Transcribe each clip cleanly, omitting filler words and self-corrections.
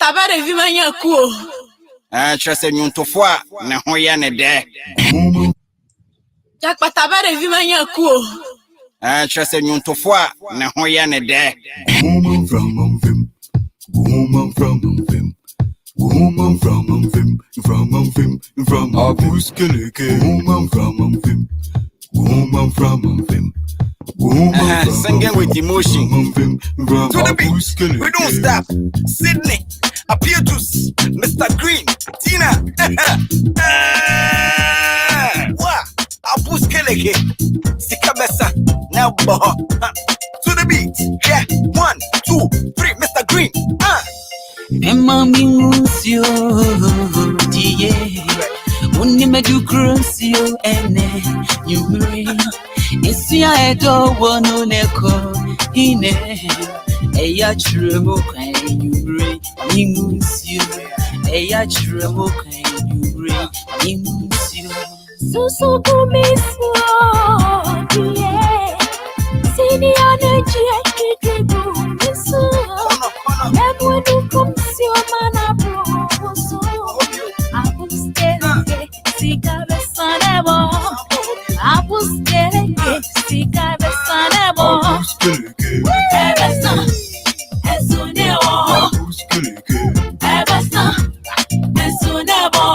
Jakpatabare vimanya kuo. Chase nyuntofwa na hoya ne de. Jakpatabare vimanya kuo. Chase nyuntofwa na hoya ne de. From a buskeleke, singing with emotion. To the beat, we don't stop. Sydney, Apietus, Mr. Green, Tina. What? A buskeleke, Sikabessa, now boho. To the beat, yeah. 1, 2, 3, Mr. Green. Emma Minusio, dear. Only made you cross you and you bring. It's your door, one on echo in a yachrook and you bring. Minusio, a yachrook and you bring. Minusio. So to miss you, yeah. See the energy I keep doing this. And when you come see your man, I will stay. Sikabessanebo, I will stay. Sikabessanebo, Ebessa, Esuneo, Ebessa, Esunebo,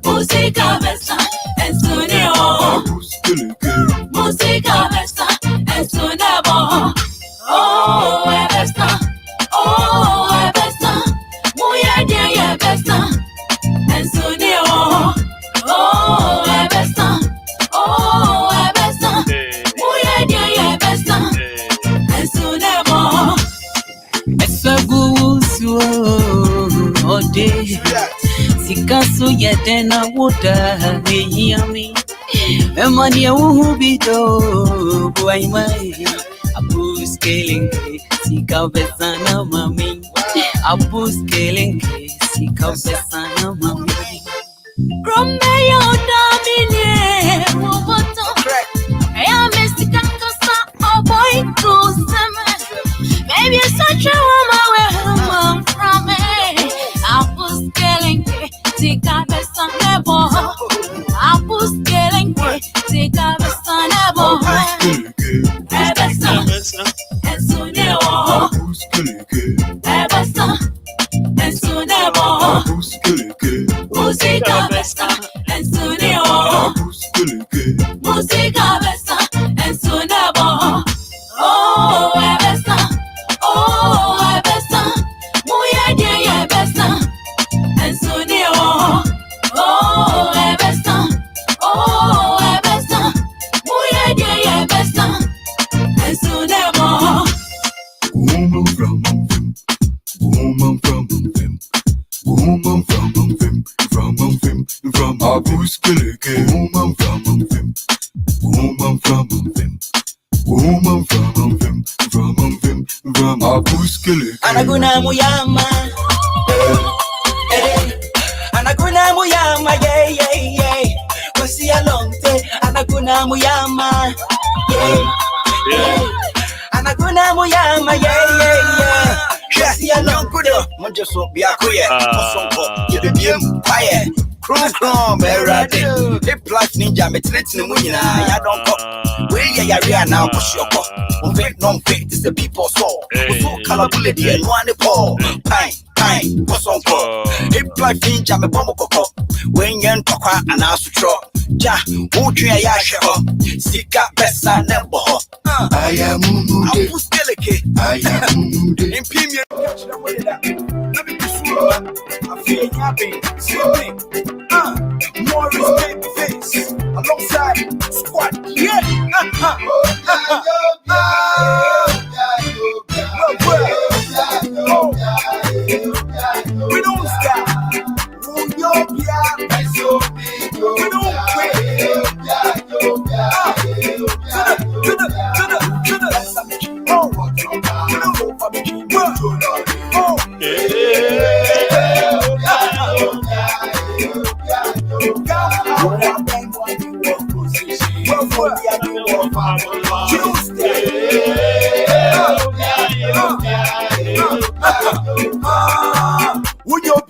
Musikabessa, Esuneo, Musikabessa, Esunebo. Oh, Ebessa, oh, Ebessa, Muya dear Ebessa, Esuneo. Oh, Ebessa, oh, Ebessa, Muya dear Ebessa, Esunebo. Esagusu, oh, day. Sikaso yetena water, yami. Emania who be do, boy, my. Abu scaling, Sikabesana, mammy. Abu scaling, Sikabesana, mammy. From your dominion, I am Mr. Kasoa, oh boy, to some. Maybe such a woman from me. I was telling you, take up a son of I was telling you, take up a son of Ebessa, and soon you are. Ebessa, and soon you are. Música besta, and soon you are. Música besta, and soon you are. Oh, Ebessa, oh, Ebessa, muy bien, Ebessa, and soon you are. Oh, Ebessa, muy bien, Ebessa, and soon you are. From a buskeleke, woman from a buskeleke. Anaguna muyama, Anaguna muyama, yeah. Was see a long day, Anaguna muyama, yeah. Anaguna muyama, yeah. See a long good, Munja so be a queer, you be quiet. Crom, Berade, the Black Ninja, Metlets, Munina, I don't go. Where you are now, push your cup. On faith, non faith is the people so. So colorability and one paw. Time, what's on call? The Black Ninja, me bomb cock. When you're talking and ask to drop. Ja, won't you a yasha? Sika Bessa, never. I am I was delicate. I am Imperial. Let me I feel happy. See me. Morris Babyface alongside Squad. Yeah. We don't stop. We don't quit.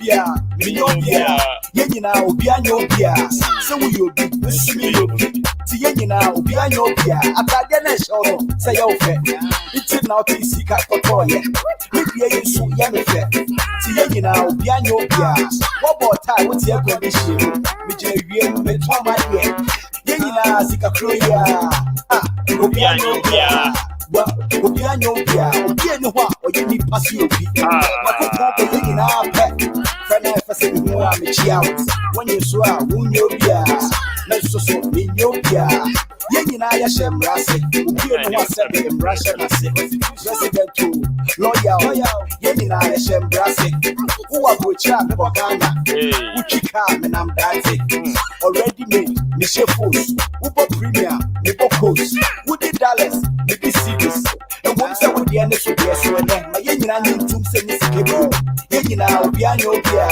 Yopia, Yopia, Yenina, Obia, Yopia, so we will be Tienina, Obia, Yopia, Atagana show, say, okay, it's now TC Capotoya, maybe you young effect. Tienina, Obia, Yopia, what about time? What's your condition? Mijay, Metoma, Yenina, Zika Kroya, Obia, Yopia. Obia Nyopia, Obia Noa, or you need Passiopi. What the fuck in our pet? Friend, for saying you are me out. When you swear, Wunyopia, Meso Minyopia, Yenina Shem Rassi, Ubia Noa said in Russia, Resident to Loyal, Yenina Shem Rassi, who are good chap, Bogana, Uchika, and I'm dancing. Already made, Michelle Fools, Uber Premier, Nipo Coast, Woody Dallas, Nippy Series, and once I would be an extra guest when my Yenina knew to send this cable. Yenina, Obianopia,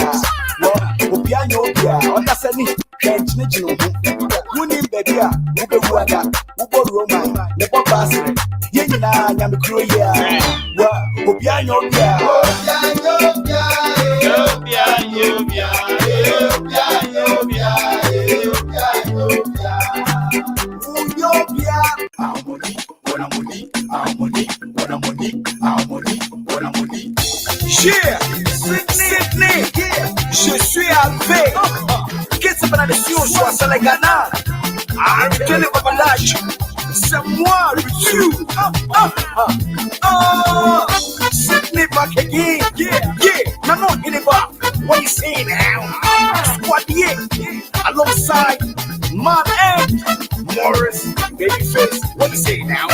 Obianopia, on the sunny, French National, Winning Babia, Uber Waga, Uber Roma, Nepo Basset, Yenina, Yamikroya, Obianopia, Sydney, je suis avec. Qu'est-ce que la nation soit sur les Ghana? Quel est votre lâche? C'est moi le Dieu. Sydney back again. Yeah. No, in it back. What you say now? Squad, alongside Man and Morris, Babyface. What you say now?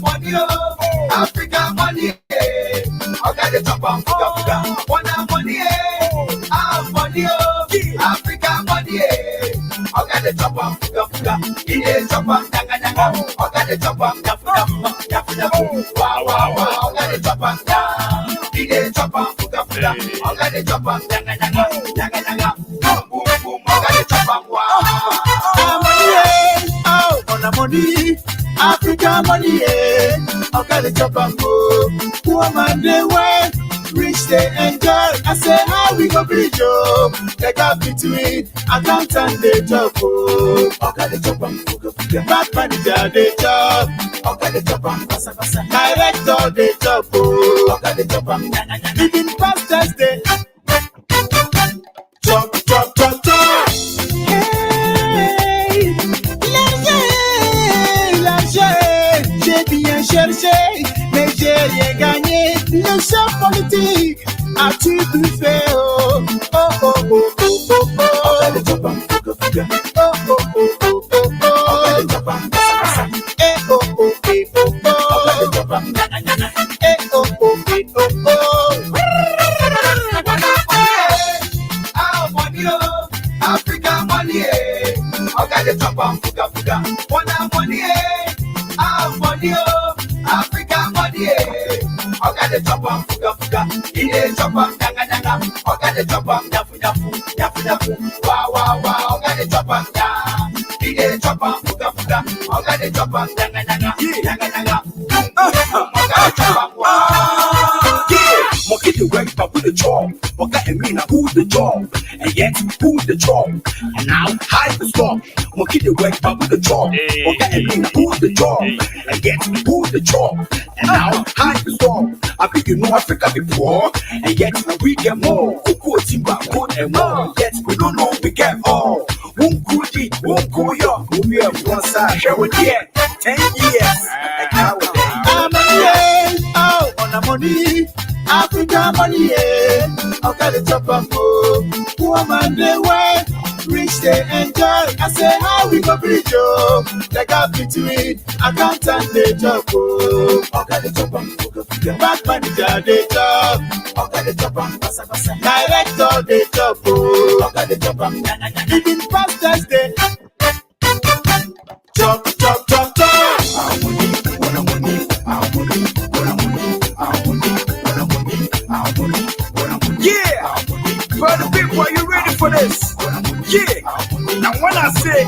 Money, Africa money, I got the top on Fuga. One money, money, Africa money, I got the top on Fuga. In the top on Tanganyanga, I got the top on Yafuda. Wow, I got the top on Tanganyanga. In the top on Fuga, I got the top on Tanganyanga. Boom, I got the top on money, Africa money, I got the top and go. Woman, they went, rich, they enjoy. I say, how we go bridge, oh? The gap between account and the job, oh. I got the top and go. Back manager, they job. I got the top and passa. Director, they job, oh. I got the top and living pastors, they chop. J'ai bien cherché, mais j'ai rien gagné. Le chef politique a-tu tout fait? Oh. Africa money, I got the top on Fuga. One money, money, Africa money, I got the top on Fuga. In the top on Tanganyanga, I got the top on Yafuda. Wow, I got the top on in the top on Fuga. I got the top on Tanganyanga. I got the top on Monkey the work, but with the job. What got me now? Who's the job? And yet, who's the job? And now, hide the stop. Monkey the work, but with the job. What got me now? Who's the job? And yet, who's the job? And now, hide the stop. I think you know Africa before. And yet, we get more. Cocoa, timber, gold, and more. Yet, we don't know we get all. Won't go deep, won't go young. We have one side, share with you. 10 years. And nowadays, I'm on the money. Africa money, I got the top and go. Woman, they went, rich, they enjoy. I say, how we go bridge, oh? The gap between account and the job, oh. I got the top and go. Back manager, they job. I got the top and passa. Director, they job, oh. I got the top and living pastors, they chop. Yeah, brother people, are you ready for this? Yeah, now when I say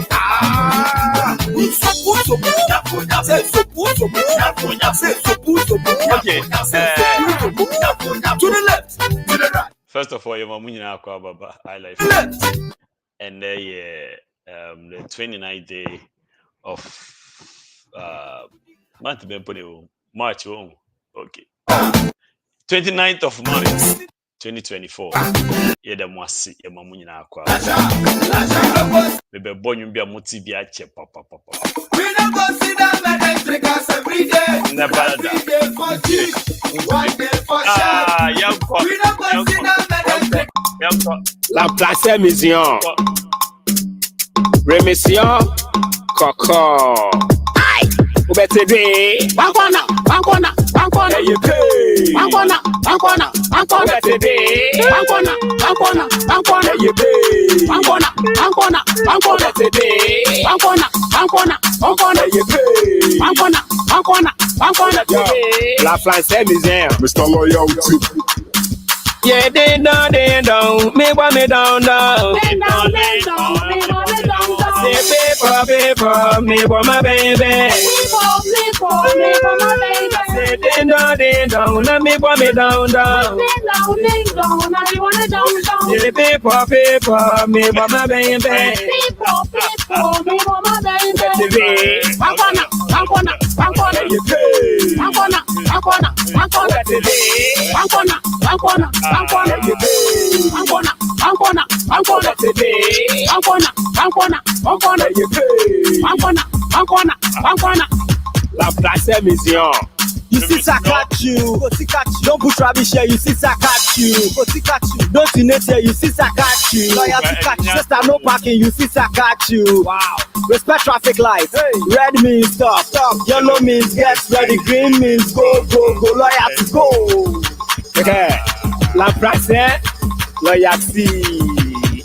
to the left. First of all, your mamunya akwa baba. I like and the 29th day of month March. Okay. 29th of March 2024. Yeah, the mwasi ya mamunya akwa. Bebe bonyu bia moti bia che papa. We don't consider electricals every day. Never Every day for G, 1 day for shot. young pop. We don't consider electric. La place mission. Remission. Coco. Aye. Ubetede. Bankona. Hey, you pay. Bankona. Ubetede. Bankona. Hey, you pay. Bankona. Ubetede. Bankona. Hey, you pay. Bankona. La place mission. Mr. Loyalty. Yeah, ding dong, me boy me down. Ding dong, me boy me down. Say paper, me boy my baby. People, me boy my baby. Say ding dong, let me boy me down. Ding dong, now you wanna down. Say paper, me boy my baby. People, me boy my baby. TV, Bankona. you pay. Bankona. TV, you pay. TV, you pay. La place mission. You see Sakachu, don't put rubbish here, you see Sakachu, don't donate here, you see Sakachu, loyalty catch, sister no parking, you see Sakachu, wow, respect traffic lights, red means stop, yellow means get ready, green means go, loyalty go. La place, loyalty,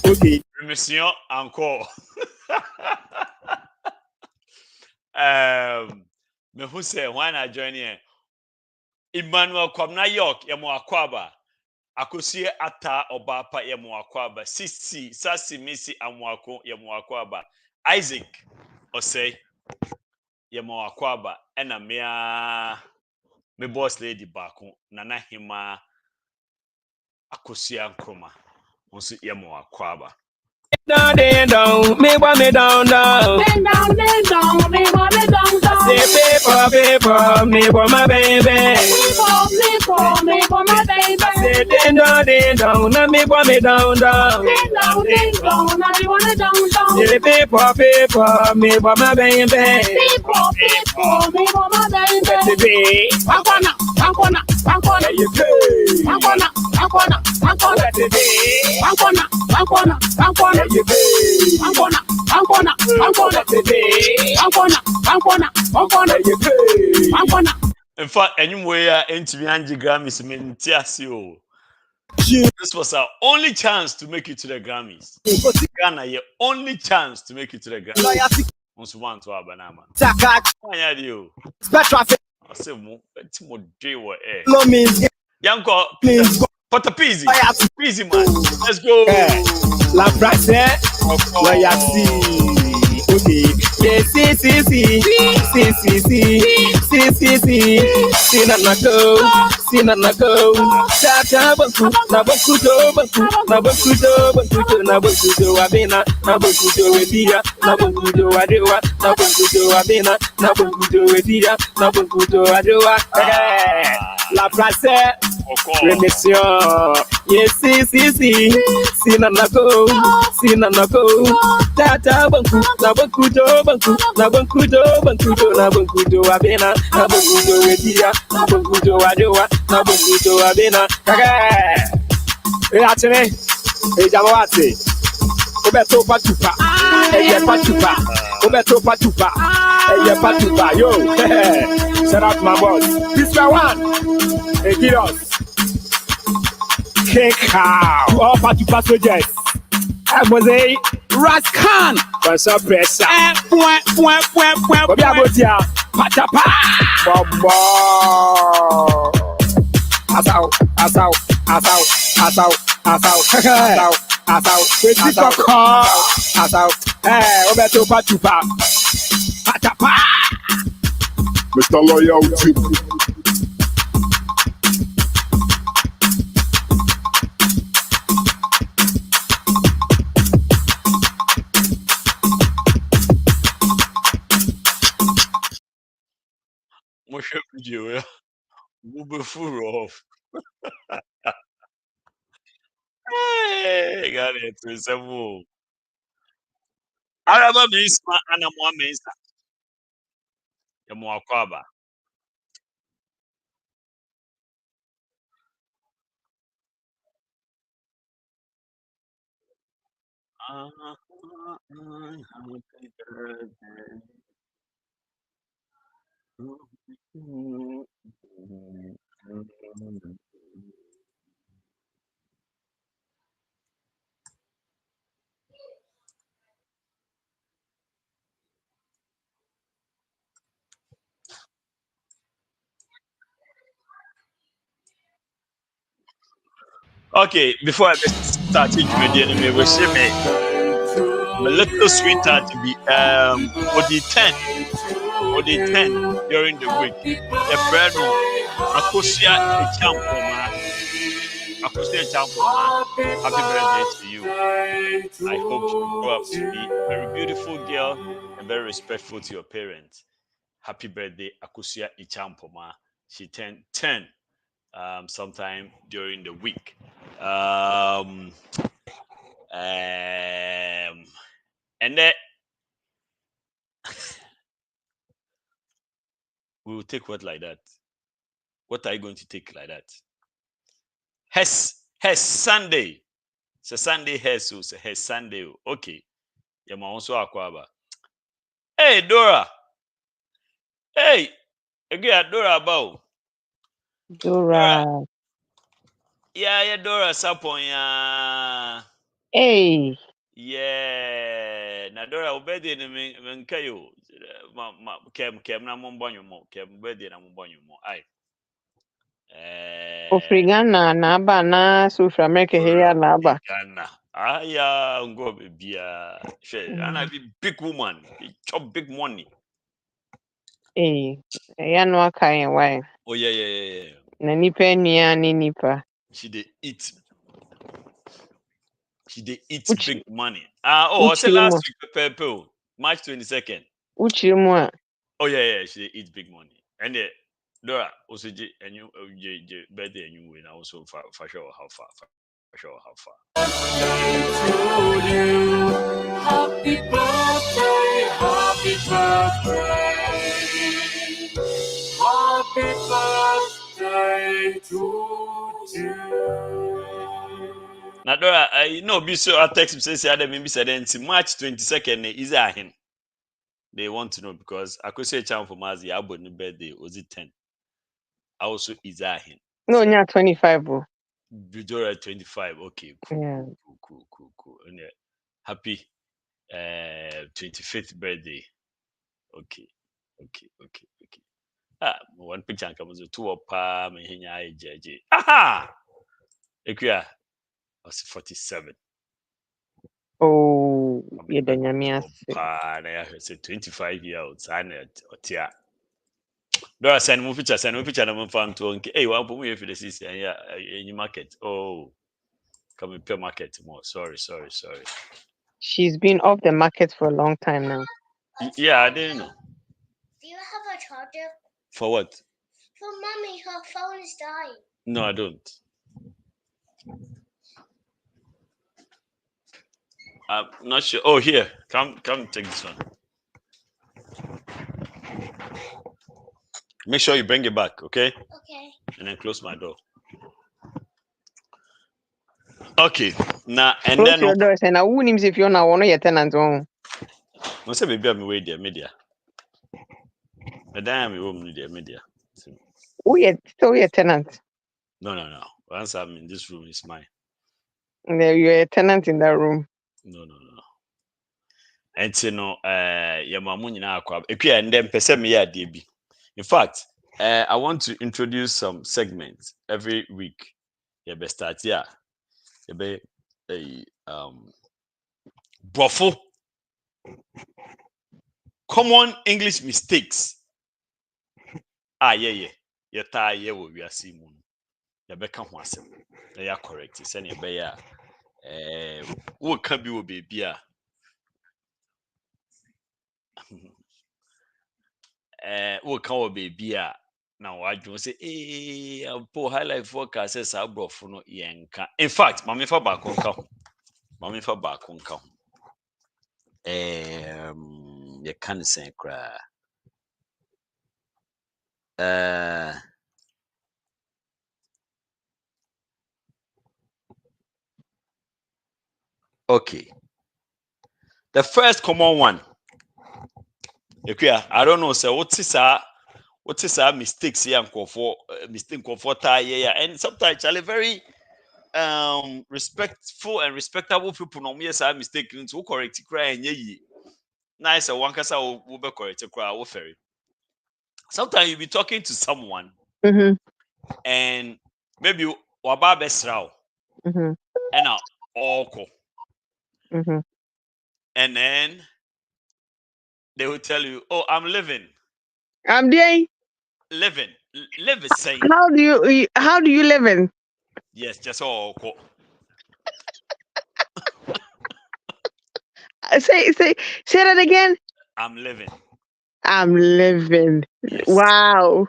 okay. Remission encore. Me who say when I join here. Emmanuel Kwamna York yemo akwaba akosie ata obapa yemo akwaba sisi sasi misi amwako yemo akwaba Isaac Osei yemo akwaba ena me boss lady bako nana hima akosie ankroma onso yemo akwaba Ding dong, me boy me down. Ding dong, me boy me down. Say paper, me boy my baby. People, me boy my baby. Say ding dong, let me boy me down. Ding dong, now you wanna down. Say paper, me boy my baby. People, me boy my baby. TV, Bankona. hey, you pay. Bankona. TV, Bankona. hey, you pay. TV, hey, you pay. in fact anyway entimi anji Grammys mentiasio. This was our only chance to make it to the Grammys. Ghana, your only chance to make it to the Grammys. Loyalty Once one to Abanama. Sakachu, Why are you? respect traffic, I say more. It's more day what air. low means get Yanko, means go, Pata Peasy. loyalty. Peasy man. Let's go. La place, loyalty. Okay. Yeah, see. See na go. Tata banku, na banku do. Abena, na banku do ebia, na banku do adewa, na banku do abena, na banku do ebia, na banku do adewa. La place, remission. Yes, see na go. Tata banku, na banku do abena, na banku do ebia, na banku do adewa, na banku do abena. Atene, jamawate. Obeto patupa, patupa, yo. Shout out my boss. This one, hey, get us. Kick out. To all patupa soldiers. Mose, Raskan. What's up, pressure? Obi abotia, patapa. Bombo. Asau. Hey, Obeto patupa. Patapa. Mr. Loyalty. video. Move full off. Hey, got it. It's a move. Araba means anamwa means Yamuakwaba. Happy birthday. Okay, before I start me wish me my little sweetheart to be Odi 10 during the week. A friend no Akosia Echampoma. Akosia Echampoma. Happy birthday to you. I hope you grow up to be a very beautiful girl and very respectful to your parents. Happy birthday, Akosia Echampoma. She turned 10 sometime during the week. And then we will take what like that. What are you going to take like that? Has Sunday. It's a Sunday has Sunday. Okay. Yama also akwaba. Hey Dora. Hey. Again Dora bow. Dora. Yeah, Dora sapon ya. Hey. Yeah. Na Dora obedi ni menkayo. Kem na mbonyo mo. Kem obedi na mbonyo mo. Ai. Ofrigana na aba na South America here na aba. Ghana. Aya ngo bia. She, and I be big woman. Be chop big money. Hey. Ya no aka yen why. Oh yeah. Na nipa nua ni nipa. She dey eat Uchi, big money. I said last week, Pepe, March 22nd. Uchi mu a. Oh yeah, she dey eat big money. And Dora also and you birthday and you win also for sure how far. Happy birthday, happy birthday to you. Now Dora, I know be so I text me say Adam maybe said March 22nd is ahin. They want to know because I could say charm for Mazi Abo new birthday was it 10. Also is ahin. No, nya 25 bro. Dora 25. Okay, cool. Yeah. Cool. And happy 25th birthday. Okay. One picture comes to 2 pa me hinya JJ. Aha! Equia was 47. Oh, ye da nyame ase. Pa na ya say 25 years old and otia. Dora send me picture na me fan to nke. Hey, one put me for the season any market. Oh. Come in pure market more. Sorry. She's been off the market for a long time now. Yeah, I didn't know. Do you have a charger? For what? For mommy, her phone is dying. No, I don't. I'm not sure. Oh, here. Come take this one. Make sure you bring it back, okay? Okay. And then close my door. Okay. Now and Close then your doors and I wouldn't him if you're not one of your tenants on. no say baby I'm away there media. Madam me home media. Oh, yeah, still your tenant. No. Once I'm in this room, it's mine. You're a tenant in that room. No. And so no, your mamu nyina akwa. Ekua and then pese me ya bi. In fact, I want to introduce some segments every week. You be start here. You be brofo. Common English mistakes. Yeah. You tie ye wo wi asimu. You be kan ho asem. You are correct. Say you be ya wo kan bi wo baby a wo kan wo baby a Now I just say, po highlight forecast says abroad no yenka. In fact, mami fa back on count. Mami fa back on count. You can't say cry. Okay. The first common one. Okay, I don't know, sir. What is our mistakes here and mistake comfort yeah, and sometimes actually very respectful and respectable people no me say mistake into correct cry and ye. Nice one kasa will be correct cry wo ferry. Sometimes you be talking to someone and maybe waba besrao and oko and then they will tell you, oh, I'm living I'm there. living saying How do you live in? yes just oko. Say that again. I'm living. Yes. Wow.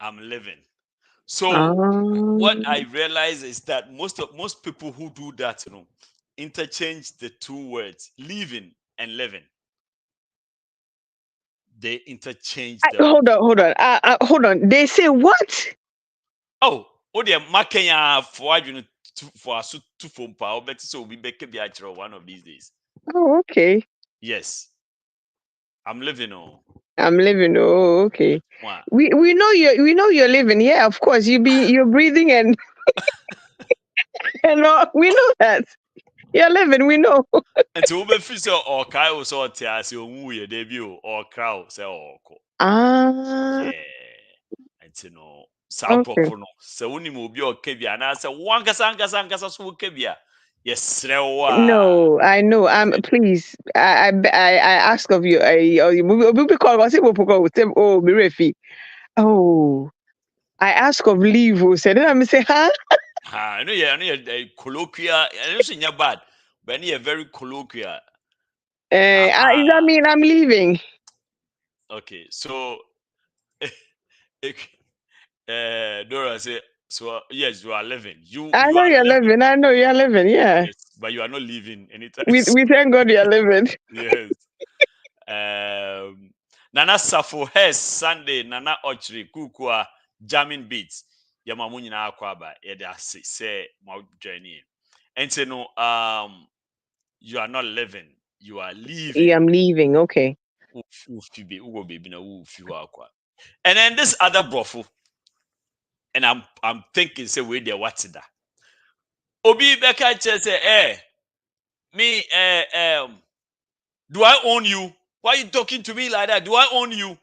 I'm living. So what I realize is that most people who do that, interchange the two words living and living. They interchange them. Hold on. They say what? Oh, they makenya for you for us to phone power, but so we make a one of these days. Oh, okay. Yes. I'm living on. I'm living. Oh, okay. Wow. We know you're living. Yeah, of course. You're breathing and we know that. You're living, we know. And so we feel so or Kyle so tears your debut or crowd say or yeah. And Okay. so when you be okay bia na say one kasa so okay bia yes No, I know. Please. I ask of you. We call us oh, be refi. Oh, I ask of leave. Who said it? I'm say, huh? I know you're colloquial and it's not bad, but you're very colloquial. I mean, I'm leaving. Okay, so Dora say, so yes, you are living. I know are you're living. living. I know you're living. Yeah. Yes, but you are not living anytime. We thank God you're living. Yes. Nana Safo Hes Sunday Nana Ochri Kukua jamming beats. Yamamu nyina akwaba yede say my journey. And say no you are not living, you are leaving. Yeah, I'm leaving. Okay. And then this other brothel, and I'm thinking say where they what's that? Obi Beka say, me do I own you? Why are you talking to me like that? Do I own you?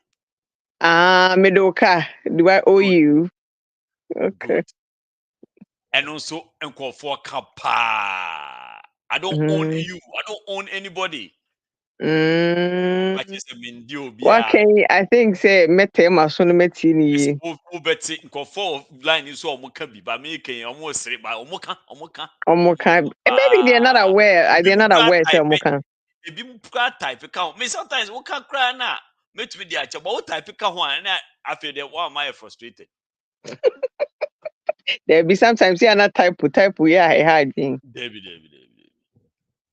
Medoka, do I owe you? Okay. Good. And also, for kapa. I don't own you. I don't own anybody. I just mean, Okay, I think say mete masono metini. Ubeti for line is so mukabi, but making almost straight by omoka. Maybe they're not aware. They're not aware. Say omoka. If you type account, me sometimes we can't cry now. Met with the actual, but type account one, and I feel that one am frustrated. There be sometimes yeah not type yeah I had thing. David.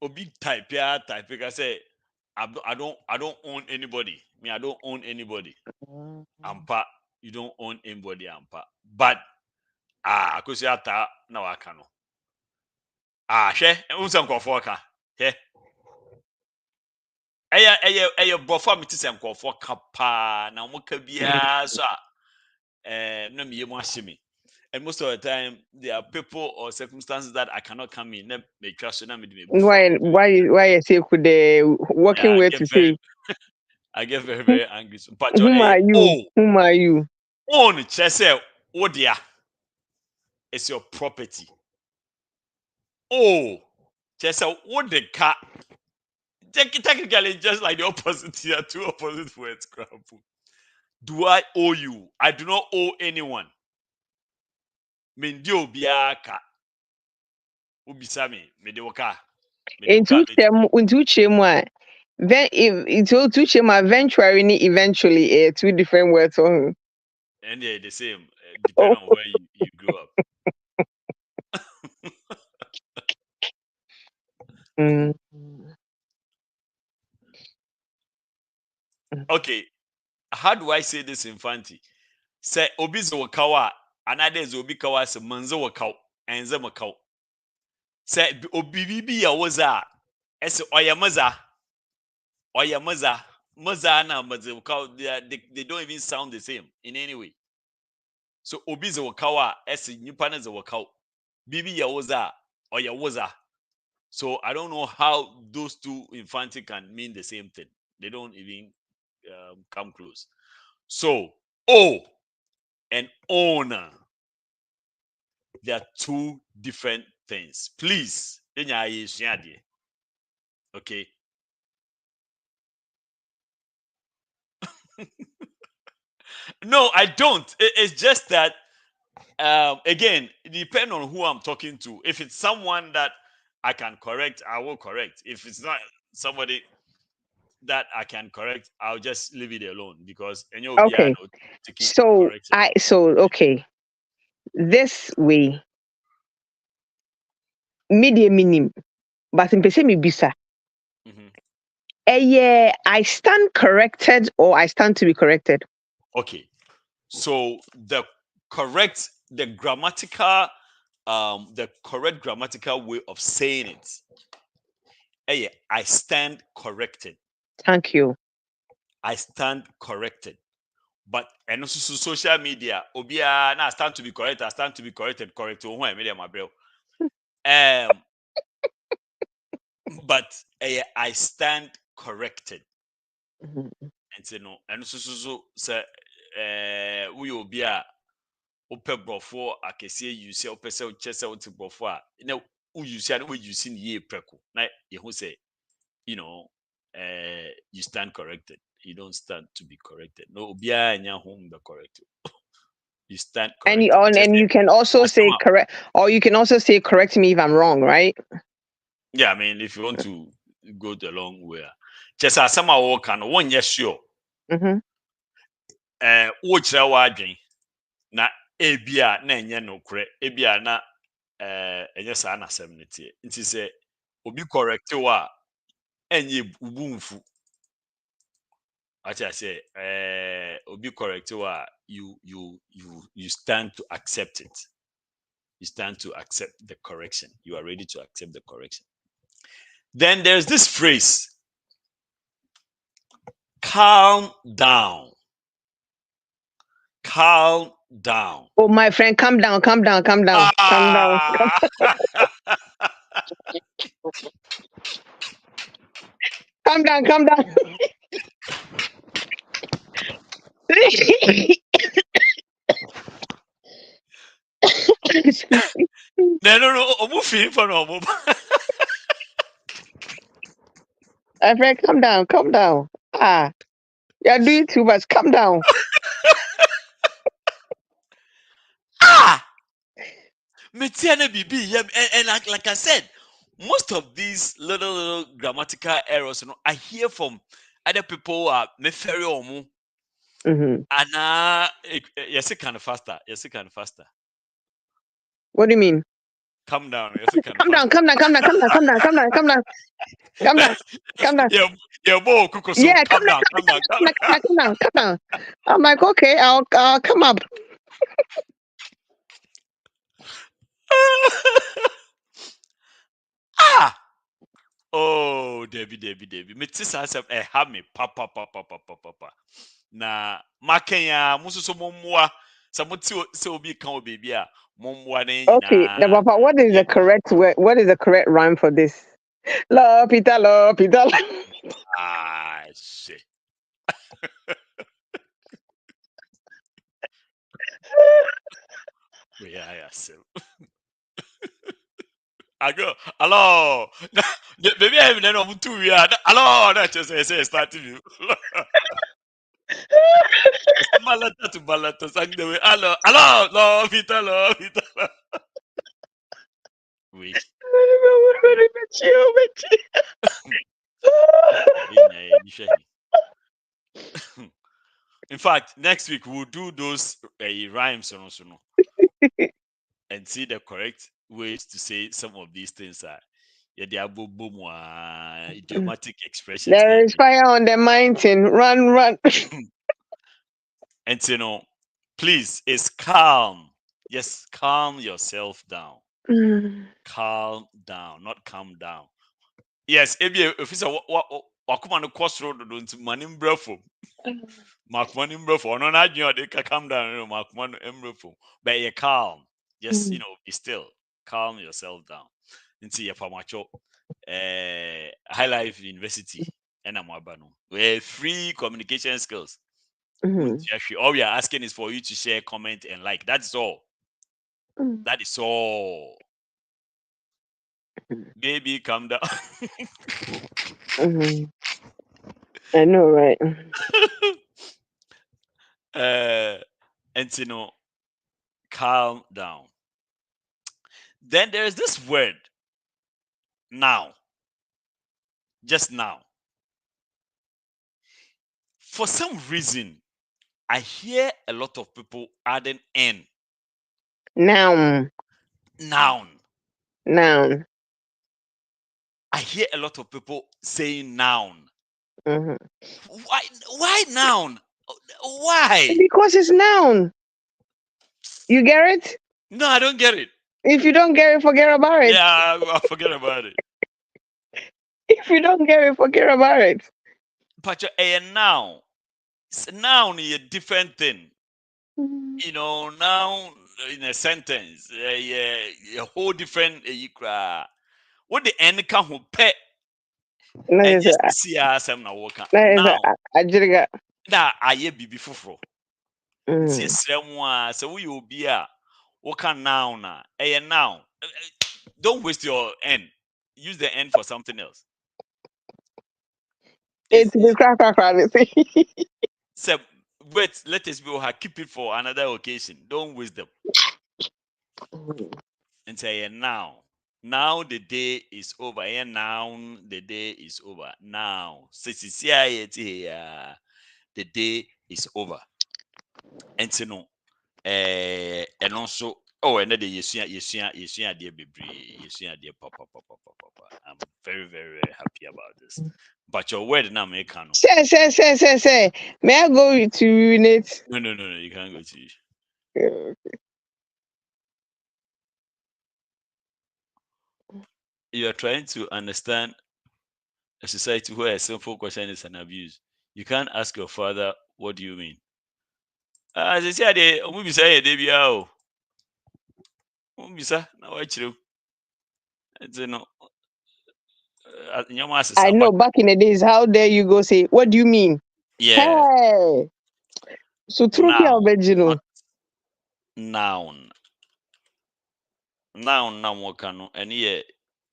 Obi type I say I don't own anybody. Me, I don't own anybody. Ampa, you don't own anybody, Ampa. But cause you ata na waka no. She unsan kwofo ka. He. Eya brofo me ti sem kwofo ka pa na mo ka bia so na me yemu ahye. And most of the time, there are people or circumstances that I cannot come in. Why you say could they working way to say? I get very, very angry. But Whom are you? Whom are you? Own chese odia. It's your property. Oh, chese what the car. Technically, just like the opposite here, two opposite words. Do I owe you? I do not owe anyone. Mendio biaka. Ubisami, medioka. Into chemo. Then if it's two chemo eventually two different words on. and they're the same, Oh. depending on where you grew up. Mm. Okay, how do I say this in Fanti? Say obi ze wakawa, another is obi kawa se manze wakaw, enze makaw. Say obi bibi ya waza, ese oyamaza, maza na maze wakaw. They don't even sound the same in any way. So obi ze wakawa, ese nipa na ze wakaw. Bibi ya waza, oyawaza. So I don't know how those two infanti can mean the same thing. They don't even come close. So O and owner, they are two different things. Please, okay. No, I don't. It's just that again, it depends on who I'm talking to. If it's someone that I can correct, I will correct. If it's not somebody that I can correct, I'll just leave it alone because Okay. So okay. This way, media minim, but in pese me bisa. Yeah, I stand corrected or I stand to be corrected. Okay. So the correct grammatical way of saying it. Yeah, I stand corrected. Thank you. I stand corrected. But and also social media, obia na stand to be correct, I stand to be corrected, correct. Oh, media my bro. But I stand corrected. Mhm. And say no, and so say we obia ope brofo akese you say ope say chese oti brofo a na you say we you see ye preko na ye who say you know you stand corrected. You don't stand to be corrected. No obia anya home be corrected. You stand corrected. And you can also say correct, or you can also say correct me if I'm wrong, right? Yeah, I mean, if you want to go the long way, just as some are can one yes sure. Which are na ebia na enye no kre ebia na enye sa na asem netie nti se obi correct wa enye ubunfu acha say obi correct wa you stand to accept it. You stand to accept the correction. You are ready to accept the correction. Then there's this phrase, calm down. Calm down. Oh, my friend, calm down, calm down, calm down, calm down. Calm down, calm down. No. I'm feeling for no. My friend, calm down, calm down. You're doing too much. Calm down. Metiana BB, and like I said, most of these little grammatical errors, I hear from other people who are meferi omu. And yes, it kind of faster. What do you mean? Calm down. Yes, calm down. Calm down. Yeah, boy, Kuko, so Yeah, calm down. Calm down. I'm like, okay, I'll come up. Oh, Debbie. Me tisa asem have me papa. Na makenya muso so momwa samuti se obi kan o baby a momwa na nyina. Okay, the papa, what is the correct word? What is the correct rhyme for this? Love, Peter. Shit. Yeah, so. I go, hello. Baby, I even know 2 years. Hello, that just say starting you. Balata to balata, sang the way. Hello, love Peter. Wait. In fact, next week we'll do those rhymes and see the correct ways to say some of these things. Idiomatic expressions. There is fire on the mountain. Run, run. And please, it's calm. Yes, calm yourself down. Calm down, not calm down. Yes, if it's a wakuma no crossroad don't manim brefo. Makuma brefo. No, not you they calm down. Makuma brefo. But you calm. Just be still. Calm yourself down. Into your pamacho. High Life University. And I'm we're free communication skills. All we are asking is for you to share, comment, and like. That's all. That is all. Baby, calm down. I know, right? And calm down. Then there's this word. Now. Just now. For some reason, I hear a lot of people adding N. Noun. Noun. I hear a lot of people saying noun. Why noun? Why? Because it's noun. You get it? No, I don't get it. If you don't get it, forget about it. Yeah, I'll forget about it. If you don't get it, forget about it. But a noun. Noun is a different thing. Noun in a sentence, a whole different. What the end can who pet? And just see us na work. Now, that I be fufro. See someone, so we will be a work now na. A now. Don't waste your end. Use the end for something else. It's the crack. So, wait, let us be keep it for another occasion. Don't waste them. And say now. Now the day is over. And now the day is over. Now. The day is over. And and also, and then you see dear baby, you see dear papa. I'm very, very, very happy about this. But your word now may can. Say. May I go to unit? No, you can't go to. Okay. You are trying to understand a society where a simple question is an abuse. You can't ask your father, what do you mean? As I said, we be saying, Debbie, now watch you. I know back in the days, how dare you go say, what do you mean? Yeah. Hey. So true original. Noun. And yeah,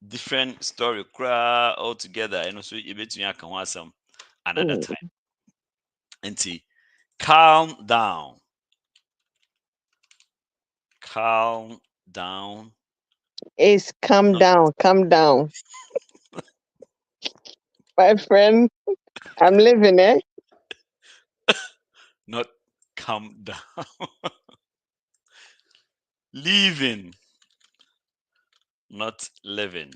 different story cry altogether. And also you bet me I can want some another time. And see, calm down. Calm down. It's calm down. My friend, I'm living it. Not calm down. Leaving. Not living.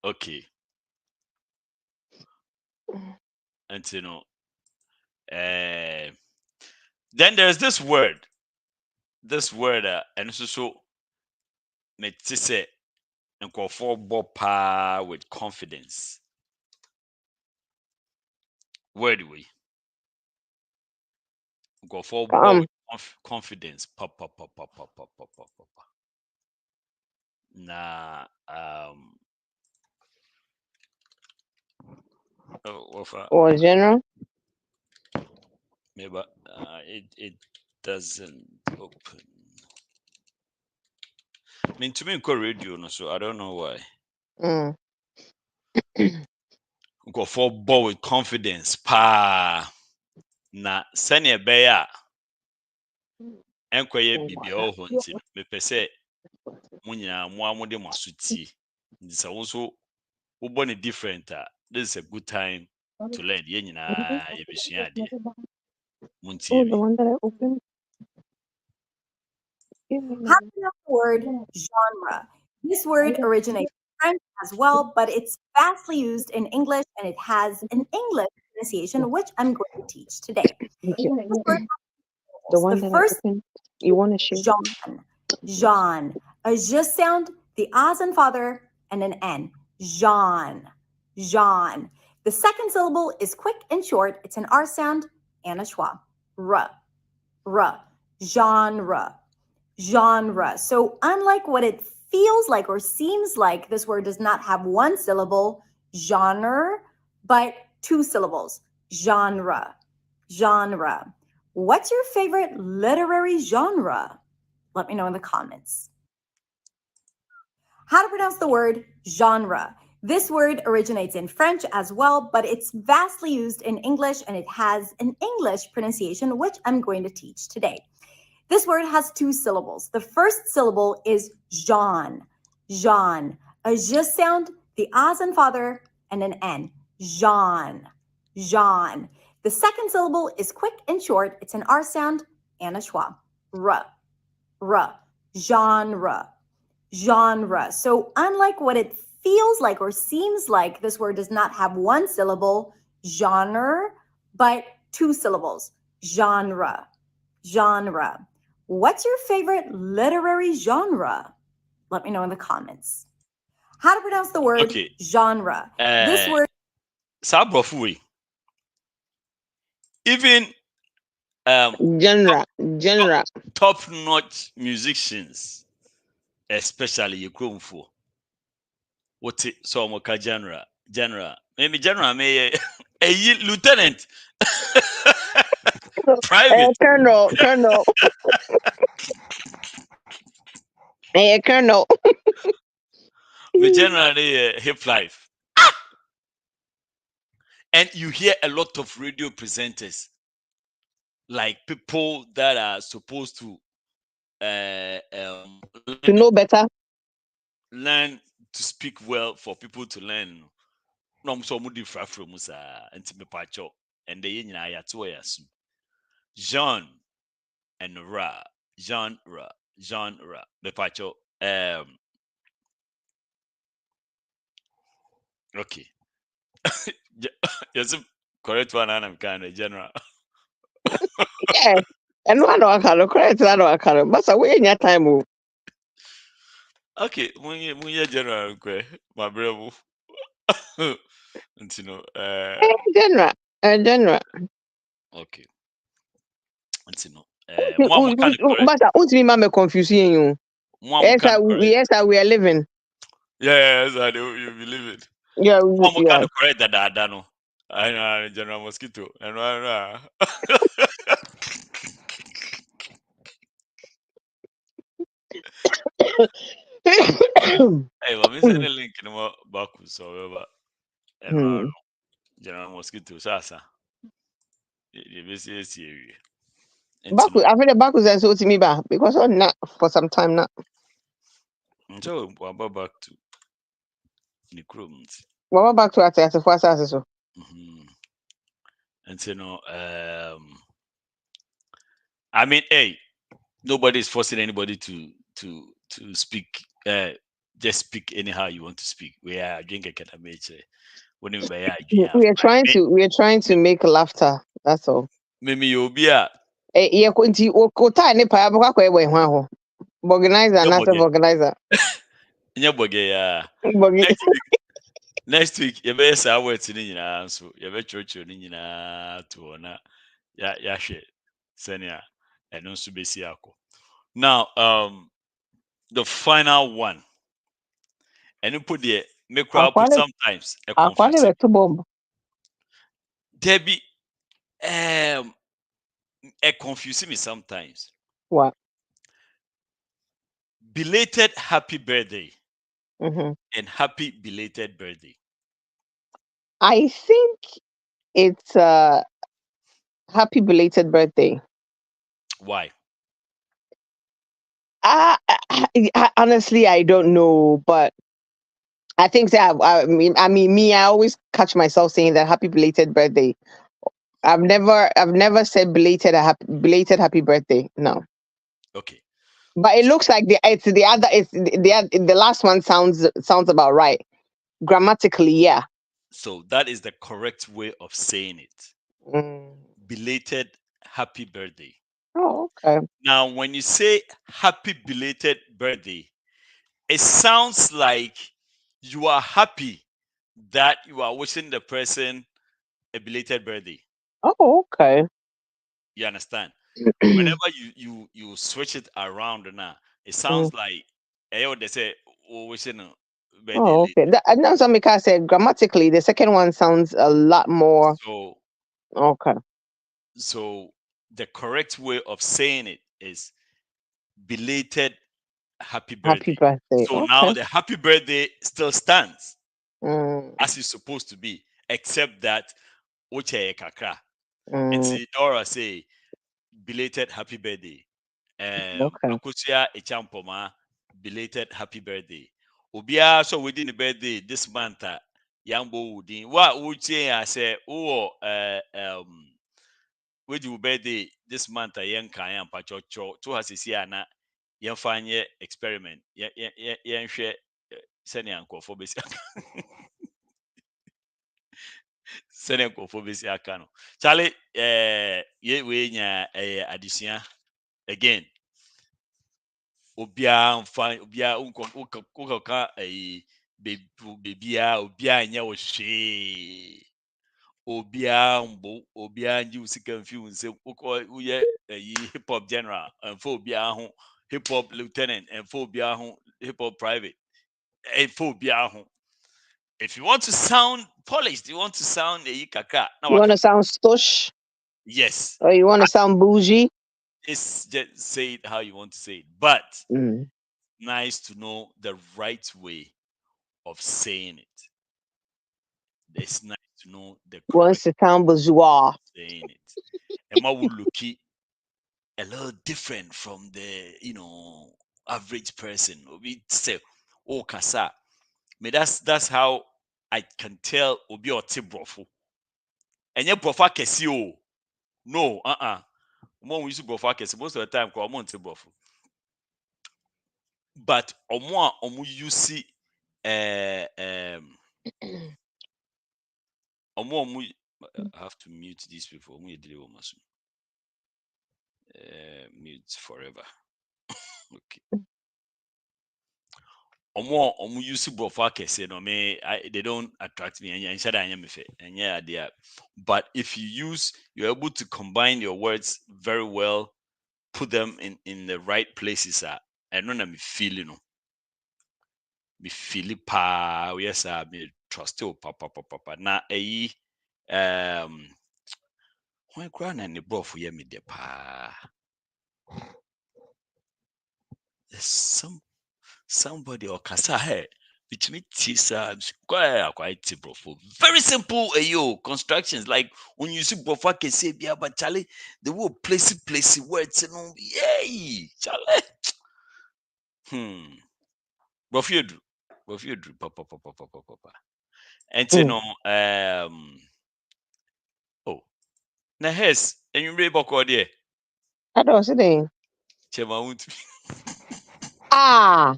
Okay. And then there's this word. And so me say and call for bopa with confidence. Where do we go for with confidence? Papa. Nah, Or general? Maybe it doesn't open. I mean, to me, radio, no, so I don't know why. Go for ball with confidence, pa. Na senior bear. Enquire bibi hunting. Me per se, munya, more de masuti. This also we born it different. This is a good time to learn. Yenina, Oh, the one that I opened. How do you know the word genre? This word originates in French as well, but it's vastly used in English and it has an English pronunciation, which I'm going to teach today. This word The one the that I first opened. You want to share? Jean. Jean. A j sound, the as in father, and an N. Jean. Jean. The second syllable is quick and short. It's an R sound and a schwa. R. R. Genre. Genre. So unlike what it feels like or seems like, this word does not have one syllable, genre, but two syllables. Genre. Genre. What's your favorite literary genre? Let me know in the comments. How to pronounce the word genre. This word originates in French as well, but it's vastly used in English and it has an English pronunciation, which I'm going to teach today. This word has two syllables. The first syllable is Jean. Jean. A j sound, the as in father, and an N. Jean. Jean. The second syllable is quick and short. It's an R sound and a schwa. R. R. Genre. Genre. So unlike what it feels like or seems like, this word does not have one syllable, genre, but two syllables. Genre. Genre. What's your favorite literary genre? Let me know in the comments. How to pronounce the word genre. This word Sabrofui. Even genre. top-notch musicians, especially Yukrumfo. What it so moka genre. Maybe general may a lieutenant. Private. Colonel. Colonel. The generally hip life. And you hear a lot of radio presenters, like people that are supposed to know better, learn to speak well for people to learn. No, so mudi from Musa and Timepacho, and the yin ayatoyas. Jean and Ra, genre, the pacho. Okay. Yes, correct one, and I'm kind of general. yeah. And one I can correct that I can. But so we in your time. Okay, when you general, my bravo. And General. Okay. And But ultimately, mama confusing you. Yes, we are living. Yes, I do. You believe it. Yeah, Kind of correct that I don't know. I know General Mosquito and hey, but me send a link in my back so and General Mosquito sasa. You be see. Baku, I feel the Baku is so to me back because I'm not for some time now. So we're back to the crumbs. We're back to at the first house so. And I mean, hey, nobody is forcing anybody to speak. Just speak anyhow you want to speak. We are drinking we are trying to make laughter. That's all. Maybe you'll be a yeah, kunti okota ne pa abakwa kwa ebo ehwa ho. Organizer not organizer. Next week, you better say what's in your so you better church in to honor ya share senior and also be now the final one and you put the make crowd put sometimes a confusing Debbie it confusing me sometimes. What? Belated happy birthday and happy belated birthday. I think it's happy belated birthday. Why? Honestly, I don't know, but I think that I always catch myself saying that happy belated birthday. I've never said belated happy birthday. No. Okay. But it looks like the last one sounds about right. Grammatically, yeah. So that is the correct way of saying it. Mm. Belated happy birthday. Oh, okay. Now, when you say happy belated birthday, it sounds like you are happy that you are wishing the person a belated birthday. Oh, okay. You understand? Whenever you switch it around now, it sounds like they say wishing a birthday Oh, late. okay. And that's what Mika said. Grammatically, the second one sounds a lot more. So Okay. so the correct way of saying it is belated happy Happy birthday. birthday. So now Okay. the happy birthday still stands Mm, as it's supposed to be, except that Oche Kakra. And mm, see Dora say belated happy birthday. okay. Akusia Echampoma, belated happy birthday. Obia so within the birthday this month, Yambo Woodin. What would say? I say, with your birthday this month, young Kayan Pachocho, to has a siana, young fine experiment. Yan share sending uncle for basic. Sending uncle for basic account. Charlie, ye we nya addition again. Obia fine, Obia unko ka baby, Obia nya was she. Obia mbo obia nji usika mfi nse uye hip hop general and for obia ho hip hop lieutenant and for obia ho hip hop private and for obia ho. If you want to sound polished, you want to sound kaka. Now You I want to can sound stush, yes, or you want to sound bougie? it's just say it how you want to say it, but Mm. nice to know the right way of saying it. It's nice to know the Wants correct to sound bourgeois. saying it. And what would look a little different from the average person. We say, oh kasa. Me that's how I can tell obi oti brofo. And your brofa kesi o. No, Mo use brofa kesi most of the time ko mo nti brofo. But omo use omo I have to mute these people. Omo delay o maso. Mute forever. Okay. Omo use brofa kese no me they don't attract me and said I am me and yeah they but if you're able to combine your words very well, put them in the right places and no me feel me feel it pa yes me trust you papa na when cry na ne brofu ye me de pa there's somebody or kasa hey which me quite bro. Very simple constructions like when you see bro can say but Charlie the will place words yay Charlie bro you do papa and you Mm. know oh na hes and you read boko there I don't see. chema won't Ah,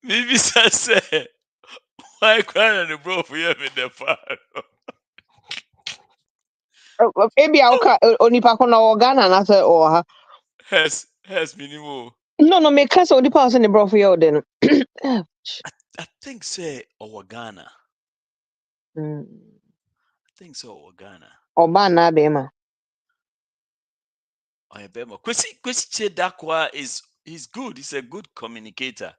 maybe say why cry on the bro for you in the far maybe I'll onipa kono organa na say or has minimum. no me kasa onipa was in the bro for you then. I think say or Ghana. Mm. I think so or Ghana. Oba na be ma. Kwesi Dakwa he's good. He's a good communicator.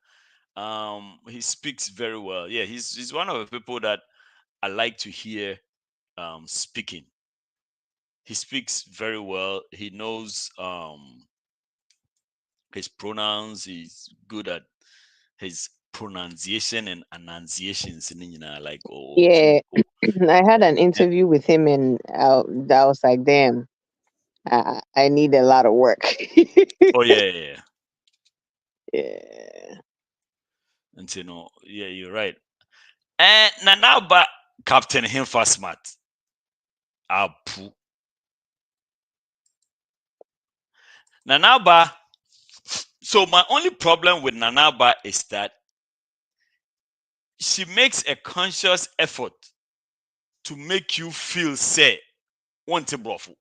He speaks very well. Yeah, he's one of the people that I like to hear speaking. He speaks very well. He knows his pronouns. He's good at his pronunciation and enunciations. Like Yeah, I had an yeah. interview with him and I was like, damn, I need a lot of work. Oh yeah. Yeah. And you know, yeah, you're right. And now but Captain him for smart. Apu. Nanaba. So my only problem with Nanaba is that she makes a conscious effort to make you feel say want to brofu.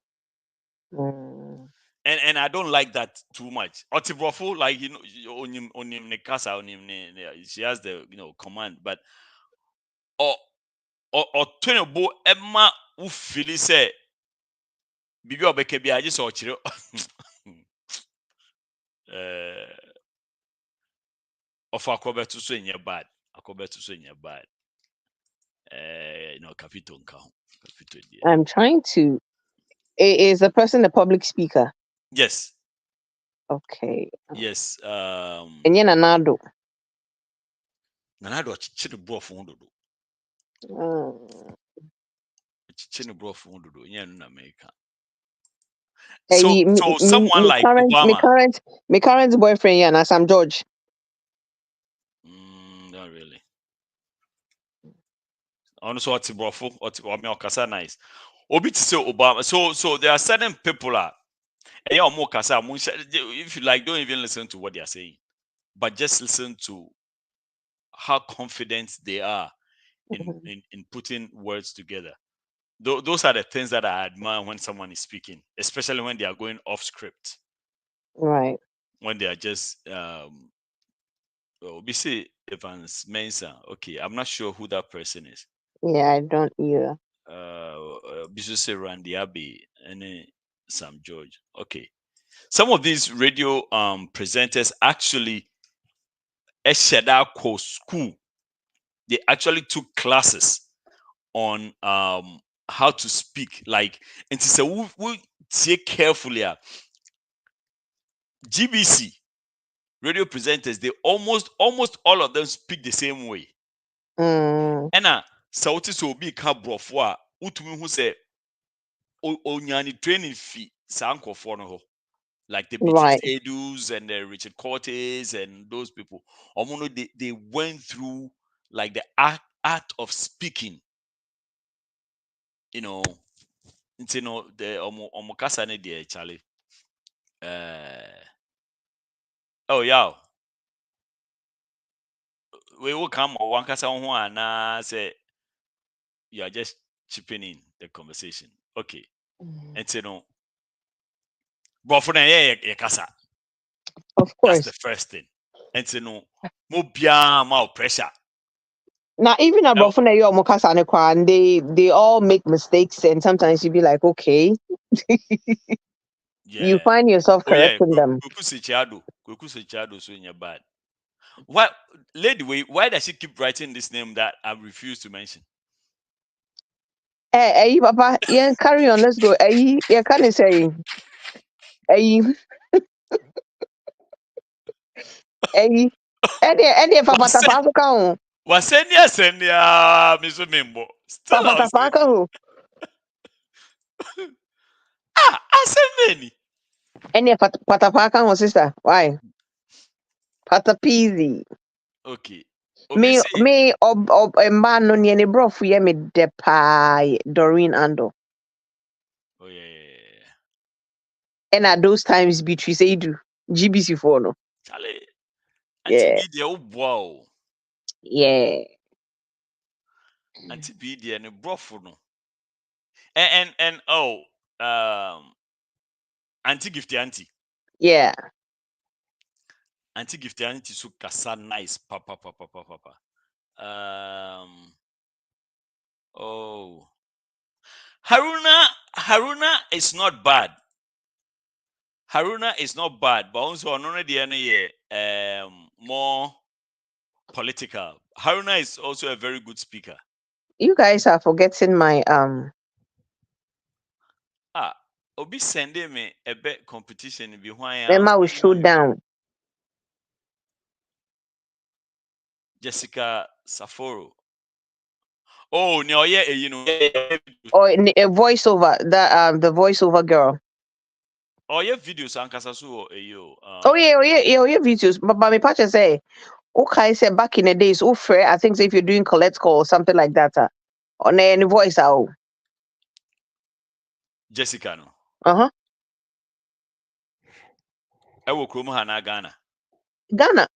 And I don't like that too much. Otibrofu, like you know, on him Nekasa, on him, she has the command, but or Twenebo Emma who feel say Bibi Obeke I just saw chiro. Of Akobe to swing your bad. Akobe to swing your bad. Capito Nkao. I'm trying to. Is the person a public speaker? Yes. Okay. Yes. And yet Nanado. Nanado chichi bro for do. Chichi bro for do. Yeah, in America. So someone like Obama. My current boyfriend, yeah, Sam George. Not really. Honestly, what's brofu? What's Okasa nice? Obi to say Obama. So there are certain people if you like, don't even listen to what they are saying, but just listen to how confident they are in putting words together. Those are the things that I admire when someone is speaking, especially when they are going off script. Right. When they are just we say Evans Mensah. Okay, I'm not sure who that person is. Yeah, I don't either. Say Randy Abbey and Sam George. Okay. Some of these radio presenters actually school. They actually took classes on how to speak. Like, and to say we take carefully. GBC radio presenters, they almost all of them speak the same way. And so it is so big brofwa utumi who say onyani training fee sanko for no. Like the Beatrice Edus and the Richard Cortes and those people. They went through like the art of speaking. The omokasa ne de Charlie. Oh yeah. We will come one kasa and say you are just chipping in the conversation. Okay. And but for the kasa. Of course. That's the first thing. And more pressure. Now, even above and they all make mistakes, and sometimes you be like, okay, you find yourself correcting them. So in your bad. What lady? Why does she keep writing this name that I refuse to mention? Hey, Papa, yeah, carry on. Let's go. Hey, yeah, can you say? Hey, hey, Papa Tapaka. Wasenia, Miss Mimbo. Papa Tapaka. I said many. Any Patapaka, sister? Why? Patapizi. Okay. Me, man, no, any bro for ye me depa Doreen Ando. Oh yeah. And at those times, Beatrice Edu, GBC follow. Charlie. Yeah. Wow. Yeah. Anti-BD and a brofu no. And anti-gifty auntie. Yeah. Anti-gifty auntie so kasa nice papa. Haruna is not bad. Haruna is not bad, but also already more political. Haruna is also a very good speaker. You guys are forgetting my Obi sending me a bet competition behind. Emma will show down. Jessica Saforo. Oh no, yeah, Or a voiceover, the voiceover girl. Oh yeah, videos and kasasu oh yeah, videos. But my patch say, Okay, say back in the days, fair. I think if you're doing collect call or something like that, on any voice out. Jessica no. Uh-huh. I will come Hana Ghana. Ghana.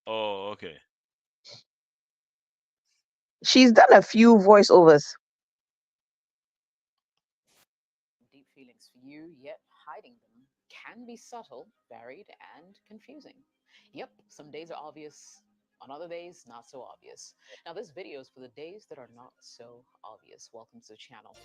Oh, okay. She's done a few voiceovers. Deep feelings for you, yet hiding them can be subtle, varied, and confusing. Yep, some days are obvious, on other days, not so obvious. Now, this video is for the days that are not so obvious. Welcome to the channel.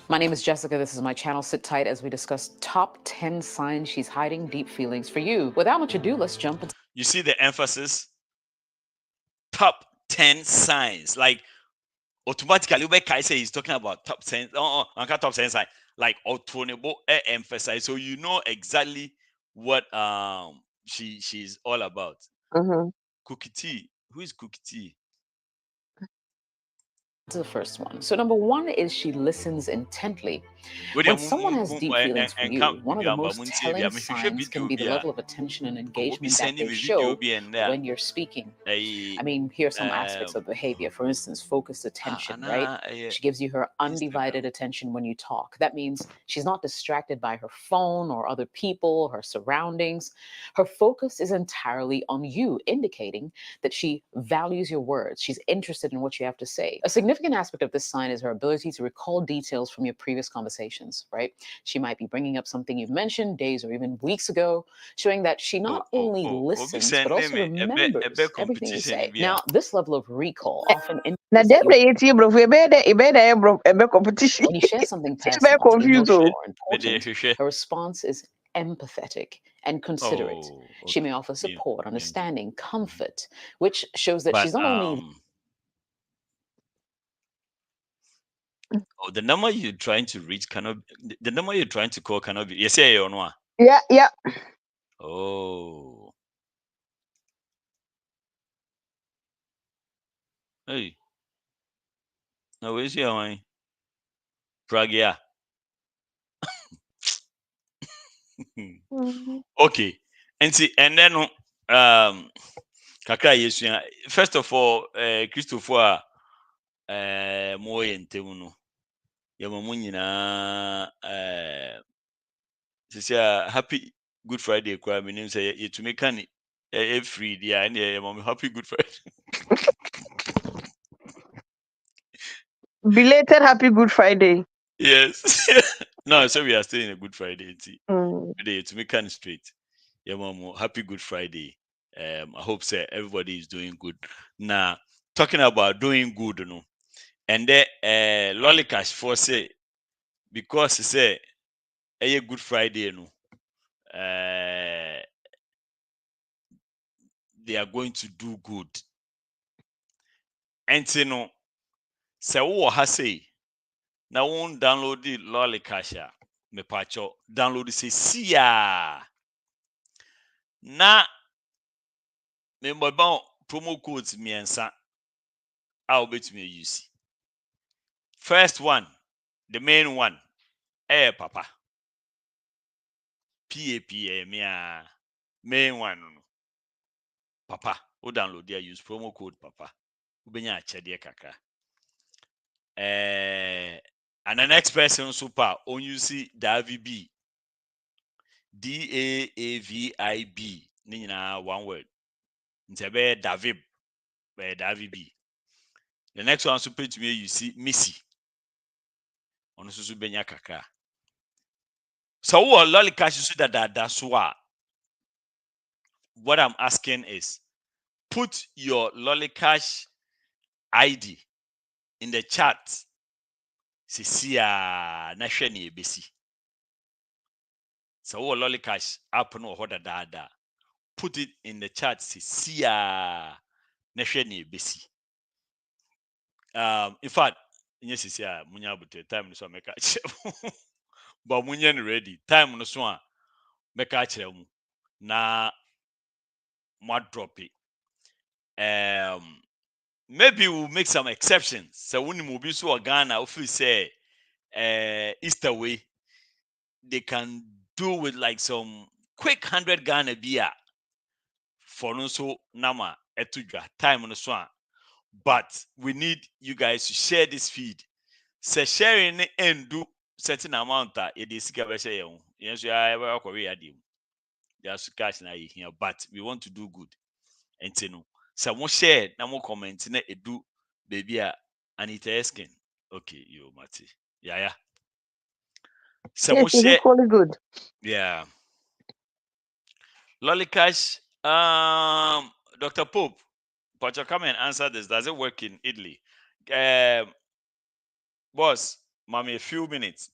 My name is Jessica. This is my channel. Sit tight as we discuss top 10 signs she's hiding deep feelings for you. Without much ado, let's jump into. You see the emphasis? Top 10 signs. Like automatically, I say he's talking about top 10. Top 10 signs. Like autonable emphasize. So you know exactly what she's all about. Mm-hmm. Cookie T. Who is Cookie T? To the first one. So number one is she listens intently. When someone has deep feelings for you, one of the most telling signs can be the level of attention and engagement that they show when you're speaking. I mean, here are some aspects of behavior. For instance, focused attention, right? She gives you her undivided attention when you talk. That means she's not distracted by her phone or other people, her surroundings. Her focus is entirely on you, indicating that she values your words. She's interested in what you have to say. A significant aspect of this sign is her ability to recall details from your previous conversations, right? She might be bringing up something you've mentioned days or even weeks ago, showing that she not only listens, but also remembers everything you say. Now, this level of recall often Now, indicates that competition. when you share something personal, confused. emotional, or important, her response is empathetic and considerate. She may offer support, understanding, comfort, which shows that she's not only the number you're trying to reach cannot. The number you're trying to call cannot be. Yes, yeah, no. Yeah, yeah. Oh. Hey. Now where's your one? Pragia. Okay. And see, and then kakra yesu. First of all, Christopher mo yentemu no. Yamamu nyina happy Good Friday kwa me nim say you to make can free dia and yamamu happy Good Friday. Belated happy Good Friday. Yes. No, so we are still in a Good Friday. Today to make kind straight. Yeah, mom, happy Good Friday. I hope everybody is doing good. Now, talking about doing good, you know, and then Lollicash for say because he say a Good Friday, you know, they are going to do good. And you know, say what has say. Now won't download the Lollicash. Me pacho download say see ya. Na me mbaba promo codes miensa I'll bet me use. First one, the main one, papa. PAPA main one. Papa, o download there use promo code papa. Ubenya achede kakra. And the next person super on you see DAVIB. DAAVIB. Nina one word. Ntebe Davib. DAVIB. The next one super to me you see Missy. On susu benya kakra. So what Lollicash is that's why. What I'm asking is put your Lollicash ID in the chat. Sisia na hwe na ebesi. So what Lollicash app no hoda da. Put it in the chat. Sisia na hwe na ebesi. In fact, yes, sisia munya bute time no so make but munya ready. Time no so a make a mu na mo drop it. Maybe we'll make some exceptions. So when you move to Ghana, if we say Easter way, they can do with like some quick 100 Ghana beer for no so nama etudwa time no so. But we need you guys to share this feed. Say sharing and do certain amount that it is share. Yes, you are Korea. There's cash now here, but we want to do good. And you know, some share, no comment, na edu baby Anita Eskin. Okay, you Mati. Yeah. Some Yes, it's share. equally good. Yeah. Lollicash, Dr. Pope, but you come and answer this. Does it work in Italy? Boss, mommy, a few minutes.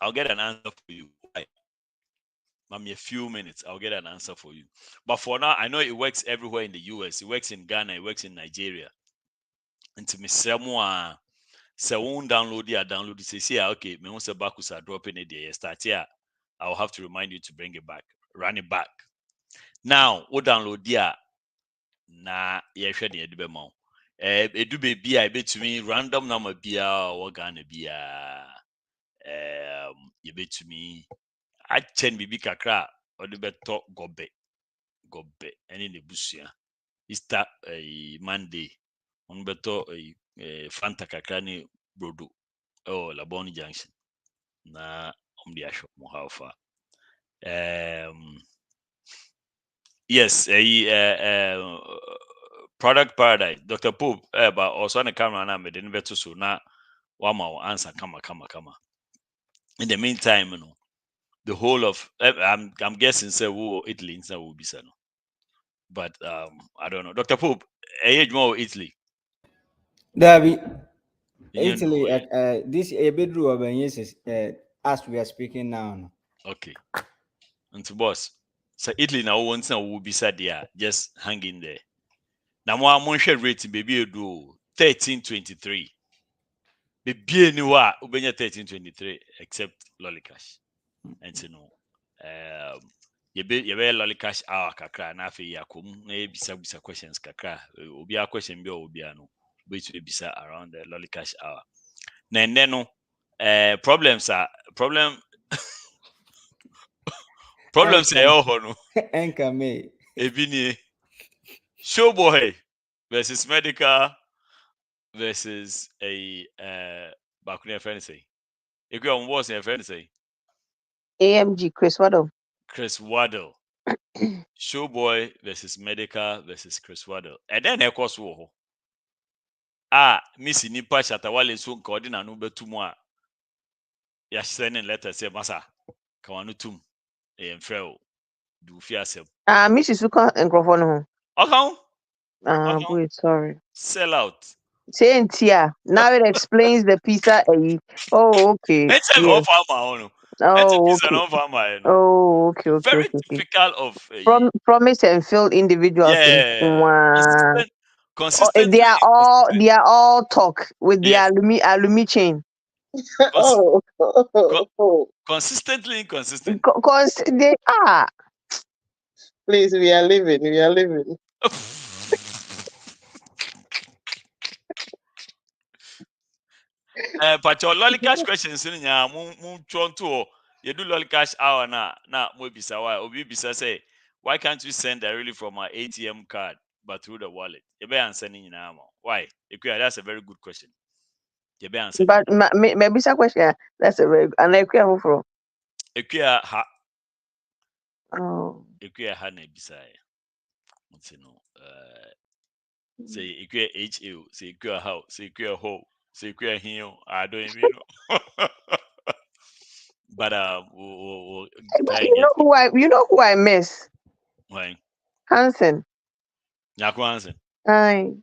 I'll get an answer for you. Why? Mommy, a few minutes. I'll get an answer for you. But for now, I know it works everywhere in the US. It works in Ghana. It works in Nigeria. And to me, someone say won't download it. Download it. Say, okay, me once a back was dropping it there. Start here. I'll have to remind you to bring it back. Run it back. Now, what download there? Na ye hwɛ de yɛde bɛma wo edu baby a ebetumi random number bia o Ghana bia yebetumi akyɛn bibi kakra o de beto gobe ɛne ne busua Easter Monday on beto Fanta kakra ne brodo Labone Junction na de ahwɛ mo how far yes Product Paradise, Dr. Pope, but also on the camera now, made better so now. One more answer, come. In the meantime, you know, the whole of I'm guessing say who Italy will be no. But I don't know. Dr. Pope, age more Italy. Dabi Italy this a bedroom of yes as we are speaking now. Okay. And to boss. So Italy now once now will be sad there, just hang in there. Now more monthly rating baby do 1323. Baby anywhere ubenya 1323 except Lollicash. And you know yebe Lollicash hour kakra na afi yakom na ebisa questions kakra obi a question bi obi ano be to ebisa around the Lollicash hour. Na ende no problems e ho no enka me ebi ni Showboy versus Medikal versus a Bakuni friend say. Ekwe on was your friend say. AMG Chris Waddle. Showboy versus Medikal versus Chris Waddle. And then of course Missy Nipa Shatawale so coordinate no betumu a ya sending letter say masa kawanu tum mfrɛ do fiasem. Missy Suka nkrofo no ho. Okay. Wait, sorry. Sell out. Saying Tia. Now it explains the pizza. Oh, okay. Let's say Yes. Oh, okay. Oh, okay. Very typical of promise and fill individuals. Yeah. Consistent. They are all talk with the alumi chain. Consistently inconsistent. They are. Please, we are living. But your Lollicash questions in ya moon to you do Lollicash hour na mo bisa why obi bisa say why can't we send directly from our ATM card but through the wallet? You be answering why? That's a very good question. You be answering. But maybe some question that's a very and Equia from Equia ha. Oh. Equia ha na bisa. You know say Equia HO, say Equia how, say Equia ho. So you I don't even know. But we'll you know who I miss? Why? Hansen. Hansen. Aye.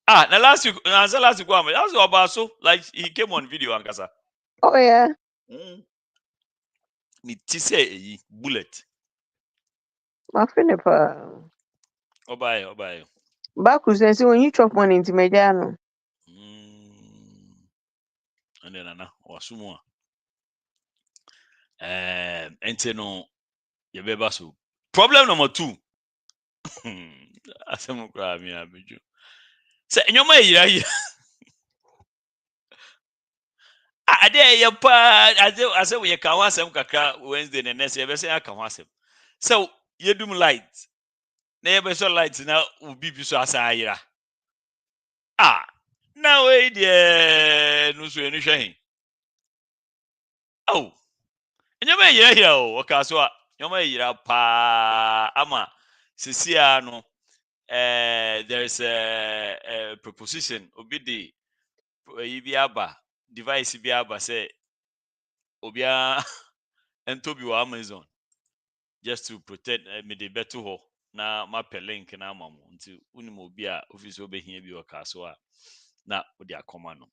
The last week, that was about so like he came on video and kasa. Oh yeah. Me say bullet. My friend Obaye. Back say when you chop money into Mediano. And then Wasumwa. And no so. Problem number 2. Asemu kwa mi abeju. Say nyoma yira. I dare your part. I say we can want some kakra Wednesday and next year. Say I can want some. So you do light. Never so lights now will be so as I ah. Now wait, yeah, no so any shame. Oh, and you may hear you, Kasoa. You may hear pa ama. Sisiano. There's a proposition. Obidi. Ibiaba device Ibiaba say Obia and Toby wa Amazon just to protect me the better ho na ma link na mamu until unimobia office obe here bi Kasoa na odi akoma no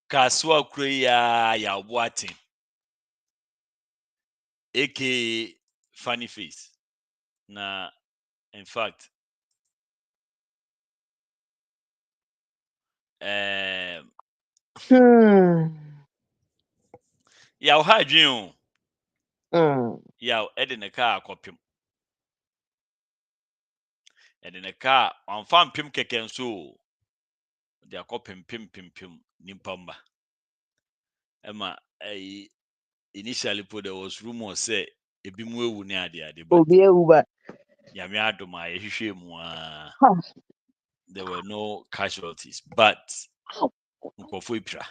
Kasoa Kroya ya boating aka funny face na in fact ya ha adwen ya edene ka akopim edene ka amfam pim keke nso de akopim pim nimpamba ema initially there was rumor say ebi mu ewu ne ade but Obi ewu ya me adoma ehwehwe mu there were no casualties but nkofo ipra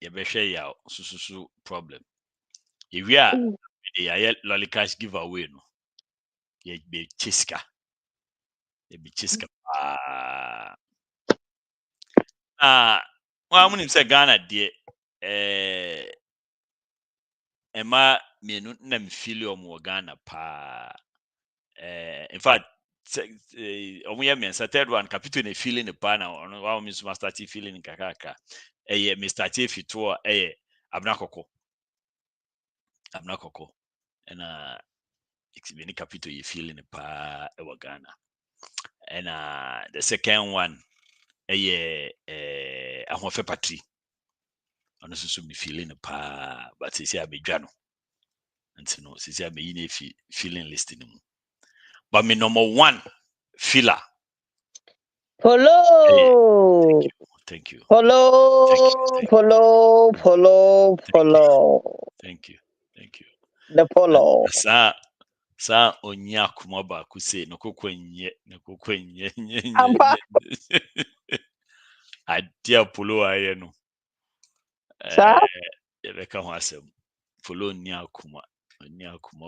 ye be hwe ya sususu problem ewia ya Lollicash giveaway no ye be chiska wa munim se Ghana de Emma mienu na mfili omo Ghana pa in fact omo ya men third one capital na feeling the pa na wa mi so start feeling kakaka Mr. Chefito abnakoko na exhibit capital you feeling the pa e Ghana and the second one ahofe patri ono so me feeling the pa but say abedwa no nti no say abeyi na feeling listening but me number one filler Polo. Thank you. Polo. Thank you. The Polo. Sa onya kuma ba ku say no kokwenye Ampa. Adia Polo aye no Sa Rebecca ho asem Polo nya kuma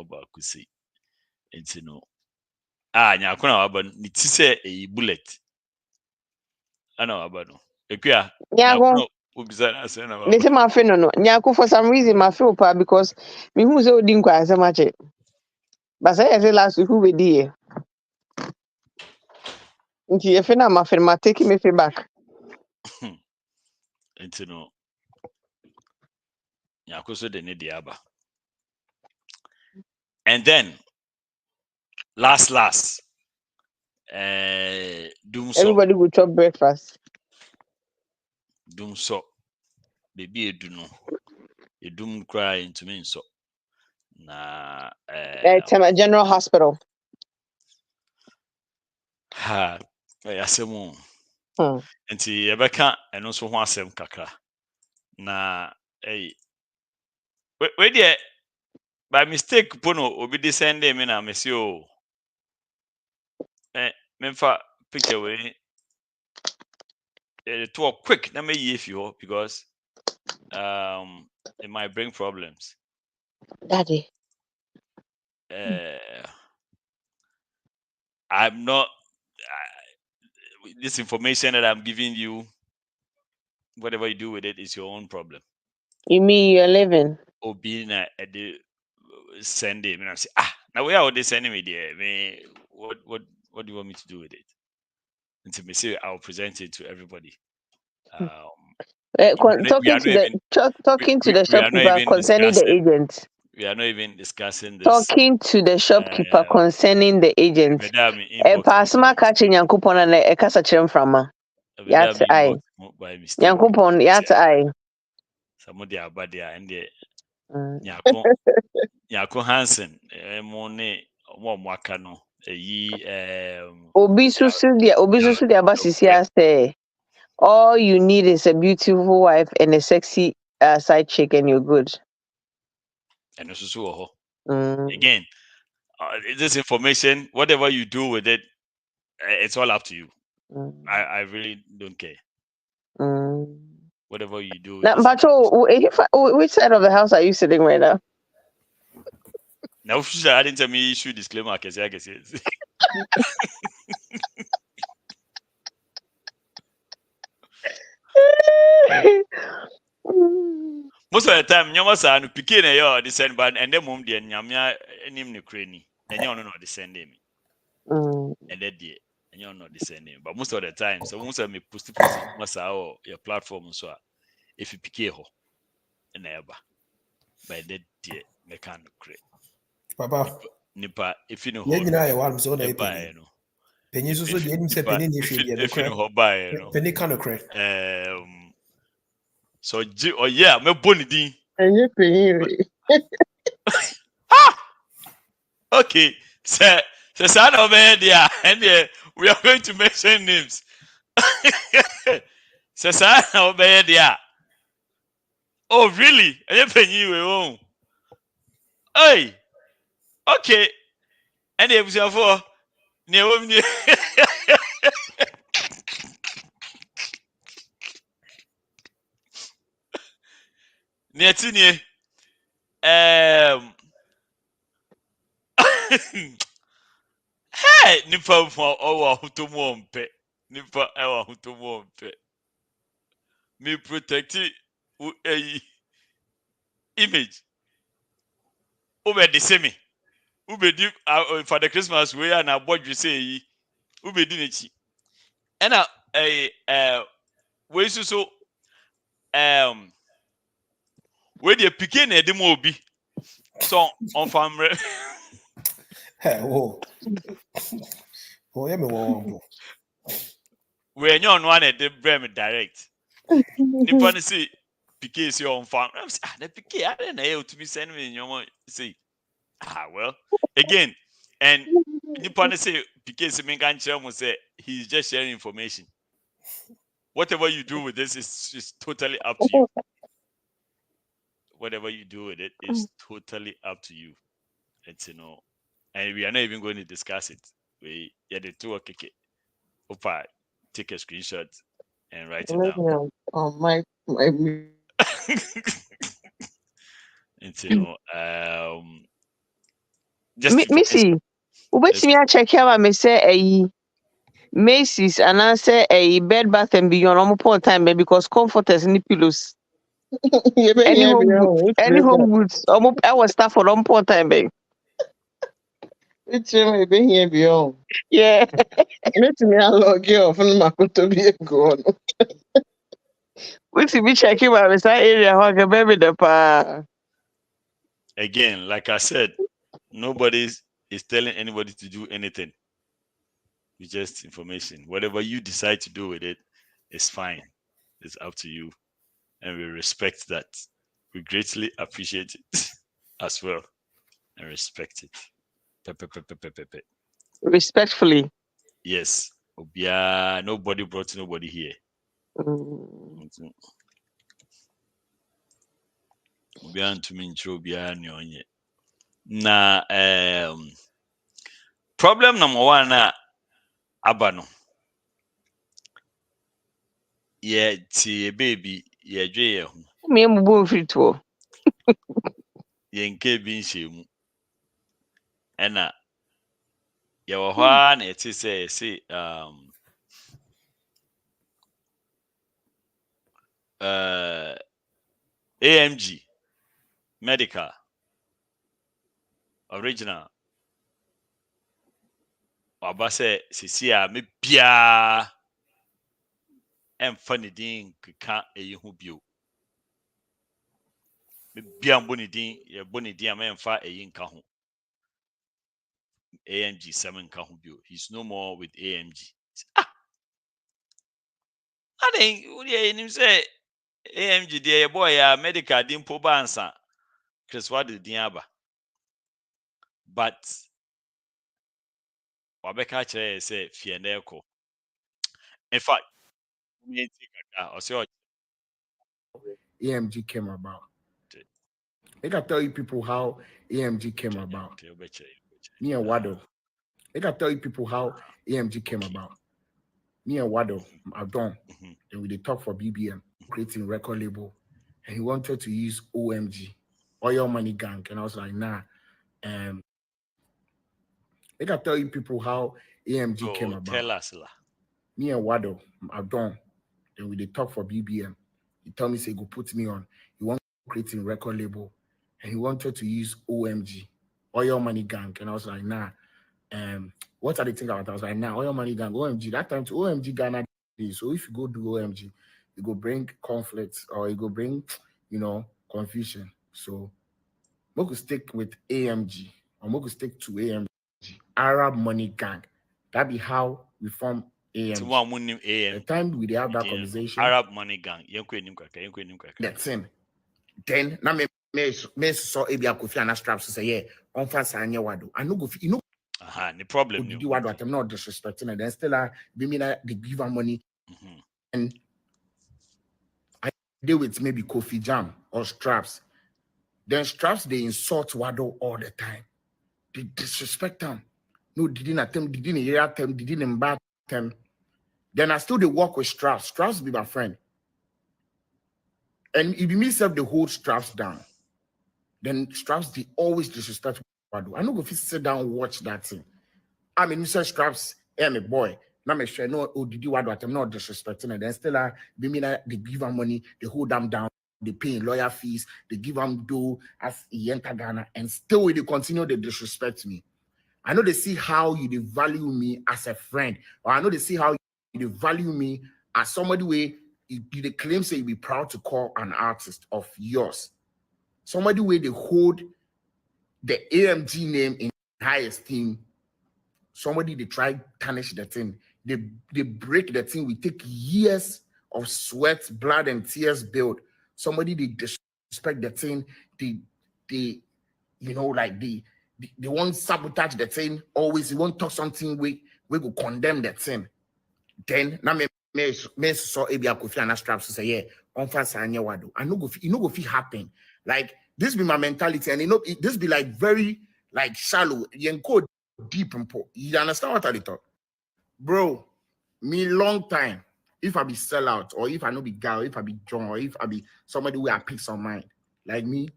ba ku say enti no nya kuna waba ni ti say e bullet ana waba no ekua Nyago. Ubizana asena waba They say my friend no. Nyago for some reason my feel pa because me who say odi nkwa asem ache. But say last week who we dey. Nti if na my friend ma take me back. enti no Nyago so de ne diaba. And then last Dumsor. Everybody go chop breakfast. Dumsor baby edu no edum cry into me so na General Hospital. Asemu enti yebeka eno so ho asem kakra na we dey by mistake pono obi dey send me na me say o memfa picture we to quick na me if you because it might bring problems. Daddy. I'm not this information that I'm giving you, whatever you do with it is your own problem. You mean you're living? Or being at the Sunday, I say, now where are they sending me there? What do you want me to do with it? And to me say I'll present it to everybody. Talking to the shopkeeper concerning the agent. We are not even discussing this. Talking to the shopkeeper concerning the agent. Pasma catching Yankupon and a Casachim from Yat I. Yankupon Yat I. Somebody about there and the Yako Hansen, Mone, Mwakano, Obi susu dia basisi say all you need is a beautiful wife and a sexy side chick and you're good. And also again, this information, whatever you do with it, it's all up to you. I really don't care. Whatever you do. Now, which side of the house are you sitting right now? Now, I didn't tell me issue disclaimer. I guess. Most of the time, you must have picking a descend band and then mum the nyamia name the cranny, and you're not descending me. And that dear, and you're not descending. But most of the time, so most of me pussy must have your platform so if you pick a ho and ever by that dear mechanic crane. Papa Nipa if you know you know what I'm so they pay. Penny so the him say penny if you know buy penny can credit. So yeah, me boni din. And you penny. Okay, so son of media, and we are going to mention names. So son of media. Oh really? And you penny we won. Hey, okay. And the episode for Naomi. Nietini. Hey, nipa for our hutumompe. Nipa our hutumompe. Me protect image. Ube the same. Ube di for the Christmas we are na board you say ube di nechi. And we so where the picking a demo be so on family. Hey, whoa. Oh, yeah, me whoa. We're not one at the Bremen direct. Nippon say Piquet is your own farm. I'm saying, the Piquet, I didn't know to be sending me in your say. Well, again, and Nippon say Piquet is say he's just sharing information. Whatever you do with this is totally up to you. Whatever you do with it is totally up to you. It's and we are not even going to discuss it. We the two okay. Opa, take a screenshot and write it down. On my It's just Missy, wait me check here. Me say a Macy's and I say a Bed Bath and Beyond on more time because comforters and pillows. Any home goods. I was staff for on more time, babe. It's been here beyond. Yeah. Let me log you off and to be a go. We see me checking my area how can baby the pa. Again, like I said, nobody is telling anybody to do anything. It's just information. Whatever you decide to do with it is fine. It's up to you. And we respect that. We greatly appreciate it as well. And respect it. Respectfully. Yes. Nobody brought nobody here. Na problem number one na abano. Yeah, ti baby, yeah, dwe hu. Me mbu frito. Ye nke bi nhemu. Ena ya wo hwa na eti say AMG Medikal original waba sɛ sisi a me bia emfa ne din keka eyi ho bio me bia mbo ne din ye bo ne din a me emfa eyi nka ho AMG 7 nka ho bio. He's no more with AMG. I think we say AMG the boy Medikal din po bansa Chris what the din aba. But Wabeka chere say fiendeko. In fact, AMG came about. I can tell you people how AMG came about. Me and Wado. I can tell you people how AMG came about. Me and Wado, I've done. Then we did talk for BBM, creating record label. And he wanted to use OMG, Oil Money Gang. And I was like, nah. I can tell you people how AMG came about. Tell us. Me and Wado, I've done. Then we did talk for BBM. He told me, say, go put me on. He wanted to create a record label. And he wanted to use OMG, Oil Money Gang. And I was like, nah. What are they thinking about? I was like, nah, Oil Money Gang, OMG. That time to OMG Ghana. So if you go do OMG, you go bring conflicts or you go bring, confusion. So we could stick with AMG or we could stick to AMG, Arab Money Gang. That be how we form AMG. The time we have that conversation. Arab Money Gang. That's him. Then now me saw Abia Kofi and straps to say, yeah, on fast and Wado. I know go the problem. You Wado, I'm not disrespecting it. Then still they mean they give her money. And I deal with maybe Kofi Jam or Straps. Then Straps they insult Wado all the time. They disrespect them. No, they didn't attempt, they didn't hear them, they didn't embark them. Then I still they work with Straps. Straps be my friend. And if you myself the whole Straps down, then Straps they always disrespect Wado. I know if you sit down and watch that thing. I mean, you say Straps, I'm a boy. Now me sure no did you Wado I'm not disrespecting it. Then still they mean they give them money, they hold them down, they pay lawyer fees, they give them dough as he enter Ghana, and still they continue to disrespect me. I know they see how you value me as a friend, or I know they see how you value me as somebody where you claim say you be proud to call an artist of yours. Somebody where they hold the AMG name in high esteem. Somebody they try tarnish the thing. They break the thing. We take years of sweat, blood, and tears build. Somebody they disrespect the thing. They won't sabotage the thing. Always they won't talk something we go condemn the thing. Then now me saw Abia Kofi and straps to say, yeah, on fast and Wado. I know go feel happen. Like this be my mentality, and this be like very like shallow. You code deep and poor. You understand what I thought? Bro, me long time. If I be sell out, or if I know be girl, if I be John, or if I be somebody where I pick some mind, like me,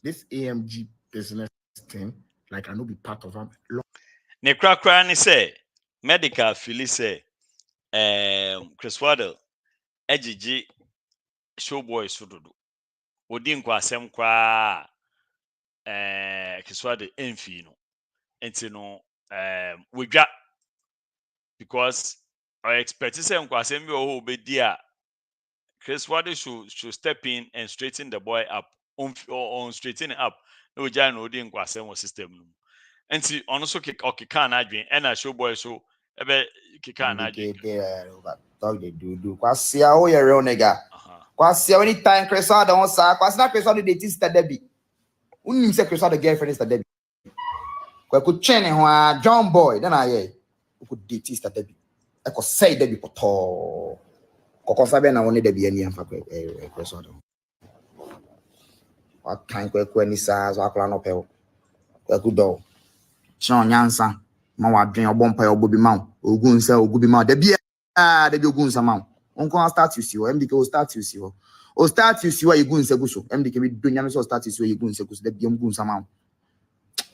this AMG business thing, like I know be part of them. Ne krakra ni say Medikal fili say Chris Waddle ejiji Showboy sududu. Odi nkwa asem kwa Chris Waddle enfi no. Enti no wedwa because I expect say nkwa asem bi o be a Chris Waddle should step in and straighten the boy up on straighten it up. No jai no odi nkwa asem system no. Enti ono so okika na adwen e na Showboy so ebe kika na adwen. Talk they do. Kwasia o ye real nigga. Kwasia anytime Chris Waddle on sa, kwasia Chris Waddle dey Sister Debbie. Unim say Chris Waddle girlfriend is Sister Debbie. Kwa ku chene ho John Boy, then I ku date Sister Debbie. I ko say Debbie poto. Ko sabe na woni Debbie ani amfa Chris Waddle. Wa kan kwa ni sa so akla no pe o. Kwa ku do. Chon nyansa. Ma wa dwen obompa obobi ma ogunsa ogubi ma Debbie Debbie ogunsa ma. Onko start you see MDK o start you see o start you see why you gunsa guso MDK be do nyame so start you see why you gunsa guso Debbie ogunsa ma.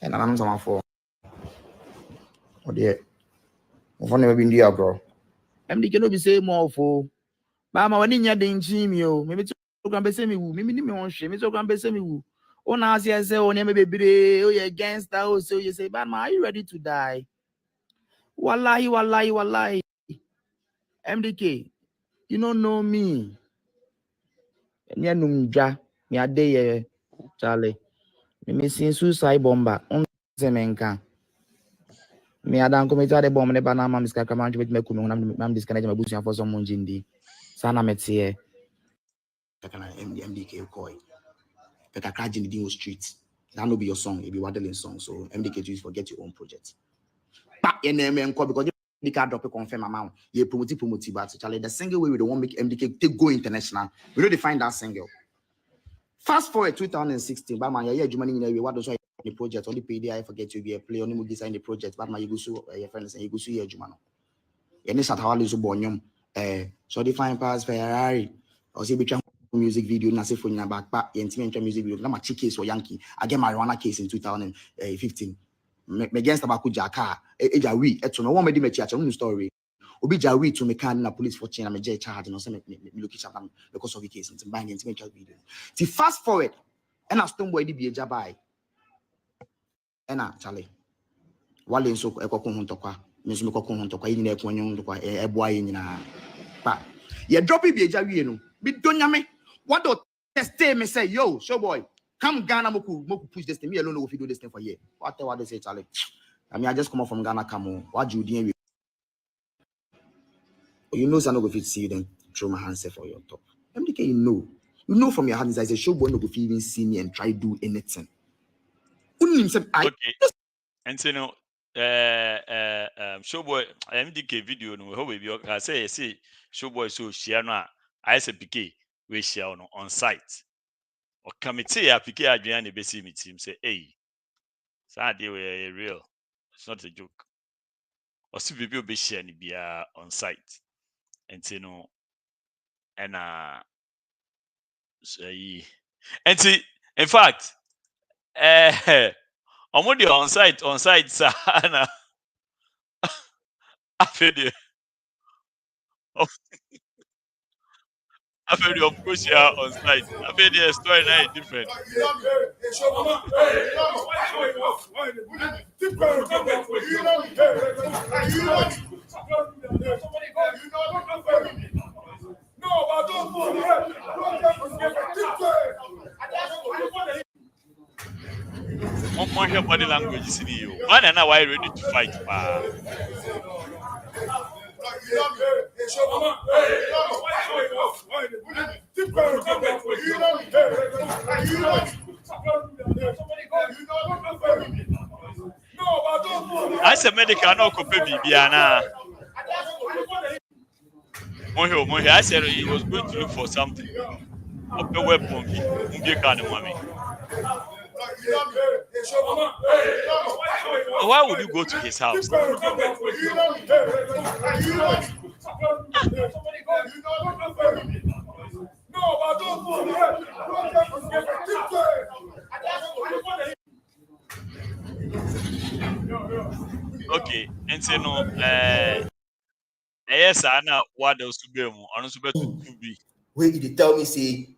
And I'm some for dear. I've never been there, bro. MDK no be say more for Mama when in your danger, yo. Maybe to program be say me woo. Maybe me on shame. Me to program be say me woo. Oh, now say oh, name baby. Oh, you against that. Oh, so you say, but man, are you ready to die? Wallahi. MDK, you don't know me. And you know me a day, Charlie. Me see suicide bomber. On the menka. Me a dan committee the bomb. Never na mam iska kaman with me kume. Mam disconnect my busi for some monjindi. Sana metie. Takana MDK koi. But I can't in the streets. That no be your song. It be Waddling song. So MDK just forget your own project. back in MDK because Medikal drop a confirm amount. You promote, but Charlie, the single way we don't want make MDK take go international. We don't define that single. Fast forward 2016, but my year Germany in what was the project only pay I forget to be a play only design the project, but my you go so your friends and you go so here Germany. And this at how is bonyum so define pass Ferrari or say between music video na say for your backpack intimate music video na my case or Yankee I get marijuana case in 2015 me against tobacco jaka eja we eto no one me di me chiacha no story obi ja we to me can na police for chain na me je charge no say me location because of the case in bang intimate video ti fast forward and I stone boy di be eja buy and Charlie wale nso ekoko ho ntokwa me so me kokko ho ntokwa yin na ekwo nyon ntokwa eboa yin na pa ye drop be eja we no bi donyame what do test me say yo Showboy come Ghana moku push this thing me alone know if you do this thing for year what they say Charlie I mean I just come up from Ghana come on what you doing you know I no go fit see you then throw my hands for your top MDK you know from your hands I say Showboy no go fit even see me and try do anything okay and so no Showboy MDK video no how we I say Showboy so share no I say PK we share no on site or committee PK adwan e be see me team say hey so they were real it's not a joke or see people be share ni bia on site and you know and say and in fact omodi on site sana afedi of course you are on site afedi story na different on your body language is you one and now why ready to fight I said Medikal no copy bibiana Mohi I said he was going to look for something of a weapon why would you go to his house? Okay, and say no yes, I know what else to be on to be. Wait, they tell me say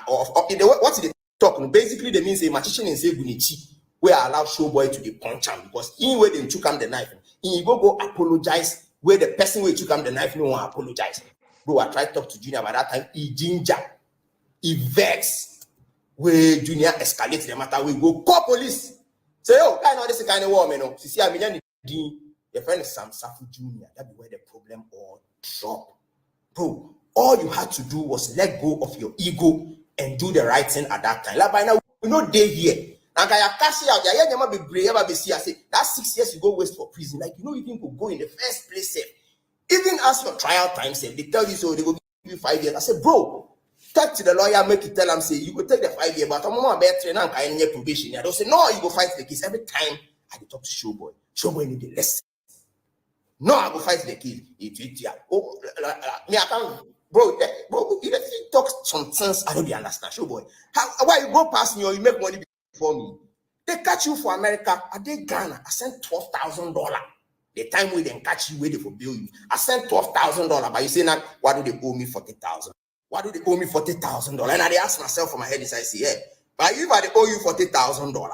what did they talk? Basically, they mean say magician and say Bunichi, where I allow Showboy to be punch him because in where they took him the knife, he go apologize where the person where took him the knife no one apologize. Bro, I tried to talk to Junior by that time. He ginger, he vex. Where Junior escalates the matter, we go call police. Say, oh, I know this kind of war, man. See, I mean, your friend is Sam Safu Junior. That be where the problem all drop. Bro, all you had to do was let go of your ego and do the right thing at that time. Like by now, we know they here. And I cash out. Yeah, you might be brave, but see, I say that 6 years you go waste for prison. Like you know, even could go in the first place. Safe. Even as your trial time safe, they tell you so they go give you 5 years. I say, bro, talk to the lawyer, make it tell him say you go take the 5 years, but I'm more better now. I need probation. I don't say no, you go fight the case every time. I talk to Showboy. Showboy need the lesson. No, I go fight the case. Oh, me I can't. Bro, you talk some things I don't understand. Showboy, why you go past me or you make money before me? They catch you for America. I did Ghana. I sent $12,000. The time we then catch you, waiting for bill you. I sent $12,000, but you say now, why do they owe me $40,000? Why do they owe me $40,000? And I ask myself for my head, I say, yeah, but if I owe you $40,000,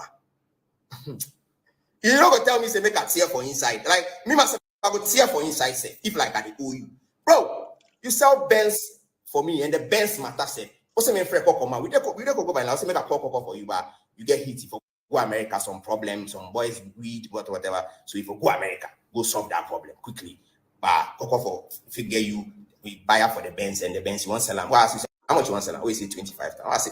you don't go tell me say make a tear for inside. Like me myself, I go tear for inside. Say if like I owe you, bro. You sell Benz for me, and the Benz matter say. What's the main friend call man? We don't go by now. Say make a call for you, but you get hit if you go America, some problems, some boys weed, whatever. So if you go America, go solve that problem quickly. But call for figure you we buy up for the Benz and the Benz you want sell them. Well, how much you want sell them? Always say 25,000. I say,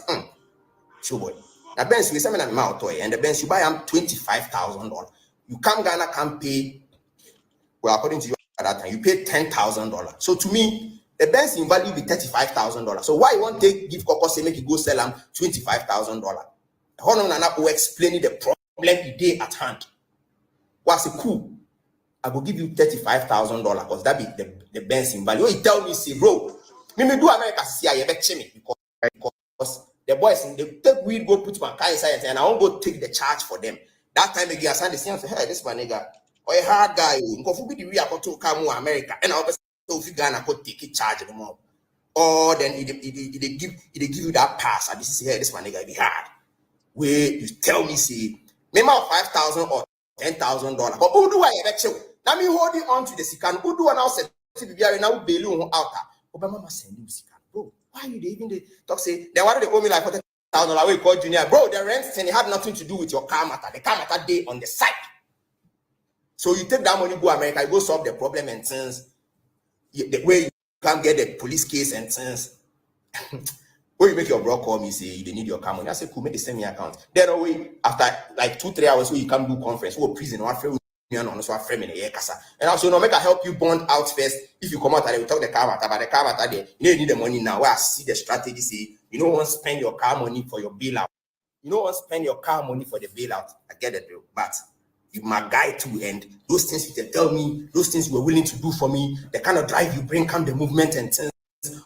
Showboy. The Benz we sell me that mouth toy, and the Benz you buy them $25,000. You come Ghana, can pay Well, according to you at that time, you paid $10,000. So to me, the Benz in value be $35,000. So why you want to give Coco say make you go sell them $25,000? Hono Nana will explain the problem he did at hand. What's it cool? I will give you $35,000 because that be the Benz in value. He tell me, say, bro, me do America see I bet me because the boys in the take weed go put my car inside and I won't go take the charge for them. That time again, I signed the same say, hey, this my nigga, or a hard guy, go be the real to come to America, and I'll be so if you gonna go take a charge of the mob. Or then he give you that pass, and this is here, this my nigga be hard. Where you tell me, say, maybe $5,000 or $10,000, but who do I bet you? Now me holding on to the sican, who do an outside to be now balloon out. Obama send you sican, bro. Why you even the talk say they wanted to owe me like $40,000 away called Junior, bro? The rent and it had nothing to do with your car matter. The car matter day on the side. So you take that money, go America, you go solve the problem and things. The way you can get the police case and things. When you make your bro call me, say you need your car money. I say, cool, make the same account. Then away after like 2-3 hours, so you come do conference, or prison, or frame also frame in the kasa. And also no make I help you bond out first. If you come out and we talk the car matter, but the car matter there, you need the money now. Where I see the strategy say you don't want to spend your car money for your bailout. You don't want to spend your car money for the bailout. I get it, bro. But you my guy too, and those things you can tell me, those things you were willing to do for me, the kind of drive you bring, come the movement and things,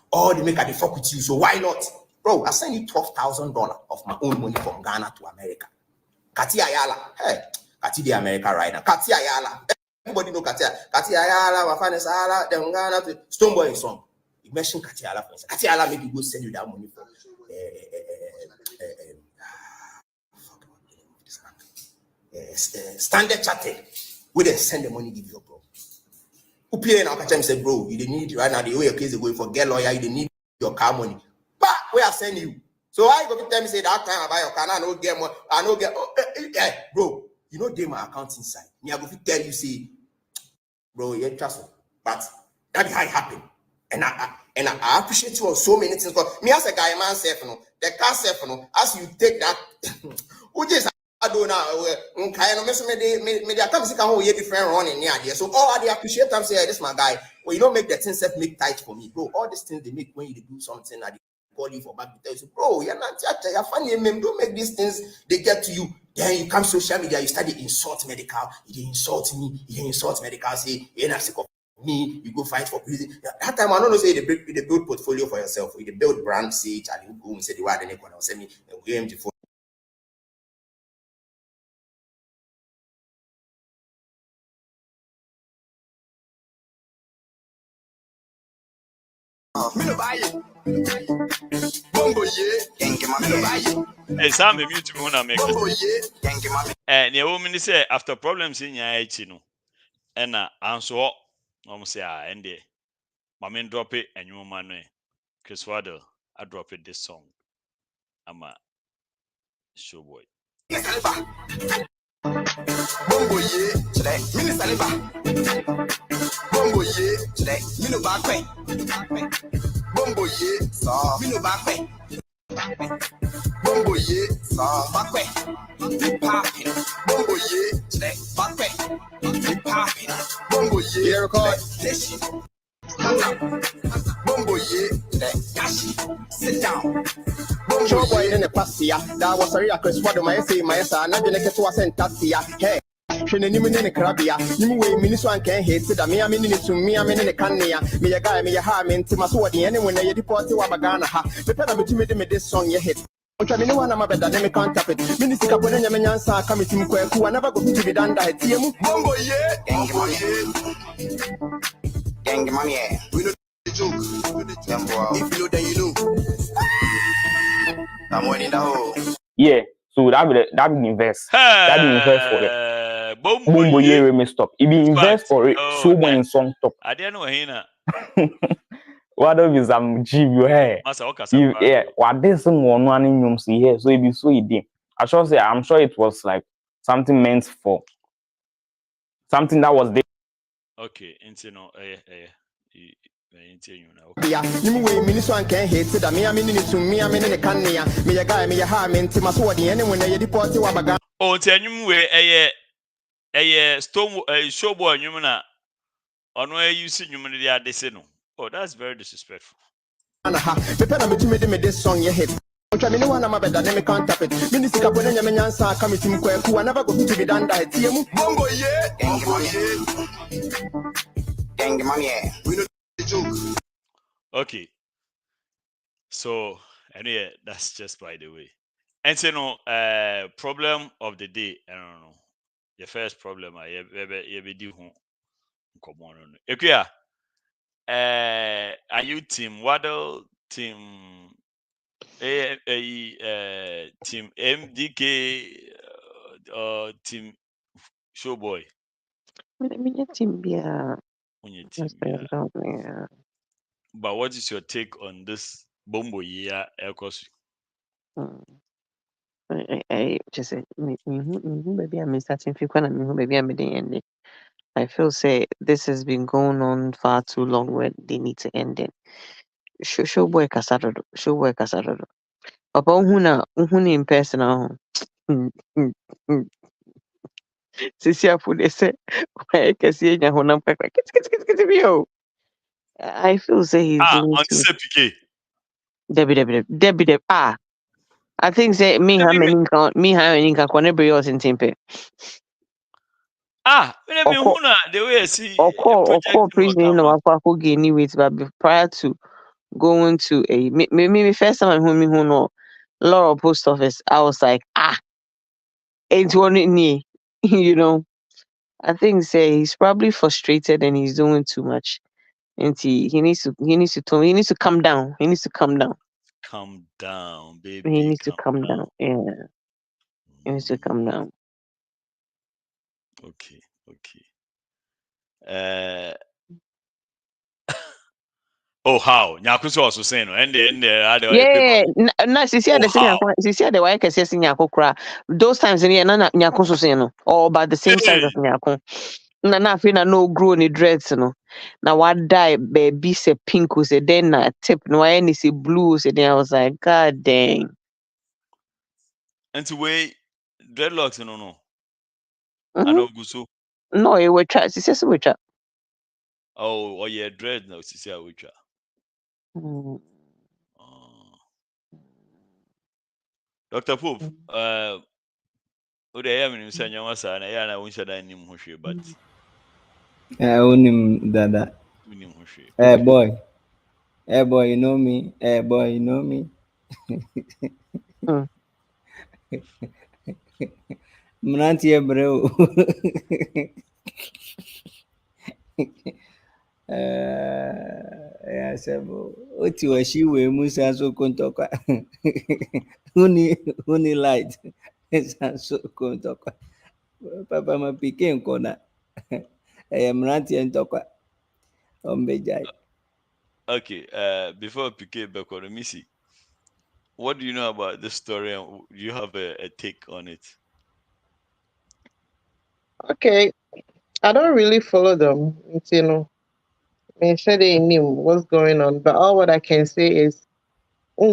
all they make at the fuck with you. So why not? Bro, I send you $12,000 of my own money from Ghana to America. Kati Ayala. Hey, Kati the America right now. Kati Ayala. Everybody know Kati. Kati Ayala, Wafane Sahara, then Ghana to Stoneboy song. You mentioned Kati Ayala for instance. Kati Ayala maybe go send you that money for Standard Chartered. We then send the money give you, bro. Who pay now? Kacham said, bro, you didn't need right now. The way your case is going for get lawyer, you didn't need your car money. But where I send you. So I go to tell me say that time I buy your car, I don't get more, I don't get bro. You know they my account inside. Me I go to tell you say, bro, you trust me. But that how it happen. And I appreciate you on so many things. Because me as a guy man self, the car self, as you take that, who just I don't know. Kind of me come see how you different running near there. So all I appreciate them say this my guy. Well, you don't make the things make tight for me, bro. All these things they make when you do something that they call you for back to tell you, bro, you're not you're funny, man. Don't make these things they get to you. Then you come social media, you start to insult Medikal. You insult me, you insult Medikal. Say you're not sick of me. You go fight for prison. That time I don't know say they build portfolio for yourself. You build brand say Charlie go and say the word they gonna send me game for. Hey, Sam, if you to me, make and the woman say after problems in your no, and answer, say, and the Mamma drop it and you man, Kasoa, I drop it this song. I'm a showboy. Bombo ye today, mini saliba. Bombo ye today, mino back way. Bombo ye, so mino back way. Bombo ye, so back way. We popping. Bombo ye today, back way. We popping. Bombo ye, record. Bombo ye today, Yashi, sit down. Showboy in the past year, that was a real Chris for my say, my son, and the next was sent that year. Hey. Shouldn't even in the Caribbean. You way, Minister can't hate it. Me, I mean, to me, I'm in the Kanya. Me, a guy, me, a harm into my sword. Anyone they deport to Wabagana. The pedal between me this song you hit. Which I mean, one of my bed, let me contact it. Minister Capone and Yamansa coming to Mquare, who I never go to be done that. Bombo, yeah, gang money. We know the joke. If you know, then you know. I'm winning the hole. Yeah, so that be invest. That be invest for it. Bombo ye me stop. If you invest for it, so when song top. I didn't know here. What of is give you hair? Yeah, what this one in you see here, so it be so it did. I'm sure it was like something meant for something that was there. Okay, into no yeah, you way Minister can't hate it. Me, I mean to me, I'm in the Kanya. Me, a guy, me, a harm into my sword. Anyone they deport to Wabagana. Oh, tell you way a stone showboy, you know. On where you see you they say no. Oh, that's very disrespectful. This song you hit. I mean, one of my better name can't tap it. Minister Capone, Yamansa, coming to Mkweku, I never go to be done that. Bombo, yeah. Gang, mommy, we know the joke. Okay. So, anyway, that's just by the way. And so, no, problem of the day. I don't know. The first problem I ever do. Come on. Ekuya, are you team Waddle, team team MDK, team Showboy? Team beer. On your team, yeah. But what is your take on this Bombo year, Elkos? I just said, maybe I'm starting to feel maybe I'm the end. I feel say this has been going on far too long where they need to end it. Showboy Kasado. Papa Uhuna in person. Sisi afu they say why kesi enya honam kakra. I feel say he's doing on too. CPK. Debbie. I think say me how many can everybody else in tempe. The way I see Or prison no wako gain weight, but prior to going to a me first time I who no Laurel post office, I was like, ain't one in you know. I think say he's probably frustrated and he's doing too much. And he needs to calm down. He needs to calm down. Calm down, baby. He needs to calm down. Yeah. He needs to calm down. Okay. Oh, how? Nyakuso also saying, and yeah, no, she said the way I can say Nyako. Those times in here, Nana Nyakuso saying no, all about the same size as Nyako. Nana feel no grow any dreads, no. Now what die baby say pink was a then a tip no any say blue say then I was like, God dang. And to way dreadlocks, no. I know Guso. No, it would try. She says we try. Oh, yeah, dread no, she said we try. Dr. Pope, they have in Sanya Masa, and I won't say that name, but I own him, Dada. Hey, boy, you know me. Hey, boy, you know me. Mnanti bro. Yeah, sebo. Oti wa shi we musa so kontoka. Uni light. So kontoka. Papa ma pikin kona. Mnanti entoka. Ombejai. Okay, before PK back on Missy, what do you know about this story and do you have a take on it? Okay, I don't really follow them, I said they knew what's going on, but all what I can say is that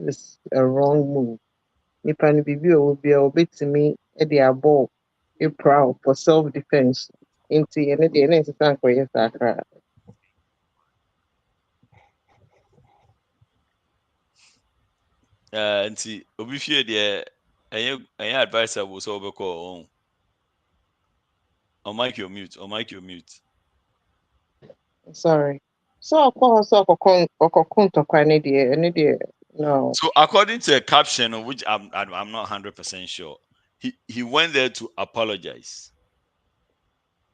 is a wrong move. Nipa no bibi o bi a obetimi e de abo e proud for self defense. Inti ene de ene nsesan koye sakra. Nti obi fie de any advisor so be call on mic your mute. Sorry. So okokon to kwa ne de no. So according to a caption, which I'm not 100% sure, he went there to apologize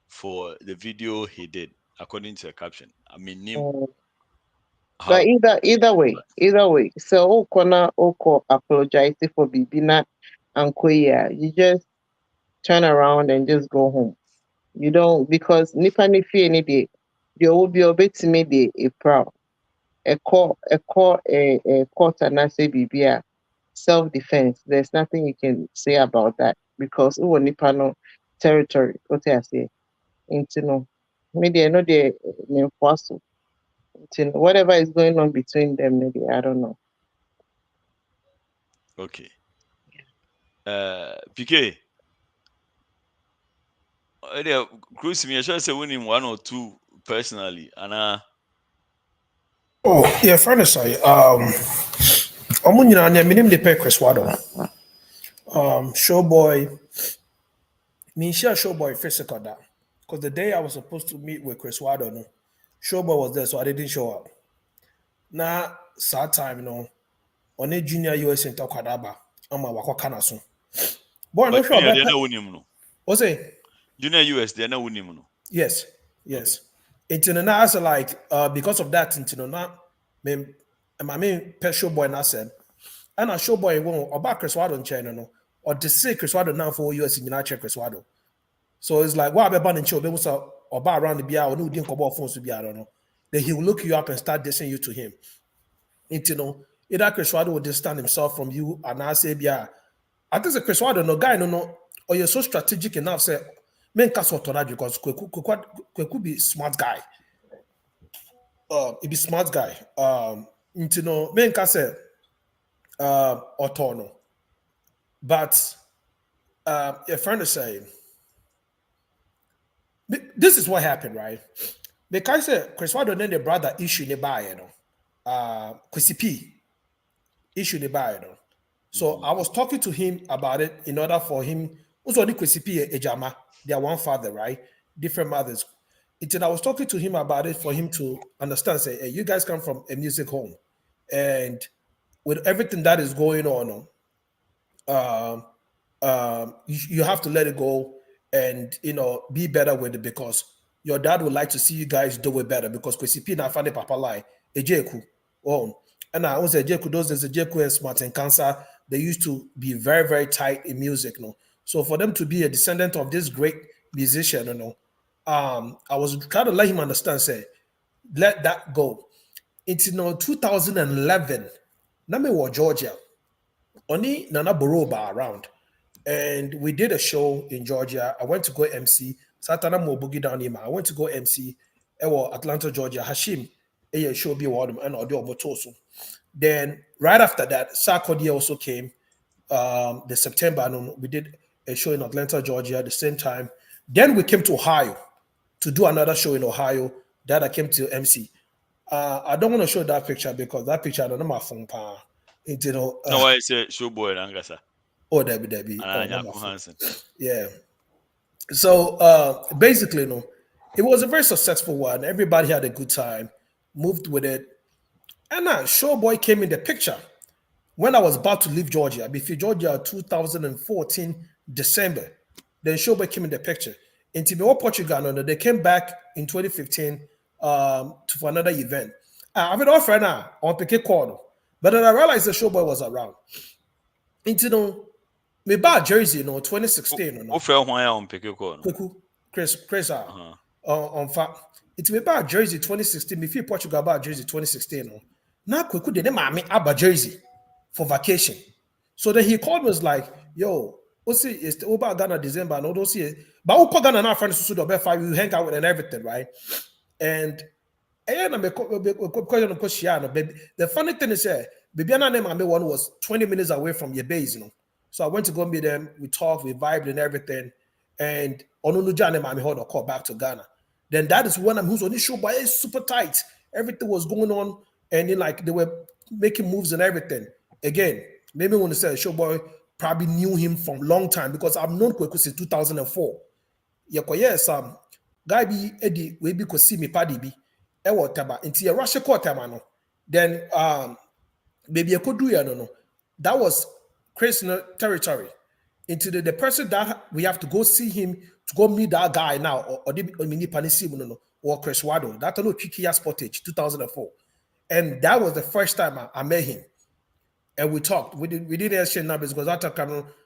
for the video he did. According to a caption, I mean, But either way. So oko apologize for bibina and koya. You just turn around and just go home. You don't, because nipa ni fie ni de will be obetimi de a proud. A court and I say bibia self-defense. There's nothing you can say about that because uwo nipa no territory. What I say, into no media no de enforce. Whatever is going on between them, maybe I don't know. Okay. PK. Cruise me, I should say winning 1 or 2 personally. And Oh, yeah, friend say, Omunyina nya minim de pe Chris Wado. Showboy, me share Showboy physical that. Because the day I was supposed to meet with Chris Wado, no, Showboy was there, so I didn't show up. Now, sad time, on a junior US in Tokadaba, I'm a wako kanaso. Boy, no sure about what's it? Junior US, they're not winning. Yes. It's in an answer like because of that, into now, my main pet Showboy now said, and a Showboy won't about Chris Wado in China, no, or to say Chris Wado now for US in United Chris Wado. So it's like, what about in show? They was about around the BR or no didn't come about phones to be, I don't know. Then he will look you up and start dissing you to him. Either Chris Wado will distance himself from you and I say, yeah, I think the Chris Wado, no guy, no, or you're so strategic enough, say, men Kasoa because could be smart guy. It be smart guy. Men Kasoa, autono. But your friend is saying, this is what happened, right? Because Chris Wado then the brother issue in the buy, Kwesi P issue the buy, So I was talking to him about it in order for him. Also, the Kwesi P Ejama, they are one father, right? Different mothers. I was talking to him about it for him to understand. Say, hey, you guys come from a music home, and with everything that is going on, you have to let it go and be better with it because your dad would like to see you guys do it better because Kwesi P na fane papa lie ejeku and I was ejeku those days ejeku and Smart and Cancer they used to be very very tight in music so for them to be a descendant of this great musician I was trying to let him understand say let that go. It's 2011 na me was Georgia only Nana Boroba around. And we did a show in Georgia. I went to go MC. Satana Mobugi down here. I went to go MC. Atlanta, Georgia. Hashim. A show be one and audio motoso. Then right after that, Sarkodie also came. The September, and we did a show in Atlanta, Georgia at the same time. Then we came to Ohio to do another show in Ohio. That I came to MC. I don't want to show that picture because that picture I don't know my phone power. No, I say Showboy Angasa. Oh, Debbie. Yeah. So basically, it was a very successful one. Everybody had a good time, moved with it. And now Showboy came in the picture when I was about to leave Georgia. Before Georgia 2014, December. Then Showboy came in the picture. In Tibet, Portugal, they came back in 2015 for another event. I have an offer now on Piquet Corner. But then I realized the Showboy was around. Me buy jersey, 2016. Chris, on fact, it's me buy jersey 2016. Me feel Portugal buy jersey 2016. Now, Kweku did me abba jersey for vacation. So then he called me was like, "Yo, what's it? It's the Oba Ghana December and all those here. But we Ghana now friends to the 5 you hang out with and everything, right?" And the funny thing is, baby, one was 20 minutes away from your base, So I went to go meet them. We talked, we vibed and everything. And Onunuja and hold a call back to Ghana. Then that is when I'm who's on this show, but it's super tight. Everything was going on, and then they were making moves and everything. Again, maybe when they say Showboy probably knew him from long time because I've known Kweku since 2004. Yes, guy be Eddie, we be see me paddy be. Into a Russia court then maybe I could do no. That was Christian territory. Into the person that we have to go see him to go meet that guy now or Chris Wado. That's no tricky Sportage 2004. And that was the first time I met him. And we talked. We didn't exchange numbers because I talked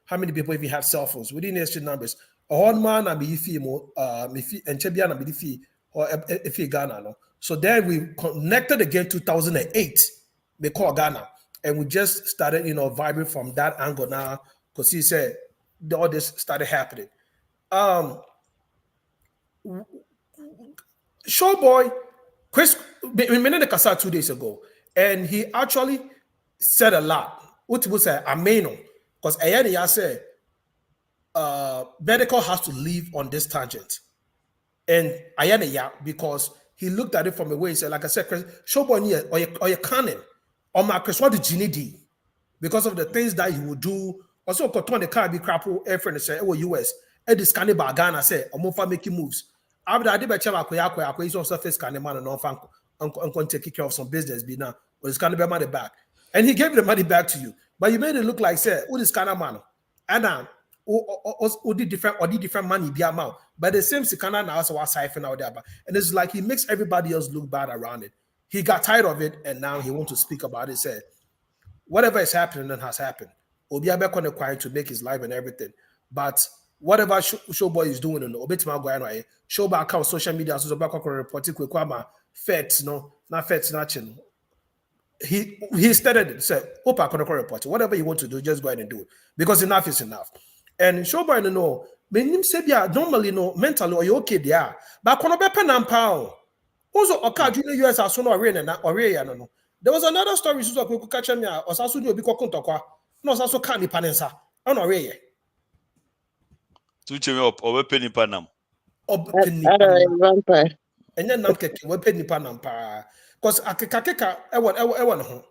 how many people even have cell phones. We didn't exchange numbers. A one man and Chebiana or if he Ghana. So then we connected again 2008. They call Ghana. And we just started, vibing from that angle now. Because he said all this started happening. Showboy, Chris, we met the Kasoa 2 days ago. And he actually said a lot. What people say, Ameno. Because I said, Medikal has to leave on this tangent. And Ayana, because he looked at it from a way, he said, like I said, Showboy or you canning, or my Chris, what did Genie do? Because of the things that he would do. Also, Cotton the car be crapple, air friend say, oh, US, and this canny bagana say, or more making moves. After I did my chama, he's on surface canny man and non-fan, and take care of some business, be now, but it's canny money back. And he gave the money back to you. But you made it look like, say, who this kind of man? And or the different money be amount, but the same Sikana now also was siphon out there. And it's like he makes everybody else look bad around it. He got tired of it, and now he wants to speak about it. Said, whatever is happening then has happened. Obiabe on quiet to make his life and everything. But whatever Showboy is doing, Showboy account social media, so back reporting feds, no, not feds, nothing. He started it, said, hope I can report. Whatever you want to do, just go ahead and do it. Because enough is enough. And Showboy, no, normally, no, mentally, or you okay there. But when I pen and pound, also, okay, you know, US are so no rain and no. There was another story, so I could catch me, or Sasu, you be called no, Sasu can't be panensa. I know, Ray. To me up, or penny panam. Vampire. And then I'm kicking, we penny panam. Because I can't, I want home.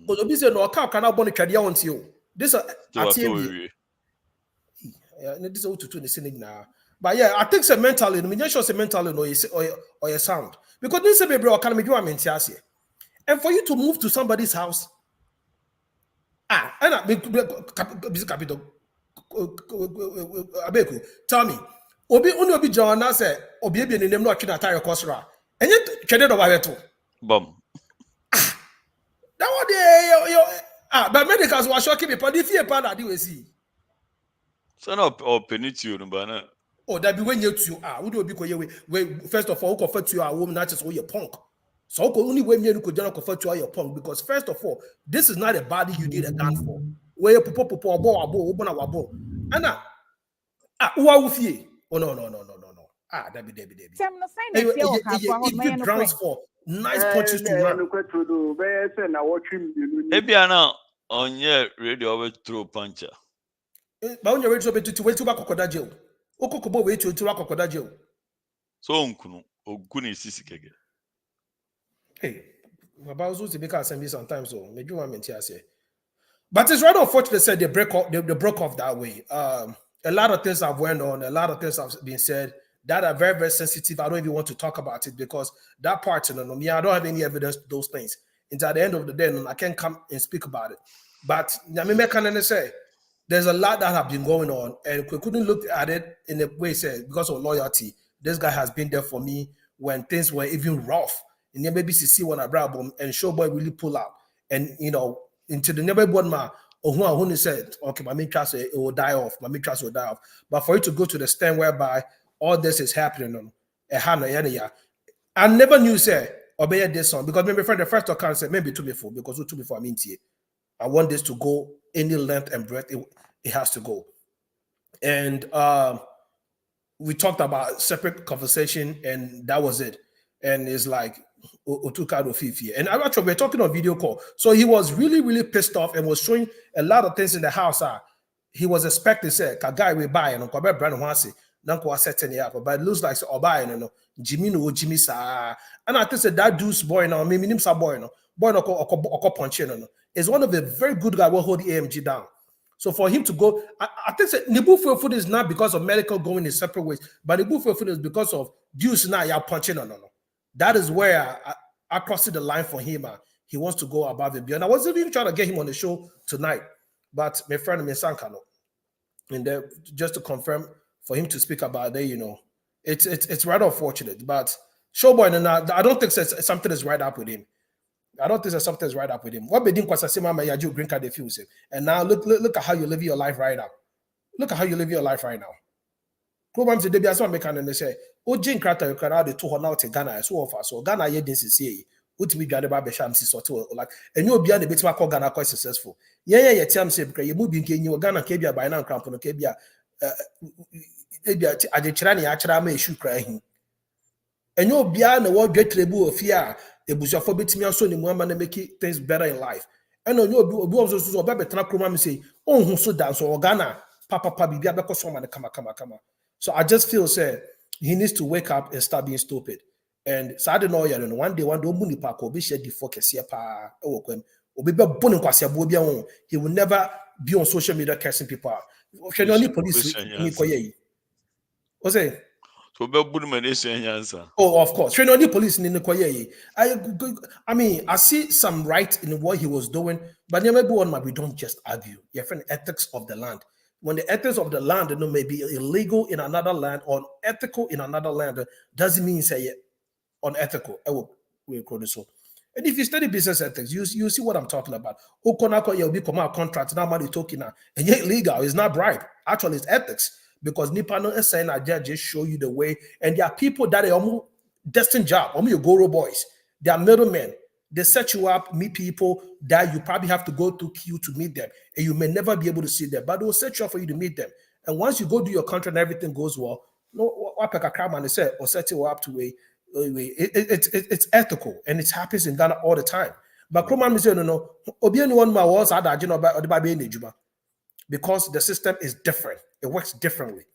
But the business no car cannot bonnet carry on to you. This is this is what to do in the scene now. But yeah, I think it's mentally, the media shows mentally or your sound. Because this is a baby or can make you a mentality. And for you to move to somebody's house, and I capital Abeku, tell me, Obi Unobi John, I said, Obi in the name not in a tire cosra. And yet, Cheddar over it. Bum. That was but medicals were shocking me, but if you pan, I do see. Son of Penitio, no, oh, that be when you would be first of all, convert to your woman, not just all your punk. So only when you could convert to all your punk, because first of all, this is not a body you need a gun for. Where you pop and now, who are with you? Oh, no. Debbie. If you grounds for nice punches to run. Maybe I know on your radio over through puncher. But on your radio to wait to back of jail. Okokobo wait to back jail. So Onkunu Sisike. Hey, about those to make us send sometimes so maybe one minute here. But it's rather unfortunate said they broke off that way. A lot of things have went on, a lot of things have been said that are very, very sensitive. I don't even want to talk about it because that part, I don't have any evidence to those things. And at the end of the day, I can't come and speak about it. But I can say there's a lot that have been going on, and we couldn't look at it in a way said because of loyalty. This guy has been there for me when things were even rough. And then maybe see when I grab him and Showboy really pull out. And into the never one man who said, okay, my main trust will die off. But for it to go to the stand whereby all this is happening I never knew say obey this song because maybe friend the first account said maybe too before because too before I want this to go any length and breadth it has to go. And we talked about separate conversation and that was it. And it's like and actually we're talking on video call. So he was really, really pissed off and was showing a lot of things in the house. He was expecting say a guy will buy and brand but it looks like Jimmy sa. And I think that dude's boy now, maybe him boy no punch is one of the very good guys will hold the AMG down. So for him to go, I think Nibu food is not because of Medikal going in separate ways, but Nibu food is because of Deuce now you're punching That is where I crossed the line for him. He wants to go above and beyond. I wasn't even trying to get him on the show tonight, but my friend Sankano, and just to confirm for him to speak about it, it's rather unfortunate. But Showboy, and I don't think something is right up with him. I don't think that something is right up with him. What Bedin Kwasasima Mayaju green card defuse him. And now look at how you live your life right now. Look at how you live your life right now. Program to Debbie as well make and say, oh, Jane Crater, you can add the 200 out to Ghana as well. So Ghana, you didn't see what to be Ghana by Shamsi or like, and you'll be on the bit of Ghana quite successful. Yeah, Tim say, because you moving in your Ghana Kabia by now, Crampon, Kabia, at the Chirani, actually, I may shoot crying. And you'll be on the world get treble of fear. The bush for bit me also in one man make things better in life. And on your also so better Tracroman say, oh, who so dance or Ghana. Papa bibi abeko so man kama. So I just feel say he needs to wake up and stop being stupid. And so I don't know, one day omuni pa ko be share the focus here pa e wo kwem. Obi be bonu kwase bo bia won. He will never be on social media cursing people out. Only police ni koye. What's it? So be bunu man answer. Oh, of course. Only police ni koye. I mean, I see some right in what he was doing, but never we don't just argue. Your friend, ethics of the land. When the ethics of the land may be illegal in another land or unethical in another land, doesn't mean say unethical. And if you study business ethics, you see what I'm talking about. Okonako will become a contract now money token and yet illegal. It's not bribe. Actually, it's ethics because Nippon is saying I just show you the way. And there are people that are almost destined job. Your Goro boys. They are middlemen. They set you up, meet people that you probably have to go to queue to meet them, and you may never be able to see them, but they will set you up for you to meet them. And once you go do your contract and everything goes well, they say or set you up to it's ethical and it happens in Ghana all the time. But Kroman say no, because the system is different, it works differently.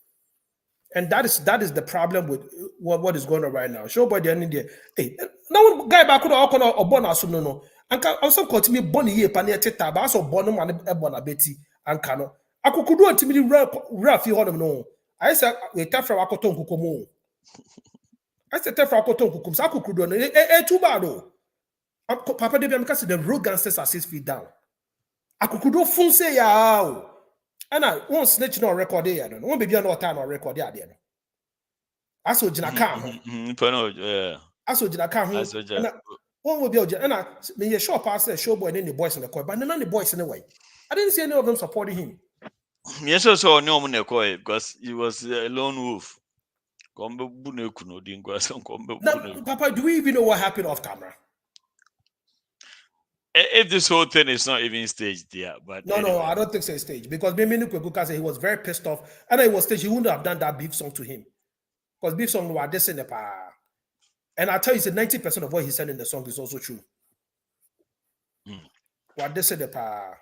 And that is the problem with what is going on right now. Showboy the end there. Hey, now guy back could all or born as no. And also continue bonny ye pania teta, but also bonum and ebona betty and cano. I could do it to me rough you hold no. I said we tap from Akoton Kukumo. I said tap from Akoton Kukum. I could do it too bad though. Papa de because the road gangsters are 6 feet down. I could do fun say ya. And I won't snitch no record there. I don't want baby no time on record there. I saw Jina Kam. I saw Jina Kam. One will be and I mean, sure pastor Showboy and then the boys in the court, but none of the boys in the way. I didn't see any of them supporting him. Yes, also no one because he was a lone wolf. Now, Papa, do we even know what happened off camera? If this whole thing is not even staged there, but no, I don't think so. It's staged because Kwekuka said he was very pissed off, and it was staged. He wouldn't have done that beef song to him because beef song was this in the power. And I tell you, 90% of what he said in the song is also true. What this in the power?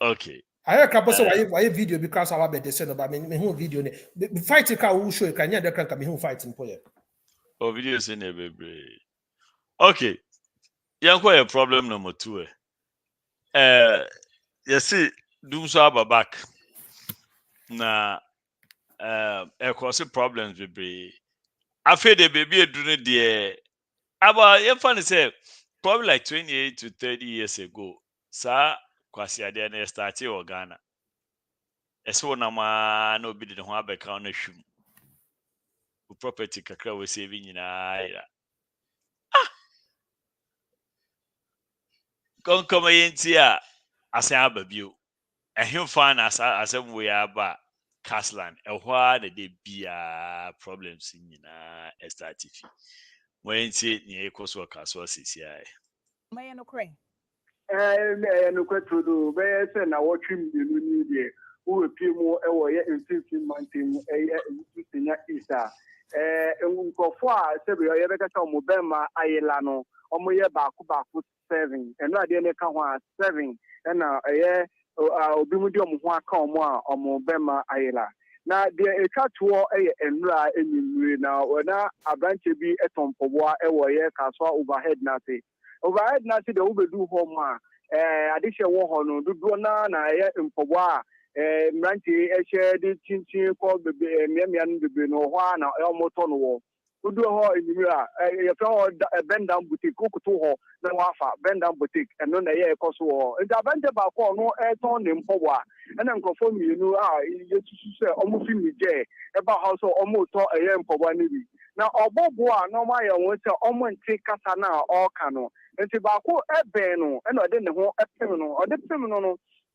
Okay. I heard couple say why video because I be said about me who video the fight car will show you can you can me who fighting for you. Oh, videos in there, baby. Okay. Yanko a problem number 2. You see, Dumsor back. Na cause problems baby. I feel the baby doing the about you funny say probably like 28 to 30 years ago. Sir Kwasi ade na start in Ghana. Eso na ma no bi de ho abeka na hwum. Property kakra we saving nyina. Come yentia asan ababio. Ehim fan asem we aba Caslan. Ehwa na de bia problems nyina start fi. Wentie ne ekoso Kasoa CCI. May no cray. No kwetudu be say na watching the new year who people in 15 months in Easter nkofo a se be ye be ka mo bema ayela no omo ye ba ku 7 and no ade ne ka ho 7 na obi mu di omo ho aka omo bema ayela na de etwatwo enura enyimure na abranche bi etompoboa ye Kasoa overhead na say overhead na see the ubedu home addition wo no dudu na ye mpobwa mranti ehye di chinchin ko bebe miamia no bebe no ho na omoto no wo dudu ho enimira ye fa bendam boutique kukutu ho na wafa bendam boutique eno na ye ekoso ho nda bende ba ko no eton ne mpobwa na nkofo mienu ye susu se omo fi mi je e ba house omo to ye mpobwa ni bi na obobo a no ma ye won se omo nti kasa na o ka no nti ba ko ebe no e no de ne ho epem no o de pem no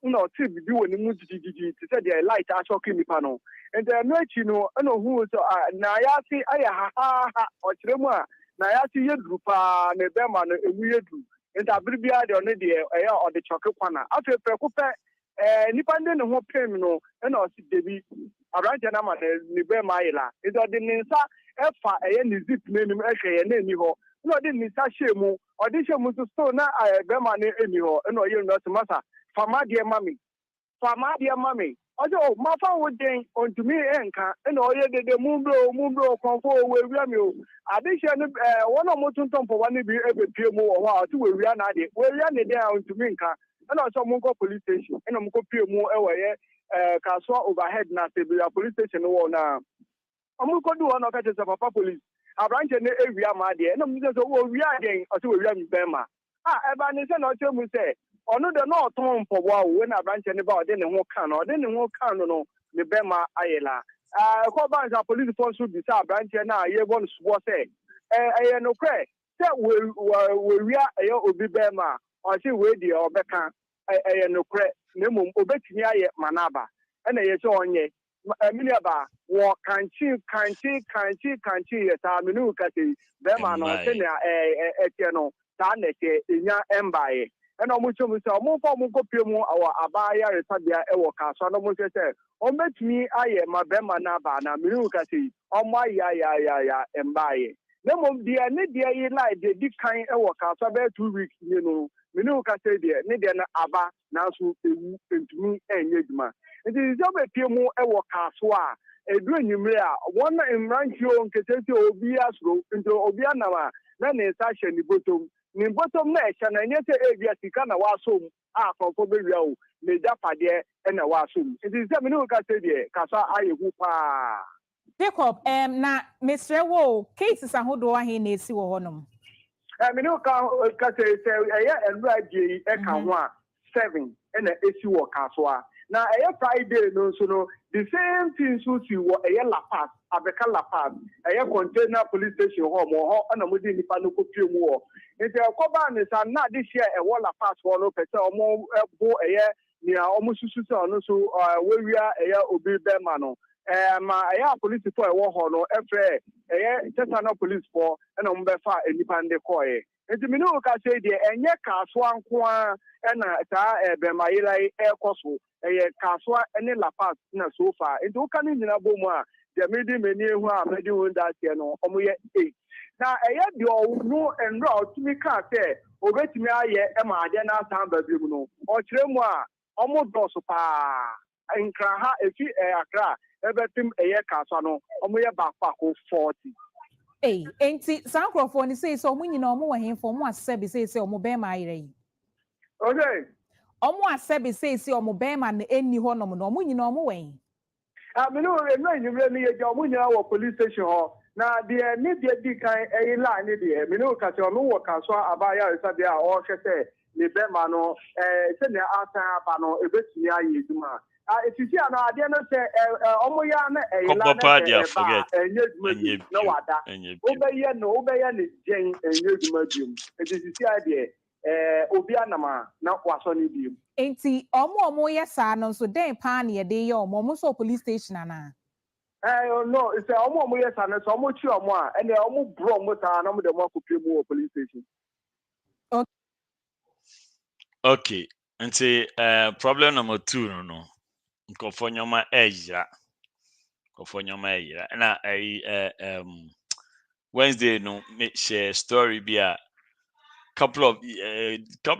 no ti bi woni mu didididi ti se de light a shock nipa no nti no achi no e no hu so na ya si aya ha o kire mu a na ya si ye grupa na be ma no emu ye du nti abribia de no de e ya o de choke kwana afi pe ko pe nipa de ne ho pem no e na o si debi abranje na ma ne be ma yila nti o de nsa efa eye ni zip n'enim ehwe na eni ho no de nsa shemu o de shemu so na be ma ne eni ho no ye no masa fama de mami for my dear mommy. Although my phone would think on to me and all the moon blow, comfort where we are. Addition, one of Motun for one be able to move or two we are not it. We're running down to Minka and also Mungo police station and I'm going more away. Kasoa overhead na Tibia police station now. I'm going to do one of the Papa police. A branch in the area, my dear, and I'm just we are getting or two we are in Bema. Ebenezer not tell me say, or no, the no tone for wow when a branch about then won't can or then won't can no, the Bema Ayla. Coban's a police force would be a branch now, you want to say, no cray. Say we are a obi Bema or see where the or Becca, no cray. Nemu obetimi aye manaba na ye so onye miniaba wo kanchi yeta minu kati be ma no se na etie no ta na ke enya embaye na omu chomu se omu fo mu kopie mu awa abaya resabia e wo Kasoa no mu se obetimi aye ma be manaba na minu kati omo ya embaye nemu dia ne dia yi lai de di kan e wo Kasoa be 2 weeks ni no minu ka say there ne there na aba na so ewu entumi enye djuma nti zo be pie mu e wo Kasoa edu enyimre a won imranchio nketete obi asro nti obi anama na ne sa hye ni bottom na ehye na nye se ebia sika na wasom a konfo be wia o ne japade e na wasom nti ze minu ka say there Kasoa ayehu pa Jacob na Mr. Wo cases ahodo ahe na esi wo honom minu ka say enraje e kan ho a 7 and esi wo Kasoa na Friday no so no the same thing so si wo La Paz abeka La Paz container police station ho na mo di nipa no kopie mu wo nti ekoba ne sa na de share wo La Paz ho no pese omo bo ni a omo susu se ono so wewia obi bema no ma police for ho no efre Chesana police for na mo be fa enipa nde koye nti minu ka say de enye Kasoa nko a na ta bema yilai ekoso Kasoa ene La Paz na so far nti wo kan nyina bo mu a de medi meni ehu a medi won that year no omo ye 8 na de no enra otumi ka say obetumi aye ma ade na samba bi mu no o kire mu a omo doso pa nkra ha efi Accra ebetim Kasoa no omo ye back 40 enti sankrofo ni say so munyina omo wahemfo omo asebi say omo be ma ayire yi okay omo asebi say omo be ma na enni ho nom no omo nyina omo wen minu no nyimre ni ye omo nyina wo police station ho na de ni de di kan la ni de minu ka se omo wo Kasoa abaya resabi a o hwese ni be ma no se ne atan aba no ebetumi aye duma if you see an idea no say omoya na enye no wada obeye ni gen enye dum it is see idea obi anama na waso ni biom enti omo ye sa no so den pa na ye de ye omo so police station ana no it's omo ye sa no so omo chi omo a ene omo bro omo ta na mo de mo akopie mu police station okay nti problem number 2 no Nkofonyoma ejira na Wednesday no me share story be a couple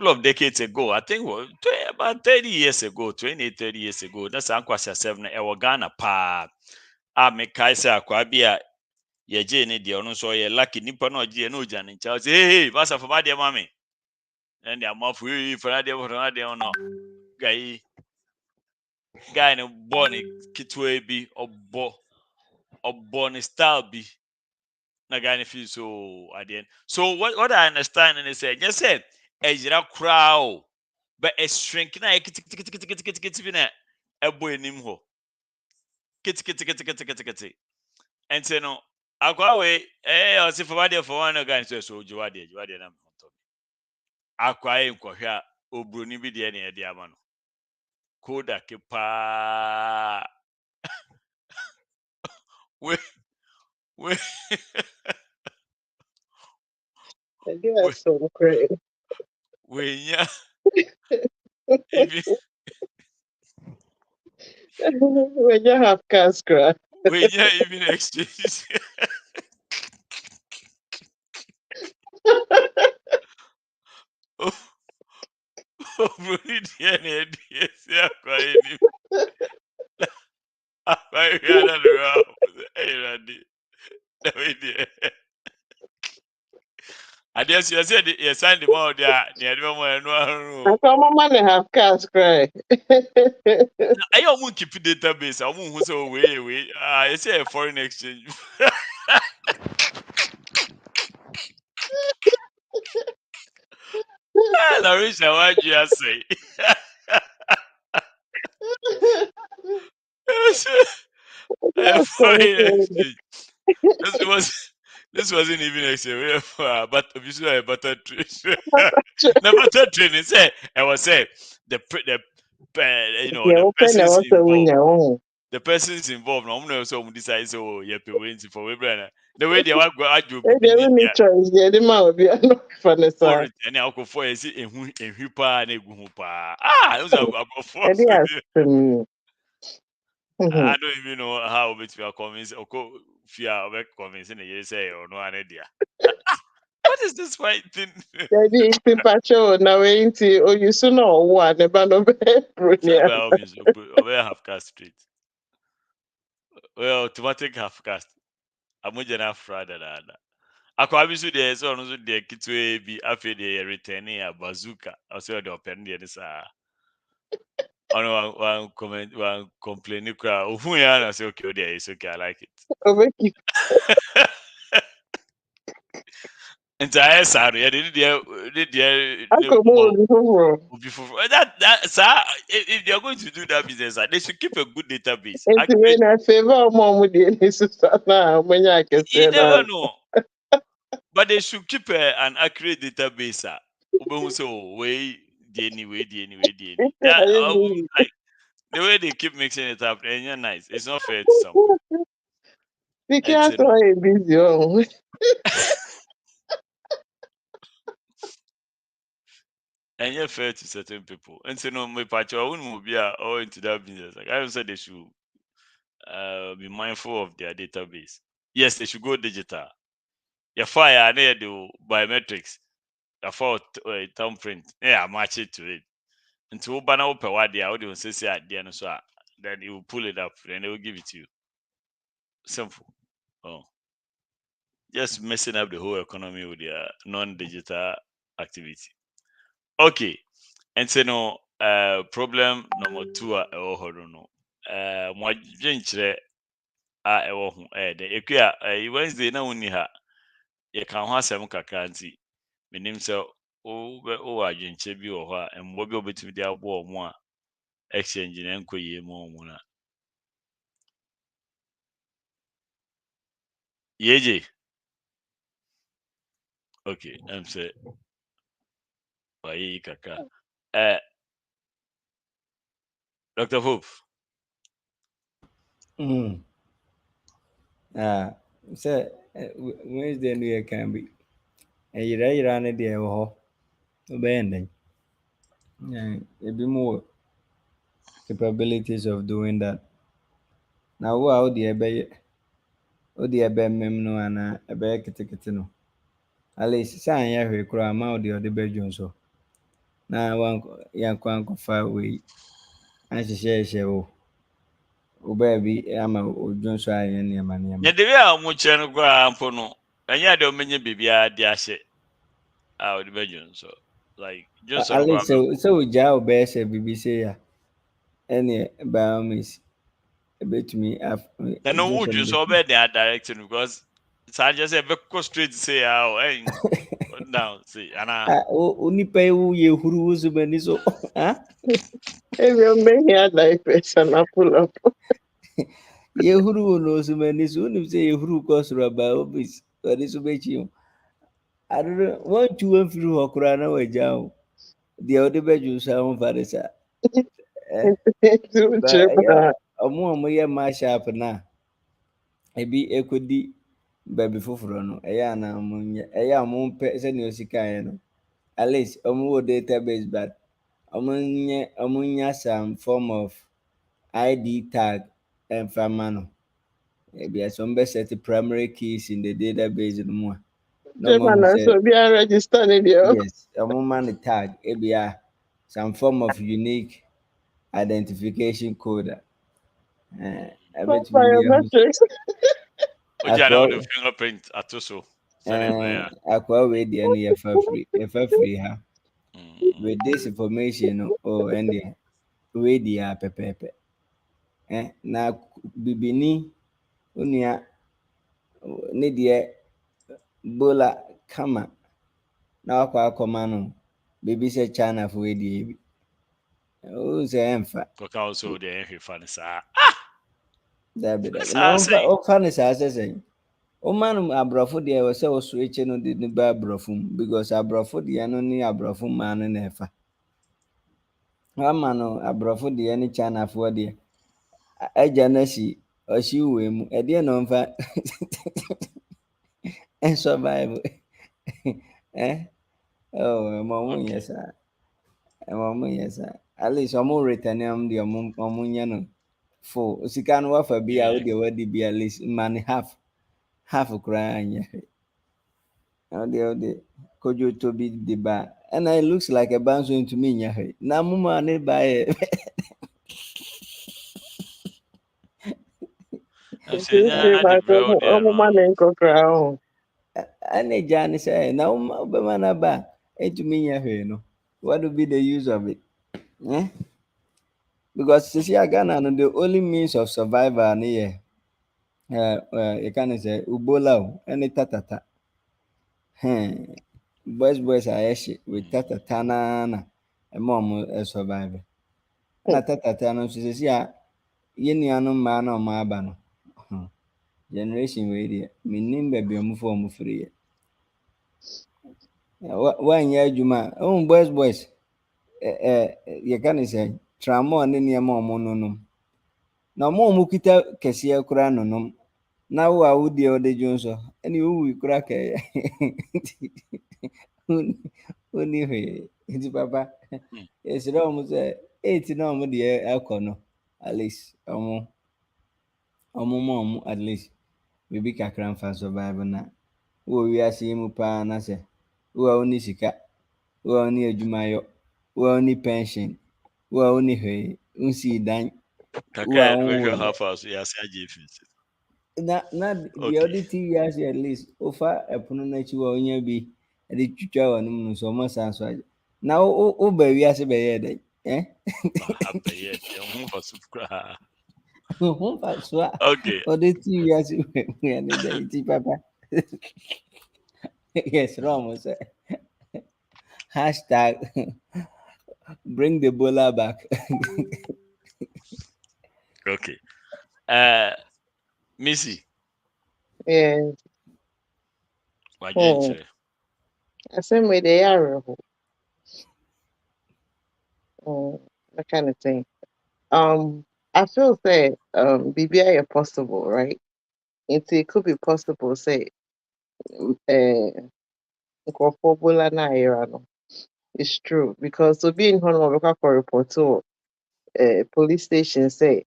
of decades ago, I think about 30 years ago, 30 years ago, that's Ankwasha 7 Ghana pa me kaisa akwa bia ye je ne de ono so ye lucky nipa no je no jani cha say hey basa for my dear mommy and the amount for for no guy no born kitwe bi obo ni style bi na guy no feel so at the end. So what I understand and they say just said ejira crowd but a shrink na kiti bi na ebo enim ho kiti and say no akwa we o si for there for one guy so jiwade na mto akwa nkwohwe a obroni bi de na e de ama no koda ke pa we so great. Yeah even When you have Cascra. even exchange Bruni DNA say akwa I guess you said you signed the more there near the moment. I come on have cash cry. I don't keep database. I won't so way. I say a foreign exchange. Larissa, what do you say? This wasn't even exchange, but obviously a butter train. The butter train say I was say the persons involved. The persons involved. No one so decide so you pay waiting for we brother. The way they want go argue. Any choice, the man will be no funny sir. And I go for see a hupa and a gupa. Those are go for. I don't even know how bit we are convinced or fear work convincing you say or no idea. What is this white thing? Daddy, people show now ain't oh you soon know one about no half cast street. Well, automatic half cast. I'm going to Friday. Akwabisu there so no so there kitwe bi afi there returning a bazooka. Also the open there is one comment one complain who ya say okay there is okay I like it. Entire sorry did there that sir if they are going to do that business they should keep a good database. I favor mom with the when I can say you never know. But they should keep an accurate database. So way anyway. Like the way they keep mixing it up, and you're nice. It's not fair to someone. Because I'm busy. And you're fair to certain people. And so no, my patch I wouldn't be all into that business. Like I don't say they should be mindful of their database. Yes, they should go digital. Your fire and they do biometrics. Your thumbprint. Yeah, match it to it. Until banner open what they are, they will say at the end, so then you will pull it up, then they will give it to you. Simple. Oh, just messing up the whole economy with their non-digital activity. Okay, and so no problem number 2 no mo dwenkyerɛ a ɛwɔ ho de ekua Wednesday na woni ha ye kan ho asɛm kakra nti menim sɛ o adwenkyerɛ bi wɔ hɔ a mbɔ bi obetumi de abo ɔmo a exchange na nkoyie mu ɔmo na yeje. Okay, I'm say why kakra Dr. Hope. So Wednesday no you can be and you run it there ho obeying a bit more capabilities of doing that. Now how the mem no and a bear no. At least sign ya we cry out the other bedroom so. Now one young quanko far away and she share baby I'm a Johnson and your money. Yeah, the way I'm watching no go ampo no. And yeah, they menye bibia de ahye. The bedroom so like just at least so jail best BBC ya. Any by miss a bit to me after. I know would you so bad they are directing because I just say go straight to say how now see and only pay who you who was when so huh? If you're making a person, I pull up. You who knows when is only say who cost rubber office or this will you. I don't want you went through Hokrana way down. The other bedroom sound for sir. A more my sharp now. Maybe a could be baby for Ayana moon pets and your sicano. At least a more database, but among some form of ID tag and famano. Maybe some best set the primary keys in the database and more. So be a registered. Yes, a woman tag, ABR, some form of unique identification code. Biometrics. Ojana with the fingerprint at also. Aqua way the any free ha. With this information, and the way the pepe. Na bibini unia ne de bola kama na wakwa akoma no baby say China for we die o say emfa Koka also the fan sa da be na o fan sa say o man abrofo de we say o switch no de ba abrofo because abrofo de no ni abrofo man na efa ama no abrofo de ni China for de aja na si o si we mu e de no mfa and survive oh mama yes mama yes at least I'm returning the omunya no for sika no wafa bi a we wadi bi at least man half cry anya the kojo to be the ba and it looks like a bounce into me nya na mama ne ba e ane jani say na be mana ba into me nya no what would be the use of it because see Ghana no the only means of survival near you can say ubola any tatata boys are with tatata na mom survive na tatata no so see a yeni anu ma na ma aba no generation we dey menim be be mu for mu free one year juma boys you can say tramo ne ne ma omo no na mo kita kese kura no na wo a wodi o de jonso eni wo kura ka oni he nti papa esira mo se 8 na mo de akono at least omo at least bibi kakra mfa survive na wo wi ase mu pa na se wo oni sika wo oni adwumayo wo oni pension wo oni he unsi dan kaka we half house yes agifis na the other 2 years at least ofa epono na chi wa onya bi e twitwa wa num so mo san so na o ba wi ase be ye den abaye hum fasukra hum fasua okay o de 2 years we ne dey ti papa yes wrong say #bring the bola back okay Missy. Yes. Why didn't you? The same way they are. That kind of thing. I feel say BBI possible, right? It could be possible, say it's true because to be in Honolulu for report to police station say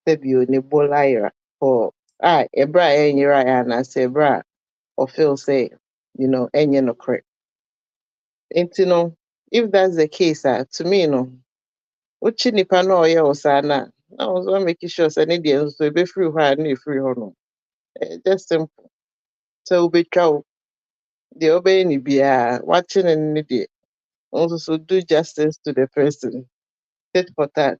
you Ebola for ebra enyira and I say bra or feel say any no correct. And if that's the case, to me, uchi nipa na oye osana. I was one making sure say any day so be free hard no free hono. Just simple. So be chow the obey ni bia watching any day. Also so do justice to the person. Tit for tat.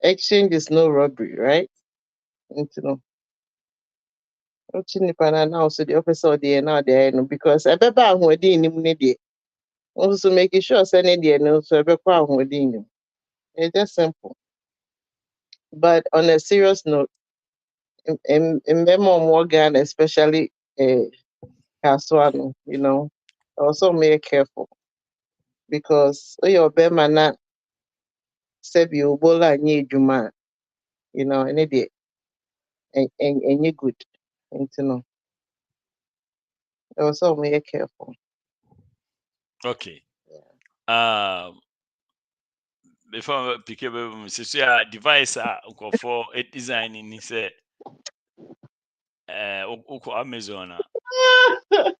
Exchange is no robbery, right? Uchi nipa na now so the officer there now there because ebeba ahodi ni mu ne dey. Also making sure say any day no so be kwa ahodi ni. It's just simple. But on a serious note, in Ghana, especially Kasoa, also be careful because your bema na sebi ubola nye juma, any day, and you good, also be careful. Okay. Before PK so device for it designing he said Amazon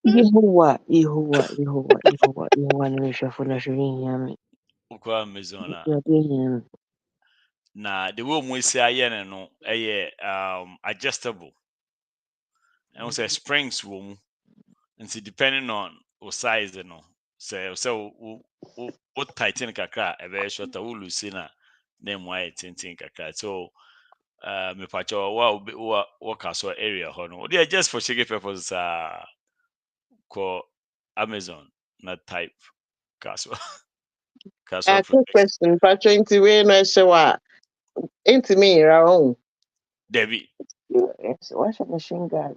Yehowa nimeshafuna shirini yami. Okwa Amazon. Yeah. Na the way we say aye no adjustable. And we say springs wo and depending on what size no. So what tighten kakra e be short wo lucy na name why tintin kakra. So me pacho wa Kasoa area ho no. They are just for shake purposes call Amazon not type Kasoa. Kasoa Quick question, Patrick, into where no show into me around. Debbie. What's a machine gun?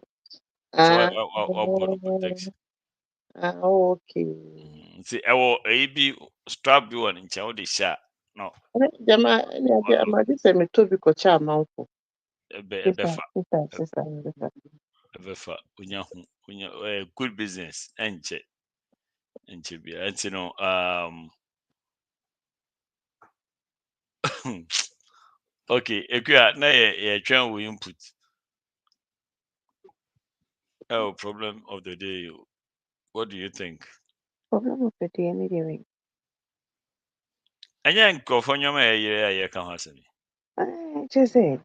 Protection. Okay. See, I will be strap you on in chow the shot. No, Jama, this is me to be coach manfo. Befa, good business, and be, and you know, okay, now trying we input. Oh, problem of the day. What do you think? Problem of the day, anyway. And then go for your yeah, come me. Just say,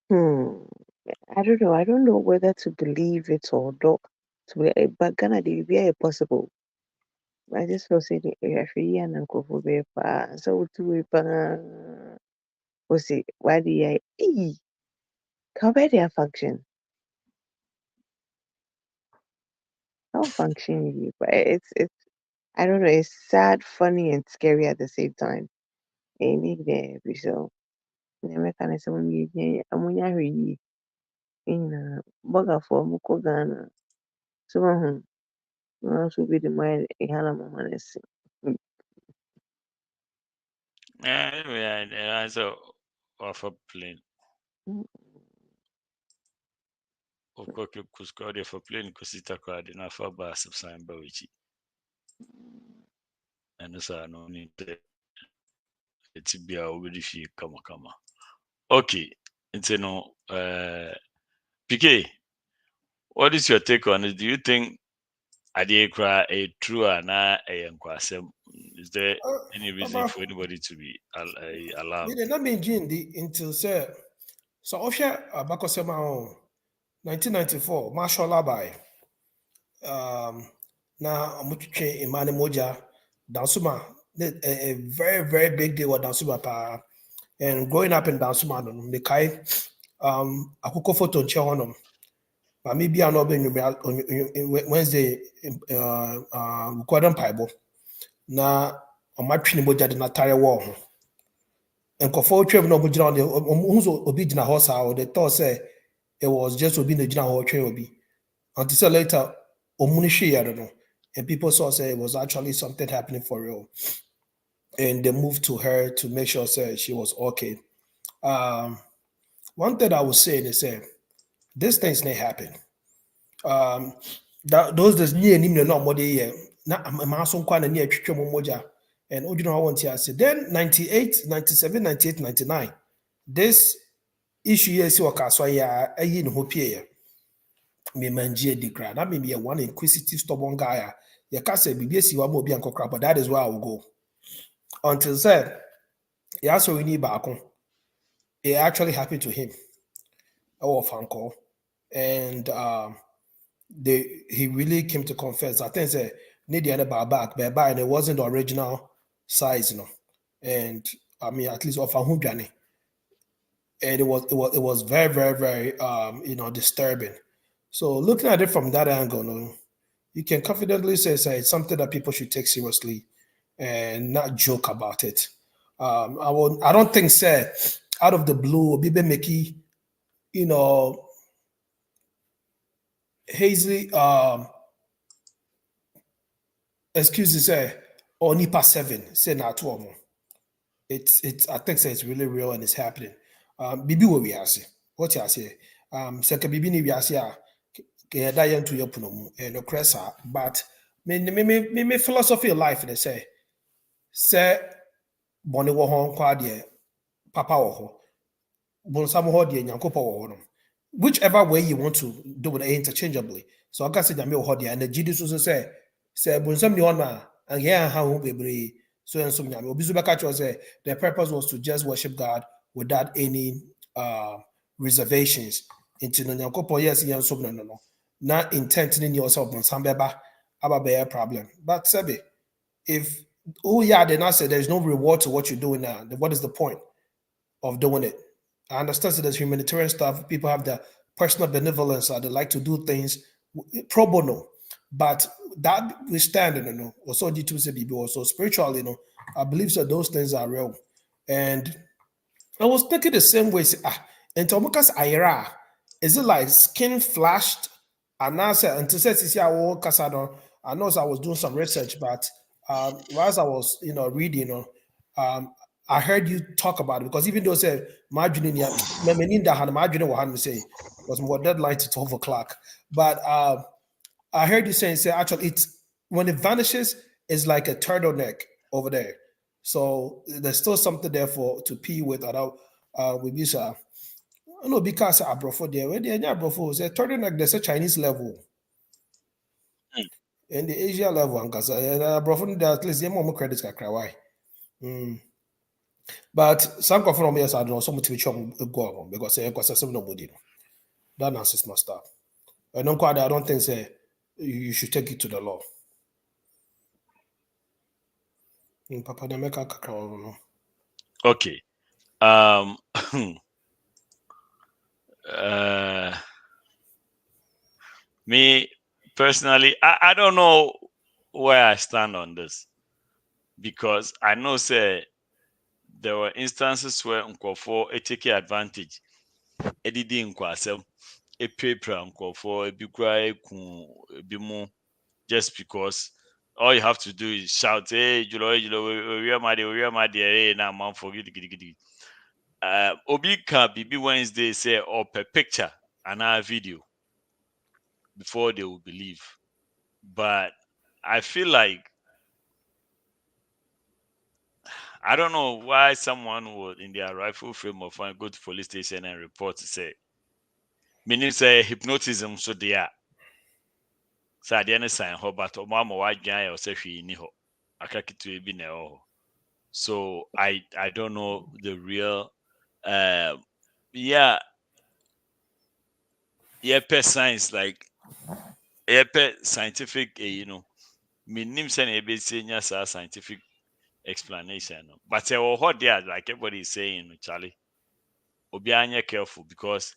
I don't know. I don't know whether to believe it or not. But Ghana, they be possible. I just feel say the free and uncle for be so to we see why do you cover their function? How function but it's I don't know, it's sad, funny and scary at the same time. Any there so mechanism when you amunya hwi in boga for muko Ghana. So also be the mind ihana mamanesi. Yeah, so offer plane. Okay, kuskode for plane kusita crowd in a bus of San Bawichi. And so I no need to be already fee come. Okay, it's no PK. What is your take on it? Do you think Adiekra a true and a enquasem? Is there any reason for anybody to be allowed? Let me into say so Osha Bakosema 1994, Marshall Labai. Na Mutuche Imani Moja Dansuma, a very, very big deal with Dansuma pa. And growing up in Dansuma, Mekai, Akuko photo and Chehonum. But maybe I'm not being Wednesday, Gordon Pibo. Na on my training Moja did not tire war. And Kofo Trev no Bujana, who's obedient horse, or they thought say it was just obedient the general train will be. Until later, Omunishi, I don't know. And people saw say it was actually something happening for real. And they moved to her to make sure say she was okay. One thing I would say is say these things may happen. Those days near him no more day na amaso kwa na near twetwe moja and ojuna I want to say then 98 97 98 99 this issue here see Kasoa ya ayi no hopie me manje di gra na me one inquisitive stubborn guy ya ka say bibie si wa mo bi ankokra but that is where I will go until said yeah so we need back. It actually happened to him our phone call and he really came to confess. I think say need the other back and it wasn't the original size, you know. And I mean at least of a journey. And it was very, very, very disturbing. So looking at it from that angle, you can confidently say it's something that people should take seriously and not joke about it. I don't think say out of the blue, Bibe Meki, Hazley, excuse me, say, or Nipa 7, say not two. It's I think say it's really real and it's happening. Bibi wo we ase. What you say? Seka bibi ni we ase a ke da yen to yopuno mu no cresa but me philosophy of life they say boni wo ho kwa de papa wo ho. Bon sam ho de nyankopo wo ho no. Whichever way you want to do it interchangeably. So I can say that me ho de and the GD so say bonsam ni on ma and here how bebre So and so Obizubaka was their purpose was to just worship God without any reservations. Into no yes, no. Not intending yourself on some about a problem. But Sebi, if they not say there's no reward to what you're doing now, then what is the point of doing it? I understand that there's humanitarian stuff, people have the personal benevolence, they like to do things pro bono. But that we stand, also also spiritually, I believe that those things are real. And I was thinking the same way. And Tomokas Ira, is it like skin flashed? And now say until says I know I was doing some research, but whilst I was reading, I heard you talk about it because even though say margin say was more deadline to 12 o'clock. But I heard you saying say actually it's when it vanishes, it's like a turtleneck over there. So there's still something there for to pee with with this no because abrofo there where the abrofo say turtleneck there's a Chinese level in the Asia level and because abrofo at least more credits can why. But some from yes I don't know some motivation go on because some nobody that nonsense must stop. I don't think say you should take it to the law. Papa they make a kakra. Okay. Me personally, I don't know where I stand on this because I know say there were instances where Nkofo take advantage. Edidi nkwasem epepra Nkofo ebikura ebimu just because all you have to do is shout, hey, Julo, we are mad, hey, now man forget gidi. Obi can be Wednesday say or per picture and our video before they will believe. But I feel like I don't know why someone would in their rightful frame of mind go to police station and report to say meaning say hypnotism so they are. So I didn't sign her, but mama white guy or say she ni ho. Akakitu ebi na ho. So I don't know the real yeah science like scientific meaning say ebe senior scientific explanation. But what there like everybody is saying Charlie. Obianya careful because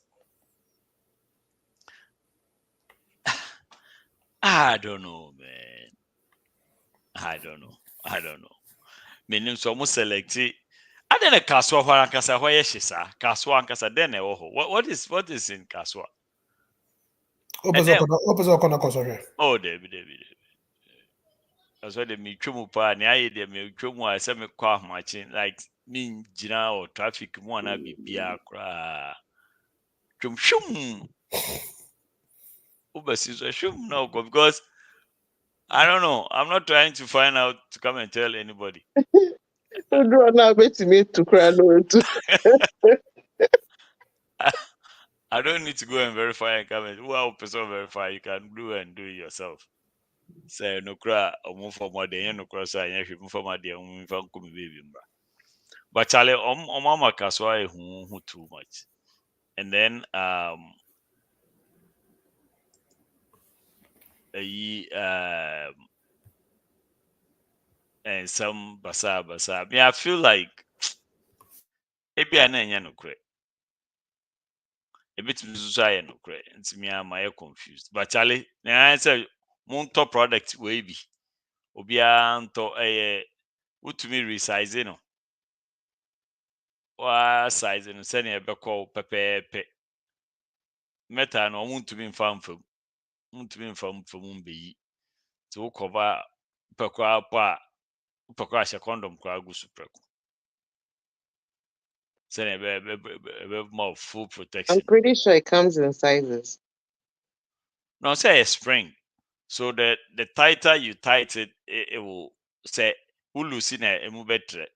I don't know, man. I don't know. Meaning so almost select it. I then a Kasoa where Ankasa where she sa Kasoa Ankasa then what is in Kasoa? Oh, David. That's why they me chumu pa ni aye they me chumu I say me kwa machine like me jina or traffic mo na bibia kra. Chum shum. Shum no because I don't know. I'm not trying to find out to come and tell anybody. I don't need to go and verify and come and who will person verify. You can do and do it yourself. Say no cry or move for more than no cross. I have for my dear baby. But Charlie, mama Kasoa who too much. And then and some basa. Yeah, I feel like maybe I know no a bit I no credit. It's me am I confused. But Charlie, I say Monto product way be Obia to a to me resize no. Wa size no send a call pepe meta no want to be informed from be to cover pekwa pa pekwa condom kwa gu supreku. Send a more full protection. I'm pretty sure it comes in sizes. No, say a spring. So the tighter you tighten it, will say ulusi na emu betre.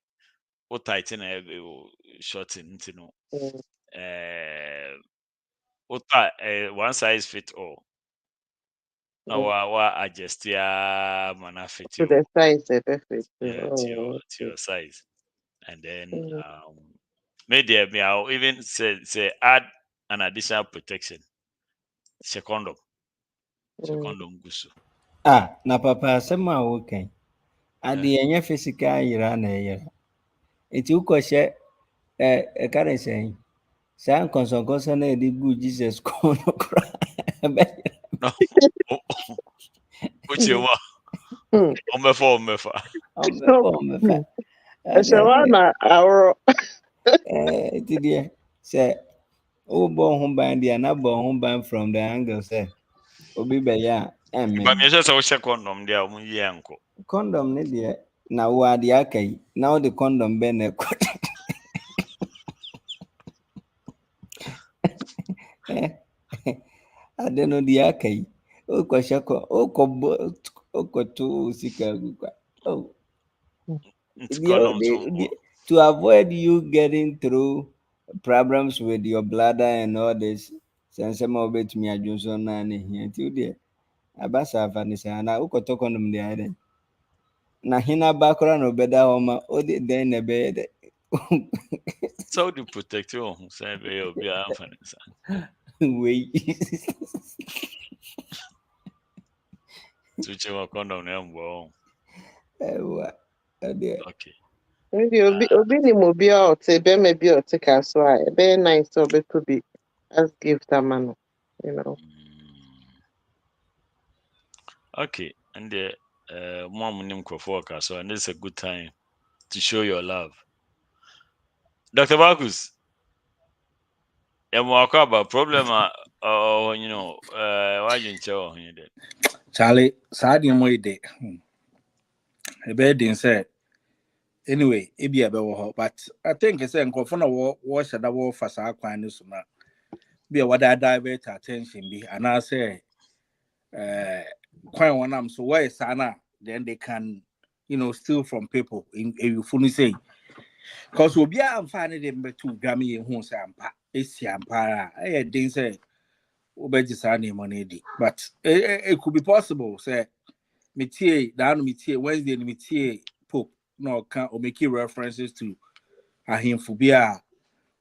O tighten it will shorten one size fit all. No, wa adjust ya manafit To the size, perfect. to your size, and then maybe I'll even say add an additional protection. Secondum gusu. Na papa asɛm a wokan ade ɛnyɛ physical yera na ɛyera nti wokɔhyɛ ɛka ne sɛn saa nkɔnsɔnkɔnsɔ na ɛde gu Jesus kɔn no koraa Uche wa omefa Shawana our nti deɛ sɛ wobɔ ho ban deɛ na bɔ ho ban from the angle sɛ obi bɛyɛ a but me just say condom dia mu yi enko condom ne deɛ na wo ade aka yi na wo de condom bɛ na ɛkɔ ade no deɛ aka yi wokɔhyɛ wokɔto sika gu kwa to avoid you getting through problems with your bladder and all this sɛnsɛm a wobɛtumi adwo so na ne hia nti wodeɛ aba saa afa ne saa na wokɔtɔ condom deɛ ayɛ na hena ba koraa na ɔbɛda hɔ ma wode dɛn na ɛbɛyɛ dɛ so the protect you say be obi amfa ne sa wei tuche wa condom na mbo ewa ade okay maybe obi ni mo bi a ote be me bi ote Kasoa be nice so be to be as gift amano, you know. Okay, and the mom nim for Kasoa, and this is a good time to show your love. Dr. Marcus, about problem you know why you tell you that Charlie, sad in way day. A bed in said anyway, it be a better, but I think it's a confirm wash at the wall for Saquan be a what I divert attention be, and I say, quite one am so why Sana, then they can, steal from people in a fully say. Because we'll be finding them to Grammy and Hons and Pa, Ampara. I didn't say, Obey money, but it could be possible, say, Metie, down Metie, Wednesday, Metie, Pope, no, can or make references to a him for beer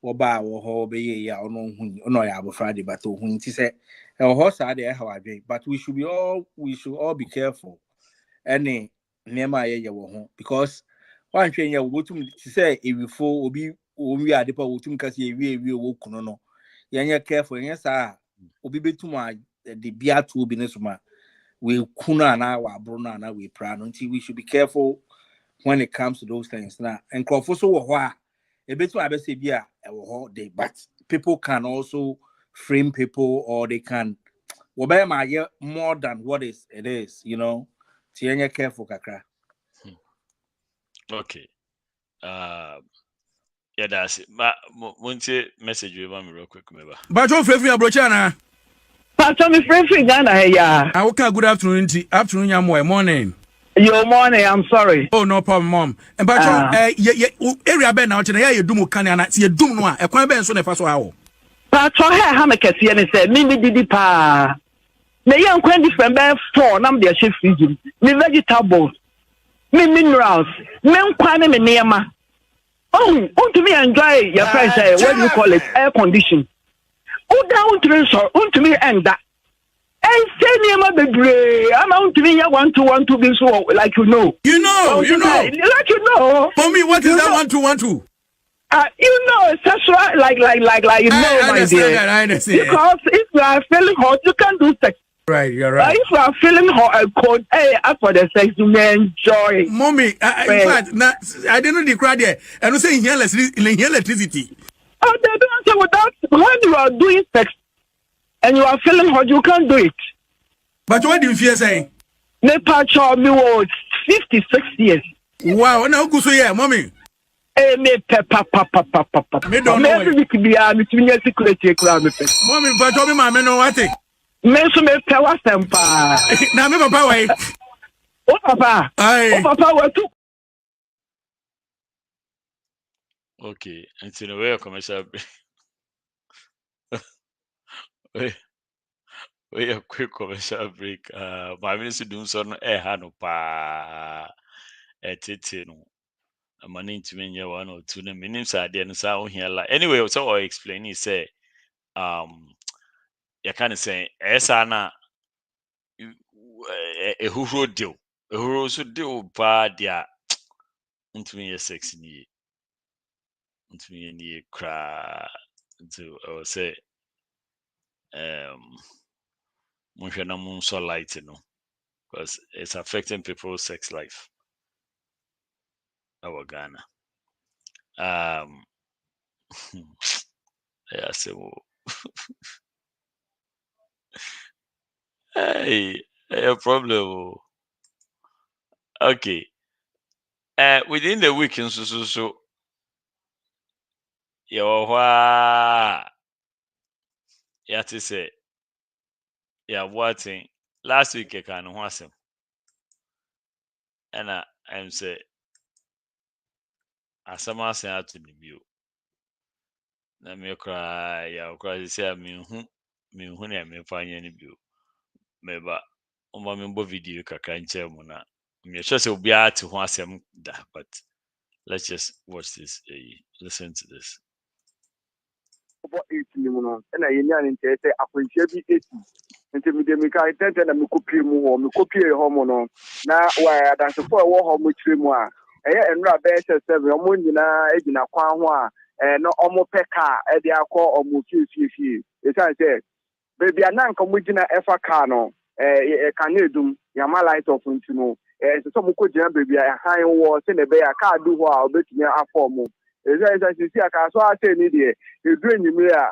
or bar or hobby, ya or no, Friday, but when he said, our horse are there, how I be, but we should all be careful. Any near my area, because one train you go to say if you fall we are the power to because we walk no. You're careful, yes, obi betuma the beer to business man. We kuna na our brona na we proud until we should be careful when it comes to those things now. And so why a bit I say beer day, but people can also frame people or they can obey my more than what it is, Tienya careful kakra. okay. Yeah, that's it. But won't you message you one real quick, maybe. But you're free Abrochana. Pastor, me free Ghana here. I will good afternoon. Afternoon, your morning. Your morning, I'm sorry. Oh, no problem, mom. And but area ben out here, you do Mukana, you do no, a quite ben so never so how. Pastor, how make a and said, Mimi did pa. The young queen different bed for number the chef region. Me vegetables, me minerals, men quine me near. Oh, to me enjoy your friends, what do you call it? Air condition. Oh, down to me and that. And say near my baby, I'm out to me 1-2-1-2 be so like you know. You know. Like you know. For me, what is that 1-2-1-2? Sexual like you know, my dear. I understand. Because if you are feeling hot, you can do sex. Right, you're right. If you are feeling hot, cold, for the sex, you may enjoy. Mommy, in fact, I didn't know the crowd there. I don't say electricity. Oh, they don't say without when you are doing sex and you are feeling hot, you can't do it. But what do you fear saying? Nepal child me was 56 years. Wow, now go so yeah, mommy. Me papa. Me don't know. Me be a me security crowd me. Mommy, but me mama know what it. Me so me power sempa. Na me papa why? Oh papa. Oh papa what too. Okay, and so where commercial We a quick commercial break. My minister Dumsor no hano pa etete no. Money to me 1 or 2 na minim sa de no sa here like. Anyway, so I explain he say you kind of say esa na ehuro deal. Ehuro so deal pa dia ntumi ye sex ni. Ntumi ni kra to I will say Munhwe na munso light no because it's affecting people's sex life. Our Ghana. Yeah, so hey, a problem. Okay. Within the weekend, so yeah, to say, yeah, watching last week I can watch him, and I'm say, as someone said to me, you, let me cry, yeah, cry, say, me who me find any view, maybe, me video can tell me na. Me sure say be able to watch him that, but let's just watch this. Listen to this. About 18 minutes, and I didn't say I could be 80. Until me make I tell them me copy mu, me copy a homo. Now, why that's for a war home with you. And Rabbi says, Monina, Edina Kwanwa, and no Omo Peka, Edia call or Muki. It's I said, baby, I nan come with Jina Efa Kano, can you do Yama light of Untimo? Some could jump baby, a high war, send a bear, can't do what I'll bet me a form. As I see, I can't so I say, Nidia, you're doing the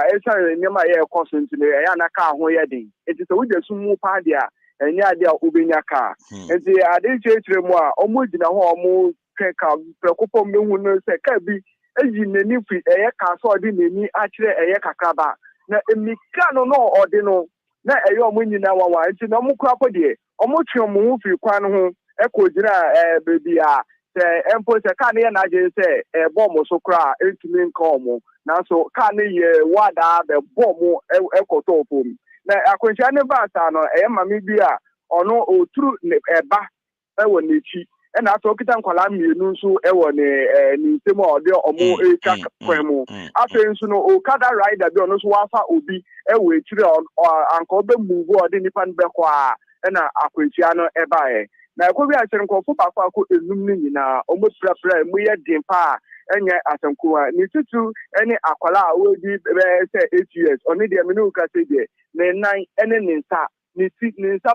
it's a near my air costing to the Ayana car wedding. It is a with the sumo padia and Yadia Ubinia car. And the Adin more, almost in a home, Precopum, who knows a cabby, as in the new feet, a Kasoa didn't actually a Yakakaba. Now, a Mikano no ordino, not a young winning now, it's no more crapody, almost your move, you can home, echo dinner, baby. Empo se ka ne na je se bomb so kra entumi nkomo na so ka ne ye wada be bomb ekoto opom na akwantia ne ba sa no mami bi a ono oturu eba ewo nechi na so kita nkwala mienu nso ewo ne ni ntemo ode omo eka kwemu afa nso no okada rider bi ono so wafa obi ewo etire anko be move ode nipa nbe kwa na akwantia no eba na ko bi a kyerɛ nkɔfo baako akɔ enum ni nyinaa ɔmo prapra mu yɛ den pa ɛnyɛ asankuwa ni tutu ɛne akwala a wodi sɛ 8 years ɔne deɛ mene uka sɛ deɛ ne nan ɛne ne nsa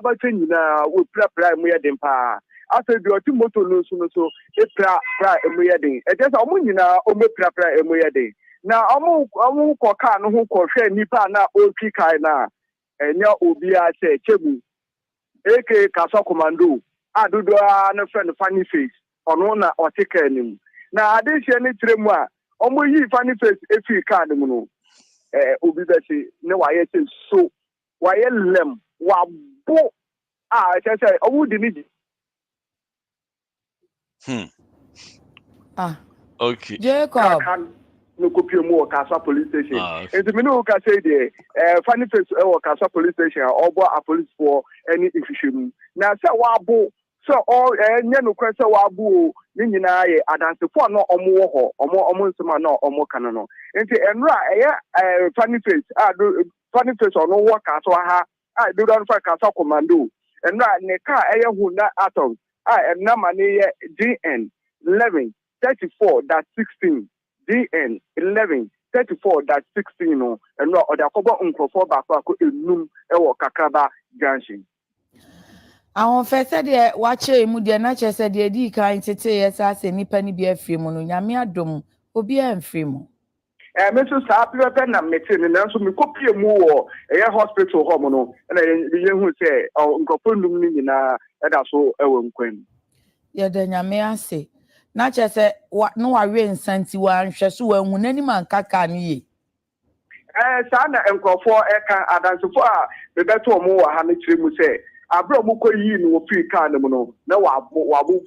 batwe nyinaa wo prapra mu yɛ den pa afɛ bi ɔti moto no so pra mu yɛ den ɛkyɛ sɛ ɔmo nyinaa ɔmo prapra mu yɛ den na ɔmo kɔ kaa no ho kɔhwɛ nipa na ɔtwi kae na ɛnyɛ obi a sɛ kyɛmu aka Kasoa commando adudoa no friend funny face ono na oteka anim na adehye ne tremu a omo yi funny face efi card mu no obi be se ne waye se so waye lem wabo say owo di ni okay Jacob no copy mu Kasoa police station enti me no ka say de funny face Kasoa police station obo a police for any ifishemu na say wabo so all no kwese wabu ni nyina ye adansefo no omo ho omo nsema no omo kana no enti enra funny face ono wo Kasoa ha do don for Kasoa commando enra ne ka hu na atom enna ma ne ye DN 1134-16 DN 1134-16 no enra odakobo nkrofo baako akọ enum ewo Kakraba junction. Awon fese de wache mu de na che se de di kan tete ye sa se nipa ni bi afiri mu no nyame adom obi amfiri mu me so sa pepe na meti ni na so me kopie mu wo hospital ho mu no na ye hu se nkofo num ni nyina da so ewo nkwan ye de nyame ase na che se no wa we nsanti wa nhwe so wa hu nani man kaka ni ye sa na nkofo eka adansofo a be beto mu wa ha me kire mu se abro mu ko yi no fi kan mu no na wabo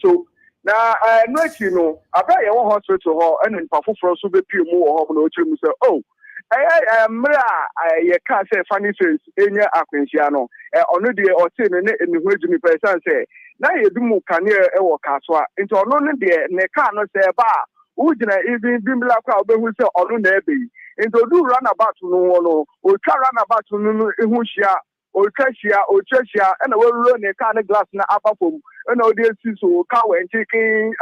so na no echi no abra ye wo hospital ho ene npa foforo so be pie mu wo ho no kire mu se Mra, I can't say funny face in your Aquintiano, or no dear or tin in the way to me person say. Now you do Kanye or Kasoa, into only dear, ne can't say bar. Ujina even Bimbla crowd who say on Neby. Into do run about to no, or can run about to no, Hushia, or Cheshia, and I will run a kind of glass in the upper form. And all this is so cow and chicken,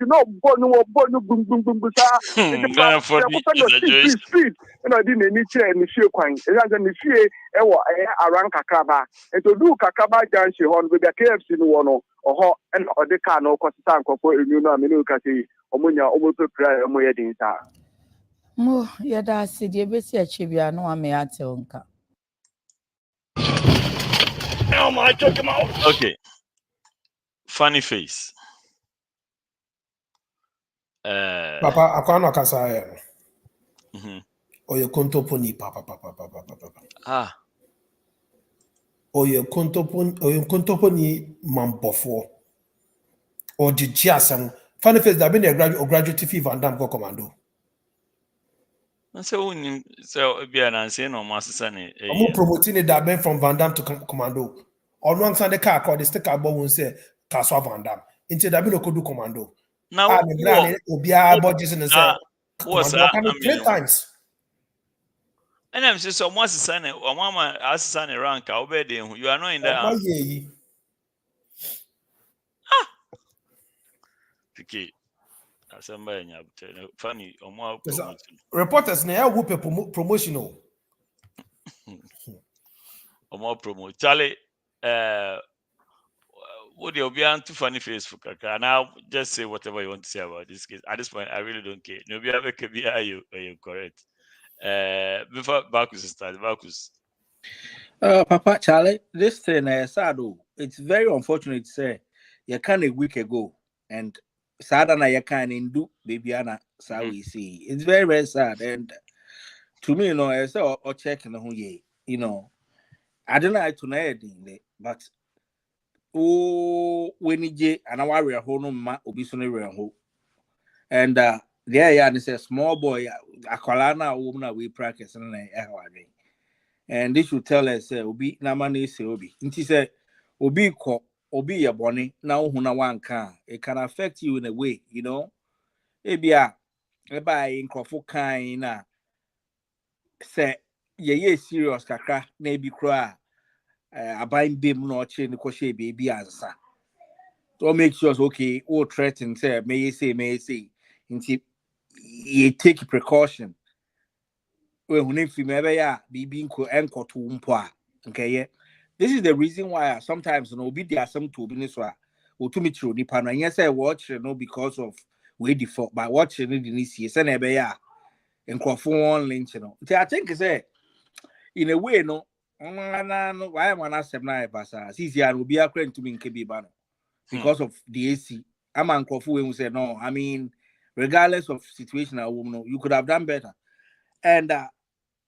no boom, boom, boom, boom, speed. And I didn't need chair and the few coin. And then the fear around Kakaba. And to do Kakaba Janshi on with the KFC in one or and or the car no cost time for you know, Minukati, Omunia, almost a prayer and we're doing that. Mo, yada si di ebesi achibia no ame ate onka. Oh my, check him out. Okay. Funny face. Papa, akwana kasa Oye kontoponi papa. Ah. Oye kontoponi mambofo. Or the jiasam. Funny face that been a graduate fee Van Damme go commando. So be an ancient or master son. I'm promoting it that been from Van Damme to commando. Or wrong Sunday car called the sticker bomb will say Kasoa Van Damme. Into that been could do commando. Now, Obia budgets and say commando 3 times. And I'm just almost son or mama as son rank. I'll bet you are not in there. Okay. Somebody funny or more reporters now whoop a promotional or more promote. Charlie, would you be on too funny face for Kaka? Now just say whatever you want to say about this case. At this point, I really don't care. No, you correct. Before Bacchus starts, Bacchus. Papa Charlie, this thing sad. It's very unfortunate to say you can't a week ago and Sadana you can't do baby Anna so we see. It's very, very sad. And to me, you know, I saw or checking the whole year, you know. I don't know to know but when you and I worry a whole no ma obisonary home. And there and it's a small boy, a colana woman we practice and this should tell us obi namani say obi. Inti say obi ko obi ya boni now huna one can. It can affect you in a way, you know. Ebia eba in crofo kind na say ye serious kakra na ebi kra abain bim no che ni kwhye baby ansa. To make sure okay, all threaten say may say inti you take precaution. When if you maybe be nko enko to mpo okay. This is the reason why sometimes you know be there some to be so to me through the pan and yes I watch you know because of we default by watching it in this year say na be ya enko lynch you know. I think say in a way no why am I not na basa sisi ya obi akra to me nke bi ba no because of the AC I'm enko we say no I mean regardless of situation you could have done better. And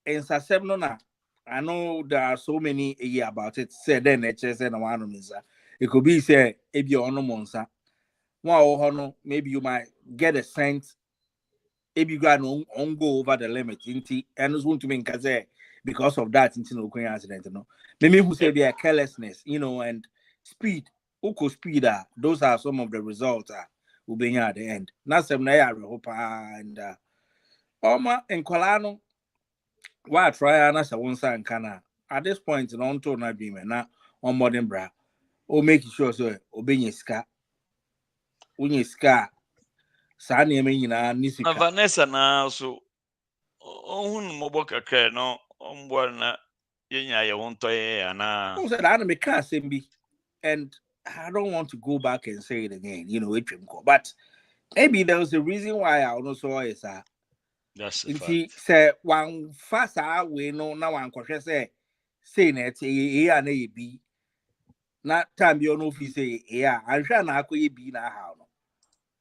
in Sasemnona, I know there are so many a year about it. Say then HS and one it could be say if you're on monsa. One maybe you might get a sense if you got on go over the limit and it's going to mean because of that into no accident. No, maybe who say they are carelessness, you know, and speed. Oko speed those are some of the results will be here at the end. Not some and Oma and Colano. Why try and as a one son can at this point in on to an agreement now on modern bra or make sure so obeying ska when you ska Sani mean Nisika Vanessa now so Moboka no on one you won't and I can't say be and I don't want to go back and say it again, you know, but maybe there was a reason why I also is that's say one fast we know now one question say net and be not time you know if you say yeah I'm sure na be na how no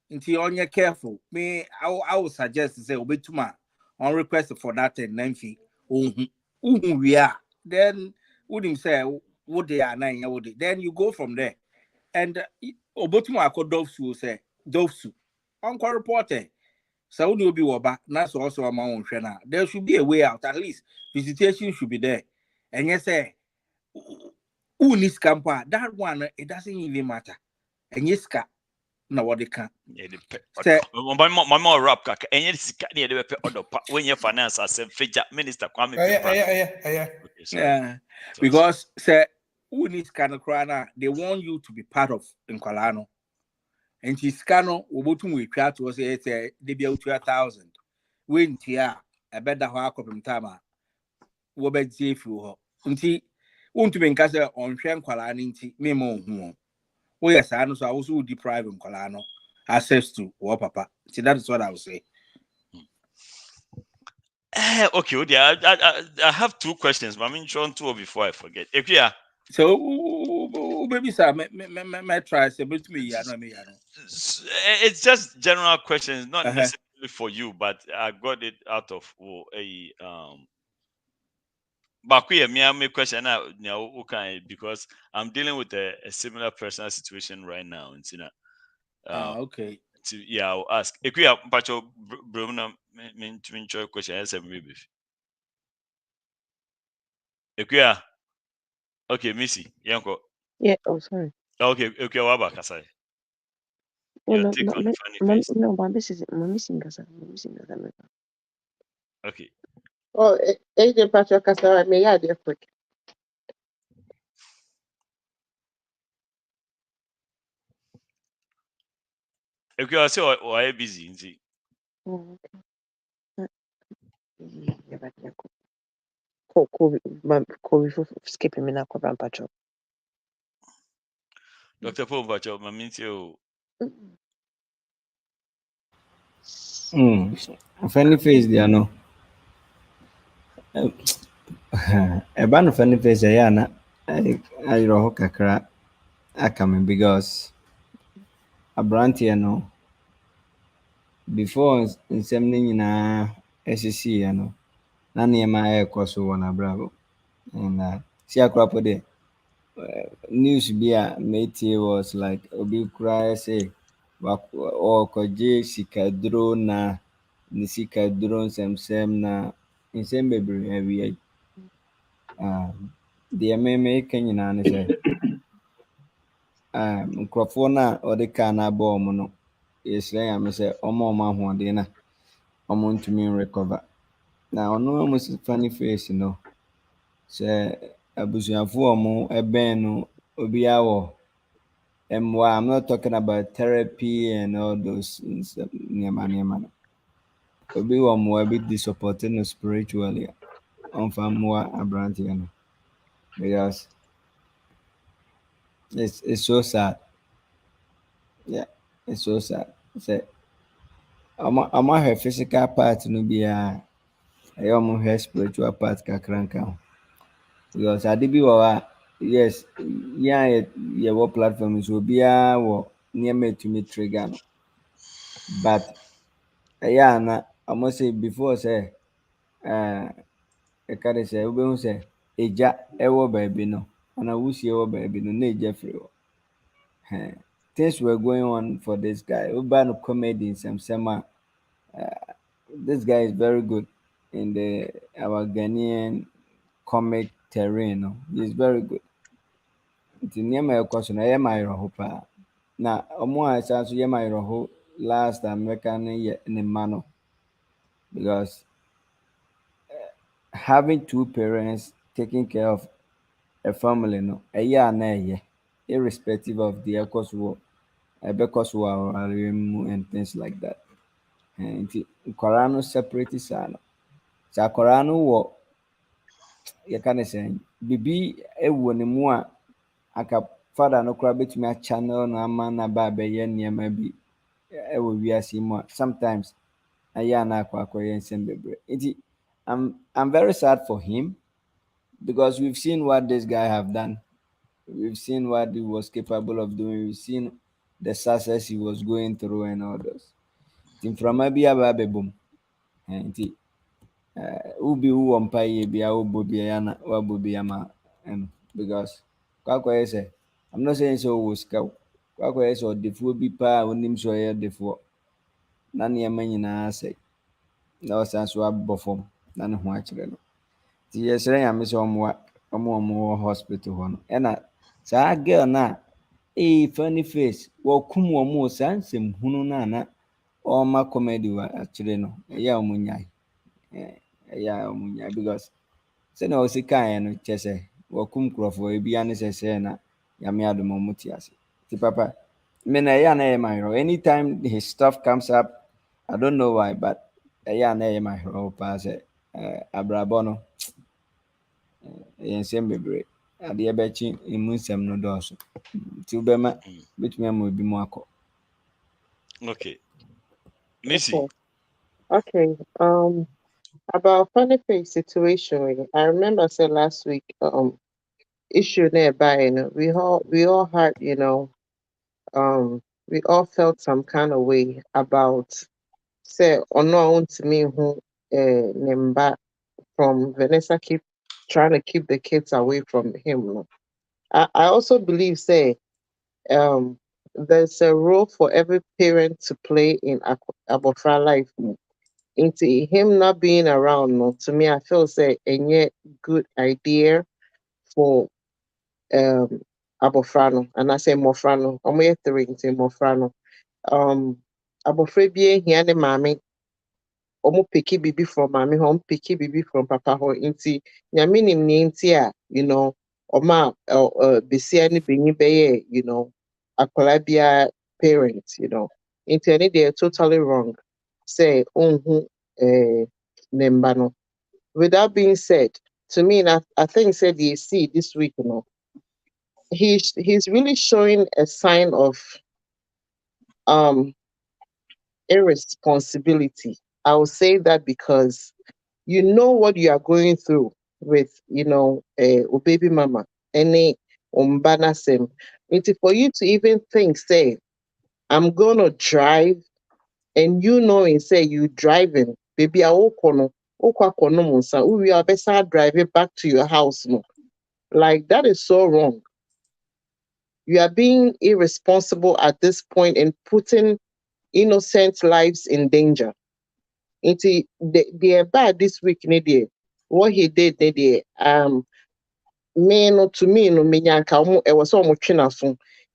until on your careful me I would suggest to say obetuma on request for that and then fee we are then wouldn't say what they are nine then you go from there and obetuma I could dovsu say dovsu on reporter So only be waba. That's also a mount shena. There should be a way out. At least visitation should be there. And yes, say who needs camper? That one it doesn't even matter. And yes, na what they can. My more rap kaka. And yes, near the other when your finance as a feature minister Kwame. Yeah. Because say who needs Kanokrana, they want you to be part of Nkwalano. And his cano wobotum we try to say it's a debut 2,000. When tia a better hawk of tama wobet zefu. Unti won't be in casa on Shan Kwalanti, Memo. Oh, yes, I know. So I also deprive Nkwalano access to what papa. See, that is what I would say. Okay, I have 2 questions, but I'm in John 2 before I forget. Yeah. So, baby, sir, my try say, but me, I know. It's just general questions, not necessarily for you, but I got it out of a Bakuya me question now okay, because I'm dealing with a similar personal situation right now. And okay. Yeah, I'll ask. Ekuya Pacho Bruna to enjoy question answer maybe. Ekuya. Okay, Missy, Yanko. Yeah. Oh, sorry. Okay, Waba Kasai. Oh, Your no, take no, on no, funny face. no, but this is my missing Gaza. Missing Gaza. Okay. Oh, AJ Patrick Cassara, may I dear quick. Ekuya say or busy, see. Oh, okay. Yeah, but yeah, COVID skipping me now, Cobram Patrol. Dr. Paul Pacho, my means you. Funny face there no. Eba no funny face ya na I roho kakra akame because abrantie no before nsɛm no nyinaa ɛsisi ya no na nneɛma ɛrekɔ so wɔ n'abrabɔ and si akorapo de news bi a metie was like obi koraa sɛ ɔrekɔgye sikaduro na ne sikaduro nsɛmsɛm na nsɛm bebree awia yi. Deɛ meka nyinaa ne sɛ nkurɔfoɔ no a ɔde kaa no abɔ ɔmo no yɛsrɛ Nyame sɛ ɔma ahoɔden na ɔmo ntumi nrecover. Na ɔno ɔmo funny face no sɛ abusuafoɔ ɔmo ɛbɛn no obiara wɔ mmoa. I'm not talking about therapy and all those nneɛma no. Obi wɔ mmoa bi de support no spiritually ɔmfa mmoa aberanteɛ no because it's so sad. Yeah, it's so sad. Say, I'm her physical part no be a I'm her spiritual part kakranka ho. Because I did be yes, yeah, what platform is will be near me to me trigger no. But yeah, na I must say before say I can't say we say eja ewo baby no. And I wish you baby no na eja free. Things were going on for this guy. Urban comedy in some summer. This guy is very good in our Ghanaian comic terrain. No? He's very good. Nti nneɛma a ɛkɔ so no ɛyɛ ma ayerɛho paa. Na ɔmo a ɛsan so yɛ ma ayerɛho last time mɛka no yɛ ne mma no because having 2 parents taking care of a family no ɛyɛ a na ɛyɛ irrespective of the ɛkɔ so wɔ ɛbɛkɔ so wɔ awareɛ mu and things like that. Nti nkwaraa no separate saa no sɛ akwaraa no wɔ yɛka ne sɛ biribi wɔ ne mu a aka father no koraa bɛtumi achannel no ama no aba abɛyɛ nneɛma bi wɔ wiase mu a sometimes ɛyɛ a na akɔyɛ nsɛm bebree. Nti I'm very sad for him because we've seen what this guy have done. We've seen what he was capable of doing. We've seen the success he was going through and all those. Mframa bi aba abɛbom. Nti ubi wɔ mpaeɛ bi a wobɔ biara na wabɔ bi ama ɛno because kwakɔyɛ sɛ I'm not saying sɛ ɔwɔ sika o kwakɔyɛ sɛ ɔdefoɔ bi paa a onim sɛ ɔyɛ defoɔ na nneɛma nyinaa sɛ na ɔsan so abɔ fam na ne ho akyerɛ no nti yɛsrɛ nyame sɛ ɔmo wɔ hospital hɔ no ɛna saa girl no a funny face wɔkum wɔ mo saa nsɛm hunu no a na ɔma comedy wɔ akyerɛ no ɛyɛ a ɔmo nyae because sɛnea ɔsi kaeɛ no kyɛ sɛ wɔkum nkurɔfoɔ ebia ne sɛ na nyame adom ɔmo te ase nti papa me na ɛyɛ a na ɛyɛ my hero anytime his stuff comes up I don't know why but ɛyɛ a na ɛyɛ my hero paa sɛ abrabɔ no ɛyɛ nsɛm bebree adeɛ bɛkye emu nsɛm no dɔɔso nti wobɛma bɛtumi ama obi mu akɔ. Okay. Missy. Okay. About funny face situation, I remember say last week, issue nearby, we all had, we all felt some kind of way about say no to me who Nemba from Vanessa keep trying to keep the kids away from him. I also believe say there's a role for every parent to play in Abofra life. Into him not being around, to me, I feel say a good idea for Abofrano, and I say Mofrano. I'm here three into Mofrano. Abofra be here ne mami. Omo picky bibi from mami, home picky bibi from papa ho inti. Nyaminim ni inti oma bisi ani binyi beye, akolabia parents, Inti any they're totally wrong. Say Nembano. With that being said, to me, I think said you see this week, he's really showing a sign of irresponsibility. I will say that because you know what you are going through with baby mama, any umbana sim. It's for you to even think, say, I'm gonna drive, and and say you driving, baby, I will we are better driving back to your house. No. Like that is so wrong. You are being irresponsible at this point and putting innocent lives in danger. Into the bad this week, what he did, no to me, no minyanka, it was so much.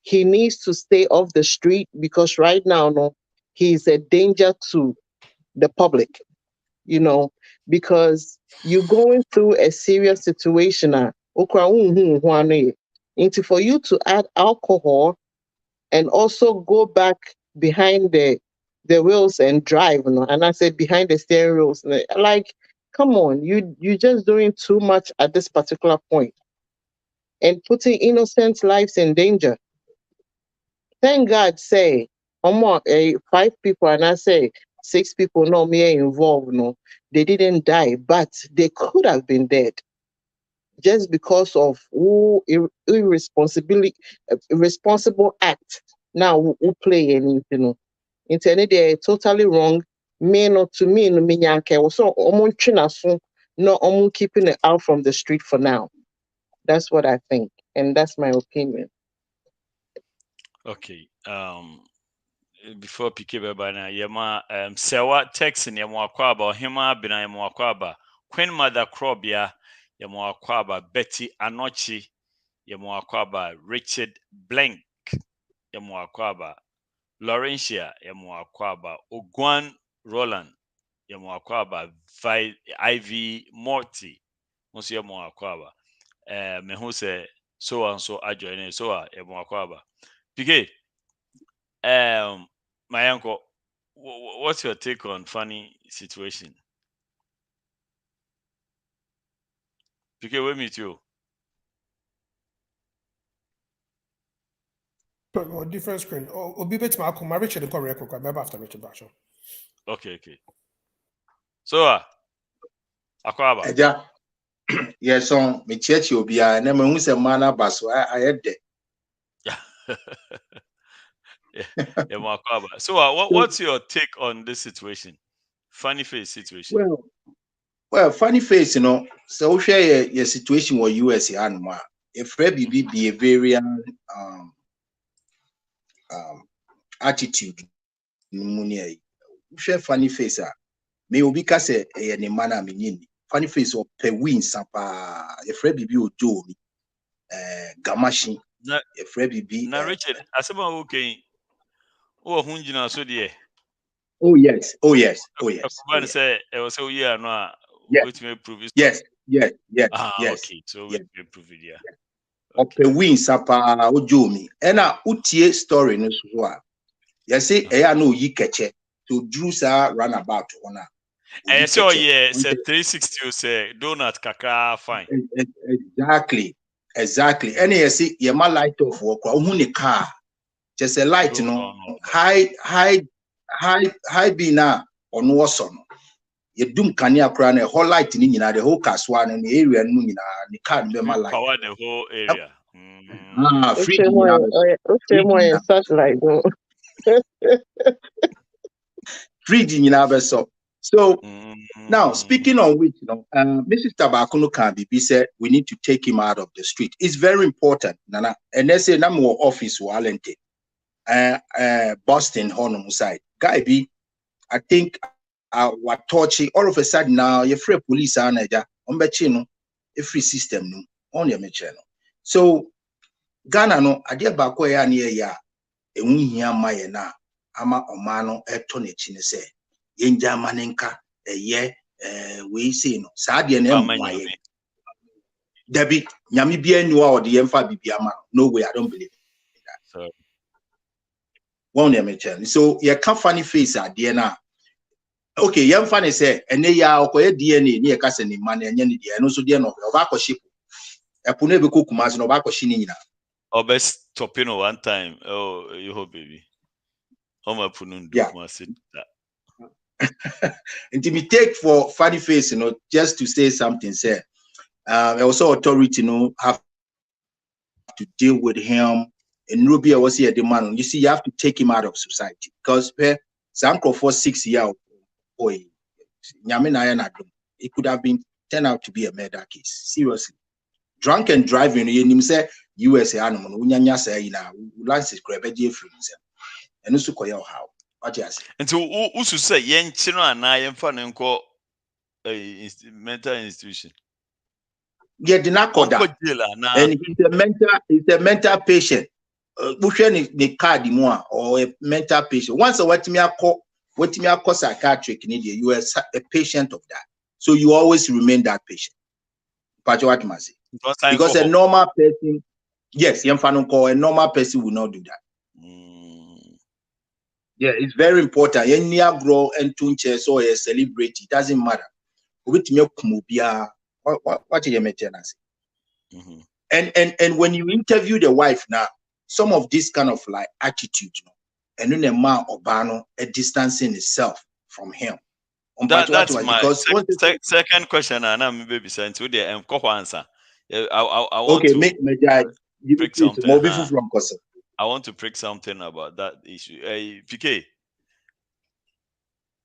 He needs to stay off the street because right now, no, he is a danger to the public. Because you're going through a serious situation. Into for you to add alcohol and also go back behind the wheels and drive, and I said behind the steering wheels. Like, come on, you just doing too much at this particular point and putting innocent lives in danger. Thank God, say, 5 people, and I say 6 people, no, me involved, no, they didn't die, but they could have been dead just because of irresponsible act. Now, who play anything, Internet, they're totally wrong. Me not to me, no me yanke. So, no, keeping it out from the street for now. That's what I think, and that's my opinion. Okay. Before PK Bana, Yama Sewa text in Yamakwaba, Hima Bina Yamakwaba, Queen Mother Crobia, Yamakwaba, Betty Anochi, Yamakwaba, Richard Blank, Yamakwaba, Laurentia, Yamakwaba, Ogwan Roland, Yamakwaba, Ivy Morty, Monsieur Yamakwaba, me who say so and so adjoining so Yamakwaba. PK. My uncle, what's your take on funny situation? PK, we meet you. Different screen. Obi bet ma akoma Richard ko record remember after Richard Basho. Okay. So Akwaba. Eja. Yes, on me church obi a na me hu se mana baso ayede. Yeah, so what's your take on this situation? Funny face situation. Well, funny face, so share your situation with US anima. If Fred be behavioral attitude share funny face me obi ka say e ne mana me nyini funny face o pe win sapa e frɛ bibi ojo mi gamashi e frɛ bibi na Richard asema okay o hunjina so de oh yes Akuban say e was so year no wait me prove it yes okay so we prove it yeah okay win sapa ojo mi ena utie story no so a yes say e ya no yi keche to drew sa runabout ona so yeah say 360 say donut kakra fine exactly any you see your my light off work who ne car just a light no high be na on waso no you dum kania kra na whole light ni nyina the whole Kasoa no area no nyina the car be my light power the whole area free okay such like no free nyina be so now speaking on which Mrs. Tabakuno can be said we need to take him out of the street. It's very important nana and they say nam office walente Boston Honolulu side guy be I think what touching all of a sudden now you free police anaja ombechi no a free system no on your channel. So Ghana no adia bako ya na ya enwu hia maye na ama omano etone chi ne se yenja manenka we say no sa de na mwaye Debbie nyame bia ni wa ode yemfa bibia ma no way I don't believe that so one ya mention so you can funny face ade na okay yemfa ne say ene ya okoye DNA ni e ka se ni ma na enye ni de no so de no oba ko ship epo na be kokuma so no oba ko shi ni nyina obe stopping one time oh you hope baby my punun do ma sit that intimidate for funny face just to say something say also authority have to deal with him and Ruby was here the man you see you have to take him out of society because Sanko for 6 years boy it could have been turned out to be a murder case seriously drunk and driving you say USA animal unyanya say license krebeje free and also koya how what you say and so usu say yen chino ana yen fa ne nko mental institution and he's a mental patient the card or a mental patient once what me call psychiatric in India you are a patient of that so you always remain that patient because a normal person yes a normal person will not do that yeah it's very important grow and tunche so a celebrity doesn't matter what you mention and when you interview the wife now some of this kind of like attitude and then a man obano a distancing itself from him that's my second question and I'm baby saying to the answer I want to make prick something I want to prick something about that issue PK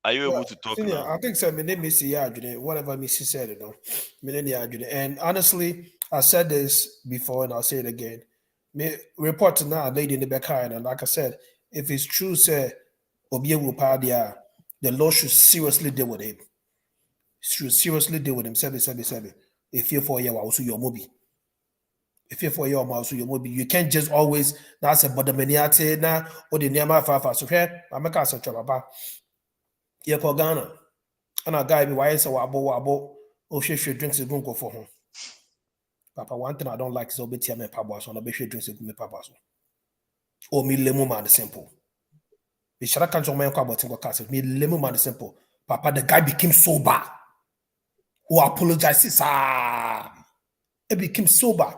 are you able to talk now? I think so. Whatever Missy said, and honestly, I said this before and I'll say it again. Report to now, lady in the back, and like I said, if it's true, say the law should seriously deal with him. Should seriously deal with him. Sebi. If you're for your also your movie. If you're for your mouse, your movie, you can't just always that's a bodamaniate na or the Nema Fafa. So here, I'm a castle chopper. Yeah, for Ghana. And a guy be wise or wabo or she drinks a gunko for him. Papa, one thing I don't like is obetia me pabas on a beshe drinks a me pabas. Or me lemu man the simple. The shara can't man about single castle. Me lemu man the simple. Papa, the guy became sober. Who apologizes. It became sober.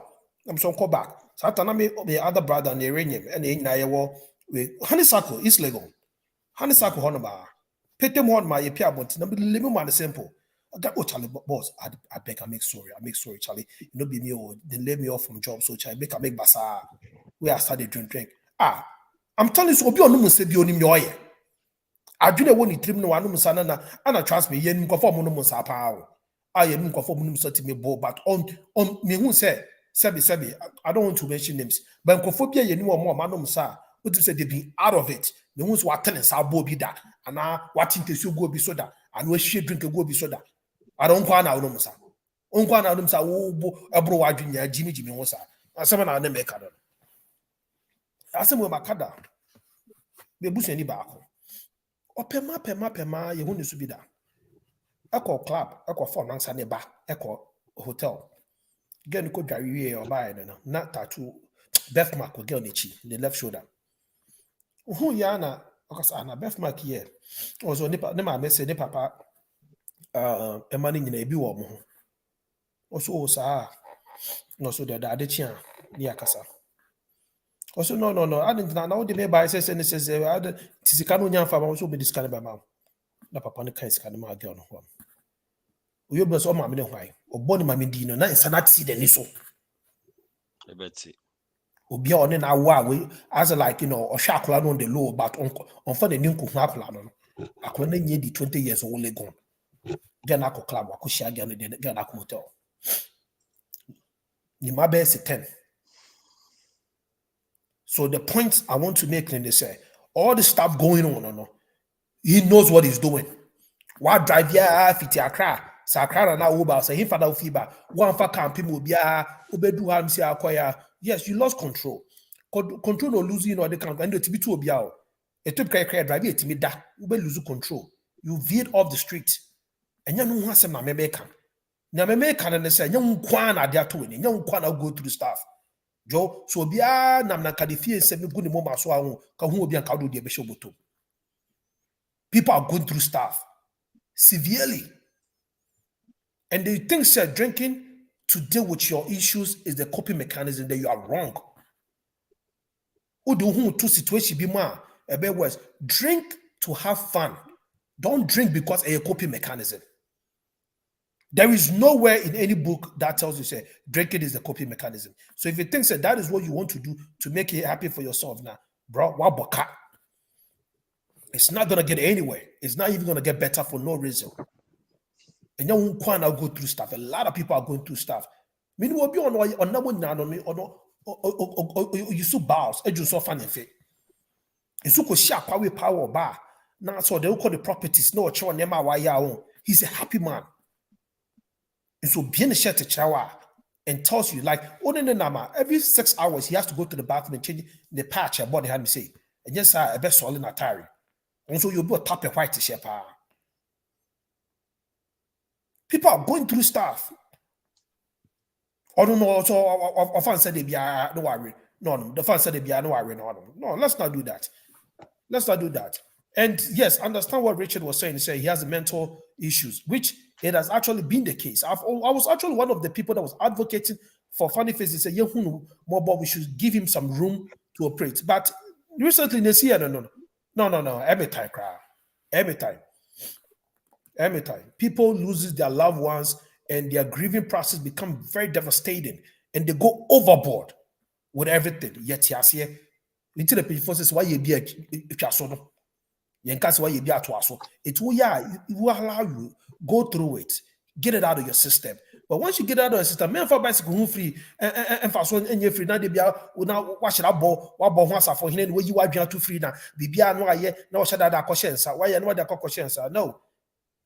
I'm so call back. Satana me the other brother and the Iranian and the Nayawo with honeysuckle is legal. Honeysuckle honobar. Pete more my appear but number living man simple. I got Charlie boss. I beg I make sorry, Charlie. You know be me or they lay me off from job, so Charlie make I make basa. We are started drink. I'm telling you, so be on no say be on him your ear. I do the one you trim no one musana and I trust me, yen go for monomusa power. I am go for monomusa me bo, but on me who say Sebi, I don't want to mention names, but Kophobia, you know more manum sa, What you say they've been out of it. The ones who are telling Sabo be that, and now watching to go be soda, and we should drink a go be soda. I don't want to know, sir. Unkwan na sa wo ebro wadwenya Jimmy wo sa asem na na make do asem we makada be busu ni baako opema ye hu ne su bi da ekọ club ekọ for nansa ne ba ekọ hotel gen ko dware wie o ba no na tattoo birthmark ko girl nechi the left shoulder hu ya na okasa na birthmark here ozo ne ma message ne papa emani nyina ebi wo mo ho also sa no so the adechia ni akasa also no I didn't know the me by says and says tisikano nya fa ma so be discard ba ma na papa ne kan sika ne ma girl no ho oyo be so ma me ne hwan oboni ma me di no na insanity de ni so ebeti obi on na wa we as like o hwa akola no on the low but on for the new ku akola no akola na nye di 20 years only gone then akọ club akọ shia girl no then akọ hotel ni ma be 10. So the point I want to make in this all the stuff going on, he knows what he's doing. What drive ya fiti Accra, Sakra na Uber, say him father fiba, one for camping will be ubedu ham si akoya. Yes, you lost control. Control or losing or the count and to be too biao. A tip cry drive it me da ube lose control. You veered off the street. And you know what's na memeka. Na memeka and say young kwana dia to win, young kwana go through stuff. Joe, so bia nam na kadifie se me gu ni moma so ahun ka hu obi an ka do de be shoboto. People are going through stuff severely. And they think that drinking to deal with your issues is the coping mechanism. That you are wrong. Udu hu to situation be ma a bit worse. Drink to have fun. Don't drink because a coping mechanism. There is nowhere in any book that tells you say drinking is the coping mechanism. So if you think that is what you want to do to make it happy for yourself now, bro, waboka. It's not gonna get anywhere. It's not even gonna get better for no reason. And you won't go through stuff. A lot of people are going through stuff. Meaning will be on you so bows, and you so funny fit. And so share power bar. Now so they will call the properties. No chow nema why ya. He's a happy man. And so being a shirt shower and tells you like every 6 hours he has to go to the bathroom and change the patch about the hand me say. And yes, I best all in attire. And so you'll be a top of white t-shirt. People are going through stuff. I don't know. Also, offense said they be no worry. No, the fan said they be no worry. No, let's not do that. Let's not do that. And yes, understand what Richard was saying. He said he has mental issues, which it has actually been the case. I was actually one of the people that was advocating for Funny Face. He said, we should give him some room to operate. But recently, this year, no. Every time. People loses their loved ones and their grieving process become very devastating and they go overboard with everything. Yet, yes, here, into the people says, why you be a chasono? It will allow you go through it, get it out of your system. But once you get out of the system, men for bicycle free and fast one and you're free now. They be now wash it up, what once for him where you are too free now. Be no ye no shut that conscience. Why you know that conscience? No,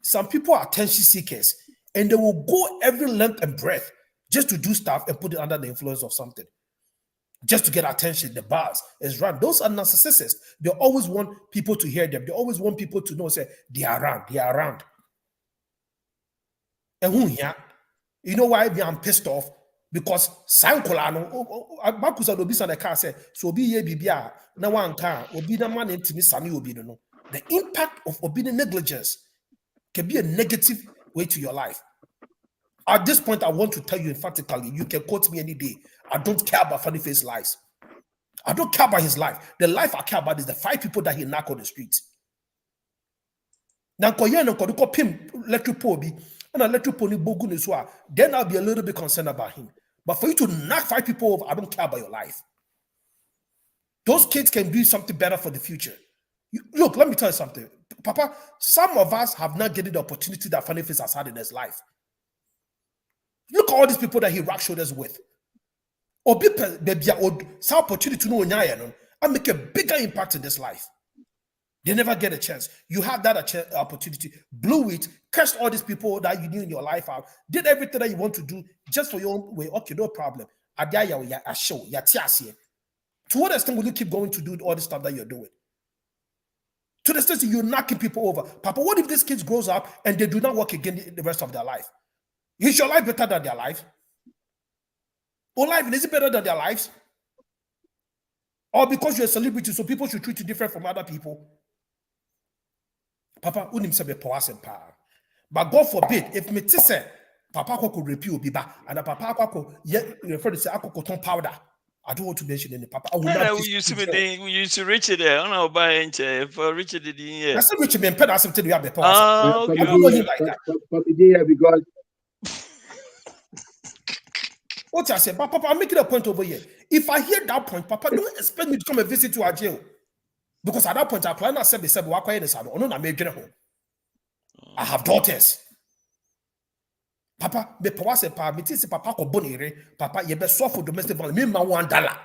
some people are attention seekers and they will go every length and breadth just to do stuff and put it under the influence of something. Just to get attention, the bars is run. Those are narcissists. They always want people to hear them. They always want people to know, say, they are around. And who here? You know why I'm pissed off? Because Sankolano, Bakusa Dobis on the car said, so be ye bibia, no one car, or be the man into me, Sammy will be no. The impact of obedient negligence can be a negative way to your life. At this point, I want to tell you emphatically, you can quote me any day. I don't care about Funny Face lives. I don't care about his life. The life I care about is the 5 people that he knocked on the streets. Now, then I'll be a little bit concerned about him. But for you to knock 5 people over, I don't care about your life. Those kids can do something better for the future. Look, let me tell you something. Papa, some of us have not getting the opportunity that Funny Face has had in his life. Look at all these people that he rubbed shoulders with. Or baby, some opportunity to know and make a bigger impact in this life. They never get a chance. You had that opportunity, blew it, cursed all these people that you knew in your life out, did everything that you want to do just for your own way. Okay, no problem. To what extent will you keep going to do all the stuff that you're doing? To the extent you're knocking people over. Papa, what if these kids grows up and they do not work again the rest of their life? Is your life better than their life? Or life, is it better than their lives? Or because you're a celebrity, so people should treat you different from other people? Papa, but God forbid, if me say Papa could repeal Biba and a Papa could refer to say Akoton powder. I don't want to mention any Papa. I will not. We used to Richard there. I don't know by for Richard in here. I said Richard me pen as something you have the power. Oh, okay. I don't know him like that. Because what I said, but Papa, I'm making a point over here. If I hear that point, Papa, don't expect me to come and visit you at jail. Because at that point, I plan to say, I have daughters. Papa, me power se pa, me say Papa ko bonire, Papa, you be so for domestic violence, me ma $1.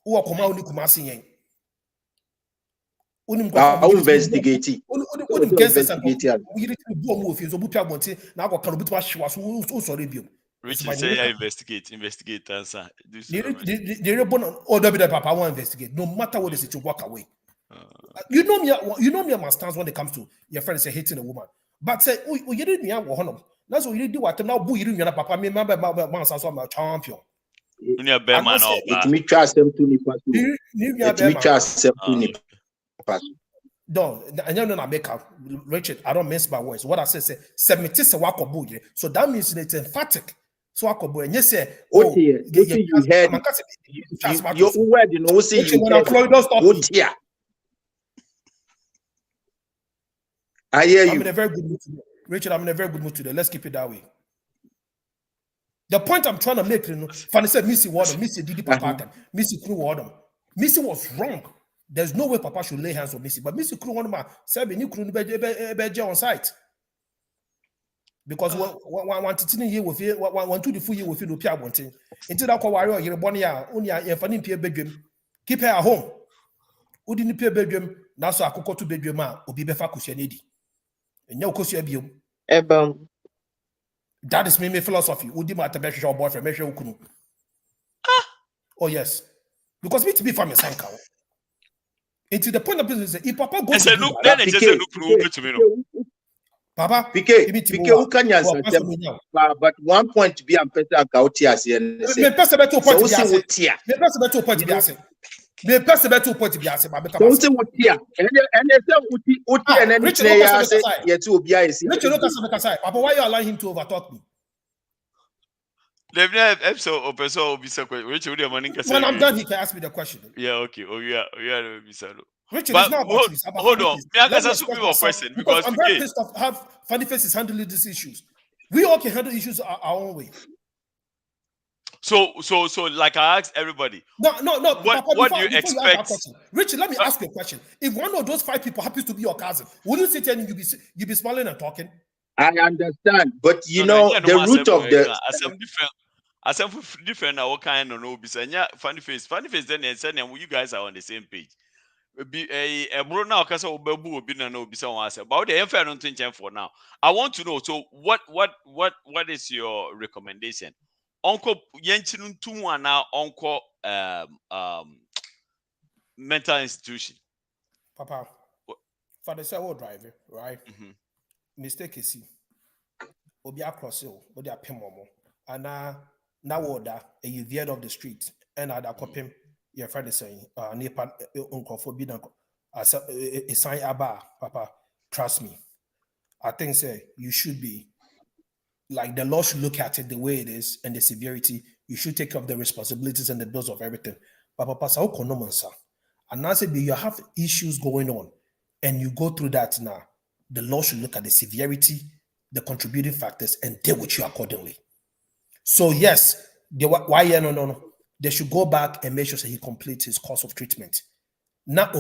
Who come out ni kuma sin yen. I investigate. Richard say I investigate answer. Papa won't investigate. No matter what the situation, walk away. You know me my stance when it comes to your friends say hating a woman. But say, oh, you didn't know what that's what you do. What now? Boo, you didn't know Papa. Me remember man, so I'm a champion. It me trust them to me pass. It me trust them to me pass. No, and you know I make up, Richard. I don't mince my words. What I say 70 se wako boo. So that means it's emphatic. So wako boo. And you say, oh, you heard. You word, you know, say you heard. I hear you. I'm in a very good mood today. Richard, I'm in a very good mood today. Let's keep it that way. The point I'm trying to make, you know, Fanny said, Missy Wardom, Missy Didi Papa, Missy Crew Wardom. Missy was wrong. There's no way Papa should lay hands on Missy, but Missy Crew Wardom said, "Be new crew be on site." Because one to year with you, one to the full year with you, Pia wanting. Until that warrior, you're born here, only a funny peer bedroom. Keep her at home. Who didn't peer bedroom? Now, so I could go to bedroom, or be befakushenedi. And no course, you that is me philosophy. Would you matter your boyfriend? Measure Ukunu. Oh, yes. Because me to be from a sanka. Into the point of business, if Papa goes to look, then it's just a look to me. Papa, PK, who can you answer them? But 1 point to be a better out here. Me person better point to be answer. Me person better point to be answer. Me person better point to be answer. Don't say what here. And Uti and then Richard, Papa, why you allowing him to overtalk me? When I'm done, he can ask me the question. Yeah, okay. Oh, yeah. Richard, but it's not about this. Hold on. Question because I'm very pissed off how Funny Face is handling these issues. We all can handle issues our own way. So, like I asked everybody. No. What do you expect? Richard, let me ask you a question. If one of those 5 people happens to be your cousin, will you sit there and you be smiling and talking? I understand, but you know the root of the. Different. What kind of no? Funny face. Then and said, you guys are on the same page. Be a now because of Babu be no be someone else. About the unfair don't think for now. I want to know. So what is your recommendation? Uncle Yenchin Tumwa now Uncle mental institution. Papa, for the same driver, right? Mistake is Obi across you, Obi a Pimomo, and now order you veered off the street and I'd copy him. Your friend is saying, Nepal uncle forbidden as a sign Abba, Papa, trust me. I think you should be like the law should look at it the way it is and the severity. You should take up the responsibilities and the bills of everything. But Papa, and now say you have issues going on and you go through that now. The law should look at the severity, the contributing factors, and deal with you accordingly. So yes, no. They should go back and make sure that he completes his course of treatment. Not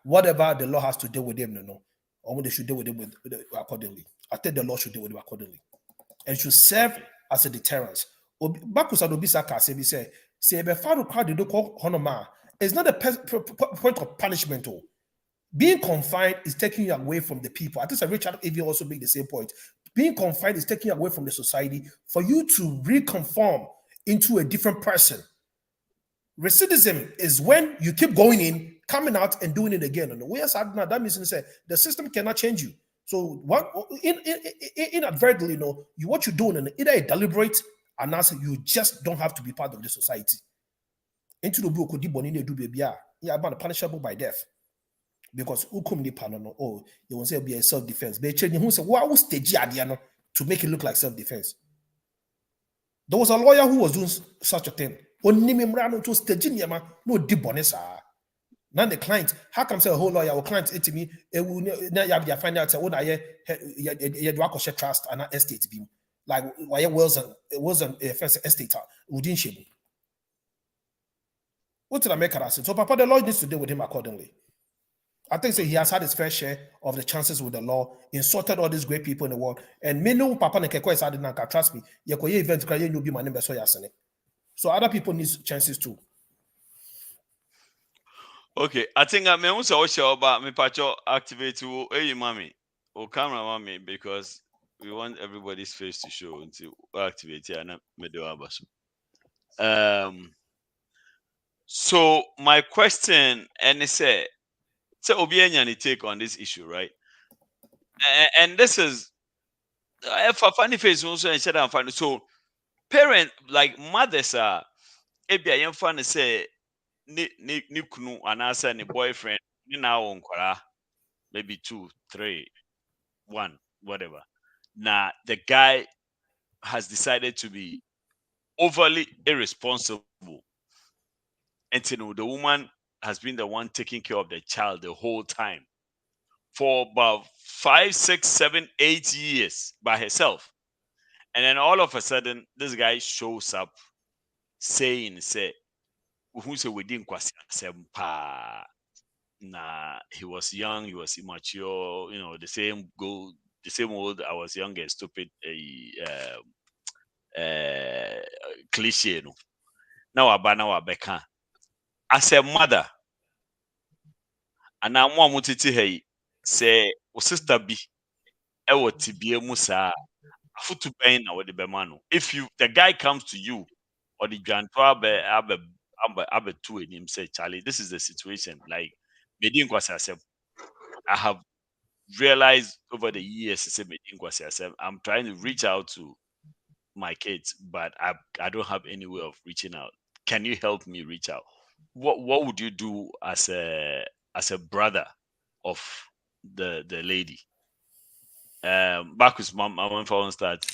whatever the law has to deal with him, or they should deal with him accordingly. I think the law should deal with him accordingly. And should serve as a deterrence. Bakus Adobisa Kasebi say, Say be faru crowd do call honoma. It's not a point of punishment. Oh. Being confined is taking you away from the people. I think Richard Evie also made the same point. Being confined is taking you away from the society for you to reconform into a different person. Recidivism is when you keep going in, coming out, and doing it again. And the way that means the system cannot change you. So what inadvertently, what you're doing, and either a deliberate and also you just don't have to be part of the society. Into the book, yeah, about punishable by death. Because ukum ni panono, oh, you won't say be a self-defense. But change who say, what was stage to make it look like self-defense? There was a lawyer who was doing such a thing. Only memorandum to stage no dibonesa. Now the client, how come say a whole lawyer or client to me, now you have to find out what I share trust and estate beam. Like why wasn't a first estate within shame. What did I make it? So Papa, the law needs to deal with him accordingly. I think so he has had his fair share of the chances with the law, insulted all these great people in the world. And me no Papa Nekeko is adding, trust me, Yakoye event crying you be my name so yasene. So other people need chances too. Okay, I think I may also show about me patcho activate to hey mommy or camera mommy because we want everybody's face to show until activate here and so my question and say so Obianyani take on this issue, right? And this is if a funny face also and said I'm funny. So parent like mothers are if you are funny say ni kunu anasa ni boyfriend ni now on maybe 2, 3, 1, whatever. Now the guy has decided to be overly irresponsible. And the woman has been the one taking care of the child the whole time for about 5, 6, 7, 8 years by herself. And then all of a sudden, this guy shows up saying, who say we didn't nah, he was young, he was immature, the same old, I was young and stupid cliche. Now Abeka. As a mother, and I'm one mutiti hey say sister B ewo tibie musa afutu ben na wode bemano. If the guy comes to you or the grandpa abe to him say Charlie, this is the situation. Like I have realized over the years I'm trying to reach out to my kids, but I don't have any way of reaching out. Can you help me reach out? What would you do as a brother of the lady? Back with mom, I want to start.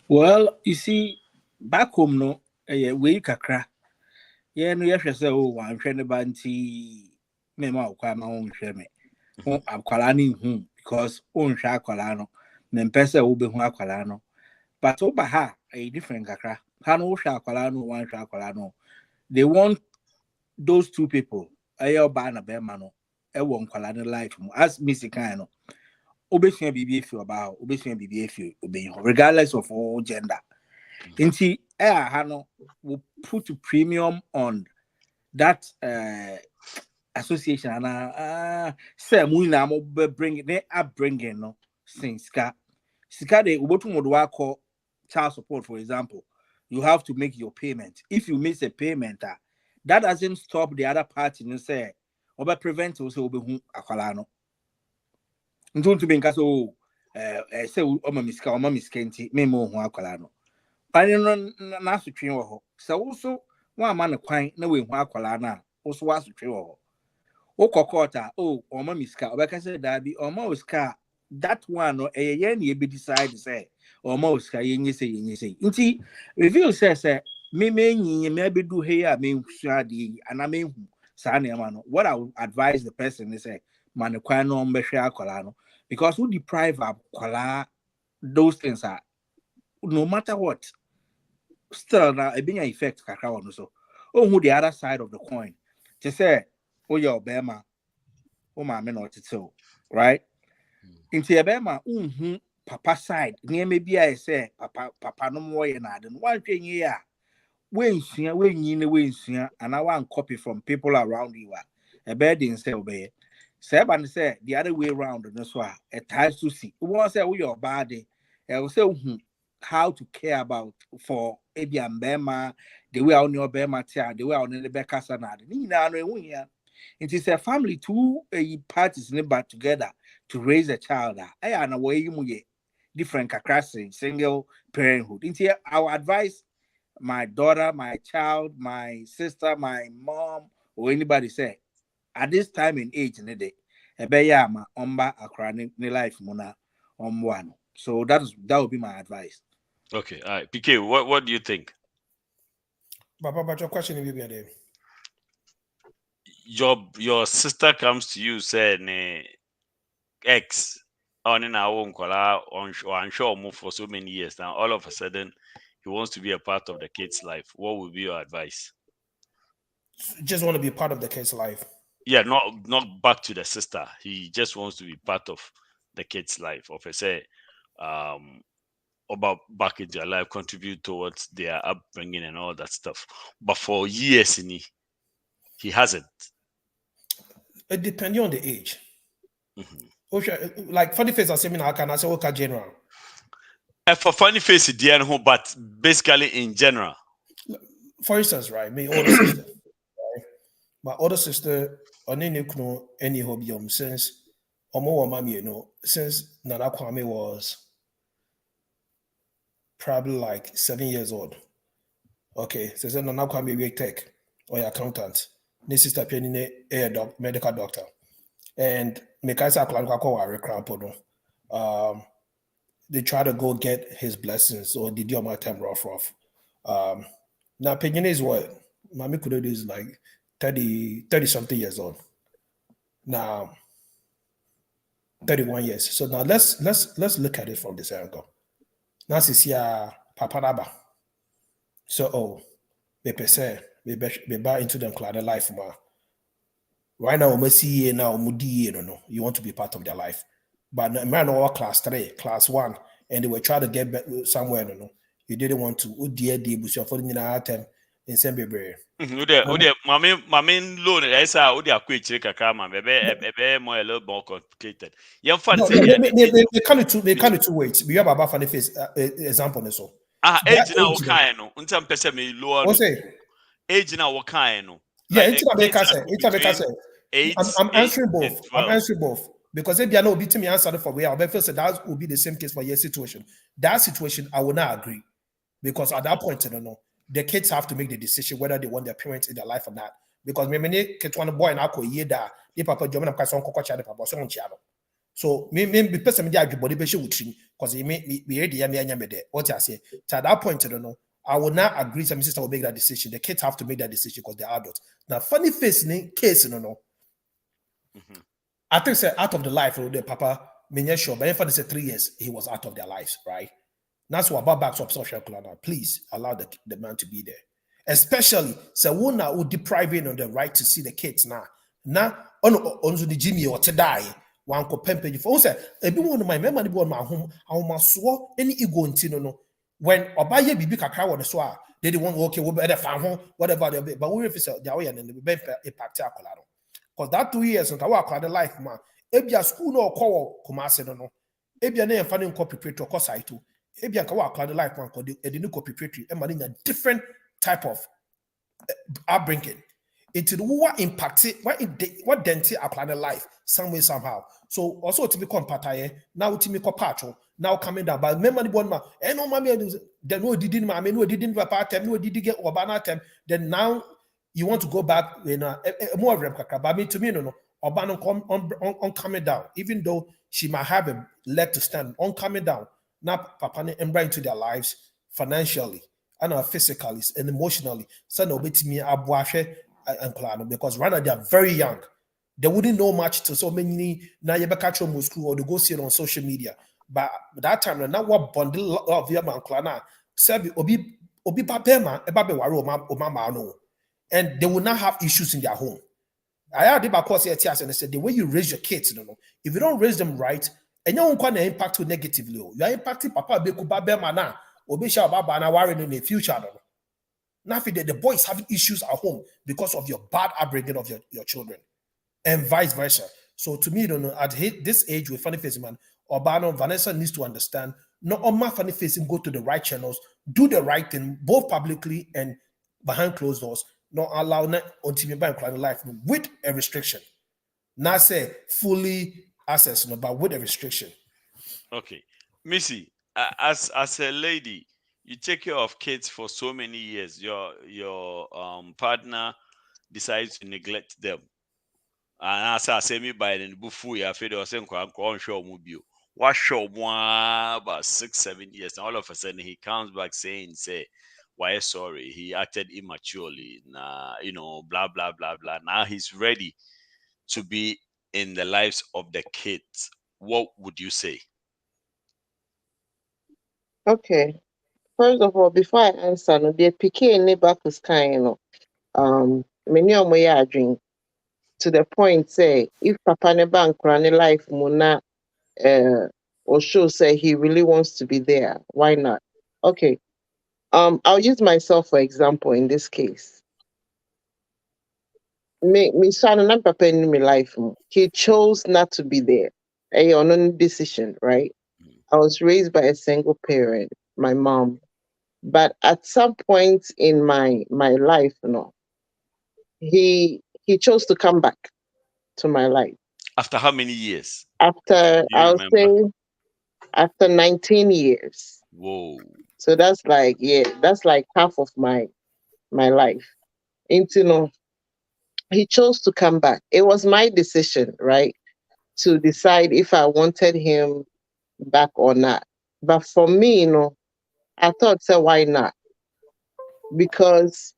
Well, you see, back home no, we kakra. Yeah, no, you say oh, I'm trying to banty. Me ma ukwa ma on sheme. On akwala ni hu because on sha akwala no. Me mpese wo be hu akwala no. But over ha a different kakra. Ha no sha akwala no, one sha akwala no. They want those two people. Ayo ba na be ma no. E wo nkwala ni life mo. As Missy kind no. Obesua bibi efi oba obesua bibi efi obeyin regardless of all gender. Inti ha no will put a premium on that association and say mu na mo bring they upbringing no since sika de obotu mo do call child support, for example. You have to make your payment. If you miss a payment, that doesn't stop the other party and say oba prevent also obehu akwala no. Ntuntu be nka so say oma miska nti me mo hu akwala no. Pani no na asotwe wo ho. So also one man no kwan na we hu akwala na also asotwe wo ho. O kokota oma miska obeka say da bi oma oska that one no ye na e be decide say oma oska yenye say. Nti review say me nyi me be do here me nsuade ana me hu sa na ma no. What I would advise the person is say man kwan no mbehwe akwala no. Because who deprive akwala those things are no matter what still now a big effect kakra on so who the other side of the coin to say your bema ma me not so right into your bema papa side near maybe I say papa no more na den one thing here when and I want copy from people around you. A bed in say obey. Seven say the other way around and that's why it ties to see. It won't say your body. I will say how to care about for Ebi and Bema, the way on your Bema tia, the way on the Becca Sanad. It is a family two parties never together to raise a child. I am away you different cacrassing, single parenthood. In here, our advice, my daughter, my child, my sister, my mom, or anybody say, at this time in age in the day, a bayama omba akrani ni life mona one. So that would be my advice. Okay, all right. PK, what do you think? But your question will be there. Your sister comes to you saying ex on our own on show move for so many years now. All of a sudden, he wants to be a part of the kid's life. What would be your advice? Just want to be part of the kid's life. Yeah, not back to the sister. He just wants to be part of the kid's life. Of say, about back into their life, contribute towards their upbringing and all that stuff. But for years, he hasn't. It depends on the age. Mm-hmm. Like funny face, I say, I can say, okay, general. For funny face, but basically in general. For instance, right, my older sister, right? My older sister, any hobby since since Nana Kwame was probably like 7 years old. Okay, so Nana Kwame work tech or accountant. This sister penny a medical doctor. And they try to go get his blessings or did you my time rough. Now opinion is what Mami Kudo is like 30 something years old. Now 31 years. So now let's look at it from this angle. Now this here Papa Raba. So they say we buy into them cloud life ma. Right now, we see now you want to be part of their life. But man or class 3, class 1, and they were trying to get back somewhere, you didn't want to for the in Sembebre. Mami loan is a quick check a camera, maybe more a little more complicated. Young fun they can't do two ways. We have a funny face example so. Age now kind until person me lower. Age now kind. Yeah, I'm answering both. I'm answering both. Because if you are not beating me answer for where I feel so that will be the same case for your situation. That situation, I will not agree. Because at that point, I don't know, the kids have to make the decision whether they want their parents in their life or not. Because maybe one boy and I could hear that the papa German person papa so me person me body because he made me there. What I say. So at that point, I don't know. I will not agree. My sister will make that decision. The kids have to make that decision because they're adults. Now, funny face in case, I think say out of the life of the papa, sure, but if I say 3 years, he was out of their lives, right? That's what about back to social club. Please allow the man to be there. Especially, so one who depriving on the right to see the kids now. Now, on the Jimmy or to die. One ko pempe for say, everyone of my memory on my home, I must swore any ego in when Obaye Bibi Kakra was the swar, they didn't want okay, we better find home, whatever they be, but we refuse their way and the bed impact. Because that 2 years on our the life, man, Ebia school no call Kumase no, Ebia name finding copy preparatory course I too. Ebia Kawa the life man called the new copy preparatory and manning a different type of upbringing. Into what impacted what denti apply the life some way somehow. So also to become pataye now to me patron now coming down. But remember the one man and no mammy then no didn't mammy no didn't part time no did get Obana time. Then now you want to go back in more of them but me to me no Obana on coming down even though she might have a leg to stand on coming down now papa and bring into their lives financially and physically and emotionally. So no bit me abuashe and plan because right now they are very young. They wouldn't know much to so many now you catch them school or they go see it on social media. But that time now what bundle of your man clan sabi obi babema ebabe waro mama no, and they will not have issues in their home. I had about course here and I said the way you raise your kids, if you don't raise them right, and you don't want to impact negatively, you are impacting papa beku babema na obi sha baba na worry in the future. Now the boy is having issues at home because of your bad upbringing of your children, and vice versa. So to me, you don't know, at this age with funny facing man, Obano, Vanessa needs to understand, not on my funny facing, go to the right channels, do the right thing, both publicly and behind closed doors, not allow that until you buy life with a restriction. Not say fully access, but with a restriction. Okay. Missy, as a lady, you take care of kids for so many years. Your partner decides to neglect them. And as I say, me by the bufu, I feel was saying, "I'm sure mobile." What show about 6-7 years, and all of a sudden he comes back saying, "Say, why sorry? He acted immaturely. Nah, blah blah blah blah." Now he's ready to be in the lives of the kids. What would you say? Okay. First of all, before I answer, no, the PK neighbor is kind of many of my drink to the point say if Papa never and cranny life muna or show say he really wants to be there, why not? Okay. I'll use myself for example in this case. Me son and Papa in my life, he chose not to be there. A own decision, right? I was raised by a single parent, my mom. But at some point in my life, he chose to come back to my life. After how many years? After I'll say after 19 years. Whoa. So that's like half of my life. And he chose to come back. It was my decision, right? To decide if I wanted him back or not. But for me, I thought, so why not? Because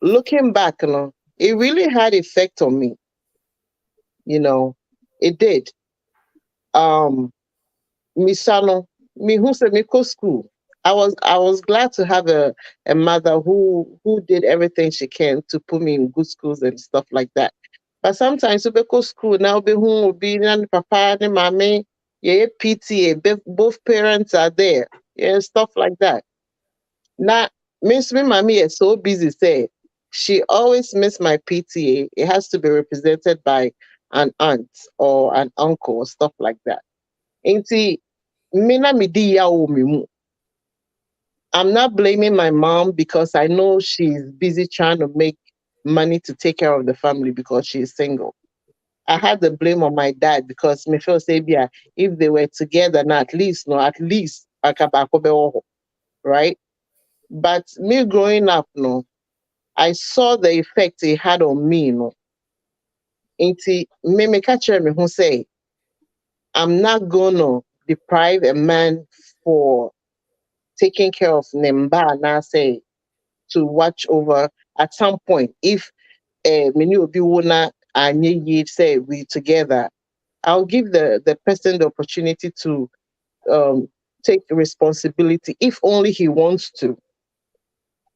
looking back, it really had effect on me. It did. Misano, me who said me go school. I was glad to have a mother who did everything she can to put me in good schools and stuff like that. But sometimes we go school now be who will be and papa and mommy, yeah, PTA, both parents are there. Yeah, stuff like that. Now, Miss me mommy is so busy say she always miss my PTA. It has to be represented by an aunt or an uncle or stuff like that. Inti mina midi ya mu. I'm not blaming my mom because I know she's busy trying to make money to take care of the family because she's single. I had the blame on my dad because me feel say if they were together, now at least right? But me growing up, I saw the effect it had on me, Inti me catch me who say I'm not gonna deprive a man for taking care of Nemba and I say to watch over at some point. If many of you wanna and say we together, I'll give the person the opportunity to take responsibility if only he wants to.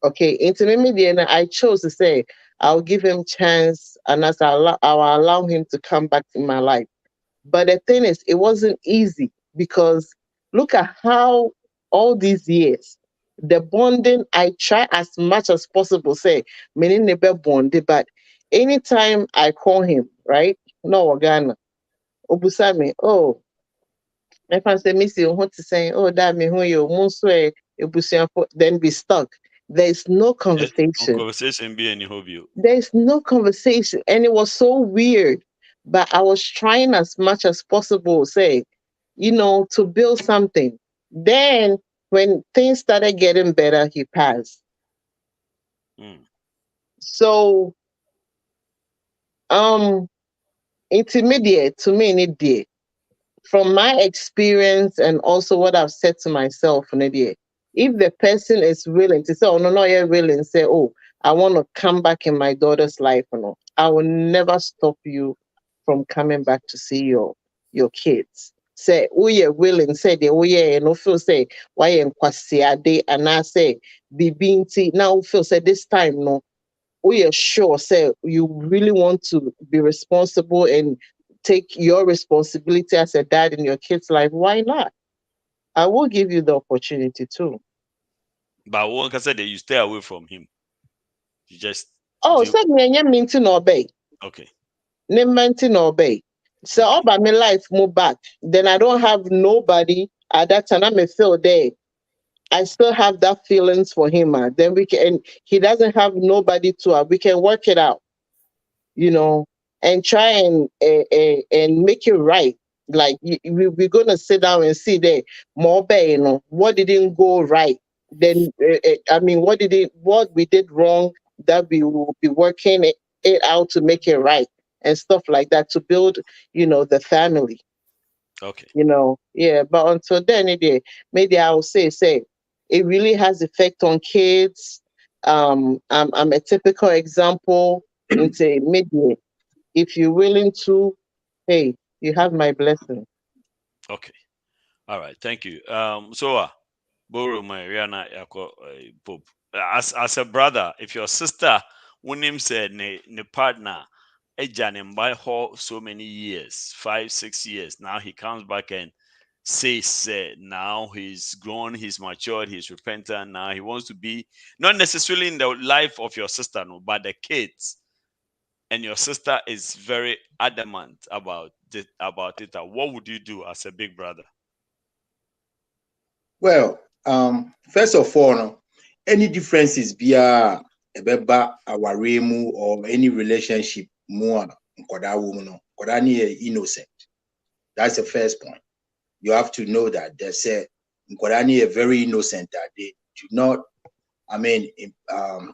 Okay, intimately, and I chose to say I'll give him chance and as I'll allow him to come back in my life. But the thing is, it wasn't easy because look at how all these years, the bonding, I try as much as possible, say, many never bonded, but anytime I call him, right? No, Ghana, Obusami, oh, if I say, Missy, you want to say, oh, that me who you most way, then be stuck. There's no conversation. Conversation be any hobby. There's no conversation. And it was so weird. But I was trying as much as possible, say, to build something. Then when things started getting better, he passed. So intermediate to me in it. From my experience and also what I've said to myself, if the person is willing to say, oh no, you're willing, say, oh, I want to come back in my daughter's life, I will never stop you from coming back to see your kids. Say, oh yeah, willing, say the oh yeah, and feel say, why am kwasiade, and I say, bibinti, now feel say this time, no, oh yeah, sure, say you really want to be responsible and take your responsibility as a dad in your kid's life, why not? I will give you the opportunity too. But one can say that you stay away from him. You just said me minti no obey. Okay. Ne minti no obey. So all by my life move back. Then I don't have nobody at that time. I feel there. I still have that feelings for him. Then we can. He doesn't have nobody to. We can work it out, and try and make it right. Like we're gonna sit down and see there more, what didn't go right. Then what we did wrong that we will be working it out to make it right and stuff like that to build, the family. Okay. Yeah. But until then, maybe I will say it really has effect on kids. I'm a typical example into maybe if you're willing to, hey, you have my blessing. Okay. All right. Thank you. So Boro Mariana Pope. As a brother, if your sister Winim said ne partner Ejan by her so many years, 5-6 years, now he comes back and says now he's grown, he's matured, he's repentant, now he wants to be not necessarily in the life of your sister, no, but the kids. And your sister is very adamant about it. What would you do as a big brother? Well, first of all, any differences via our remu or any relationship more innocent. That's the first point. You have to know that they say Nkorani are very innocent, that they do not,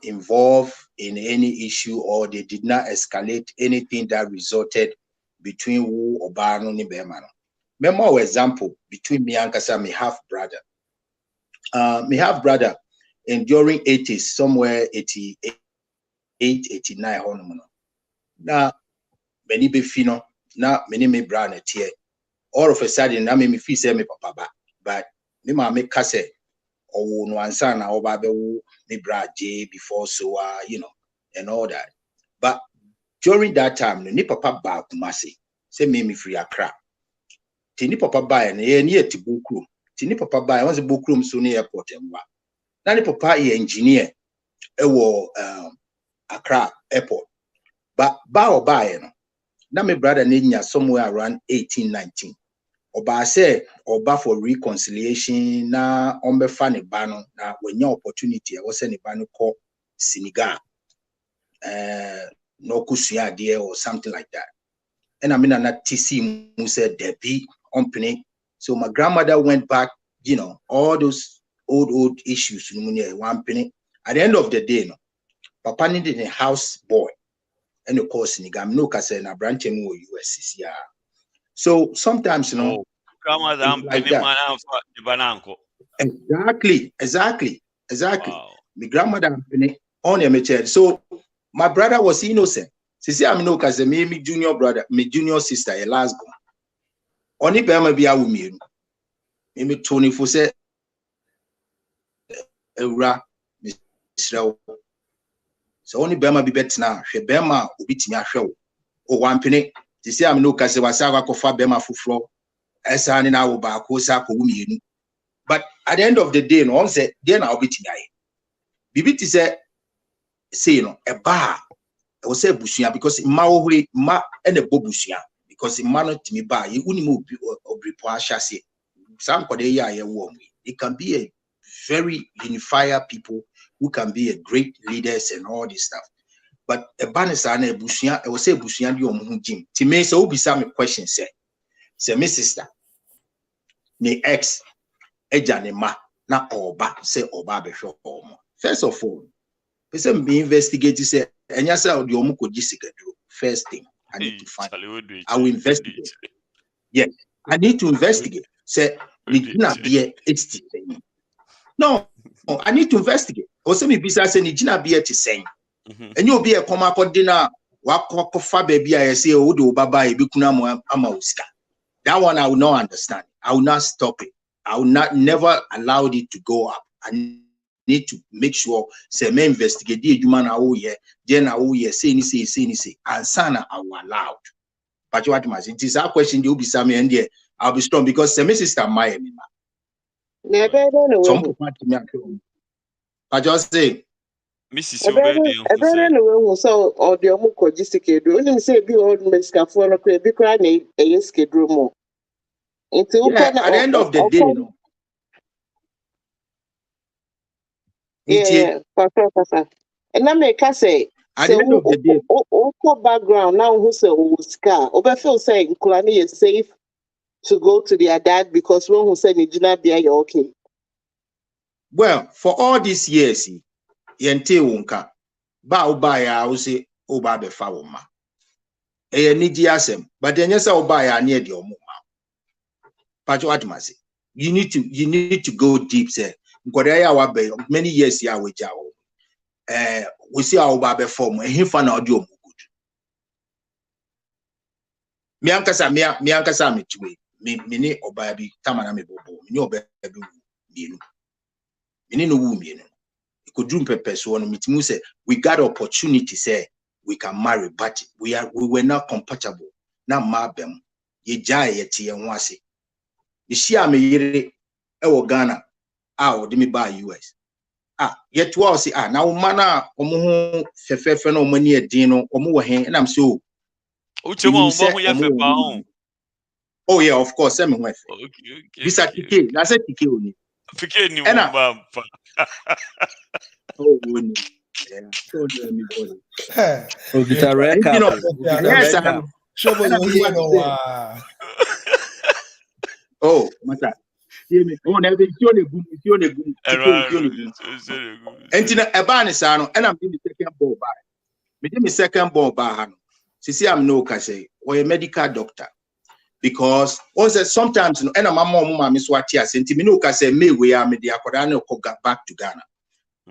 involve in any issue, or they did not escalate anything that resulted between Wu or Bano ni Bemano. Memo example between me and Kasa, my half brother. My half brother, and during 80s, somewhere 88, 89, now many be fino, now many me brand a tear. All of a sudden, I me feel say me papa, but me ma me kase or no answer na oba be me bra J before so and all that. But during that time, ni papa ba Kumasi say me free Accra. Tini papa ba and ye near to Bukrum. Tini papa ba was a Bukrum so near airport and what. Nani papa ye engineer Accra airport. But ba or ba na me brother Ninya somewhere around 18-19. Oba say oba for reconciliation na ombe fane bano na when opportunity I was any bano call Senegal no kusuya dear or something like that. And I mean not TC Musa Debbie company. So my grandmother went back, all those old issues one penny. At the end of the day, Papa needed a house boy. And of course Senegal no kase na branch mu USCCR. So sometimes, like that. Exactly. Wow. My grandmother on a child. So my brother was innocent. See, I'm no because me junior brother, my junior sister, a last born. Only Bama be with me. Me Tony for say, so only Bama be better now. She Bama will beat me a show. Oh, one penny. You see, I'm no because I was for Bema for floor. As I now back, but at the end of the day, no one said, then I'll be tonight. Bibi say, a bar. I will say bushia because ma and a bobushia because in manner to me bar, you wouldn't move or report chassis. Some it can be a very unifier people who can be a great leaders and all this stuff. But a banner and a bushia, I will say bushia your Jim. To me, so be some question say my sister, ne ex, ejane ma na oba say oba be show. First of all, person be investigated say enya say the omo ko jisiga do. First thing I need to find. I will investigate. Yes, I need to investigate. Say Nijina be it's no, I need to investigate. Also, me bisa say Nijina be to say. And you'll be a coma dinner. Wako fa baby I say odo baba e bikuna mo amauska. That one I will not understand. I will not stop it. I will never allow it to go up. I need to make sure say me investigate the human say and sana I will allow. But what must it is our question you be some and there I'll be strong because my sister my some I just say Mrs. Obedi no so or the omuko jisike do. Only say be old Mexican for no be cry na eskedro mo. Into at the end of the day, no. Yeah, pasa. And na make us say at the end of the day, background now who say Oscar. Obe feel say Nkulani is safe to go to their dad because when who say Nijina be okay. Well, for all these years, yente wonka ba oba ya wo say oba be fa wo ma. E ni di asem, but then yes oba ya na de omo ma. Pacho atmase. You need to go deep say. Nkoda ya wa be many years ya we jawo. We see how oba be form e fa na odi omo good. Mi ankasa me twe. Me ni oba bi tamana me bobo. Me ni oba bi mienu. Me ni no wu mienu. Could purpose one meeting say we got opportunity say we can marry, but we were not compatible. Now mabem ye jai yeti ye wasi. You see me yere ewo Ghana de me buy US. Yet was now mana omo fefe no money e din no omo wo hen and I'm so oh yeah, of course, I'm with. Bisa tike, na say tike oni. Fike ni wo Oh, yeah. So me body. Oh, guitar recap. Yes, I'm. Showboy, you hear no. Oh, mata. Hear me. Oh, never see on the boom. See on the boom. And tina ebani sano. And I'm in the second ball by. Me give me second ball by hand. See, I'm no kase or a medical doctor. Because also sometimes and I'm mama miss what here. Senti me no kase me we are media kodane ko back to Ghana.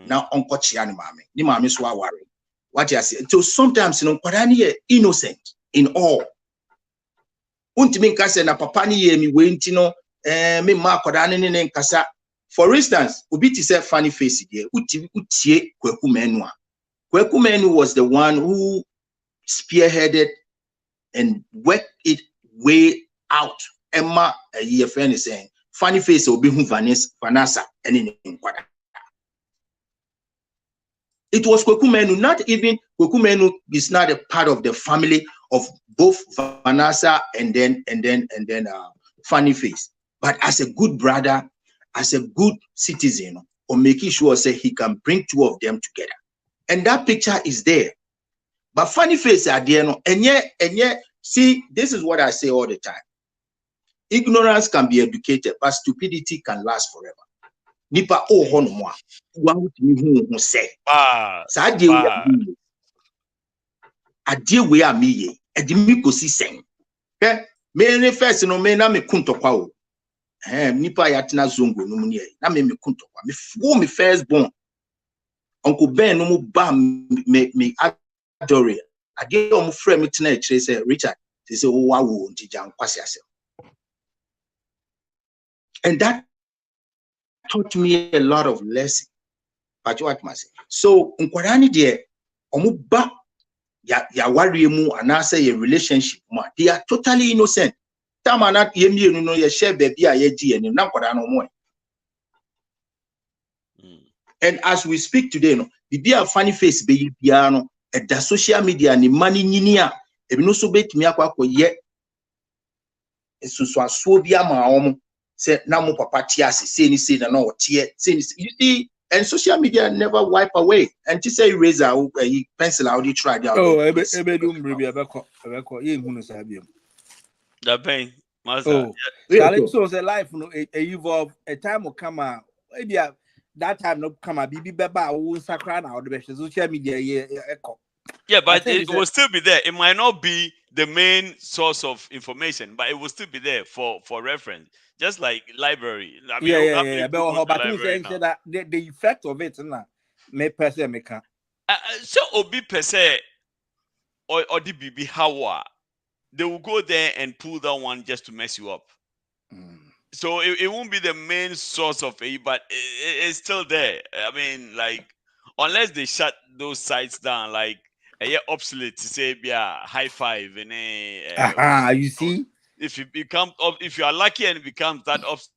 Now uncle chiani mami. Ni mami swa worry. What you say? So sometimes kodane innocent in all. Untimi nkasa na papa ni ye mi wenti no me ma kodane ne nkasa. For instance, obi ti say funny face there. Utie Kweku Menu. Kweku Menu was the one who spearheaded and worked it way out. Emma a year friend is saying funny face obi hu Vanessa and in kwada. It was Kweku Menu, not even Kweku Menu is not a part of the family of both Vanessa and then funny face. But as a good brother, as a good citizen, or making sure say he can bring two of them together. And that picture is there. But funny face are there no. And yet, see, this is what I say all the time. Ignorance can be educated, but stupidity can last forever. Nipa hono mo. Wa hutimi hu say. Sa de we are me edimi kosi sen. Me first no me na me kuntokwa o. Nipa yatina zongo no mu ne na me kuntokwa. Me fo me first born. Uncle Ben no mu ba me adore. Ade o mu frɛ me tena kire say Richard. Say o wa wo nti jan kwase asem. And that taught me a lot of lessons. But what must say? So Nkwarani de omuba ya worry mu and I say a relationship ma. They are totally innocent. Tamana yemi no ye share baby a ye gi and na kwara no mo. And as we speak today no, be a funny face be biano at the social media ni money nyinia e bi no so betimi akwa ye esusu aso bia ma omo. Say na mo papa tiase say na no tie say you see and social media never wipe away and to say eraser pencil how you try there ebedum brebi abeko ye hunu sabiam da pain master so say life no evolve a time will come out maybe that time no come out bibi beba wo sakra na the social media yeah but it will still be there. It might not be the main source of information, but it will still be there for reference. Just like library. I mean, but who's saying that the effect of it, me per se me can. So obi per se or the BB how they will go there and pull that one just to mess you up. So it won't be the main source of it, but it's still there. I mean, like unless they shut those sites down, like obsolete to say high five and you see. If you are lucky and it becomes that obsolete,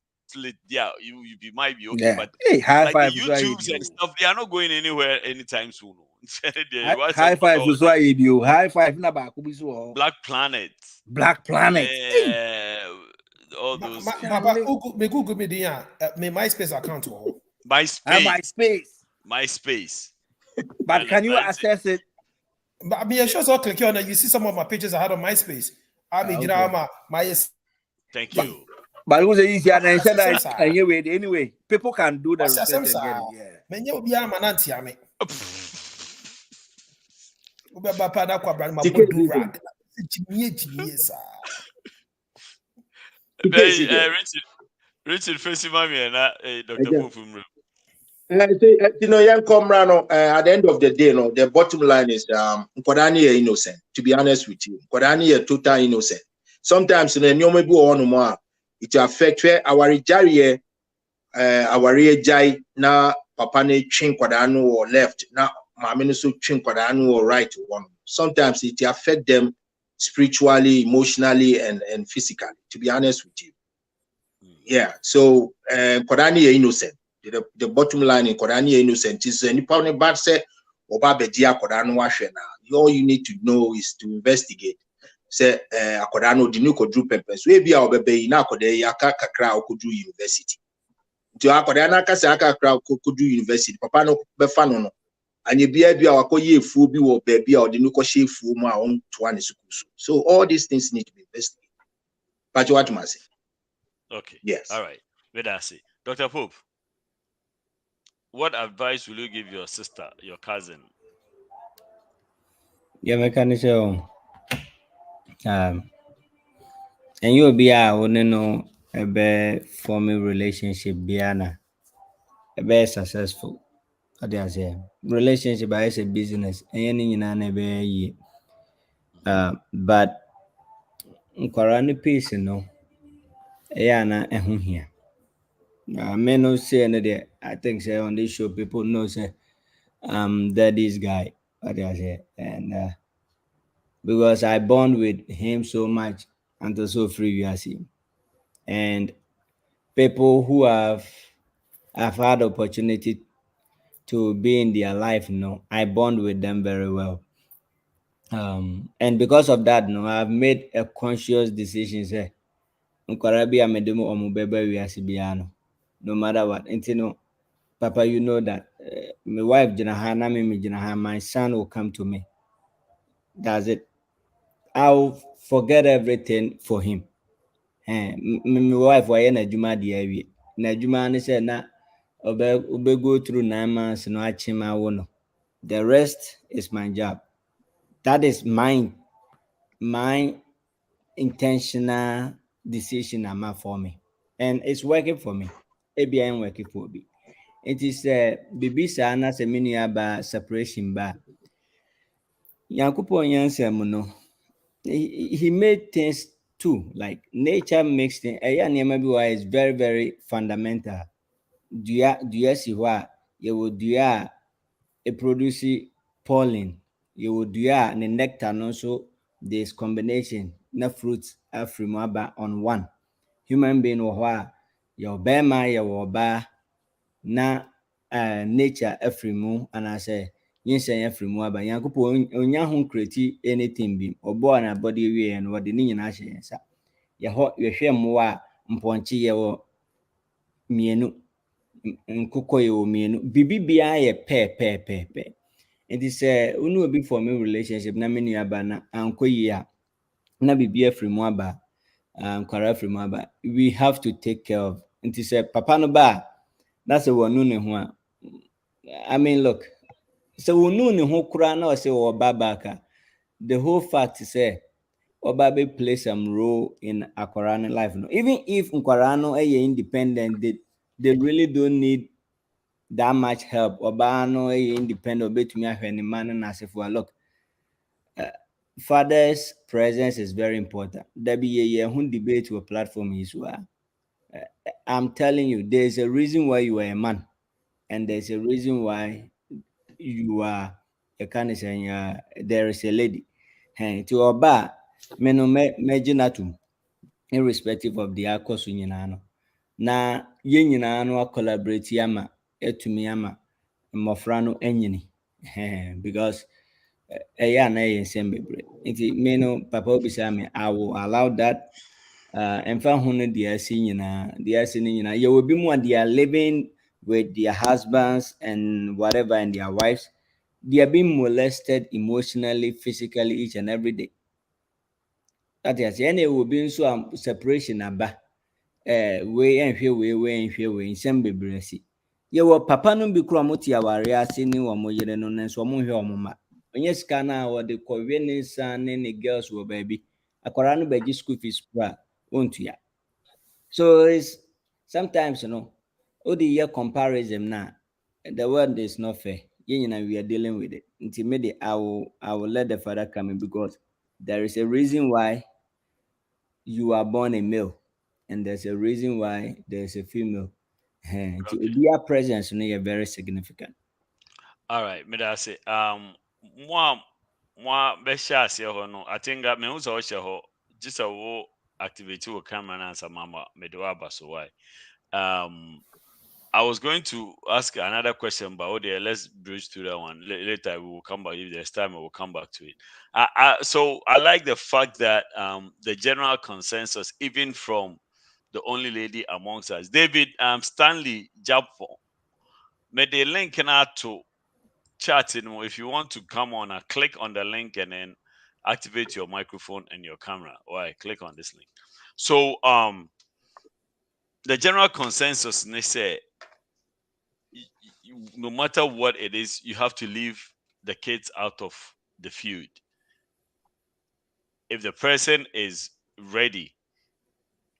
yeah, you might be okay, Yeah. but Hey, high like five the is why you YouTubes and stuff, they are not going anywhere anytime soon. high five is why you high five na ba kubiso. Black Planet. Black Planet. All those Papa, Google me the me MySpace account. MySpace. But can you access it? But I mean, sure, so click on it. You see some of my pictures I had on MySpace. I mean, drama, Thank you. But it was easy and I said that anyway, people can do the research and get it. Yeah. Men you be a man anti ame. Ubeba pada kwa brand ma do rag. Richard facing mommy and Dr. Pofum. You know, young comrade, at the end of the day, no, the bottom line is Kodani are innocent, to be honest with you. Kodani are total innocent. Sometimes in the new maybe on more, it affect where our jari our jai na papa ne chin Kodano or left, now mammy so chin Kodano or right one. Sometimes it affect them spiritually, emotionally, and physically, to be honest with you. Yeah, so Kodani are innocent. The bottom line in Kodani innocent is any problem bad say Oba Bedia Kodano Washena. All you need to know is to investigate. Say Kodano the new Kodru Peppers. We be our baby na Kode Yaka Kakra Kudu University. To Akodana Kasaka Kudu University. Papa no Befano. And you be our koye fubi or baby or the new Koshe Fuma on Tuan school. So all these things need to be investigated. But what must say? Okay. Yes. All right. Where I see. Dr. Pope. What advice will you give your sister, your cousin? Yeah, mechanical. And you'll be out, know, a better forming relationship, Biana, a better successful. What I say, relationship is a business, and you know, but Quarani piece, you know, Ayana, and here. I may not say another. I think say on this show people know say daddy's guy, what I say, and because I bond with him so much and so free we are seeing. And people who have had opportunity to be in their life, you know, I bond with them very well. And because of that, you know, I've made a conscious decision say Nkarabi amedemo omubebe we are no matter what. And you know, Papa, you know that my wife Janahana, me Janaha, my son will come to me. That's it. I'll forget everything for him. My wife why na juma dia na juma ni say na obe go through 9 months no achima wono. The rest is my job. That is my intentional decision ama for me, and it's working for me. Ebi ain't working for me. It is bibi sa na se menu aba separation ba. Yankupon yansem no. He made things too. Like nature makes things. Is very, very fundamental. Do you see what you would do? It produces pollen. You would do the nectar. And also, there's combination. No fruits are from on one human being or what your bema your ba na nature every moon. And I say yes, every moon. But Yankupo onya ho create anything be obo na body we and what the ni na hye sa ye ho ye hwe mmoa mponche ye wo mienu nkokɔ ye wo mienu bibibia ye pe it is unu obi for me relationship na me nuaba na ankoyi a na bibia free mu aba kwara free mu aba we have to take care of it is papa no ba that's a one ne ho a I mean look so wonu ne ho kura na o say wo babaka the whole fact is Obabe play some role in Akwarano life. No? Even if Nkwarano are independent, they really don't need that much help. Obano are independent, bet me any man and as if look. Father's presence is very important. There be a debate to a platform is where I'm telling you, there's a reason why you are a man, and there's a reason why you are a kind of saying there is a lady. Hey, to Oba. Meno mejunatum, irrespective of the akos unyinano. na yɛn nyinaa no collaborate ama etumi ama mmɔfra no enyini because ɛyɛ ana yɛ nsɛm bebree nti me no papa obisa me I will allow that ɛmfa ho no deɛ asi nyinaa yɛ obi mu a they are living with their husbands and whatever and their wives, they are being molested emotionally, physically each and every day. That is any will be so separation aba way and way in some bebresi. You were papa no be cromoti awaria sini wa moyere no nso mo hwe omoma. Onye sika na wo de Korean san ne girls wo baby. Akwara no beji school fees pra ontua. So it's sometimes the year comparison now, the world is not fair. We are dealing with it. Intimidate, I will let the father come in because there is a reason why you are born a male, and there's a reason why there's a female. Their presence is very significant. All right, me that say moi be share no. I think that me who so share just a wo activity with camera and some mama me do so why. I was going to ask another question, but let's bridge to that one. Later we will come back. If there's time, we will come back to it. So I like the fact that the general consensus, even from the only lady amongst us, David Stanley Japfo, made the link out to chat. If you want to come on, click on the link and then activate your microphone and your camera. Why? Click on this link. So the general consensus, they say, no matter what it is, you have to leave the kids out of the feud. If the person is ready,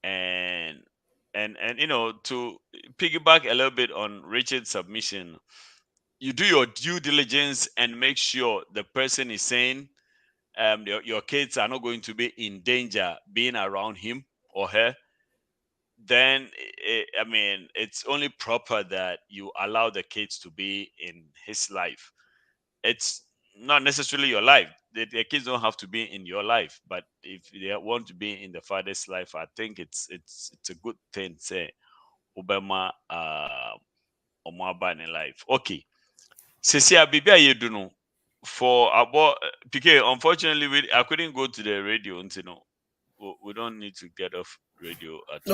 and to piggyback a little bit on Richard's submission, you do your due diligence and make sure the person is saying your kids are not going to be in danger being around him or her. Then it's only proper that you allow the kids to be in his life. It's not necessarily your life. The kids don't have to be in your life, but if they want to be in the father's life, I think it's a good thing. Say, Obama, Omaba in life. Okay. Cecilia, Bibia, you do know for about PK. Unfortunately, I couldn't go to the radio until we don't need to get off radio at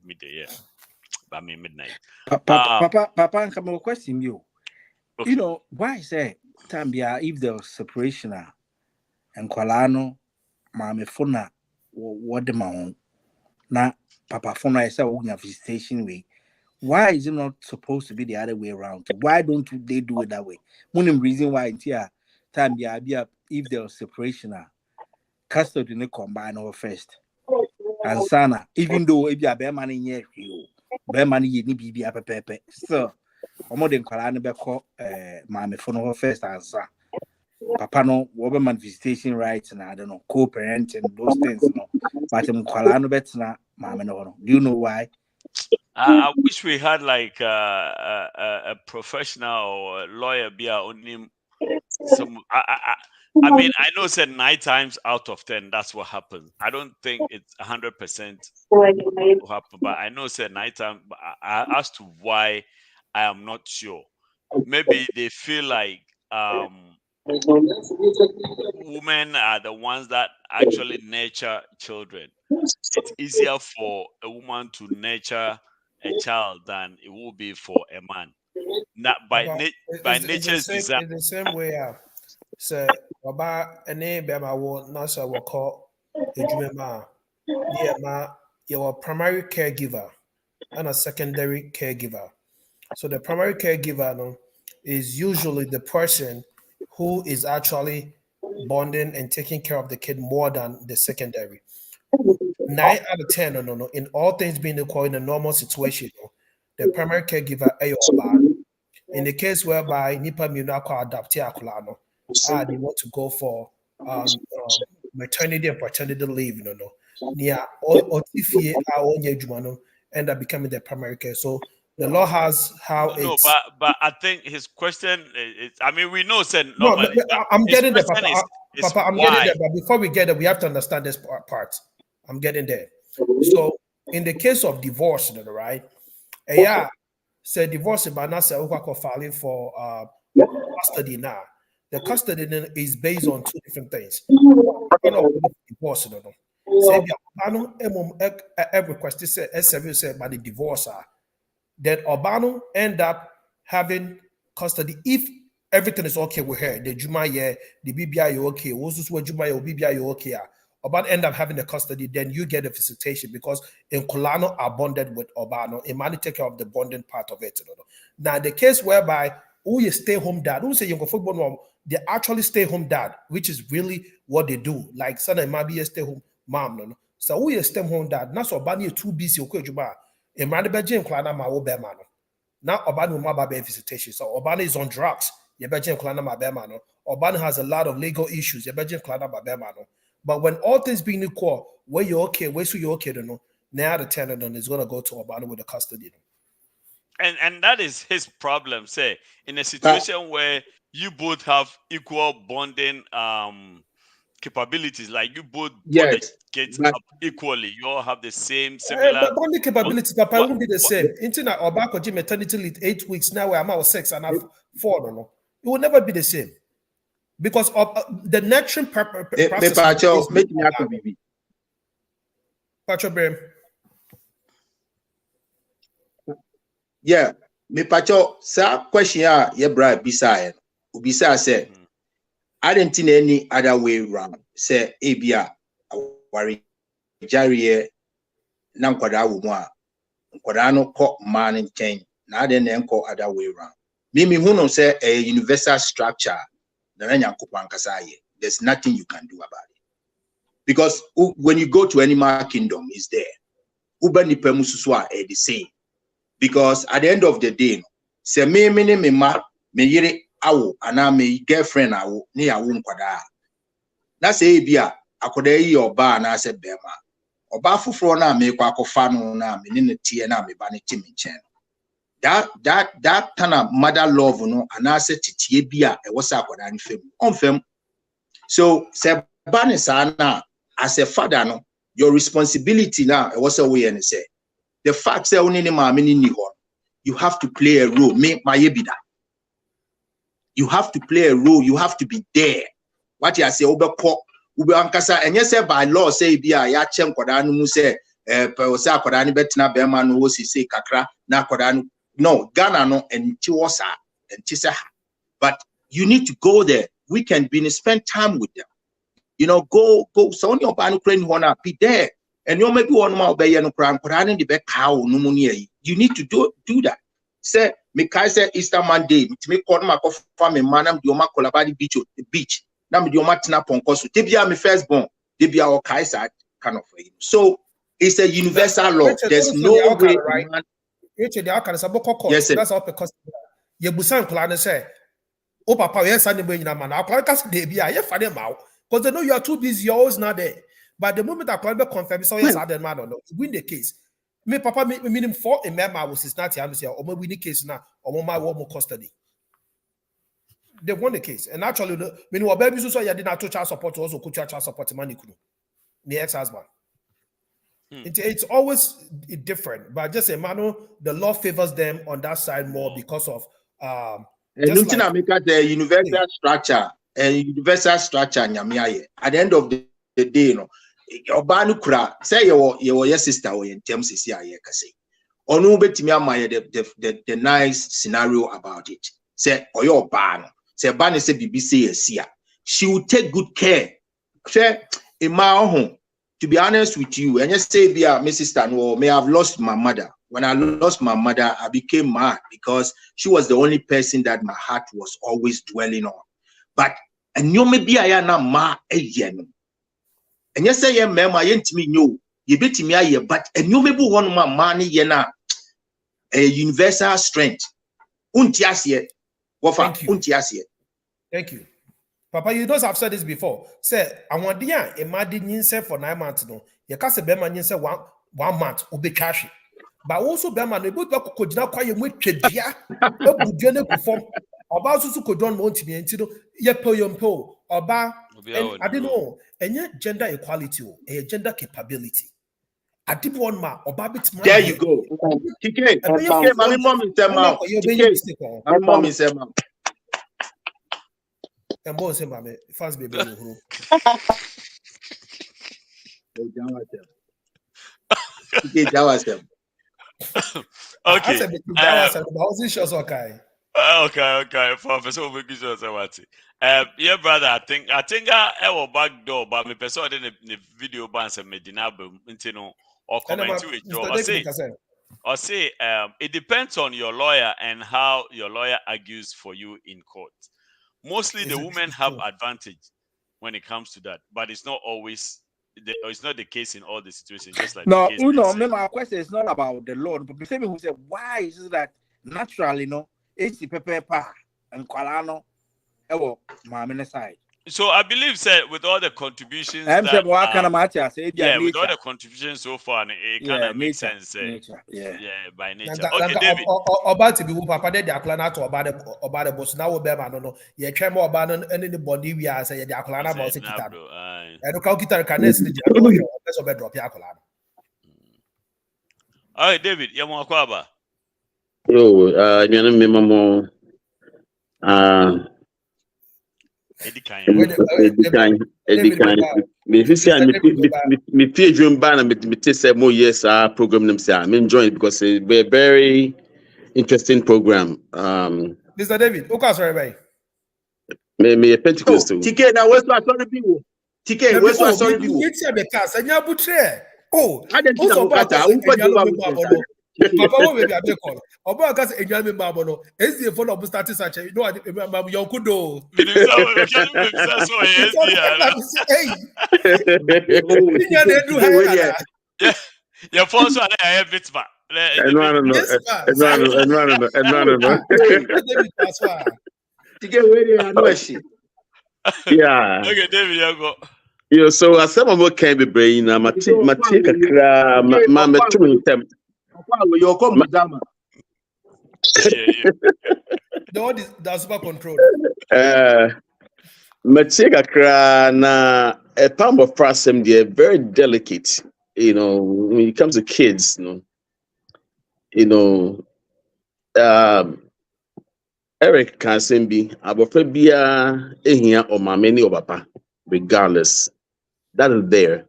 midday. Yeah, I mean midnight. Papa, and come on, question you. Okay. You know why say Tambia if there was separation and Kwalano, Mame Fona, what the man na Papa Fona is a visitation way. Why is it not supposed to be the other way around? Why don't they do it that way? One reason why it's here Tambia if there was separation custody in the combine over first. And Sana, even though if you are bear money here, bear money you need be a pepe. So more than Kalani Beko, Mammy for first answer. Papa no woman visitation rights and I don't know, co-parent and those things, no. But Kalano Betsna, Mammy no. Do you know why? I wish we had like a professional or a lawyer be our own some I mean, I know said 9 times out of 10 that's what happens. I don't think it's 100% what happen, but I know said 9 times. As to why, I am not sure. Maybe they feel like women are the ones that actually nurture children. It's easier for a woman to nurture a child than it will be for a man. Not by nature's design. It's the same way. So about a name bema wo nasa will call a jumema. Your primary caregiver and a secondary caregiver. So the primary caregiver is usually the person who is actually bonding and taking care of the kid more than the secondary. 9 out of 10, in all things being equal in a normal situation, the primary caregiver in the case whereby Nipa Munako adaptia they want to go for maternity and paternity leave, end up becoming the primary care. So the law has how it's. No, but I think his question is. I mean, we know said normally. No, I'm getting there, Papa. Papa, I'm getting there. But before we get there, we have to understand this part. I'm getting there. So in the case of divorce, right? Yeah, say divorce but not say filing for custody now. The custody is based on two different things. Divorce, say request say by the divorce, then Obano end up having custody if everything is okay with her. The Juma the BBI you okay, also Juma BBI you okay. Obano end up having the custody, then you get a visitation because in Colano are bonded with Obano. Imani take care of the bonding part of it. Now the case whereby who you stay home dad, who say you go football, they actually stay home dad, which is really what they do. Like son might be a stay home mom, no. So who you stay home dad? That's Obani too busy okay Juma. Imani Bejim Klana ma wo bema no. Now Obano ma ba visitation. So Obano is on drugs. You Bejim Klana ma bema no. Obano has a lot of legal issues. You Bejim Klana ma bema no. But when all things being equal, where you're okay, where so you're okay, no, now the tenant is going to go to Obano with the custody. And that is his problem, say, in a situation where you both have equal bonding capabilities, like you both yes, get up equally, you all have the same similar but bonding capabilities, Papa won't be the same. Internet or back or maternity leave 8 weeks now where I'm out 6 and I've 4, no. It will never be the same. Because of the nurturing process. Make me happy, baby. Yeah, me pacho sa question ya ye bra bisa ubisa say I didn't think any other way around. Say ebia wari jariye na nkwada wo mu a nkwada no ko man nchen na ade na enko other way around. Me hu no say a universal structure. There's nothing you can do about it. Because when you go to animal kingdom, it's there. Uber ni pemususwa are the same. Because at the end of the day, say me ma me yiri awo ana me girlfriend awo ni awo nkwada. Na say bia akoda yi oba na say bema. Oba fufuro na me kwa akofa no na me ni tie na me ba ne timi nchen. That kind of mother love, no, and I said titie bia e was akoda ni fem. On fem. So say banisana as a father, no, your responsibility now e was a way and say the fact say only ni ma ni hon. You have to play a role. Me my yebida. You have to play a role. You have to be there. What you say ube ankasa and yes by law say bia ya chem koda no mu say pe say akoda ni betina be ma no si say kakra na akoda no. No, Ghana no and Tiwasa and Tisa. But you need to go there. We can spend time with them. You know, go so on your banu crane wanna be there. And you maybe one more bay no cram the back cow no money. You need to do that. Say Mikai say Easter Monday, to make call my farm and manam dioma kolabadi beach. Now me dioma tina ponkosu. Debia me firstborn, Debia or Kaisa kind of way. So it's a universal law. There's no way right? Yes, that's all because you busan plan say, oh papa, yes, I man. I'll because they know you are too busy, you're always not there. But the moment I plan to confirm, so yes, I didn't man or no, win the case. Me papa meaning for a member was his not here, or my winning case now, or my one more custody. They won the case, and actually, when you baby, so you did not child support, also could child support money, the ex-husband. It's always different, but just the law favors them on that side more because of the universal structure and universal structure. At the end of the day, you know, Obanu kura say your sister or in terms is here. Onu betimi the nice scenario about it. Say your ban. Say ban say BBC is here. She will take good care. Say in my home. To be honest with you, and just say, my sister, may have lost my mother. When I lost my mother, I became mad because she was the only person that my heart was always dwelling on. But and you may be I am ma again. And yes, I am ma'am, I ain't me no. You bet me I but and you may be one my money yena a universal strength. Untiasie, wafa untiasie. Thank you. Papa, you know I've said this before. Say, I want the imagine for 9 months. No, you can't say Berman say 1 month will be cash. But also Berman, the book could not quite with Chedia, perform about Susu could don't want to be until ye po about I don't know, and yet gender equality, a gender capability. I did one ma or babbit. There you go. TK, my mom is a mom. TK, my mom is a mom. And boy say, "Mama, fast baby, who?" TK Jawasem. I said, "I wasn't sure so okay." Okay. Professor, we give you what. Yeah, brother. I think I will back door, but me person in the video bands and Medina no or comment to it. Or say it depends on your lawyer and how your lawyer argues for you in court. Mostly the women have advantage when it comes to that, but it's not always. It's not the case in all the situations. Just like no, the case my question is not about the law. But the who said, why is it that naturally, it's the pepper and Qualano, side. So I believe with all the contributions with all the contributions so far, it kind of makes sense. By nature. Okay, David. About to be papa de aklana to about the boss now we be no. Ye twem oba no any body we are say the aklana about kita. E do ka kita can next the no here person be drop aklana. All right, David, you want kwaba? Yo, nyana me mamo Edikan. Me feel dream ban and me say more yes program them say I'm enjoying it because it's a very interesting program. Mr. David, okay, sorry, bye. Me a Pentecostal. TK now where's my sorry people? TK where's my sorry people? It's a because and you butre. Oh, I didn't know that. Papa wo be abi call. Oba ka say enyan me mabo no. Ezi e follow start such you know mabo yon kudo. Your phone so I bit back. Yeah. Okay, David, you go. Yo, so as some of can be brain, my take a cra, my two them. Your come drama. That's super control. My take a cra na a palm of frasem, they're very delicate. When it comes to kids, Eric can send be abofebia ehia or mameni or papa, regardless. That is there.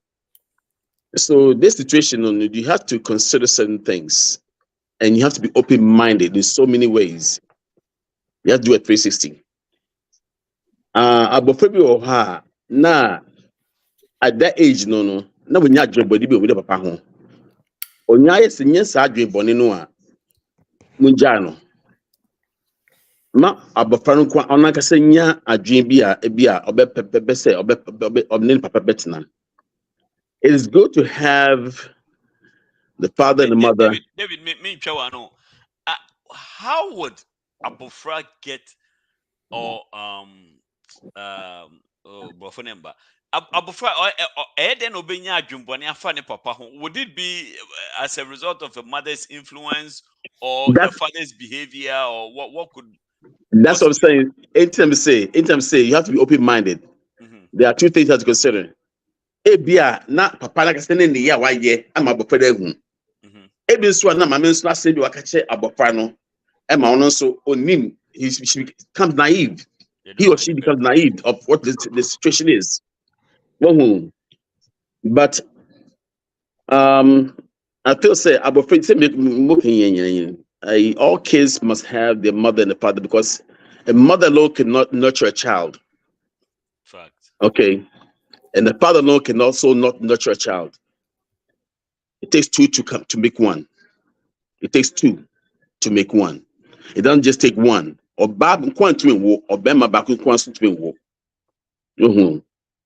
So this situation, you have to consider certain things, and you have to be open-minded in so many ways. You have to do a 360. Abofebia or her na at that age, no. Now when you dream body be with papa home. Onya yes nyes adwen bone no a munja no. Ma abofra no kwa ona ka senya adwen bi a obepepebe se obne papa betena. It is good to have the father and the mother. David, me no. How would abofra get or bofonemba abofra then obenya adwumbone afa ne papa ho? Would it be as a result of a mother's influence or the father's behavior, or what could? That's what I'm saying. Anytime say you have to be open-minded. There are two things you have to consider. Ebia na papa na kase ne ya wa ye ama abofra da hu. Ebi so na mama nso ase bi wakache abofra no e ma ono so onim, she becomes naive. He or she becomes naive of what the situation is. But I feel say abofra say all kids must have their mother and the father, because a mother alone cannot nurture a child. Fact. Okay. And the father alone can also not nurture a child. It takes two to make one. It takes two to make one. It doesn't just take one. Or bab quantum wo or bema back quantum wo.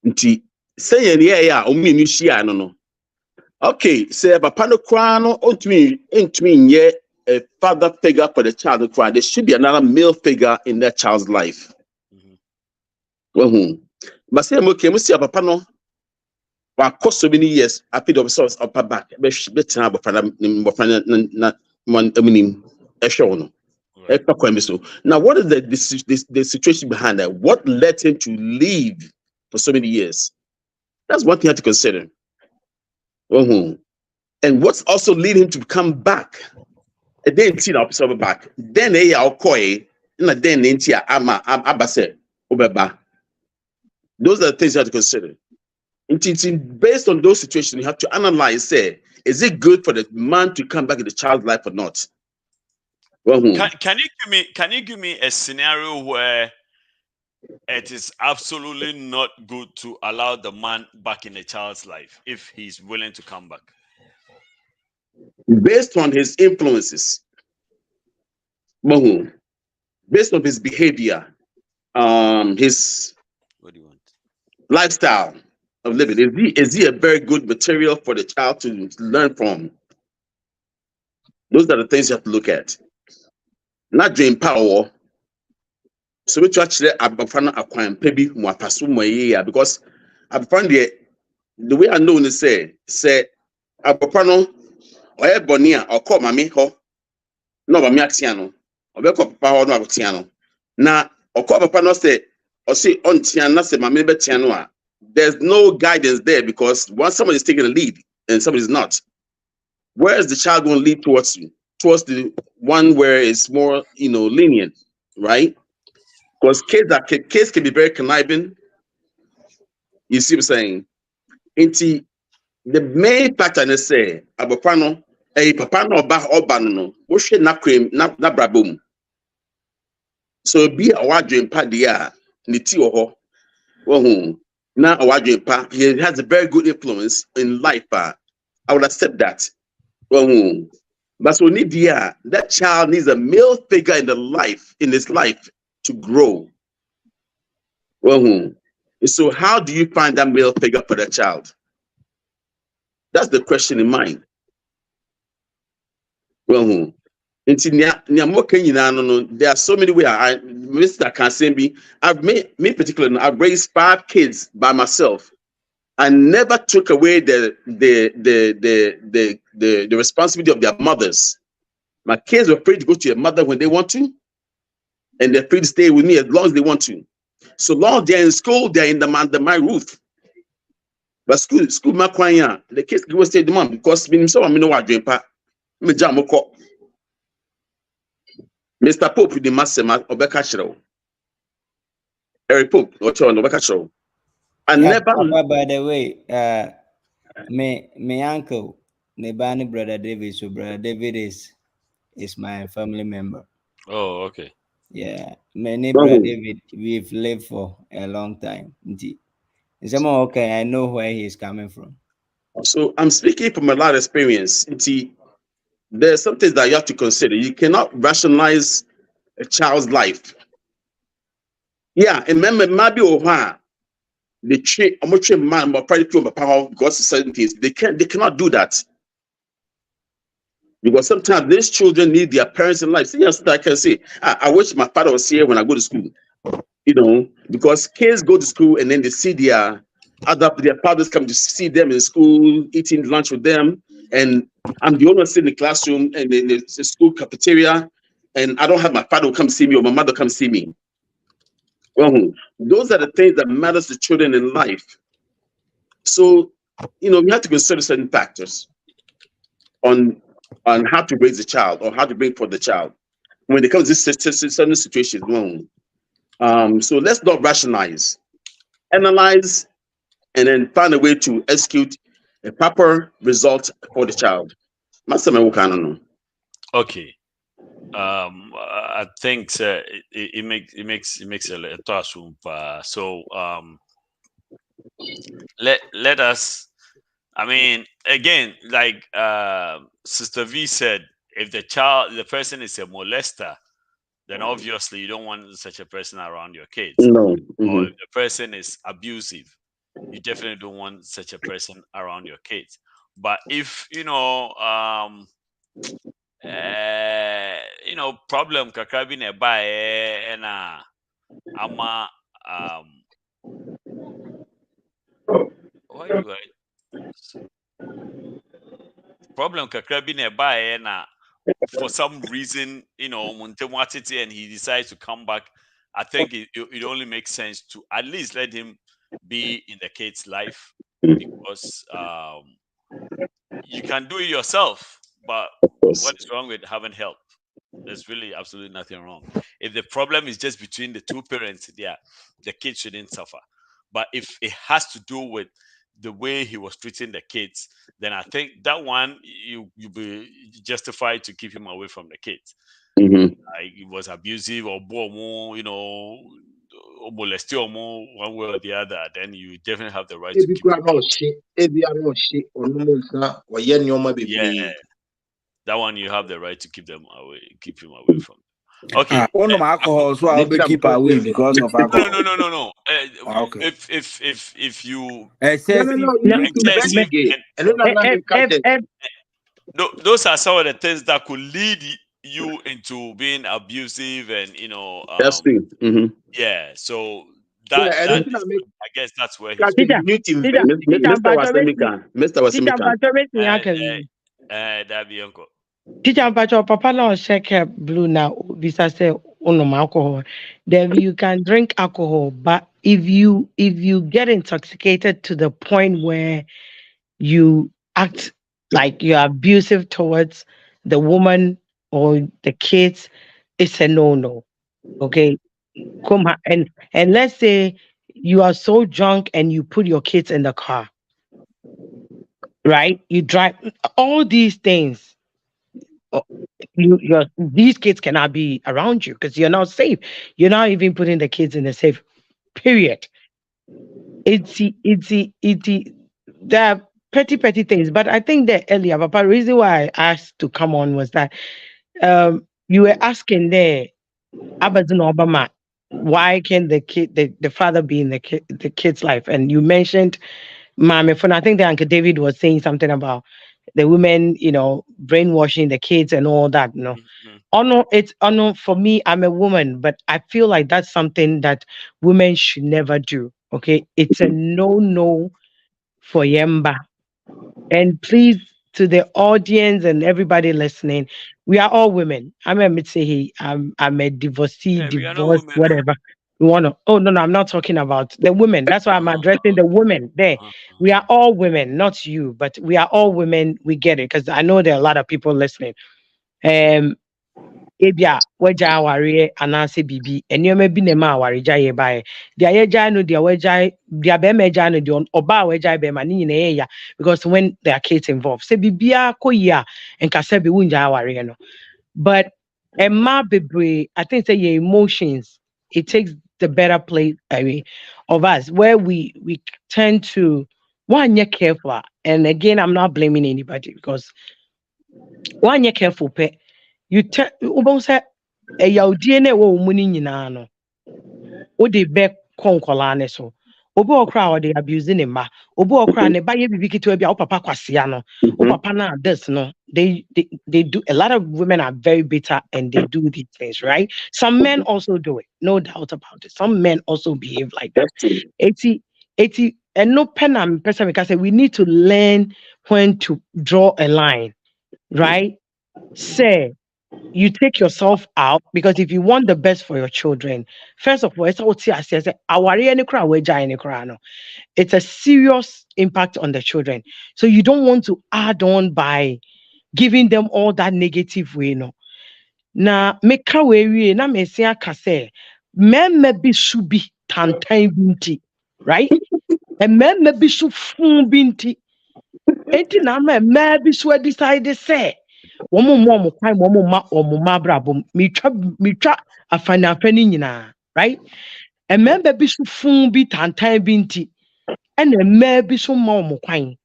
Nti say yeah omi shia no. Okay, say papa no kra no ontumi ye a father figure for the child cry. There should be another male figure in that child's life. But say okay, we see papa no for cost so many years after the source upper back. Better now, what is the situation behind that? What led him to leave for so many years? That's one thing you have to consider. And what's also leading him to come back? A day in the opposite back. Then they are koi, and a day in ama abase obeba. Those are the things you have to consider. Based on those situations, you have to analyze. Say, is it good for the man to come back in the child's life or not? Well, can you give me a scenario where it is absolutely not good to allow the man back in the child's life if he's willing to come back? Based on his influences, based on his behavior, his lifestyle of living, is he a very good material for the child to learn from? Those are the things you have to look at. Not dream power. So we actually abafana acquire maybe more because abafana the way I know is say abafano or bonia or call mami ho no mami atiano or be call papa ho no atiano na or call papa no say or say on tiana say mami be tiano. There's no guidance there because once somebody is taking a lead and somebody is not, where is the child going to lead towards you? Towards the one where it's more, lenient, right? Because kids can be very conniving. You see what I'm saying? Into the main pattern is say, Abopano, papa no oba no, we should not cream, not brabum. So be a wardrobe padia, niti oho, now a wardrobe pa, he has a very good influence in life. I would accept that. But so that child needs a male figure in his life to grow. So how do you find that male figure for that child? That's the question in mind. There are so many ways. Mr. Kansembi, I've raised 5 kids by myself. I never took away the responsibility of their mothers. My kids were free to go to their mother when they want to, and they're free to stay with me as long as they want to. So long they're in school, they're under my roof. But school, the kids go stay the mom because I'm know what dream pa. Mr. Pope the master Obeka Eric Pope or Obeka. I Yeah, never. Papa, by the way, my uncle, my brother David. So brother David is my family member. Oh, okay. Yeah, my neighbor David, we've lived for a long time. Okay, I know where he's coming from. So I'm speaking from a lot of experience. There's some things that you have to consider. You cannot rationalize a child's life. Yeah, and remember, maybe over the train, I'm not man, but probably to power because certain things they cannot do that. Because sometimes these children need their parents in life. See, yes, I can say, I wish my father was here when I go to school. Because kids go to school and then they see their fathers come to see them in school, eating lunch with them. And I'm the only one sitting in the classroom and in the school cafeteria, and I don't have my father come see me or my mother come see me. Those are the things that matters to children in life. So, we have to consider certain factors on how to raise a child or how to bring forth the child when it comes to certain situations. So let's not rationalize, analyze, and then find a way to execute a proper result for the child. Okay. I think it makes a classroom. So let us. I mean, again, like Sister V said, if the person is a molester, then obviously you don't want such a person around your kids. No. Or if the person is abusive, you definitely don't want such a person around your kids. But if problem kakra bi na ba na ama why do I problem kakra bi na ba na for some reason Muntemu and he decides to come back. I think it only makes sense to at least let him be in the kid's life because you can do it yourself, but what is wrong with having help? There's really absolutely nothing wrong. If the problem is just between the two parents, the kid shouldn't suffer. But if it has to do with the way he was treating the kids, then I think that one you be justified to keep him away from the kids. Like it was abusive or more, or molest or more one way or the other, then you definitely have the right to keep that one you have the right to keep them away, keep him away from. Okay. One of alcohol, so I'll be keep away because of alcohol. No. Okay. If you those are some of the things that could lead you into being abusive and yeah. So that is, I guess that's where he's that be uncle. Teacher, but your papa no check blue now. Visa say alcohol. Then you can drink alcohol, but if you get intoxicated to the point where you act like you're abusive towards the woman or the kids, it's a no. Okay, come on, and let's say you are so drunk and you put your kids in the car, right? You drive all these things. These kids cannot be around you because you're not safe. You're not even putting the kids in a safe period. It's there are petty things, but I think that earlier, Papa, reason why I asked to come on was that you were asking there, Abazin Obama, why can the father be in the kid's life? And you mentioned Mame Fun. I think that Uncle David was saying something about the women, brainwashing the kids and all that. For me, I'm a woman, but I feel like that's something that women should never do. Okay, it's a no for Yemba. And please, to the audience and everybody listening, we are all women. I'm a divorcee, divorced, whatever. Oh no, I'm not talking about the women. That's why I'm addressing the women there. We are all women, not you, but we are all women. We get it because I know there are a lot of people listening. Ebia waja aware anase bibi enyo bi ne ma aware ja ye bae dia ye ja no dia waja dia be ma ja no dia oba waja be ma ni nyina ya because when there are kids involved say bibia koyia enkasa be wunja aware no but emma bebre I think say your emotions it takes the better place away of us where we tend to one you careful and again I'm not blaming anybody because one you careful pe you tell say a yaudie na wo muni nyina no wo de be konkola ne so obi okra wo de abuse ne ma obi okra ne ba ye bibi kitwa bia wo papa kwasea no wo papa na this no they do a lot of women are very bitter and they do these things right some men also do it no doubt about it some men also behave like that 80 and no pen and person because we need to learn when to draw a line right say you take yourself out because if you want the best for your children, first of all, it's a serious impact on the children. So you don't want to add on by giving them all that negative way. No. Na make we na mesia kase men maybe should be tantan binti, right? And men maybe should fun binti. Enti na maybe should decide to say. Mitra afani nyina right and member bi so fun bi tantan bi nti and a maybe so mo kwan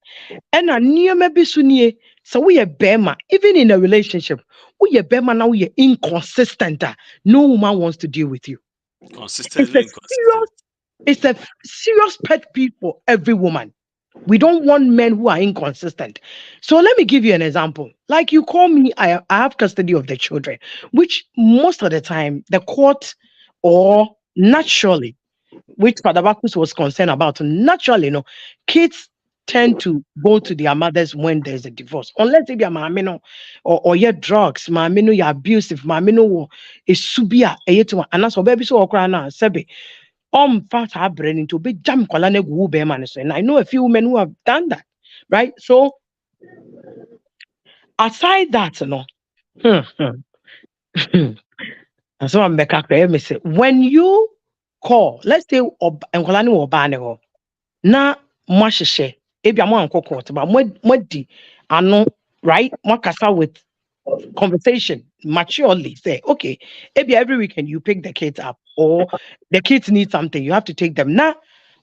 and a niema bi so nie so we bema even in a relationship we bema now we inconsistent no woman wants to deal with you consistently it's a serious pet peeve for every woman. We don't want men who are inconsistent. So let me give you an example. Like you call me, I have custody of the children, which most of the time the court or naturally, which Father Bacchus was concerned about, naturally, kids tend to go to their mothers when there's a divorce. Unless they be a mamino or your drugs, mamino, you're abusive, mamino is subia, and that's what baby so okra sebe. Fat brain into big jam and I know a few women who have done that, right? So Aside that, no. And so I'm back up say when you call, let's say enkwalani wo ba ne ho na mo hyehyɛ ebi amo anko court ba mo di ano right mo kasa with conversation maturely say okay maybe every weekend you pick the kids up or the kids need something you have to take them now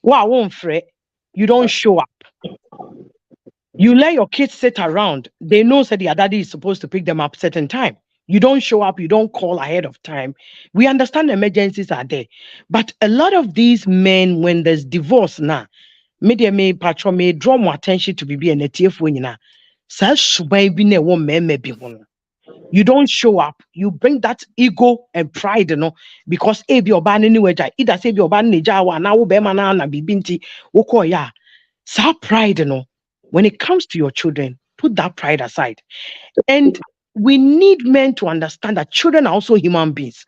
won't fret you don't show up you let your kids sit around they know that their daddy is supposed to pick them up certain time you don't show up you don't call ahead of time we understand emergencies are there but a lot of these men when there's divorce now media may patron may draw more attention to be an ETF winner such baby ne woman may be one. You don't show up. You bring that ego and pride, you know, because ebi oba anywhere jai. Either say ebi oba neja wa na ube mana na bibinti woko ya. Sa pride, you know. When it comes to your children, put that pride aside. And we need men to understand that children are also human beings.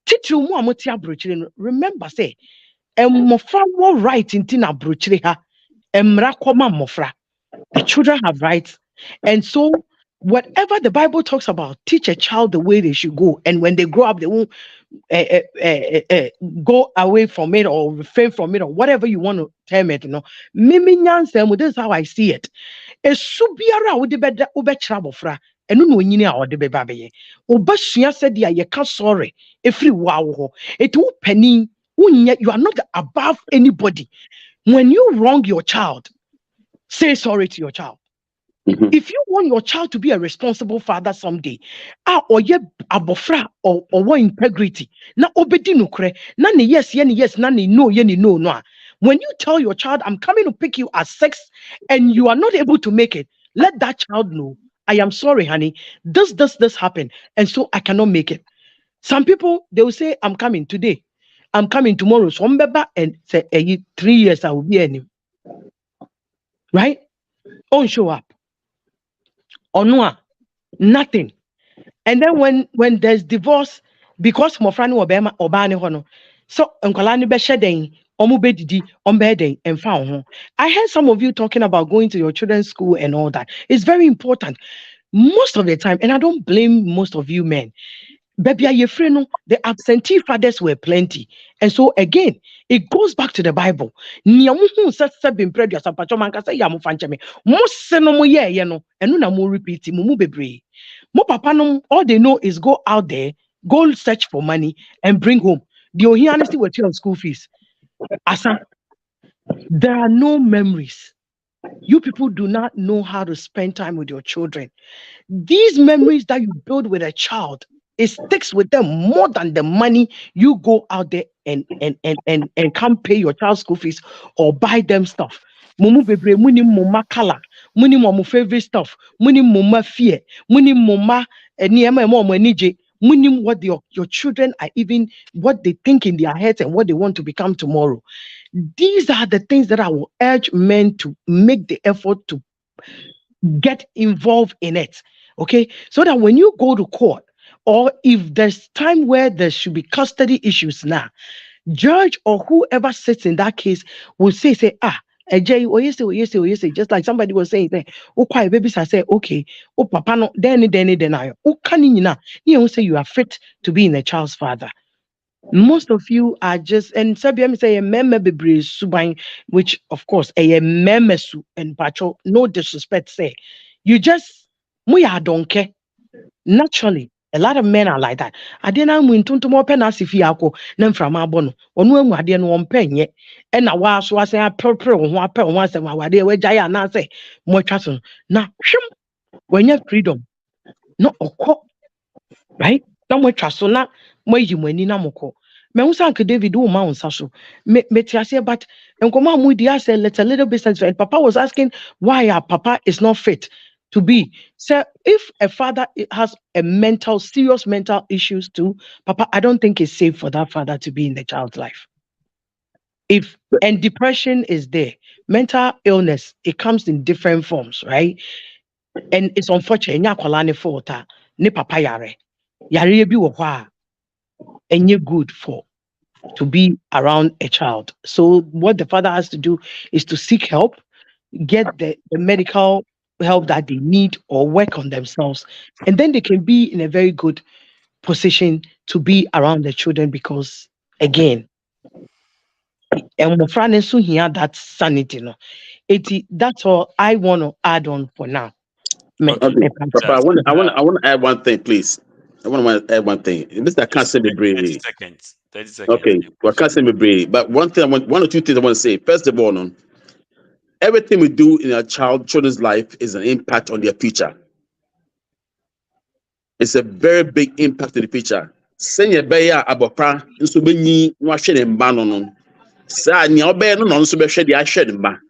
Titru mu amoti abrochire. Remember, say, mofra wo right inti na abrochire ha. Emra koma mofra. The children have rights, and so. Whatever the Bible talks about, teach a child the way they should go. And when they grow up, they won't go away from it or refrain from it or whatever you want to term it. You know, Mimi Nyansem, this is how I see it. A subiara would be ube trabofra, and no nyina or the baby. Obashia said, yeah, you can't sorry. If you wow, it will penny, you are not above anybody. When you wrong your child, say sorry to your child. If you want your child to be a responsible father someday, or ye abofra or what integrity, na obedi nukre, na ni yes, na ni no, no. When you tell your child, I'm coming to pick you at 6 and you are not able to make it, let that child know, I am sorry, honey, this happened, and so I cannot make it. Some people, they will say, I'm coming today, I'm coming tomorrow, so and say, 3 years I will be in him. Right? Don't show up. Or no, nothing. And then when there's divorce, because my friend obama obani hono, so unkalani be shedding, omubedidi, ombeding, and found. I heard some of you talking about going to your children's school and all that. It's very important. Most of the time, and I don't blame most of you men. Baby, the absentee fathers were plenty. And so again, it goes back to the Bible. All they know is go out there, go search for money, and bring home. The honesty will tell school fees. Asa, there are no memories. You people do not know how to spend time with your children. These memories that you build with a child, it sticks with them more than the money you go out there and come pay your child's school fees or buy them stuff. Mumu bebre, muni muma color, muni mumu favorite stuff, muni muma fear, muni muma niyama mama nije, muni what your children are even what they think in their heads and what they want to become tomorrow. These are the things that I will urge men to make the effort to get involved in it. Okay, so that when you go to court, or if there's time where there should be custody issues now, judge or whoever sits in that case will say, AJ, or you say, just like somebody was saying, oh, quiet babies, I say, okay, oh, papa, no, then I, oh, can you say you are fit to be in a child's father. Most of you are just, and Sabiam say a meme bebre subain, which of course a meme su and pacho, no disrespect say. You just don't care. Naturally, a lot of men are like that. I didn't win to more penasifiako, none from our bono, or no, I didn't want pen yet. And I was a purple one pen once and my dear, where Jaya say, more trust. Now, when you have freedom, no, right? No more trust, so now, where you when in Namoko. Me uncle David do ma unsaso. Me but Nkoma Mudi said let's a little bit and Papa was asking why our Papa is not fit to be. So if a father has a serious mental issues too, Papa, I don't think it's safe for that father to be in the child's life. And depression is there. Mental illness, it comes in different forms, right? And it's unfortunate. Nya fault ne papa yare. Yare bi wo hwa and you're good to be around a child. So what the father has to do is to seek help, get the medical help that they need or work on themselves, and then they can be in a very good position to be around the children, because again, and that sanity, no. That's all I want to add on for now. Okay. Papa, I want to add one thing, please. I want to add one thing. Mr. Can't say me brave. 30 seconds. 30 seconds. Okay, well, I can't say me brave. But one or two things I want to say. First of all, everything we do in our children's life is an impact on their future. It's a very big impact to the future. Senior Baya Abopra, and so many washing and ban on. Sa nya obey no no so be hwe dia hwe dem ba.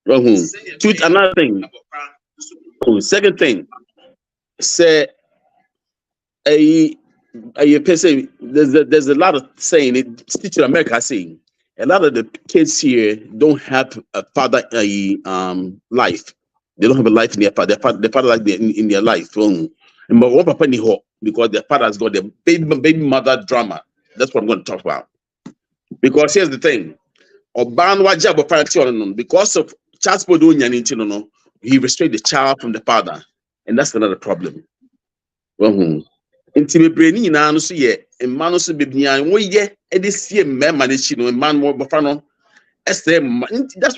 Another thing. Second thing. Say there's a lot of saying it teach in America saying a lot of the kids here don't have a father life. They don't have a life in their father. Their father like in their life. But what papa ni ho because their father has got the baby mother drama. That's what I'm going to talk about. Because here's the thing. Because of child support, he restrained the child from the father. And that's another problem. That's why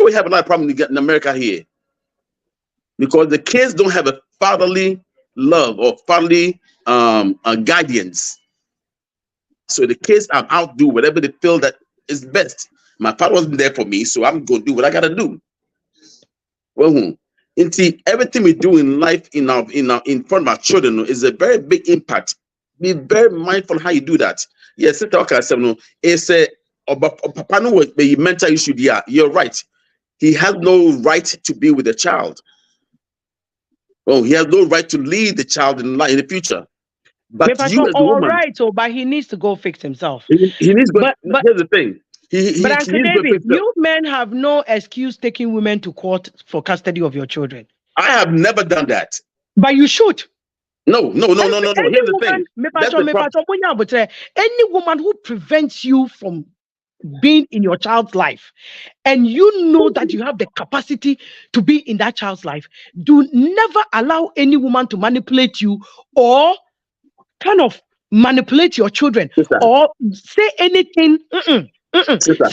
we have a lot of problems in America here. Because the kids don't have a fatherly love or fatherly guardians. So the kids are out do whatever they feel that is best. My father wasn't there for me, so I'm going to do what I gotta do. Everything we do in life in front of our children is a very big impact. Be very mindful how you do that. Yes, it's a mental issue. Yeah, you're right. He has no right to be with the child. He has no right to lead the child in the future. But but you as a woman, right, but he needs to go fix himself. He needs to. But here's the thing. But Uncle David, you men have no excuse taking women to court for custody of your children. I have never done that. But you should. No. Here's the thing. Any woman who prevents you from being in your child's life, and you know that you have the capacity to be in that child's life, do never allow any woman to manipulate you or kind of manipulate your children or say anything. Excuse me,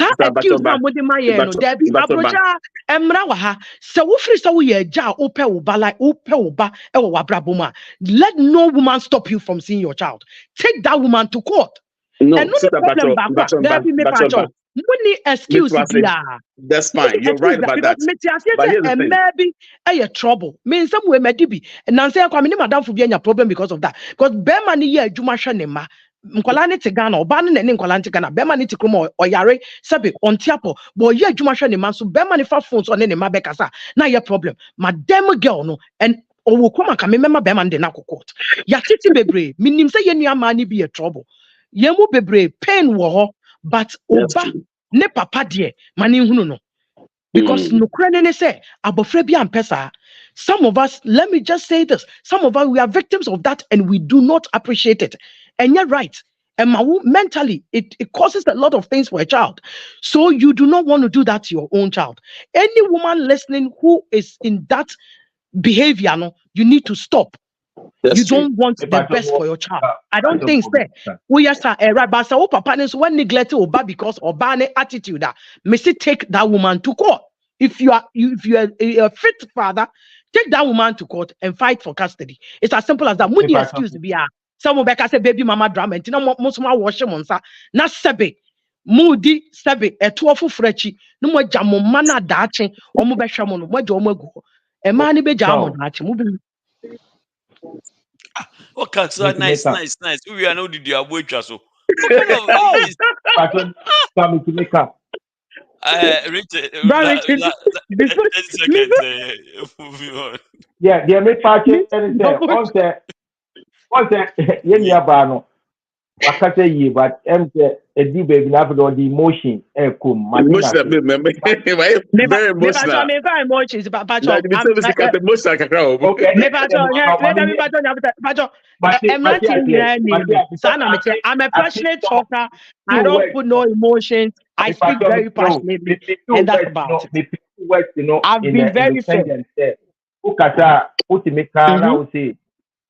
let no woman stop you from seeing your child. Take that woman to court. No, excuse. That's fine. You're right about that. But here's the thing. Maybe a trouble. Means somewhere maybe. And now say I'm madam for being a problem because of that. Because Bemani ye Juma Shanema. Mkolani Tigana or Banan and Nkolanti Ghana, Bemani Tikrumo or Yare, Sabi on Tiapo, boy, ye Jumashani man, so Bemani for phones on any Mabekasa. Now your problem. Madame girl, no, and Owukuma can remember Beman de Nako court. Yatiti Bebre, meaning say any money be a trouble. Yemu Bebre, pain war, but Oba, ne papa dear, Mani Huno. Because no credit say, Abofrebia and Pesa. Some of us, let me just say this, some of us, we are victims of that and we do not appreciate it. And you're right. And mentally, it causes a lot of things for a child. So you do not want to do that to your own child. Any woman listening who is in that behavior, no, you need to stop. You don't want the best for your child. I don't think so. We are right, but so papa so when neglect Oba because Oba attitude that must take that woman to court. If you are a fit father, take that woman to court and fight for custody. It's as simple as that. Would you excuse be some back say baby mama drama and most of my washing monsa na sebe moody sebe a 12 frechi no more jamo mana dachi or mo beshamon mo jomo go a man be jamo dachi mo okay, so nice. We are now did you avoid so. Richard, yeah, they make party and once I say ye, but a deep baby now for the emotion, very emotional. I'm a passionate talker. I don't put no emotions. I speak very passionately, and that's about it. West, I've been very fair. independent. Ukata, utimika na usi.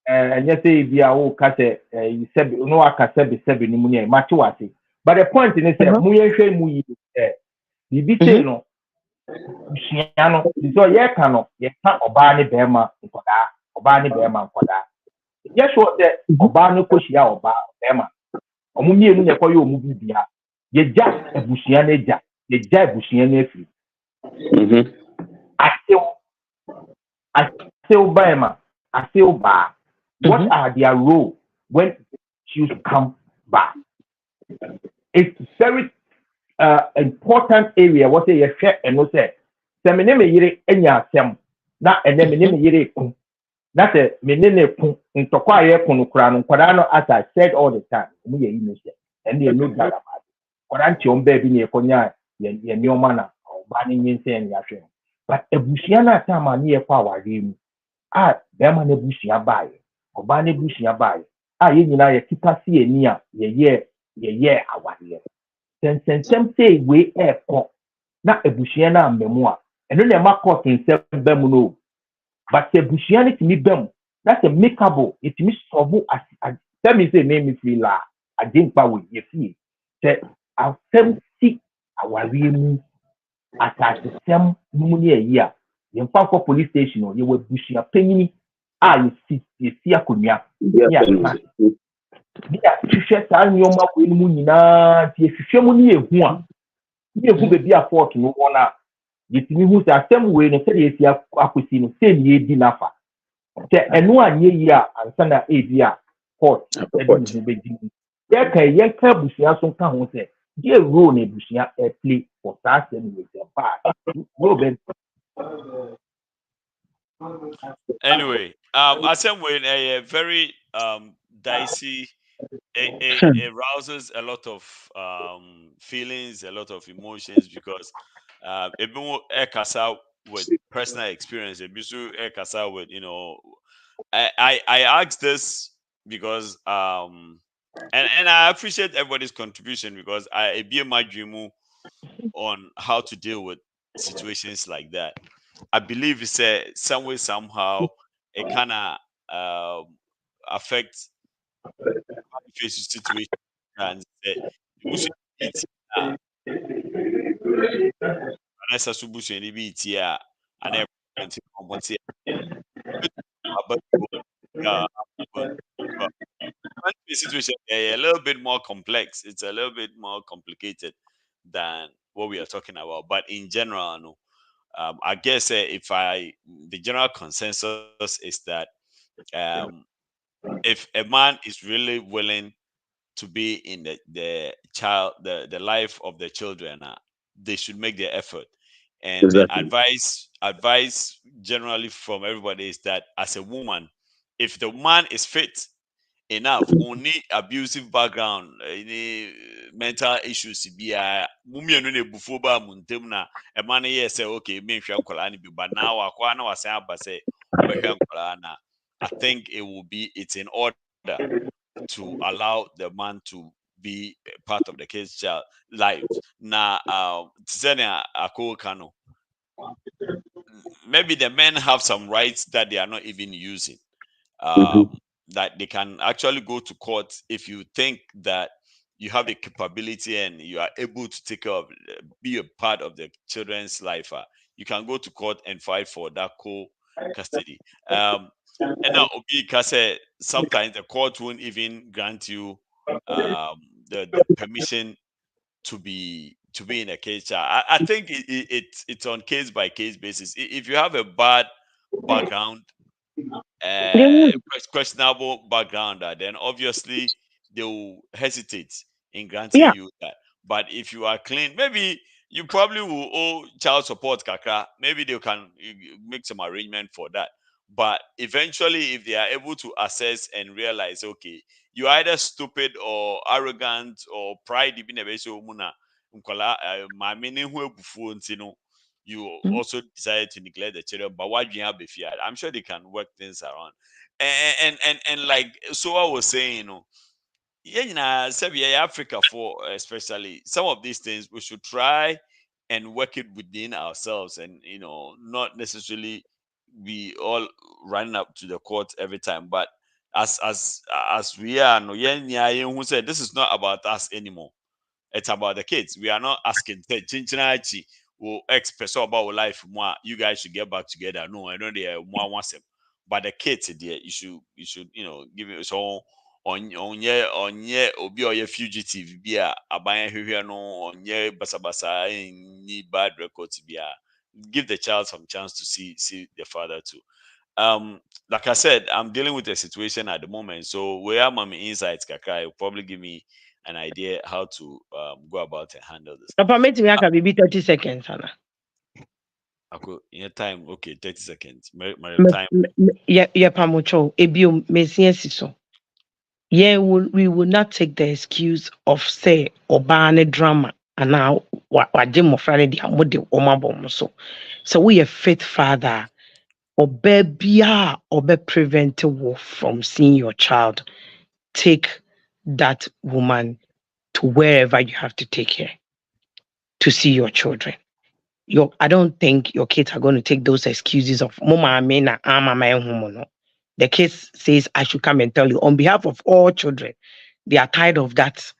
And you say via ukate, you said no akasebi sebi ni munye machuasi. But the point is that muye muyi. Bibi say no. Busiano, so ye kano, ye can obani bema nkoda, obani bema nkoda. Yes, what the obani koshia oba bema. Omumi enu ne koyo omu bibia. Ye ja ebusia na ja, ye ja ebusia na afiri. Asew bema, asew ba. What are their role when issues come back? It's very important area. What say you share and no say. Se me ne me yire enya asem na ene me ne me yire ku. Na se me ne ne ku ntokwa ye ku no kura no kwada no, as I said all the time. Mu ye yi say. And they know that about it. Kwada nti on baby ne konya ye ni oma na oba ni nyin say en ya hwe. But ebusia na time na ye kwa aware mu. Bema na ebusia bae. Oba na ebusia bae. Ye nyina ye kipa si eni a ye aware. Sensem say we ko na ebusia na mmemu a eno na ma court nsem bem no, but ebusia ni timi bem, that's a makeable. It means solve as tell me say name me feel la adimpa we ye fie say asem si aware mu atase sem mu ni ayi a ye mfa for police station o ye we busia panyini ye si akonua ya na dia hwehwe saa nyoma we mu nyina tie hwehwe mu ni ehu a ni ehu bebi a fort no wona yetimi hu say asem we no say ye si akosi no say ni edi nafa te enu anye yi a ansa na ebi a court edi hu bedi ye ka busia so ka ho say the role na busia play for that same with the part no ben. Anyway, asem we a very dicey. It rouses a lot of feelings, a lot of emotions, because even Kasa with personal experience, Kasa with I asked this because and I appreciate everybody's contribution, because I be my dream on how to deal with situations like that. I believe it's some way somehow it kind of affects face situation and anasa subusu ni bi tia ana komponti but the situation a little bit more complex. It's a little bit more complicated than what we are talking about. But in general, no, I guess the general consensus is that if a man is really willing to be in the life of the children, they should make their effort. And Exactly. the advice generally from everybody is that as a woman, if the man is fit enough, only abusive background, any mental issues, be a woman no before ba muntem na a man yes say okay, me hwɛ nkwala ni bi, but now akwa na wase aba say obehwɛ nkwala na, I think it's in order to allow the man to be part of the kid's child life. Now, maybe the men have some rights that they are not even using. That they can actually go to court if you think that you have the capability and you are able to take care of, be a part of the children's life. You can go to court and fight for that co-custody. And now, sometimes the court won't even grant you the permission to be in a case. I think it's on case by case basis. If you have a bad background, questionable background, then obviously they will hesitate in granting you that. But if you are clean, maybe you probably will owe child support, kaka. Maybe they can make some arrangement for that. But eventually, if they are able to assess and realize, okay, you're either stupid or arrogant or pride, you also decided to neglect the children, but why do you have a fear? I'm sure they can work things around. And like so I was saying, Africa for especially some of these things we should try and work it within ourselves, and not necessarily be all running up to the court every time. But as we are, no, who said this is not about us anymore. It's about the kids. We are not asking will express about life more. You guys should get back together. No, I know they are more wants them. But the kids, dear, you should give it so on obi or your fugitive be a abaya here no on ye basabasa any bad records be give the child some chance to see the father too. Like I said, I'm dealing with a situation at the moment, so where my insights kaka will probably give me an idea how to go about and handle this. Papa, make me 30 seconds, Hannah. In your time, okay, 30 seconds. My time. Yeah, Pamucho, ebio mesiensi so. Yeah, we will not take the excuse of say obane drama and now wajemo friend di amode omabom so. So we a faith father or baby or be prevent you from seeing your child. Take that woman to wherever you have to take her to see your children. I don't think your kids are going to take those excuses of Mama Amena Ama. The case says I should come and tell you on behalf of all children. They are tired of that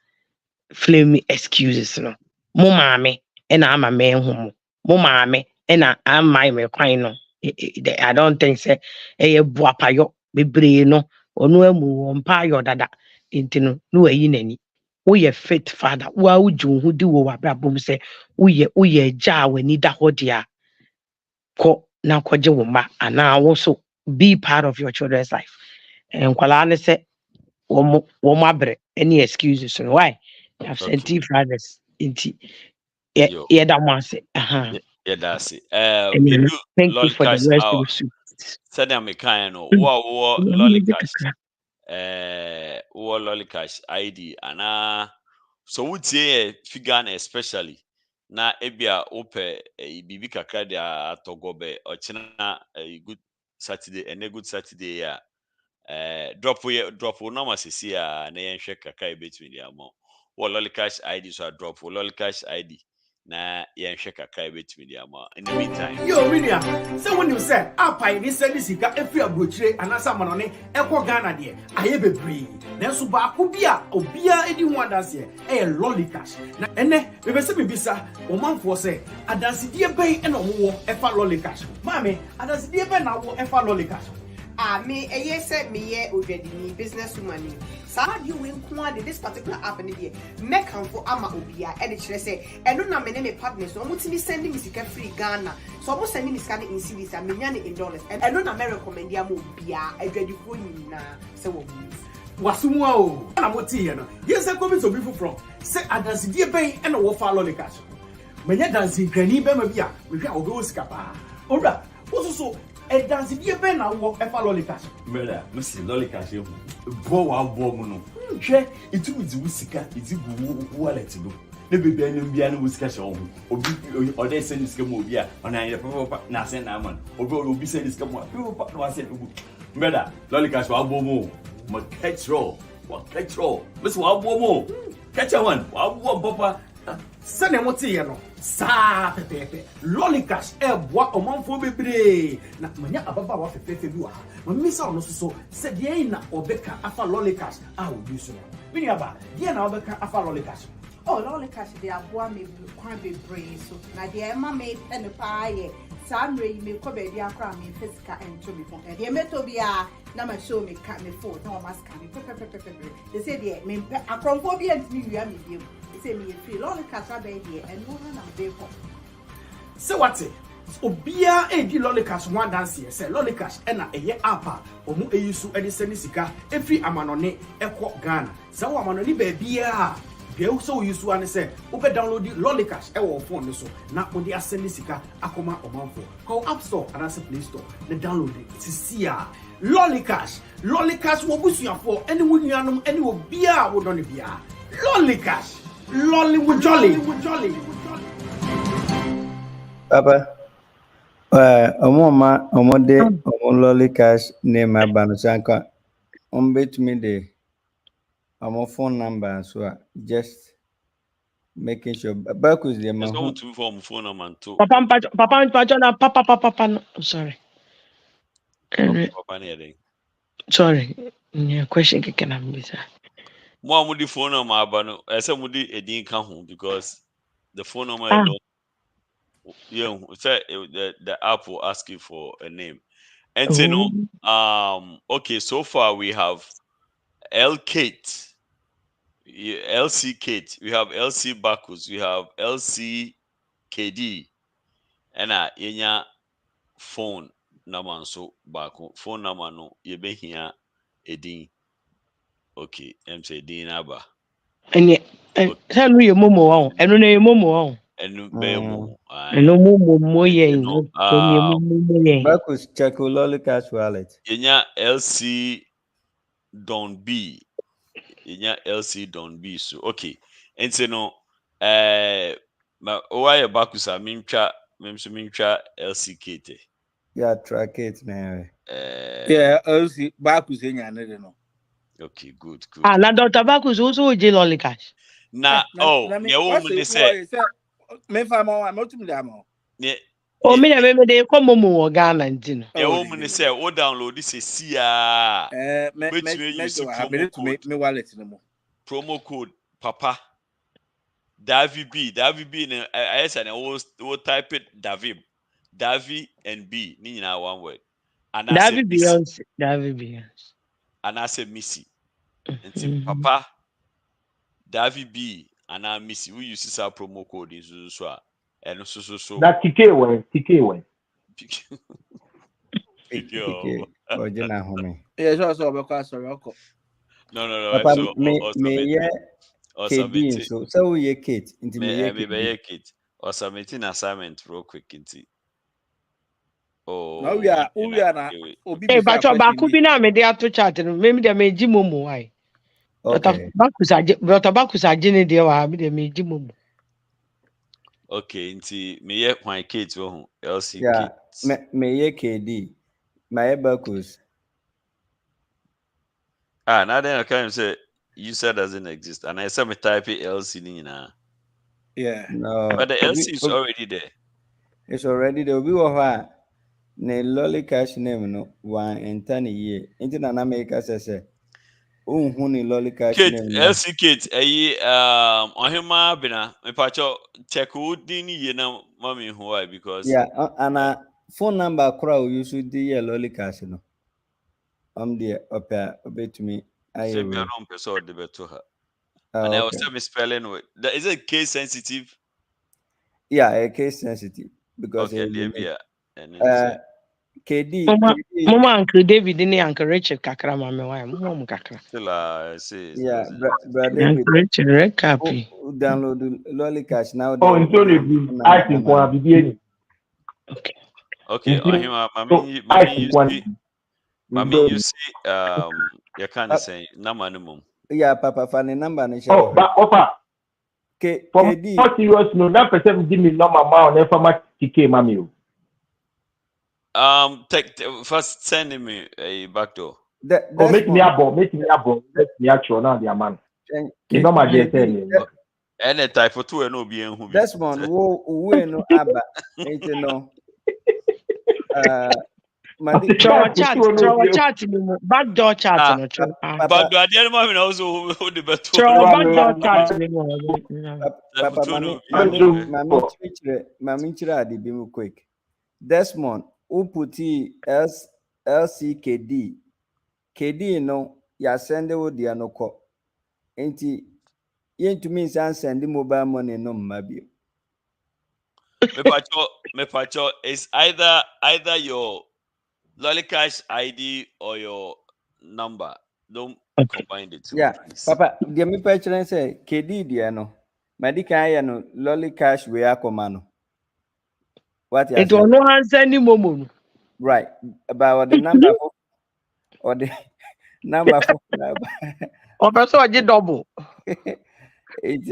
flaming excuses. No, Mama me and I'm a man. Mama me and I'm my crying. I don't think say buapayo bebre no onu emu ompayo dada intino no nani. We a fit father. Wa uju hu di wo wabrabom say we ja we need da hodia. Ko na kwaje wo ma ana also be part of your children's life. And kwala ne say wo mabre any excuses so why I've sent fathers inti yeah that one say yeah that's it. Thank you for the rest of the said I'm a kind of Lollicash Lollicash ID and so would say figure especially na ebia ope bibi kakra dia atogobe ochina a good Saturday and a good Saturday ya drop no masisi ya na yenhwe kakra between the amount Lollicash ID so drop Lollicash ID na yenhwe kakra between the amount. In the meantime, yo Minia, say when you say apa ni say this sika every abrochire anasa manone ekwo Ghana de aye bebre nanso ba ko bia obia edi ho adanse e Lollicash na ene we be se bibisa o manfo say adanse die ben e no wo efa Lollicash mame adanse die ben na wo efa Lollicash me say me ye odwedini business woman sa you win kwa this particular app ni de make am for ama obia e de kire say eno na me ne me partners no mutimi send me sika free Ghana so mo send me sika in cedis and me nya in dollars eno na me recommend ya mo obia adwadifo nyina say wo wasumu o na moti here no yes say come to be from say adanse die ben e no wo fa Lollicash me nya dancing grani be ma bia me hwa obe osika pa ora so e dance die ben na wo e fa Lollicash mera no si Lollicash e bo wa bo mu no hwe itu bi wusika itu bu wallet do ne bebe anyam bia no wusika hye ho obi ode send sika mo obi a ona ye papa na send na man obi send sika mo papa no send obi mera Lollicash wa bo mu mo catch roll miss wa bo mu catch one wa bo papa sane moti ye no sa pepepe Lollicash e boa omanfo bebre na manya ababa wa fefe bi wa ma misa ono so se de na obeka afa Lollicash a obi so mini aba de na obeka afa Lollicash Lollicash de aboa me kwan bebre so na de ma me ene pa ye sa mre me ko be dia akra me physical and to be phone de meto bia na ma show me ka me phone na o maska me pepe they say de me akromfo bi antimi wia me bi say me free Lollicash abe here and no na be ko say what obia e di Lollicash one dance here say Lollicash e na eye apa omu eyisu e di send sika e free amanone e ko Ghana say wo amanone ba bia Geu so yusu ane say ube download Lollicash e wo phone so na mo di asend sika akoma omanfo call App Store and as Play Store the download it see ya Lollicash wo busuafo ene wo nuanom ene wo bia wo don bia Lollicash Lolly with jolly. Papa, omode Lollicash name abano sanka. Bet me the phone number so just making sure Bakus the There's man. someone to form phone number too. Papa, na papa, no. Sorry. Papa, near Sorry. Yeah, question can I miss? More would the phone number, but I said would a didn't come home because the phone number alone. Yeah, the app will ask you for a name. And say no, okay, so far we have L Kate, LC Kate, we have LC Bacchus, we have LC KD, and yenya phone number so back phone number no you be here edin. Okay, say edin number. And tell me your momo on, and no momo on. And no momo ye. Bakus check Lollicash wallet. Yenya LC Don B. Yenya LC Don B. So okay. And say no ma why Bakusa mincha LC Kate. Yeah, track it now. Yeah, LC Bakus no. Okay, good. Na Dr. Bakus also J Lollicash. Na ne woman say me fa ma motum da mo. Oh, me dey come momo Ghana ntino. Ne woman say o download this see me wallet no mo. Promo code Papa Davi B I said I type it Davi and B ni na one word. And I said Davi. And I said Missy. And Papa Davi B and I Missy. We use this promo code in so and so. That TK way. Yeah, so because No. Papa, So me KD so we Kate into me Kate or submitting assignment real quick into. Oh, now we are na hey, but back be na me dey ato chat no me dey me ji momo why. Okay. Dr. Bakus agene dey wa me dey me ji momo. Okay, nti me ye kwan Kate wo LC yeah, Kate. Me ye KD. My Bakus. Now then I can say user doesn't exist and I said me type LC nina. Yeah. No. But the LC is already there. It's already there. We were ne Lollicash name no one entire year. Into na America say who ni Lollicash name no. LC Kate ohima bina me pacho check who din ye na mami why because yeah and phone number crowd you should the Lollicash no. There up to me. I don't person the better her. And I was spelling with is it case sensitive? Yeah, case sensitive because KD Mama Uncle David ni Uncle Richard kakra mama why mama kakra. Yeah, brother Richard recap. Download Lollicash now. Oh, it's only I think one be okay. Okay, Mami, you see, you can't say number. Yeah, Papa, funny number. Oh, but offer. KD. Not serious, no. That person give me number on never much TK, Mami. First send me a back door. Make me a ball. Let me actual now, dear man. You know my dear tell me. Any type of two and no be who. That's one who no abba. Ain't no. Chat, backdoor chat. Backdoor, I didn't want also hold the better. Mami chira di bimu quick. Desmond, who put LCKD. KD no, ya send the word ya no ko. Ain't yen to me send the mobile money no mabi. Me pacho is either your Lollicash ID or your number. Don't combine the two. Yeah, please. Papa, give me picture say KD dia no. Medikal no Lollicash we akomano. What you it will no answer any moment. Right. About the number or the number or person I did double. It's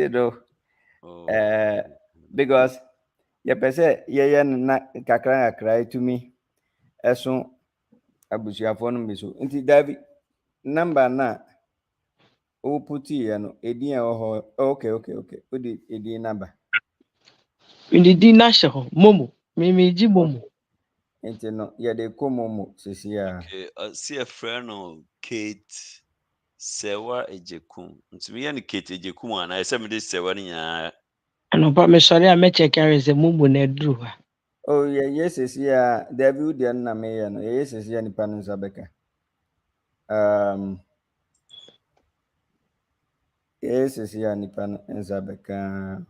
because ya pese ye na kakra cry to me. Eso abusuafo no bi so nti David number na O put here no edin okay. O di edin number. Ndidi na hye ho momo. Me ji momo. Enti no ye de ko momo sisi a. Okay, see a friend of Kate Sewa Ejekum. Ntumi ye ni Kate Ejekum ana ese me de Sewa ni nya. Anopa me sori a me check are se momo na duru ha. Oh yeah, yes a David de na me ye no. Yes a nipa no sabeka. Yes a nipa no sabeka.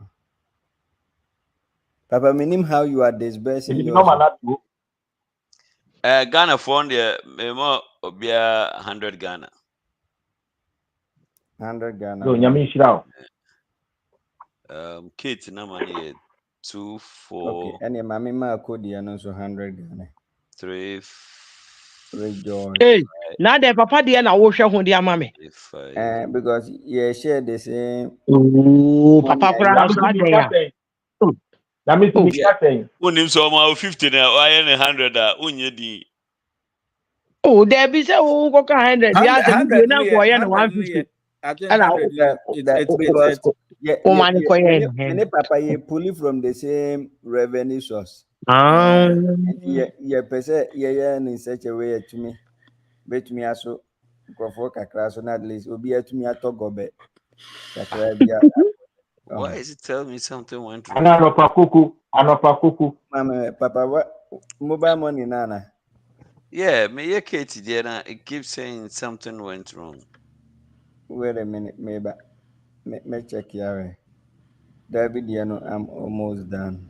Papa, minim how you are disbursing yours. Ghana phone there, me mo obia 100 Ghana. 100 Ghana. No, nyame shira. Kate na money 2 4. Okay, and mami ma code no so 100 Ghana. 3 Rejoice. Hey, now the papa there na wo hwe ho dia ma me. Because you share the same. Oh, papa kura so ade ya. Na me to be saying. Unim so ma 50 na why na 100 a unye di. Oh, there be say wo go ka 100. Ya se bi na ko ye na 150. I think 100 because many papa ye pull from the same revenue source. Yeah, pese yeah in such a way to me. Bet me also go for kakra so at least obi to me atogobe. Why is it telling me something went wrong? Anopa kuku. Mama, papa, what mobile money nana? Yeah, me Katie there it keeps saying something went wrong. Wait a minute, maybe. Me check here. David, I'm almost done.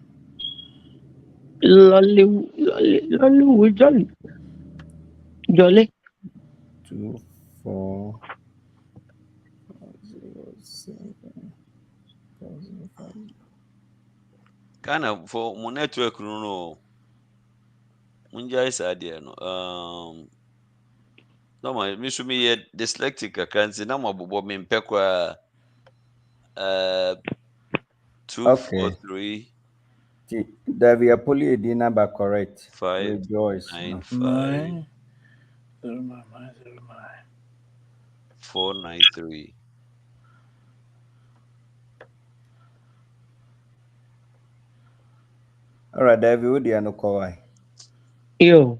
Jolly. 2 4 0 7 Kind of for my network no. Munja is idea no. No my me should be dyslexic akansi na mabobo me mpekwa 2 4 3 David, Apollo the number correct. 5 Rejoice. 9 5 4 9 3. All right, David, what do you know? Kawai. Yo,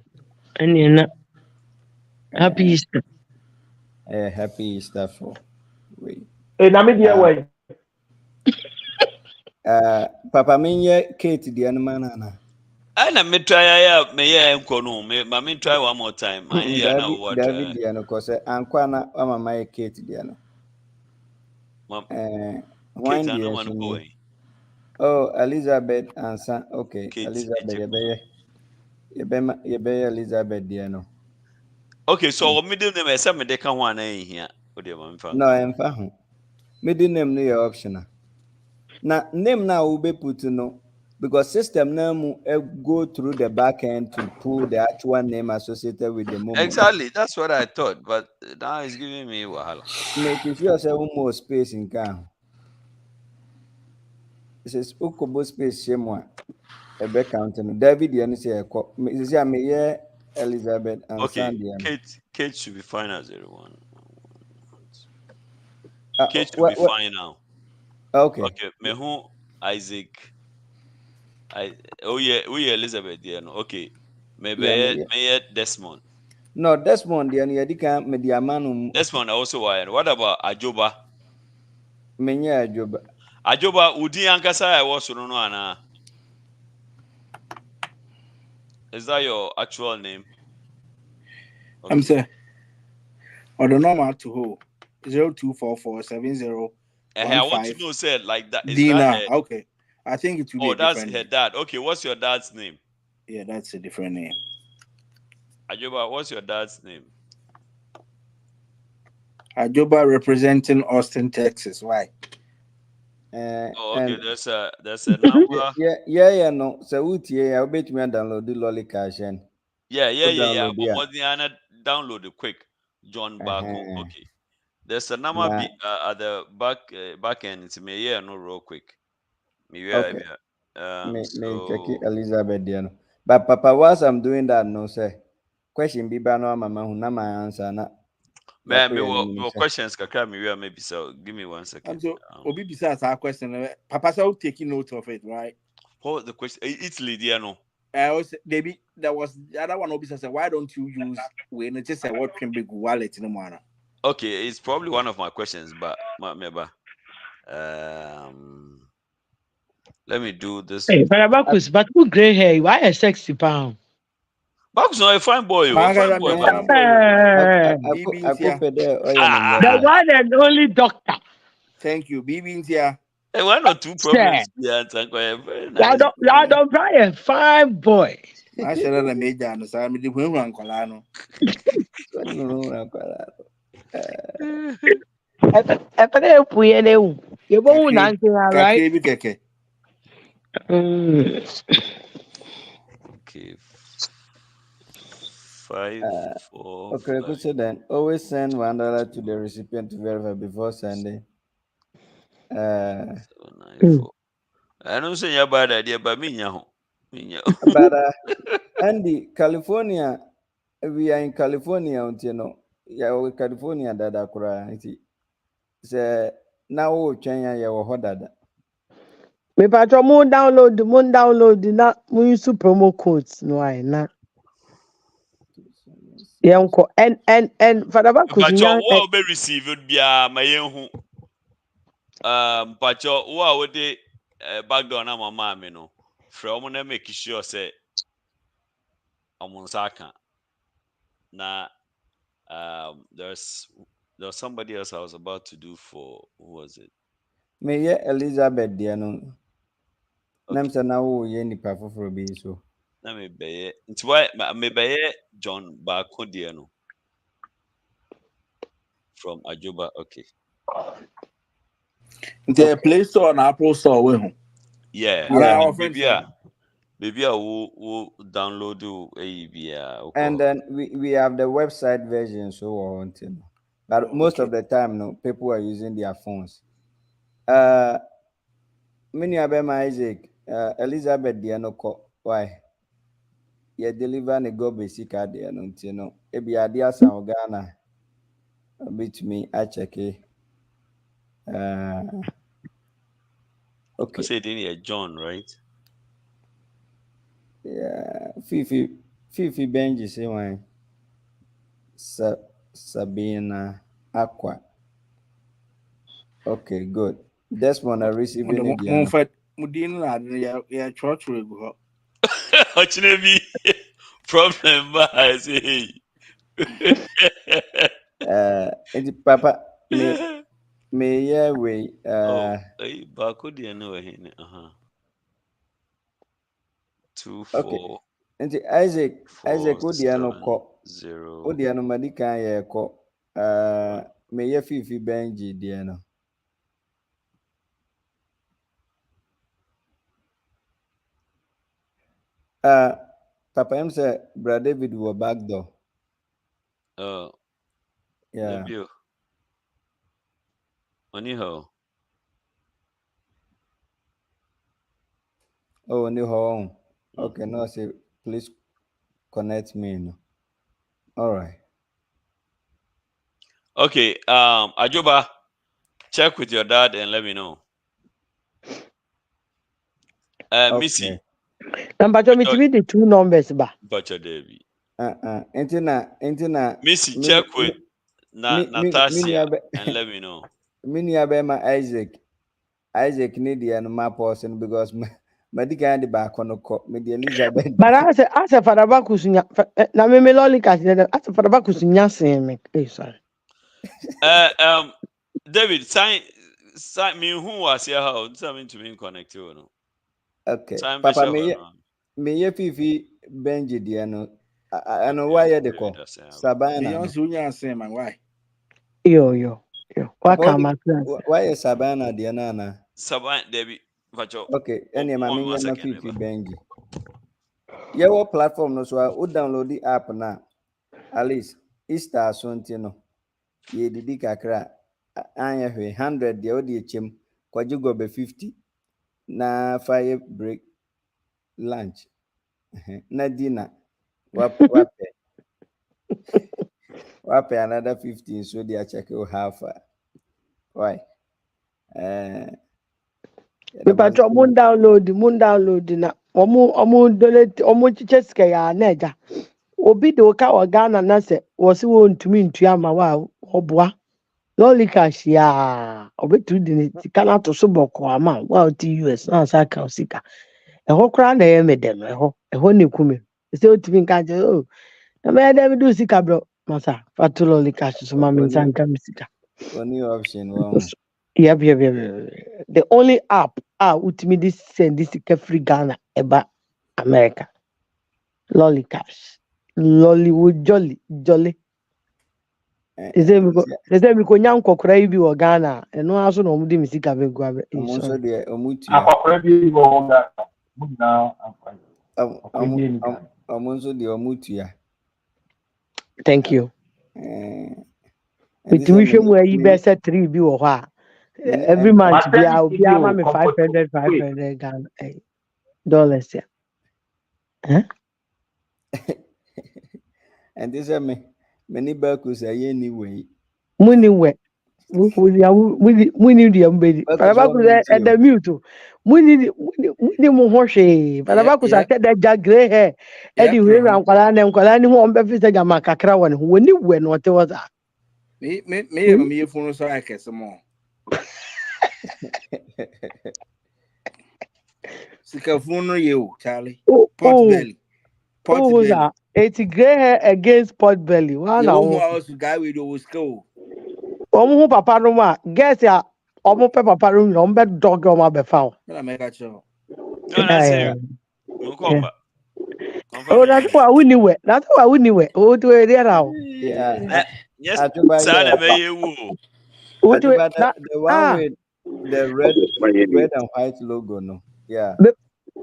and happy Easter. Happy Easter for. Wait. Hey, nami dia way. Papa, me Kate the animal. Na me try ya me ye enko no me try one more time. David the ano cause ankwana mama Kate the ano. Kate no man go. Oh, Elizabeth and son. Okay, Kate, Elizabeth. Yebe Elizabeth the ano. Okay, so middle name is me de kan ho ana here. No, emfa ho. Middle name no your optional. Na name na ube put no because system na mu go through the back end to pull the actual name associated with the moment. Exactly, that's what I thought, but now it's giving me wahala. Make sure say more space in can. It says Ukobo space shemwa. Ebe counting. David you say me Elizabeth and Sandy. Kate should be fine as everyone. Kate should be fine now. Okay. Okay, me who Isaac. We Elizabeth there no. Okay. Maybe Desmond. No, Desmond there you can me the man. Desmond also why. What about Ajoba? Menye Ajoba. Ajoba udi ankasa I was no ana. Is that your actual name? Okay. I'm saying. Or the number to who? 024470. I want to know said like that. Is Dina, that okay. I think it will be. Oh, that's her dad. Okay, what's your dad's name? Yeah, that's a different name. Ajoba, what's your dad's name? Ajoba representing Austin, Texas. Why? Okay, there's a number. Yeah, no. So I'll bet me download the Lollicash and yeah. But download it quick. John Barco. Okay. There's a number at the back end. It's me no real quick. Me okay. Me check Elizabeth there. But Papa, whilst I'm doing that, no say question be no mama who na my answer na. Man, me questions kakra me we maybe so give me 1 second. And so Obi besides our question, Papa so taking note of it, right? What the question? Italy, there no. Maybe there was the other one. Obi said, "Why don't you use when it just a what can be wallet in the morning?" Okay, it's probably one of my questions, but let me do this. Hey, Barabakus, but who gray hair? Why a sexy pound? Bakus not a fine boy. A fine boy. The one and only doctor. Thank you, BB here. Hey, one or two problems. Yeah, very nice. Y'all don't try a fine boy. I said that I made that. So I'm the one Colano. You won't answer, right? Okay. 5, 4. Okay, so then always send $1 to the recipient to verify before sending. 7, 9, 4. I don't say you're bad idea, but me, But Andy, California, we are in California, you know. Yeah, we California that I say now China ya hodada. Me patro mo download na mo use promo codes no I na. Yanko and Fadabakus Pacho, what will be received via my own Pacho, what would they back down on my mom, you know, from them make sure say I'm on Saka. Now, there's somebody else I was about to do for who was it? Me ye Elizabeth Diano. Namsa na wo ye nipa foforo bi so. Na me be it's why me be John Bako Diano from Ajoba. Okay. The Play Store and Apple Store we Yeah. Maybe I will download a and then we have the website version so on. But most of the time no people are using their phones. Many Abema Isaac, Elizabeth Diano why? You deliver a go basic card there, no, you know. Ebi adia San Ghana. Bit me, I check it. Okay. I said in John, right? Yeah, Fifi Benji say why? Sabina Aqua. Okay, good. This one I receiving it. Yeah, church will go. Problem, I say. Papa, me yeah way. Bako di ano hin. 2, 4. Okay. And Isaac, 4, Odiano 7, ko. 0. Odiano Medikal ye ko. Me ye Fifi Benji Diano. Papa M said, Brother David were back door. Yeah. Anyhow. Oh, new home. Okay, no, say please connect me. No. All right. Okay, Ajoba, check with your dad and let me know. Missy. Number two, me the 2 numbers ba. Butcher Davy. Entina. Missy, check with Natasha and let me know. Mini abema Isaac need the animal person because Medikal the back on the cop, me the Elizabeth. But I said Fadabakus na me Lollicash I said Fadabakus nya me. Sorry. David, sign me who was here how something to me connect you no. Okay. Papa me Fifi Benji Diano. I know why they call Sabana. Why? Yo. What come my class? Why is Sabana Diana? Sabana David. Okay, any mammy Fifi Benji. Your platform no so I would download the app now. At least Easter Sontino. Ye did kakra. I have 100 the audio chim. Could you go be 50? Na fire break lunch. Na dinner. What What pay another 15 so they are checking half. Why? Me patro mun download na omu donate omu chiche sika ya na eja. Obi de oka wa Ghana na se wo se wo ntumi ntua ma wa oboa. Lollicash ya obetu di ni sika na to so boko ama wa oti US na sa ka sika. Eho kra na ye mede no eho ne kume. Se otumi nka je oh na me dem do sika bro. Masa fatu Lollicash so ma me nka sika. Only option one. Yep. The only app ultimately send this free Ghana about America. Lollicash. Lollywood jolly. Is there me ko nyam kokora yi bi wo Ghana. Eno aso no mudi misika be gwa be. Omonso de omutu. Akokora bi wo nga. Muna amfani. Omonso de omutu ya. Thank you. It me hwemu ayi be say 3 bi wo ha. Every month be I'll be me 500 Ghana dollars yeah. Huh? And this many bakus are anyway. Muni we. Muni di ambedi. Parabaku at the mute. Muni mo hoshe. Parabaku sa the jagre hair. Eddie we ran kwala ni ho ombe fisa jama kakra won. Woni we no te was that. Me phone so I kese mo. Sika phone you, Charlie. Pot belly. Pot belly. It's gray hair against pot belly. One who else guy with those go. Omu papa no ma guess ya omu pe papa no no be dog o ma be foul. Na make a show. No, that's it. No come back. Oh, that's why we knew it. That's why we knew it. Oh, to there now. Yeah. Yes. The one with the red and white logo, no. Yeah.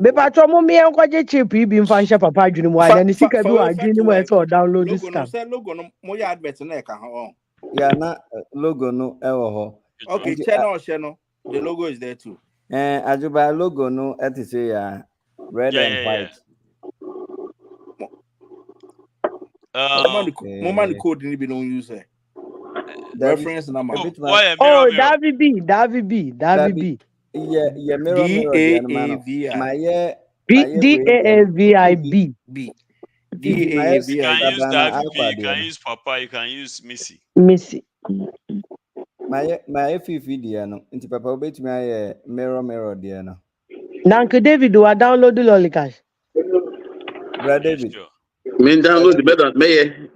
Be patro mo mi en kwaje chip bi mfa papa adwene mu anya ni sika bi wa adwene mu eso download this logo no say logo no mo ya advert na e ka ho. Yeah, na logo no e wo ho. Okay, channel the logo is there too. Ajuba logo no et say red and white. Moment code ni bi no use e. Reference number. Oh, David B. Yeah, mirror DAAVI. My DAAVIB. You can use David B. You can use Papa. You can use Missy. My FIFI dear no. Inti Papa obet me mirror dear no. Nanke David wa download the Lollicash. Brother David. Me download the better me.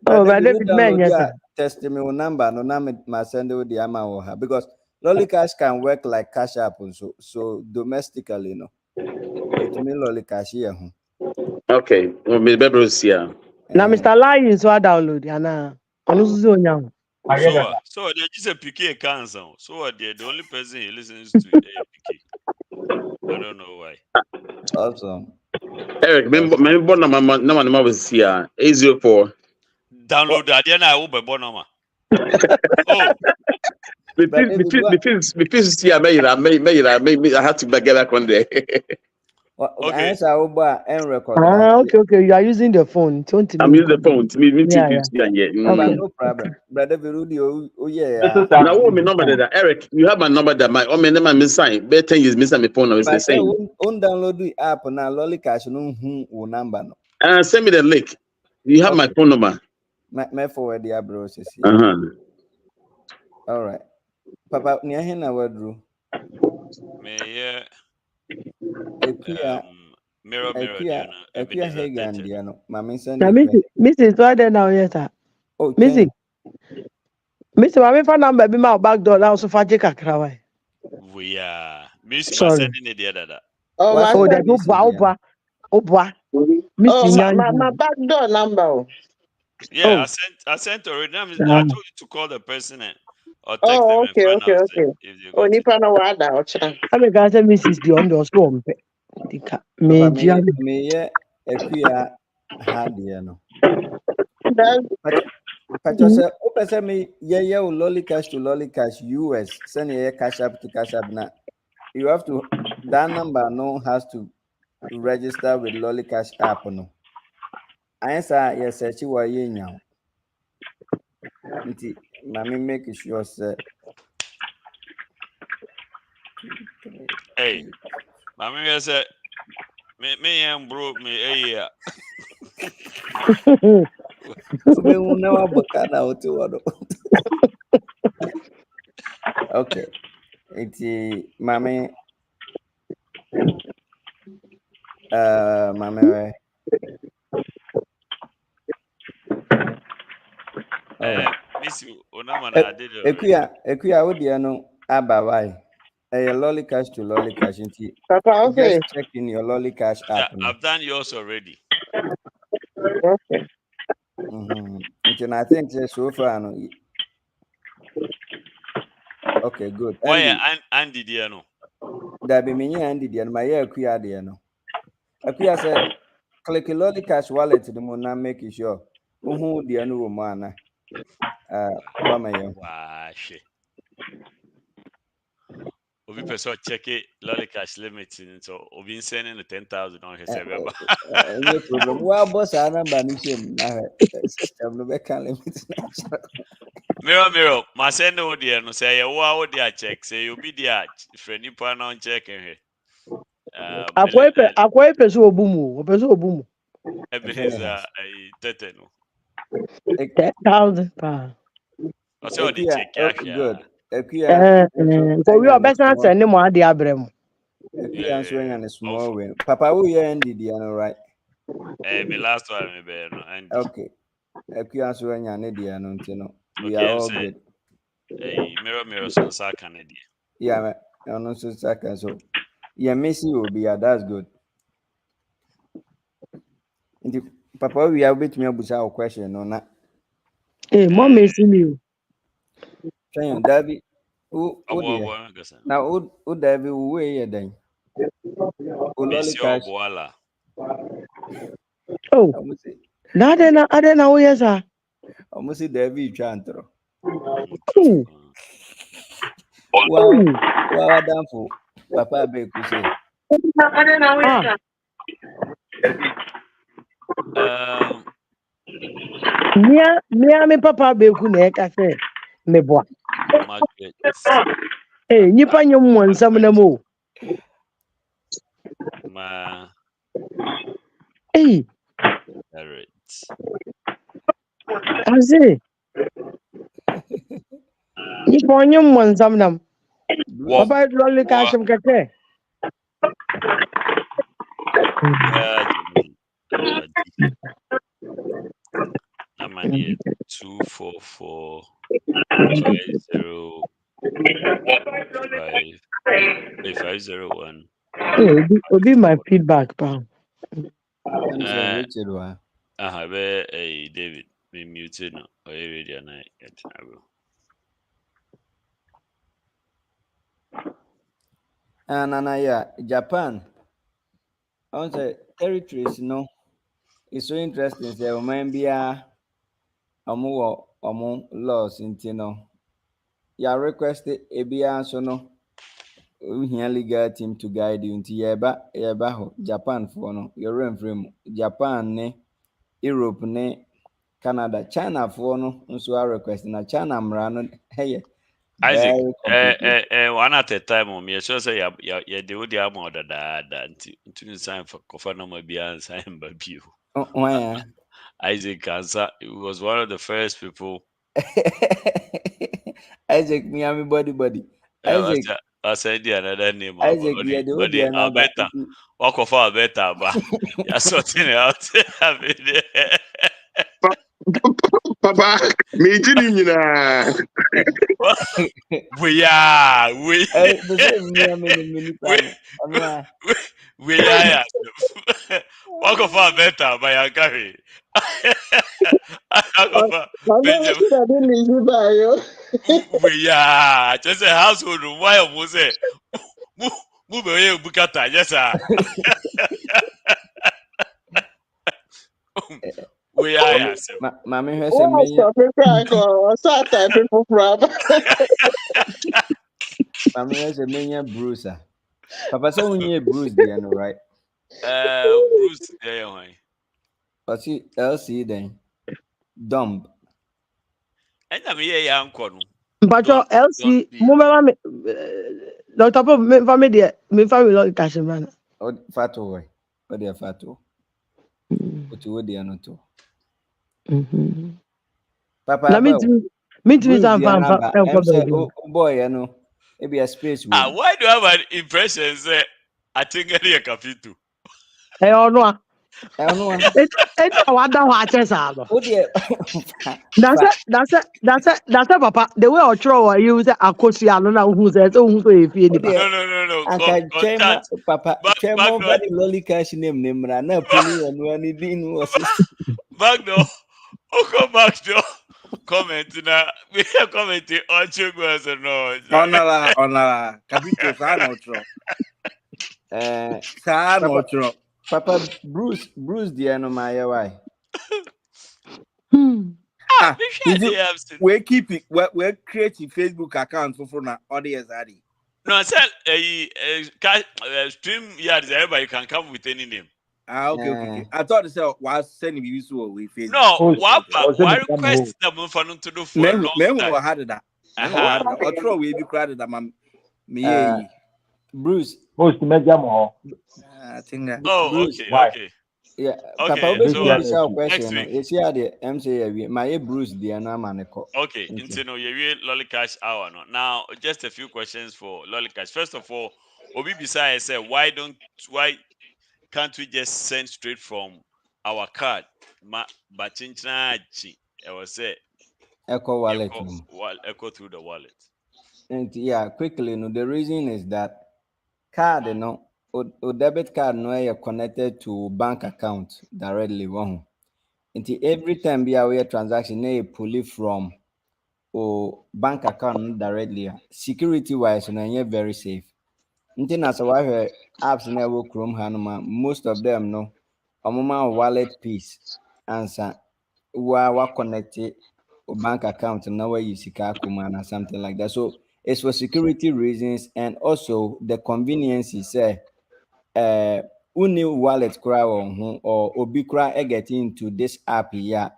Oh, Brother David me yes. Test me number no na me send you the amount because Lollicash can work like Cash App so domestically no. It me Lollicash here. Okay, me better see ya. Na Mr. Lion so I download ana. Onu so nya. So they just a PK cancer. So the only person he listens to PK. I don't know why. Awesome. Eric, me born number was here 804. Download that then I will be born number. Oh. Because see, I had to get back on there. Okay. Okay. You are using the phone. I'm using the phone. No problem. Brother Virudi, oh yeah. Now, what my number that Eric? You have my number that my name I'm missing. Better 10 years missing my phone. Is the same. On download the app now. Lollicash no number no. Send me the link. You have my phone number. My forward the bro. All right. Papa, near him now, Drew. Me mirror Hagan, Diano. Mammy send Mrs. What then now, yes, sir. Oh, Missy. Mr. Mammy for number be my back door now so far take a cry. We are Miss sending it the other. Oh, that my back door number. Yeah, I sent already. I told you to call the person or text them okay. Oh, nipa na wada ocha. I mean, guys, Mrs. the underscore. Me Ekuya had no. But you say, open me, yeah, Lollicash to Lollicash US, send your cash up to cash up now. You have to, that number no has to register with Lollicash app no. I answer, yes, you were in now. Mommy make sure say Hey, Mammy said, me and bro, me, hey, ube unawa bakana utu. Okay. Mommy mommy Miss you, Onamana, I did Ekuya odiano ababai. Lollicash to Lollicash. Papa, okay. Just check in your Lollicash Yeah, app. I've done yours already. Okay. And I think so far. No. Okay, good. Why, Andy, dear, no? That be me Andy, dear, my Ekuya, dear, no. Ekuya said, click a Lollicash wallet to the moon, make sure. Who dear no man. Bamayo. Wow, shit. Obi person check it Lollicash limit so Obi sending the 10,000 on his server. No problem. Well, boss, I remember mission. System no back limit. Mirror, my send no dear no say wow dear check say you be there friendly pan on check here. Akwa peso obumu. Ebenezer tete no. 10,000 pounds. I say the check Good. So we are better send him one the abrem. Answering on a small win. Papa, who you ended, right? My last one, and okay. Answering an idiot, no. We okay, are all good. Mirror, so Canadian. Yeah, I'm also second. So, yeah, Missy will be that's good. Papa, we are with me about our question or not? Hey, mom is you. Saying, David, who now, who David, who are you then? Lollicash. Boala. Oh, I don't know, yes, sir. Almost see David Chantro. Wow, damn for Papa Beku say. Me papa Beku na say me boy. Hey, nipa nyom wansam na mo. Ma. Hey. Alright. I say. Nipa nyom wansam nam. Papa Lollicash mkate. I'm on here 244 501. Obi my feedback, pal. David, me muted no. Are you ready? And I yeah, Japan. On the territories, no, it's so interesting. Say, Omambia, Omo laws into no. Ya requested Ebia so no. We here legal team to guide you into yeba Japan for no. Your frame Japan ne, Europe ne, Canada, China for no. So I request na China mrano hey. Isaac, one at a time, me so say ya do the amount of that to sign for Kofana Mobia and sign by you. Why? Isaac Cancer, he was one of the first people. Isaac, Miami body. Isaac, I said another name. Isaac, but Alberta, walk of Alberta, but you're sorting it out. Papa, me too, we are walk of Alberta by a Gary. We are just a household. Why was it? Move away, Bukata. Yes, sir. We are. Mammy has a Mammy has a mania bruiser. Papa, so when you bruise the end, right? Bruce, but see, LC then. Dump. And I mean, yeah, uncle. Mpacho LC mumema me Dr. Pop me family Lollicash man. Fato way. What they fato? What you they not to? Papa, Na me timi Bruce, san the fan number. I'm say, oh boy, you know, maybe a space. Why do I have an impression? Say, I think I need a coffee too. Ono I don't know. It wada wa chesa no. Oh dear. That's a papa. The way I throw you say akosia no na who say so efie ni ba. No. I can Contact. Papa. Chairman for the Lollicash name na puli and when it didn't was Back door. Come back door. Comment now. We are commenting on Chugwas or no. Onala. Capito sa notro. Sa notro. Papa Bruce the no my why. We keep it. We create a Facebook account for na audience adi. No, I said stream yards. Everybody can come with any name. Okay. I thought so. Was sending me so we Facebook. No, why request them for to do for a long time? Me had that. I throw we be crowded that me. Bruce. Post media more. I think that. Oh, Bruce, okay. Yeah, Okay, Papa, so question. next week. Is here the MC my Bruce the Anamaneko. Okay, into no you Lollicash hour no. Now just a few questions for Lollicash. First of all, Obi Bisai said why can't we just send straight from our card? Bachinchinachi. I was say Echo wallet. Echo through the wallet. And yeah, quickly, no, the reason is that card, you know, or debit card no are connected to bank account directly. Until every time we are transaction, they pull it from or bank account directly. Security wise, no, very safe. Until as I apps never Chrome Hanuma, most of them no, a moment wallet piece answer we connected bank account and now where you see Kakuman or something like that. So it's for security reasons and also the convenience is uni wallet cry or obikra get into this app yeah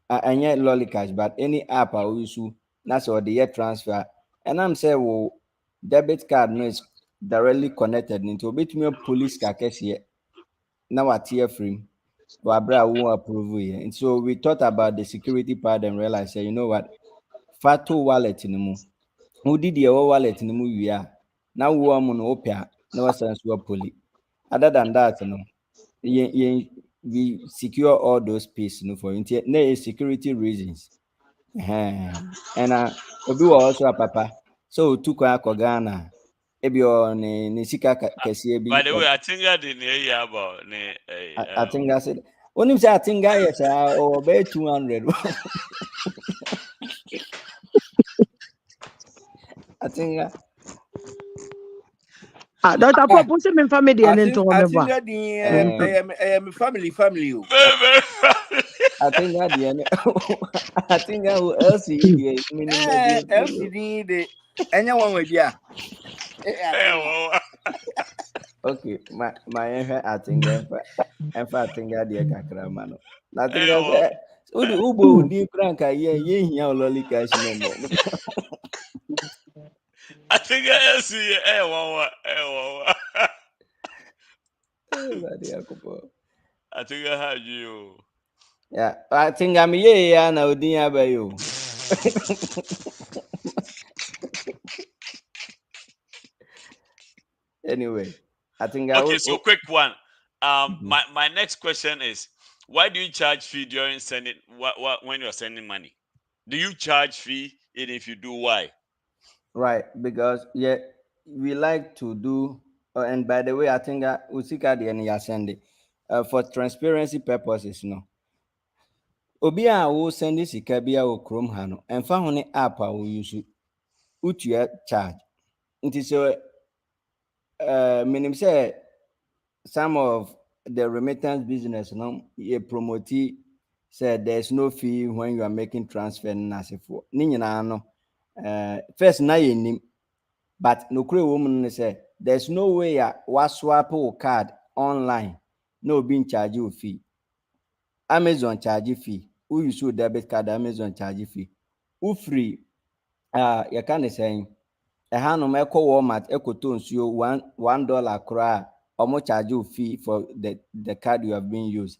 and yet Lollicash, but any app I use that's all the year transfer. And I'm saying well debit card no is directly connected into a bit more police kakes here. Now at tier free. Wabra won't approve here. And so we thought about the security part and realized, you know what? Fatu wallet in the moon. Who did your wallet in the movie? Yeah. Now we are on opia, no sense we poly. Other than that, you know, we secure all those pieces for security reasons. And we were also a papa. So took a Ghana. Ebio ni sika kesi ebi. By the way, I think I didn't hear about I think I said only say I think I yes or be 200. I think Dr. Pop, what's your family and into I think that the family. I think that the I think I will LCD LCD anyone with ya. Okay, my I think I think that the kakra mano. I think that Ubo di cranka ye Lollicash no. I think I see I think I had you. Yeah, I think I'm yeah now Udinya by you. Anyway, I think okay, so quick one. My next question is why do you charge fee during sending when you're sending money? Do you charge fee? And if you do, why? Right, because yeah, we like to do and by the way, I think Usika the any send for transparency purposes, no. Obia will send this Ikabia or Chrome Hano and found an app I will use utia charge. It is meaning say some of the remittance business no promote said there's no fee when you are making transfer for no first na nim but no cray woman say there's no way was swap card online no being charge you fee. Amazon charge fee. Who you show debit card Amazon charge fee. ufiri you can say hanom ɛkɔ Walmart ɛkɔtɔ nsuo $1 koraa omo charge you fee for the card you have been used.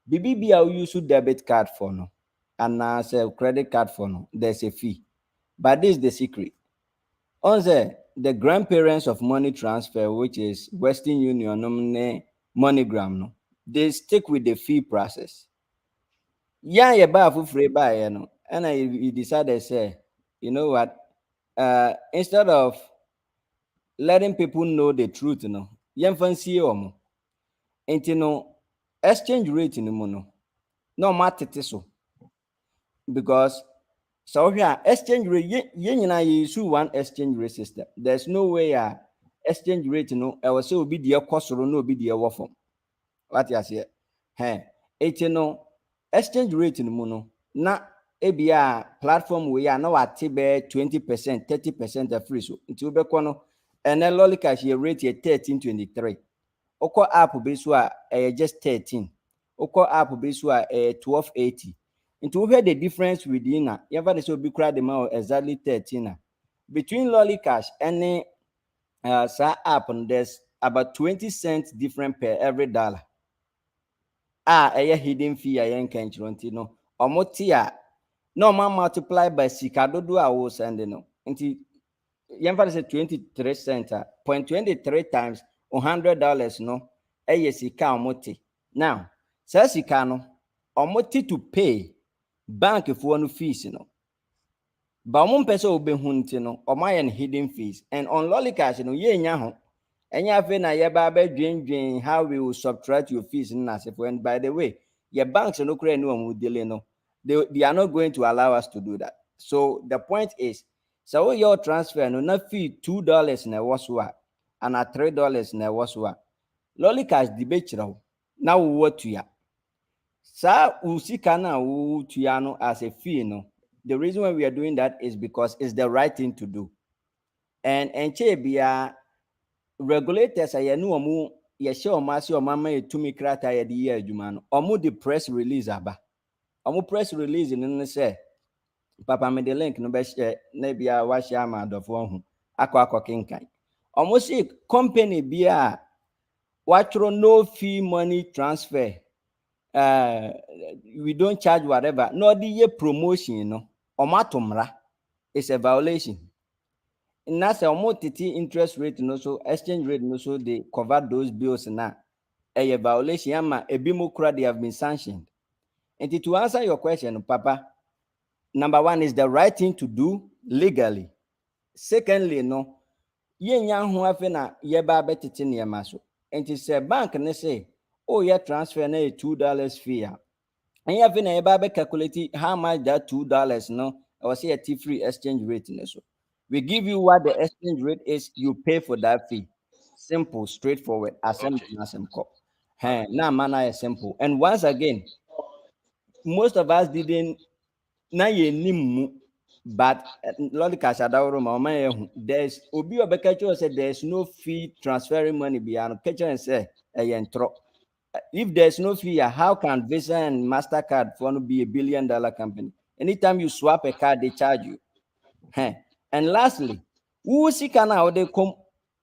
Bibi a use debit card for no and say credit card for no, there's a fee. But this is the secret. On the grandparents of money transfer, which is Western Union, MoneyGram, no, they stick with the fee process. Yeah, you buy for free buy, you know, and you decided say, you know what? Instead of letting people know the truth, you know, you fancy omo. And you know, exchange rate in the mono, no matter so, because so here exchange rate, you use one exchange rate system. There's no way exchange rate, you know, I will say will be the cost or no be the waffle. What you say? Hey, it you know, exchange rate in the mono, na ABR platform we are now at 20%, 30% free. So into Bekono and then Lollicash here rate 1323. Oko app beswa just 13. Oko app beswa 1280. Into where the difference within na you ever so be crowd them exactly 13. Between Lollicash and app and there's about 20 cents different per every dollar. A hidden fee a yank no omotia no man multiply by sikadodo a wo send no. Into yamfa say 23 cents 0.23 times $100 no sika omoti. Now say sika no omoti to pay bank for no fees no, ba omo mpese obehu nti no omaye hidden fees. And on Lollicash no ye nya ho enya fe na ye ba dwen how we will subtract your fees na se. And by the way, your banks no kra no omo dele no, they are not going to allow us to do that. So the point is, so your transfer no na fee $2 na waswa and $3 na waswa. Lollicash debate now what to ya sa usika na to ya no as a fee no. The reason why we are doing that is because it's the right thing to do. And bia regulators are no omu ye show masi o mama ye tumi krata ye di ye adwuma no omu the press release aba. Omu press release no say papa me the link no be share na bia wa share ma adofo hu akọ kenkan. Omu say company bia watro no fee money transfer, we don't charge whatever, no the year promotion no omatomra is a violation. And that's a multi interest rate no, so exchange rate no, so they cover those bills now. A violation yama a bimokra they have been sanctioned. And to answer your question, Papa, number one is the right thing to do legally. Secondly, no, ye nyang ho afe na ye ba betete ne maso. And it's a bank ne say, oh yeah, transfer na $2 fee. And you have na ye ba be calculate how much that $2 no, I was say a free exchange rate ne so. We give you what the exchange rate is, you pay for that fee. Simple, straightforward. Now, manner is simple. And once again, most of us didn't na ye nimu, but Lollicash there's Obi Obekacho said there's no fee transferring money beyond catcher and say if there's no fee, how can Visa and MasterCard want to be $1 billion company? Anytime you swap a card, they charge you. And lastly, who see can now they come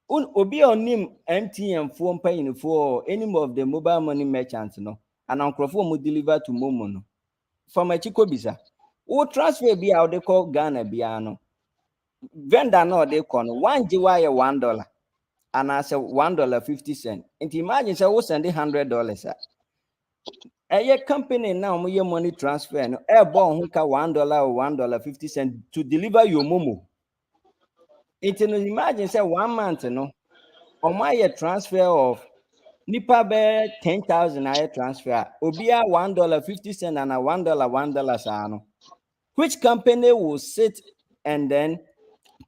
obi on him MTN phone paying for any of the mobile money merchants, no, and uncle will deliver to Momo no. For my Chico Bisa, who transfer be out they call Ghana Biano. Vendor no they call one GY $1 and I say $1.50. And imagine so send $100. A company now your money transfer no airborne who can $1 or $1.50 to deliver your Momo. It imagine say 1 month no on my transfer of nipa be 10,000 I transfer obia $1.50 and a $1 sano. Which company will sit and then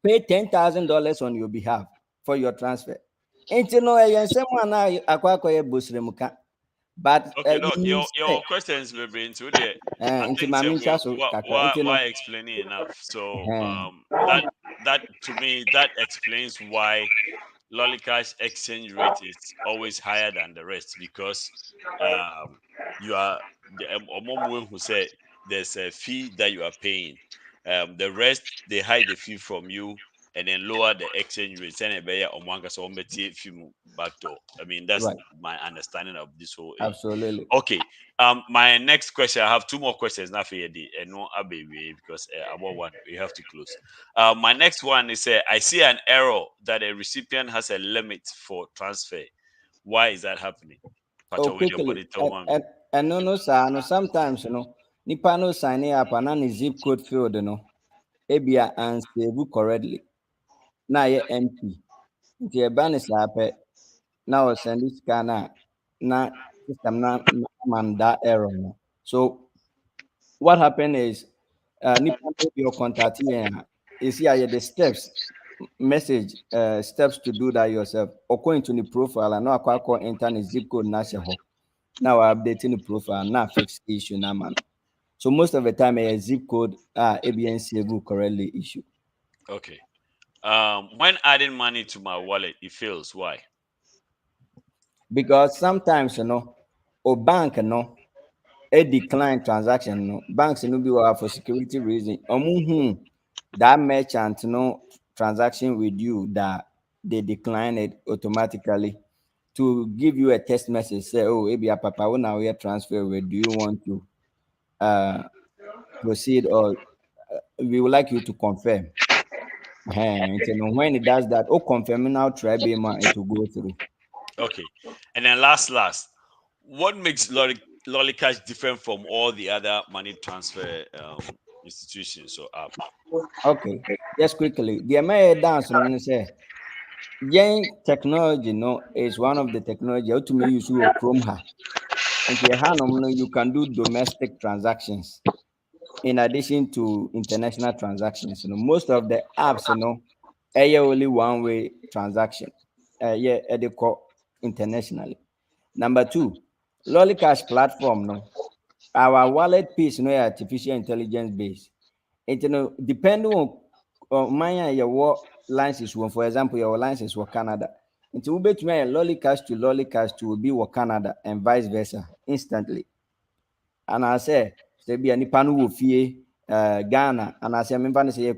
pay $10,000 on your behalf for your transfer? Ain't you know I say man akwakoye busremuka. But okay, look, your questions will be into there. I think why explaining enough. So that to me that explains why Lollicash exchange rate is always higher than the rest, because you are the who said there's a fee that you are paying, The rest they hide the fee from you and then lower the exchange rate. Send a better on one case on back door. I mean, that's Right. my understanding of this whole. Absolutely. Okay. My next question. I have two more questions. Not for you, and no, baby, because about one we have to close. My next one is I see an error that a recipient has a limit for transfer. Why is that happening? Oh, quickly. And no, sir. No, sometimes, nipa no signing up and then zip code field, ebia and save correctly. Now you're empty. If your ban is happy, now send this scanner. Now system na man that error. No. So what happened is, nipa your contact here. Is here the steps message steps to do that yourself. According to the profile, and now I call enter zip code na now I'm updating the profile, now fix the issue now, man. So most of the time, a zip code ABN save correctly issue. Okay. When adding money to my wallet, it fails. Why? Because sometimes, or bank, a decline transaction, banks, be for security reason. That merchant, transaction with you that they decline it automatically to give you a text message, say, oh, maybe a papa will now transfer. Where do you want to proceed, or we would like you to confirm? And when it does that, confirm now, try it will go through. Okay. And then last, what makes Lollicash different from all the other money transfer institutions or app? Okay, just quickly, the American dance on say, technology, is one of the technology to me use your Chrome. And you can do domestic transactions in addition to international transactions. Most of the apps, only one-way transaction. They call internationally. Number two, Lollicash platform, our wallet piece, artificial intelligence based. Depending on my your license, for example, your license for Canada. It will be to me Lollicash to be for Canada and vice versa instantly. And I say, there be any panu will fear Ghana, and I say, remember, say,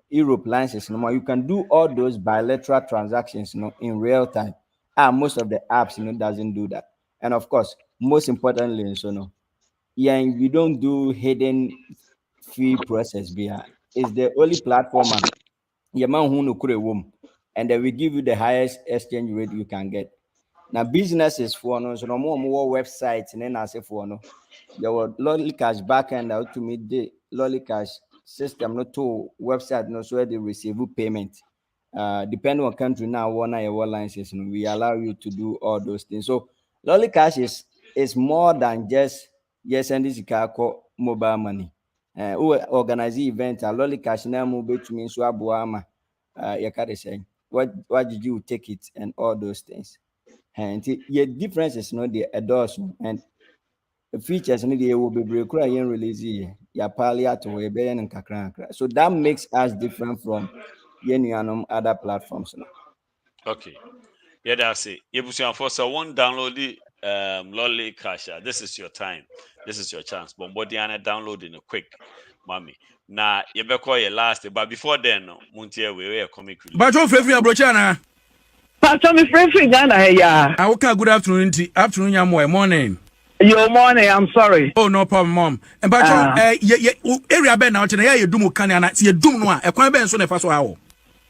Europe licenses. You can do all those bilateral transactions, in real time. Most of the apps, doesn't do that. And of course, most importantly, we don't do hidden fee process behind. It's the only platform, and and then we give you the highest exchange rate you can get. Now businesses for no, so no more websites and then I say for no, your Lollicash backend out to meet the Lollicash system, not to website, no, so where they receive payment. Depending on country now, one of your licenses, we allow you to do all those things. So Lollicash is more than just and this call mobile money. Who organize event Lollicash now move to me so abuama what did you take it and all those things. And your differences the adults and features they will be release so that makes us different from other platforms. Okay. Yeah, that's it. So one download the Lollicash. This is your time. This is your chance. Bombodiana downloading a quick, mommy. Now you better call your last, but before then, Muntia we were comic relief. But don't free Abrochana. Pastor, me free Ghana yeah. I woke up good afternoon. Afternoon, your morning. Your morning. I'm sorry. Oh no problem, mom. And but area ben now today you do mukani and you do no. E kwan ben so na fa so hawo.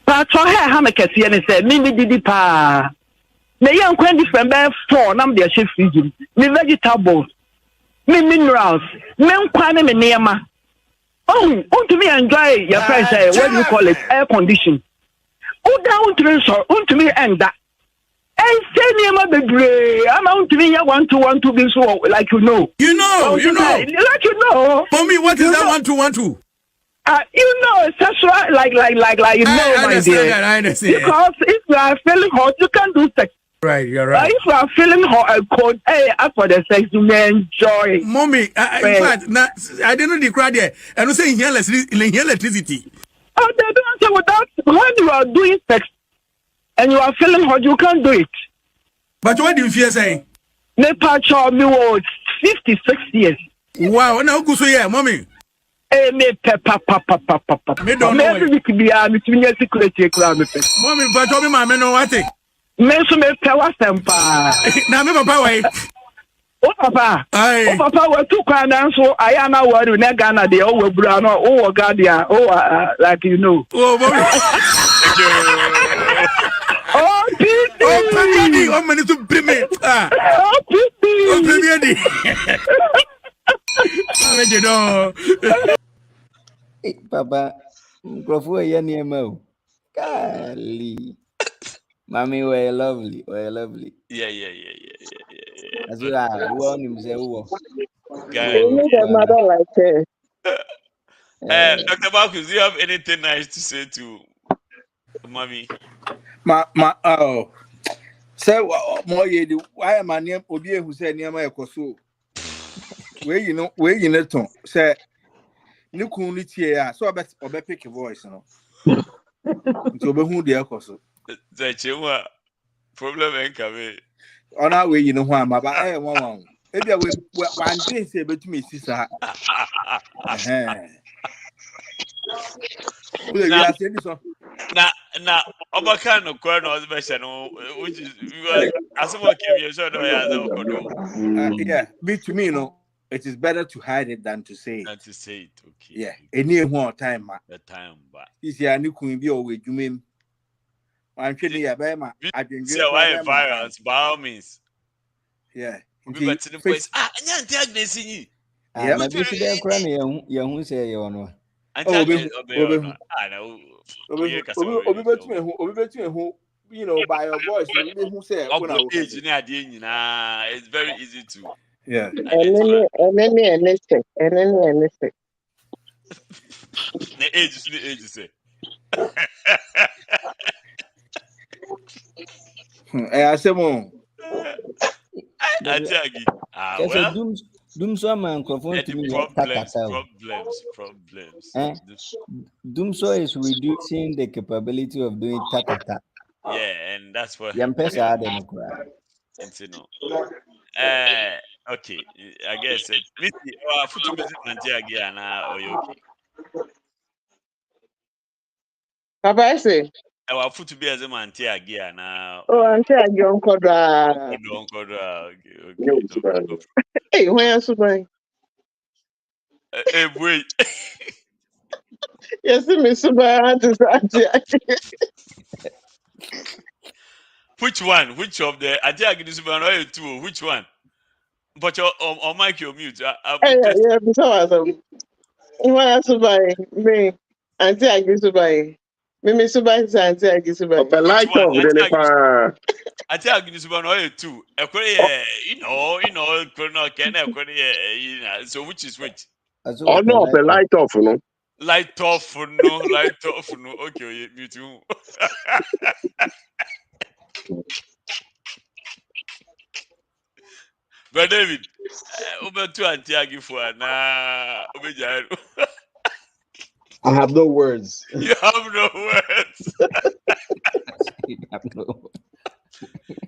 Pastor, ha me kese ne say me didi pa. Me yan kwan different be 4 nam de chef fridge. Me vegetables. Me minerals. Me nkwan me niema. Oh, to me enjoy your friends what do you call it? Air condition. Oh, down to me and that. And say niema bebre. I'm out to me 1-2-1-2 be so like you know. Like you know. Mommy, what is that 1-2-1-2? Sexual like you know, my dear. I understand. Because if you are feeling hot, you can do sex. Right, you're right. If you are feeling hot, cold, for the sex, you may enjoy. Mommy, in fact, I didn't decry there. I don't say in electricity. Oh, they don't say without when you are doing sex and you are feeling hot, you can't do it. But what do you fear saying? Me patch me was 56 years. Wow, now go so yeah, mommy. me papa. Me don't know. Me be a me security club me. Mommy, but me mama no what it. Me so me pe wasempa. Na me papa why? O papa. O papa we tu kwa dan so aya na worry na Ghana dey o wabura no o wo Guardian o like you know. Oh mommy. Oh Pidi. Oh Pidi, oh many to bring me. Ah. Oh Pidi. Oh Pidi. Hey, Papa, Crawford, you're near Mo. Golly. Mommy, we're lovely. Yeah. As you are, who on him say, who? Mother like her. Dr. Marcus, do you have anything nice to say to Mommy? Oh. Say, more you why am I near Obie who said near my Kasoa? Where you know, say, no community here, so I bet pick a voice, no. To be who the Kasoa. The problem ain't coming. On our way, you know why I'm about one. Maybe I will one day say, but to me, sister. Now, Obakan no corner special, which is as what came here, so yeah, be to me, no. It is better to hide it than to say it. Okay. Yeah, any more time, the time, but this year, new queen be always you mean. I'm feeling a bema. I can say why violence, by all means. Yeah. We bet to the place. I can't take this in you. Yeah, but this is the crown, you say you know. I know. You know, by your voice, who say, it's very easy to. Yeah. And then The age say. I say more. I tell you. Well. Dumsor microphone to me. Problems. Dumsor is reducing the capability of doing tatata. Yeah, and that's what. Yampesa okay, I guess football business again or you okay? Papa, I say. Our foot be as a man again now. Oh, I'm telling you, Uncle. Hey, where else by? Hey, wait. Yes, Miss Which one? Which of the? I think I can do two. Which one? But on mic, you're mute. Yeah, so where else by me? Auntie, I give to buy. Me Subai is Auntie, I give to buy. The light off, then I tell you, this one two. You know, so which is which? Oh no, the light off, no. Light off, no. Okay, me too. But David, over to Antiagi for I have no words. You have no words.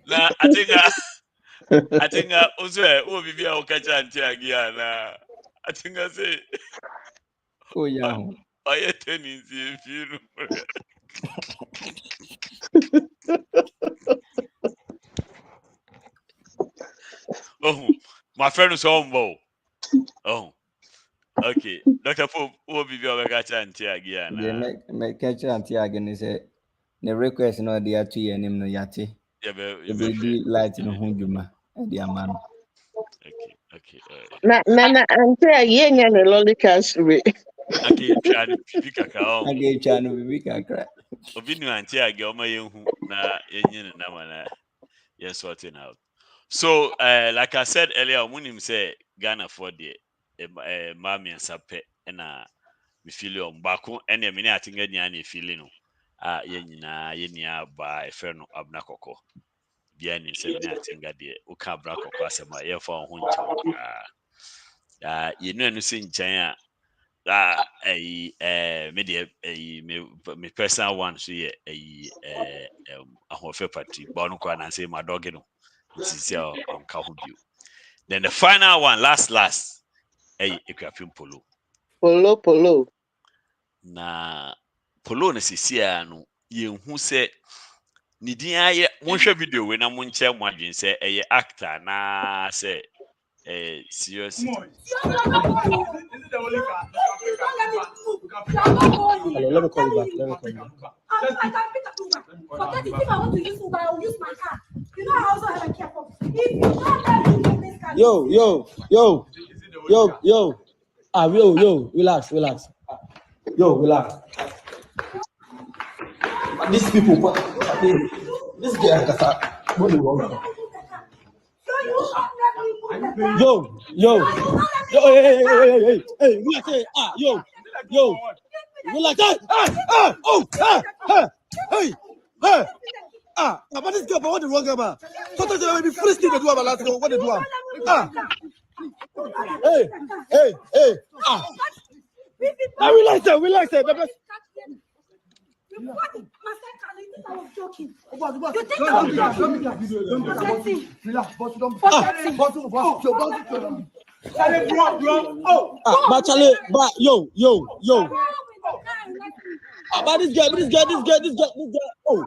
Nah, I think also who will be our catch Antiagi and I think I say. Oh yeah. I attend if you Oh, my friend is home. Oh, okay. Dr. Pope, who will be our catch Antiagi and my catch Antiagi is a request no the 2 year name no yate. Be light in Hunduma at the Amano. Okay. Nana, Auntie, I ain't a Lollicash. I gave Chan Picacao. I gave Chan Picacao. Obinu Auntie, I go my young na Indian and Namana. Yes, sorting out. So, like I said earlier, when him say Ghana for the Mammy and Sape and we feel on Baku and a minute, I think any feeling. Yenya by Ferno Abnakoko. Bien in 7 I think that the Uka Braco Quasama, air for Huncho. You know, seeing China. Media me personal one so a hofe party bonu kwa na say my dog no it's on Kahubio. Then the final one last equipment Polo. Polo. Na Polo na sisia no yenhu se ni din aye monhwe video we na monche mo adwen se eye actor na se serious. Hello, let me call you back. I can pick up Uber. Forget it. If I want to use Uber, I will use my car. You know, I also have a care for. If you don't have this car. Yo. Relax. Yo, relax. These people, this guy, what do you want? Hey, relax. Relax. But this girl, what the wrong about? Sometimes they may be first thing to do about last go. What they do? Hey. Relax. You was joking. You think I But this girl. Oh.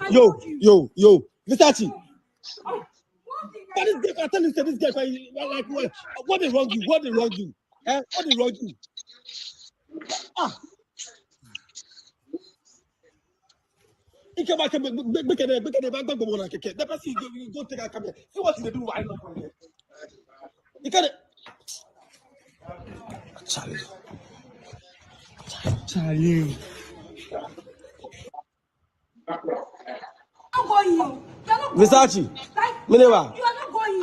Yo. Versace. But this girl, I tell you, this girl, like, what is wrong you? What is wrong you? You come back and make it back go like a kid. Never see you go take a camera. See what you do right now. You got it. Charlie. I'm going you. Versace. Minewa. You are not going you.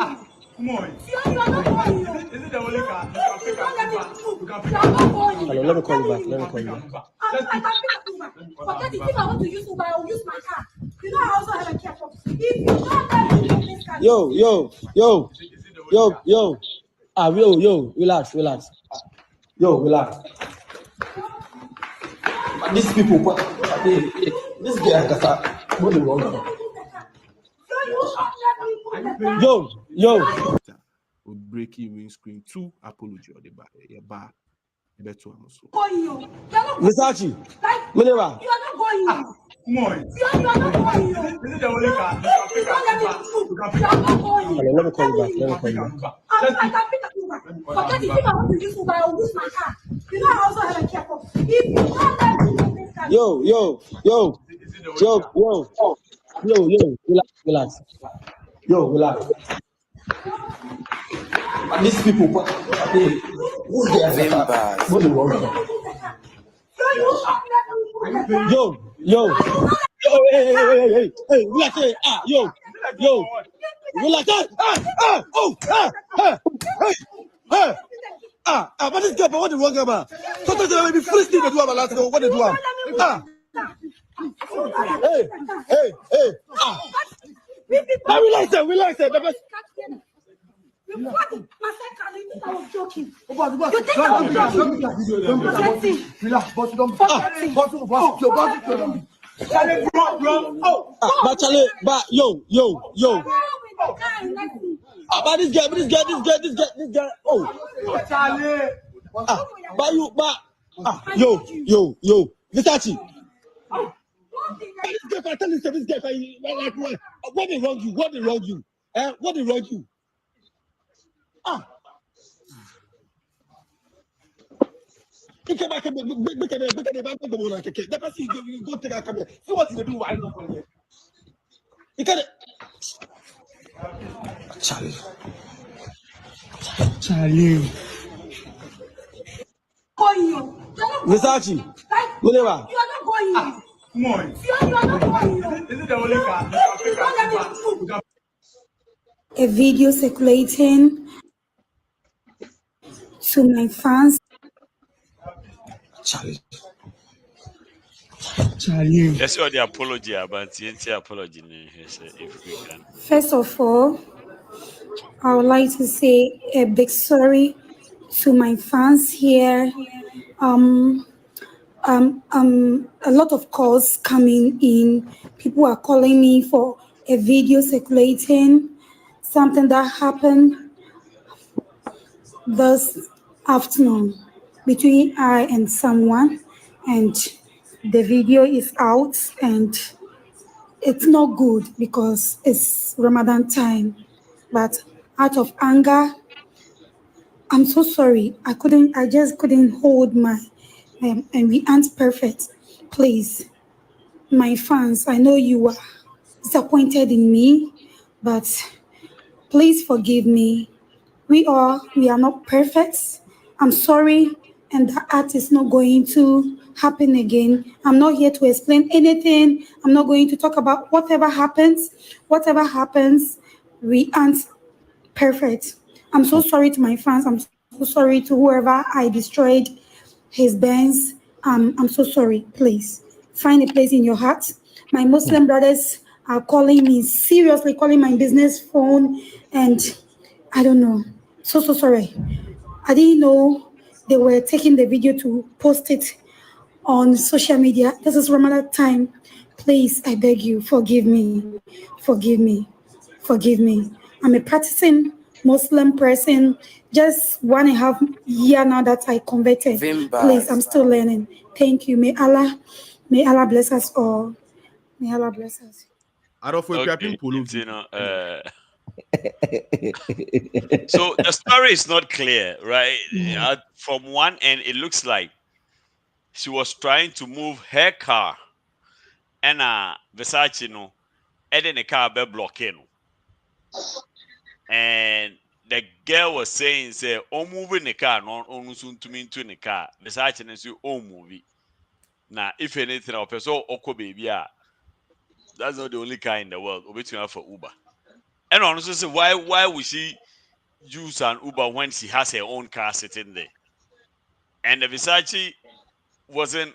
Come on. You are not going you. Is it the only car? Hello, let me call you back. I can pick up Uber. Forget it. If I want to use Uber, I will use my car. You know, I also have a care for. If you don't have this car. Yo. Relax. Yo, relax. These people, this guy, what do you want? Yo. Breaking windscreen 2 apology or the bar. Better one also. Versace. Minewa. You are not going. Come on. You are not going. Is it the only car? Hello, let me call you back. I can pick up Uber. Forget it. If I want to use Uber, I will use my car. You know, I also have a care for. If you don't have this car. Yo. Relax. Yo, relax. These people, what do you want? Yo. Hey, relax. Yo. Relax. But this girl, what the wrong about? Sometimes they may be first thing to do about last go. What they do? Hey. Relax. I was joking. You think I was joking? Relax. Yo. But this guy. Oh. Yo. Versace. This guy, I tell you, this guy, like, what is wrong you? What is wrong you? You come back and make it back go like a kid. Never see you go take a camera. See what you do right now. You got it. Charlie. Versace. Minewa. You are not going. Come on. You are not going. Is it the only car? A video circulating to my fans. Charlie. Yes, or the apology about the apology if we can. First of all, I would like to say a big sorry to my fans here. A lot of calls coming in. People are calling me for a video circulating, something that happened this afternoon between I and someone, and the video is out, and it's not good because it's Ramadan time. But out of anger, I'm so sorry. I just couldn't hold my, and we aren't perfect. Please, my fans, I know you are disappointed in me, but please forgive me. We are not perfect. I'm sorry, and the act is not going to happen again. I'm not here to explain anything. I'm not going to talk about whatever happens. Whatever happens, we aren't perfect. I'm so sorry to my fans. I'm so sorry to whoever I destroyed his bands. I'm so sorry. Please find a place in your heart. My Muslim brothers are calling me, seriously calling my business phone, and I don't know. So sorry. I didn't know they were taking the video to post it on social media. This is Ramadan time. Please, I beg you, forgive me. Forgive me. Forgive me. I'm a practicing Muslim person. Just 1.5 year now that I converted. Please, I'm still learning. Thank you. May Allah bless us all. May Allah bless us. Okay, so the story is not clear, right? From one end, it looks like she was trying to move her car, and Versace, and then the car be blocking, and the girl was saying, "Say, oh, moving the car, no, oh, soon to me into the car." Versace and say, "Oh, movie." Now, if anything, I'll so Oko baby, that's not the only car in the world. Obviously, for Uber, and honestly, say, why would she use an Uber when she has her own car sitting there? And the Versace wasn't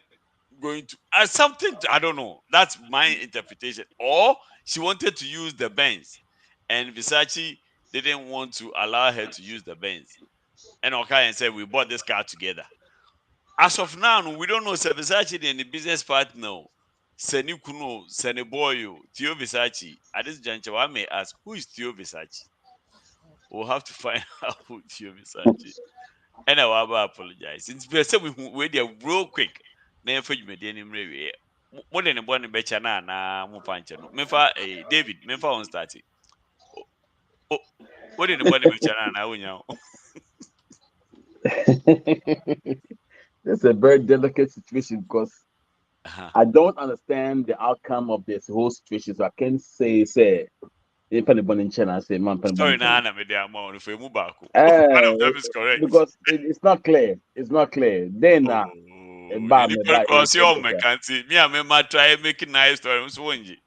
going to something I don't know. That's my interpretation. Or she wanted to use the Benz, and Versace didn't want to allow her to use the Benz. And okay, and said we bought this car together. As of now, we don't know if Versace and the business partner, Seni Kuno, Seni Boyo, Theo Versace. At this juncture, I may ask, who is Theo Versace? We'll have to find out who Theo Versace. And I will apologize. It's better we there real quick. Never you made any more than a one better na mo pancha no. Mefa David, mefa on start. Oh, what in the body better na unya. This is a very delicate situation because I don't understand the outcome of this whole situation. So I can say if anybody in China say man, sorry na me dey amount if you back. One of them is correct because it's not clear. It's not clear. Then because you me can't see me. I may try making nice story. So one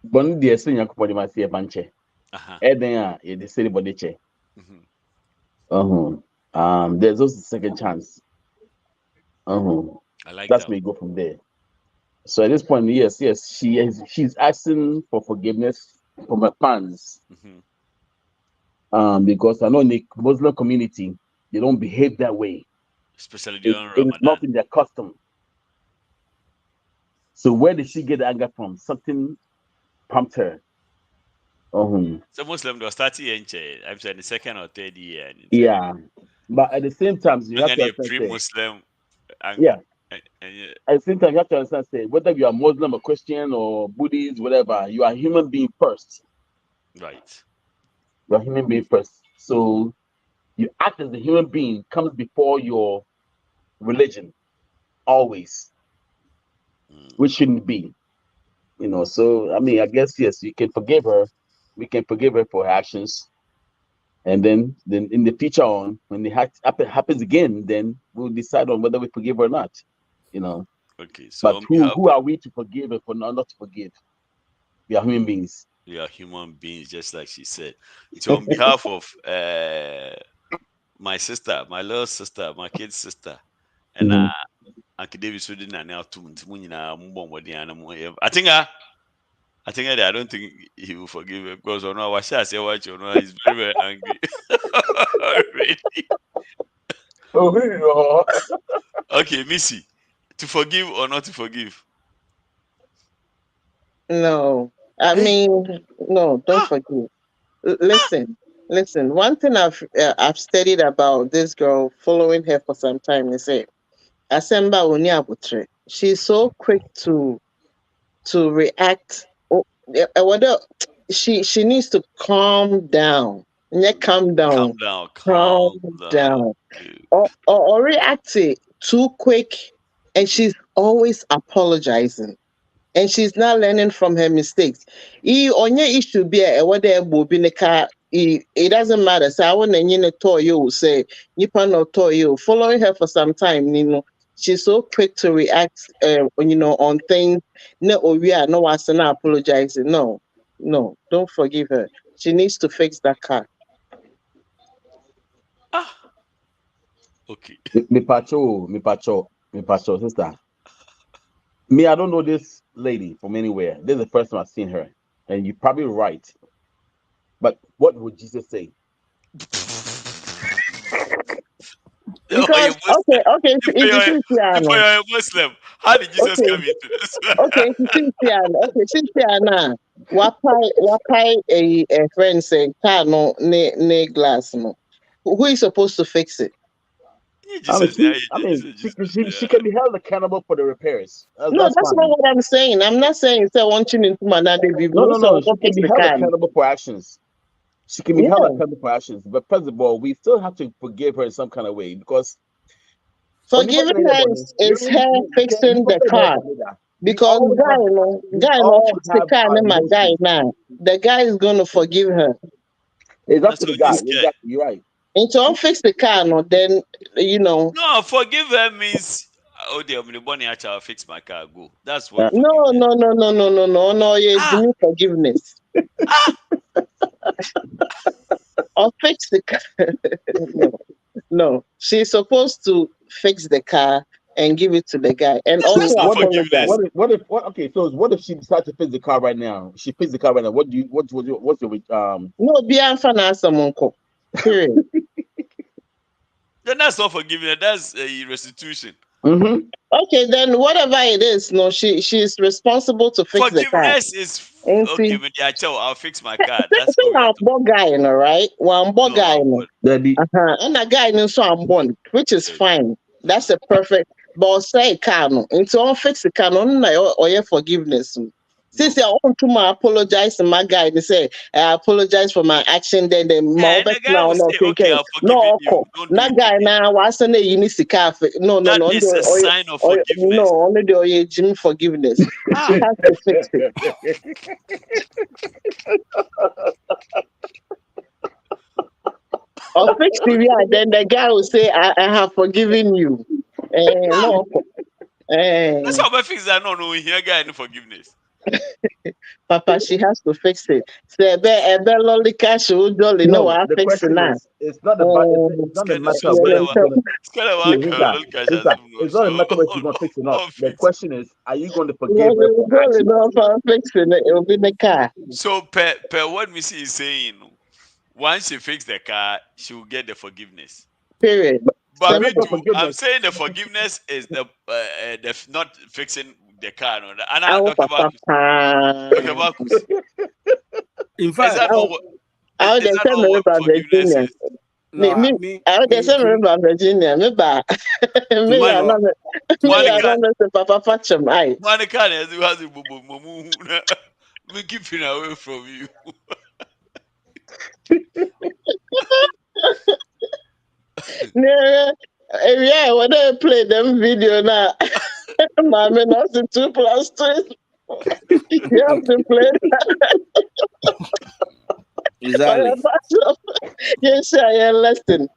Bon dia se nyakopo de mase e banche. Eden a the city body che. There's also a second chance. I like that's that. where you go from there. So at this point, yes, she's asking for forgiveness from her fans. Because I know in the Muslim community, they don't behave that way. Especially during Ramadan. It's not in their custom. So where did she get the anger from? Something pumped her. So Muslim was 30 years, I'm saying the second or third year. Yeah. But at the same time, you have to understand. Pre-Muslim. Yeah. At the same time, you have to understand, say, whether you are Muslim or Christian or Buddhist, whatever, you are a human being first. Right. You are a human being first. So you act as a human being comes before your religion, always, which shouldn't be. So I mean, I guess yes, you can forgive her. We can forgive her for her actions, and then in the future on, when it happens again, then we'll decide on whether we forgive her or not. Okay. So but who are we to forgive and for not to forgive? We are human beings. We are human beings, just like she said. So on behalf of my sister, my little sister, my kid sister, and Uncle David Sweden and now I don't think he will forgive her because I know he's very, very angry. Okay, Missy, to forgive or not to forgive? No, I mean, no, don't forget. Listen. One thing I've studied about this girl, following her for some time, is it. Asemba Onyabutre. She's so quick to react. Whether she needs to calm down. Yeah, calm down. Calm down. Or react too quick, and she's always apologizing. And she's not learning from her mistakes. On your issue be it doesn't matter. So I want to tell you, say Nipa no tell you. Following her for some time, she's so quick to react, on things. No, we are no one's not apologizing. No, don't forgive her. She needs to fix that car. Okay. Me pacho, sister. Me, I don't know this lady from anywhere. This is the first time I've seen her, and you're probably right. But what would Jesus say? Because okay, if you're a Muslim, how did Jesus come into this? Okay, Cynthia, wapai a friend saying car no ne glass no. Who is supposed to fix it? She can be held accountable for the repairs. That's not what I'm saying. I'm not saying it's wanting into my No. She can be held accountable for actions. She can be held accountable for actions. But first of all, we still have to forgive her in some kind of way, because forgiving her is her fixing the car. Because guy fix the car and my guy now. The guy is gonna forgive her. It's up to the guy. Exactly, you're right. And so fix the car, then No, forgive her means dear, the money I'll fix my car. Go. That's what. No. Yeah, forgiveness. Or fix the car. No. She's supposed to fix the car and give it to the guy. And also, what if she decides to fix the car right now? She fixes the car right now. What's your No, be an someone call. Period. Then that's not forgiveness. That's a restitution. Mm-hmm. Okay, then whatever it is, she's responsible to fix the car. Forgiveness is okay. When I tell, I'll fix my car. That's one guy, right? One guy, and a guy in so I'm born, which is fine. That's a perfect. But say car no, into on fix the car no, or your forgiveness. Since I want to apologize to my guy, they say I apologize for my action. Then my now no okay, no, that guy now was saying you need to car. No. That is a sign of forgiveness. No, only the Jim forgiveness. She has to fix it. Or fix the then the guy will say I have forgiven you. No. That's how I fix that. No, here guy no forgiveness. Papa, she has to fix it. Say, Lollicash, no, I fix it now. It's not a matter of whether it's not a matter of whether she's going to fix it or not. The question is, are you going to forgive her? Fixing it will be the car. So, per what Missy is saying, once she fixes the car, she will get the forgiveness. Period. But I'm saying the forgiveness is the not fixing the car. No, and I'm talking about. In fact, I would say about Virginia. I say about Virginia. Me Papa Fatcham. Monica has me keeping away from you. Yeah, when I play them video now, Mommy, not the 2+2. You have to play that. Exactly. Yes, I am listening.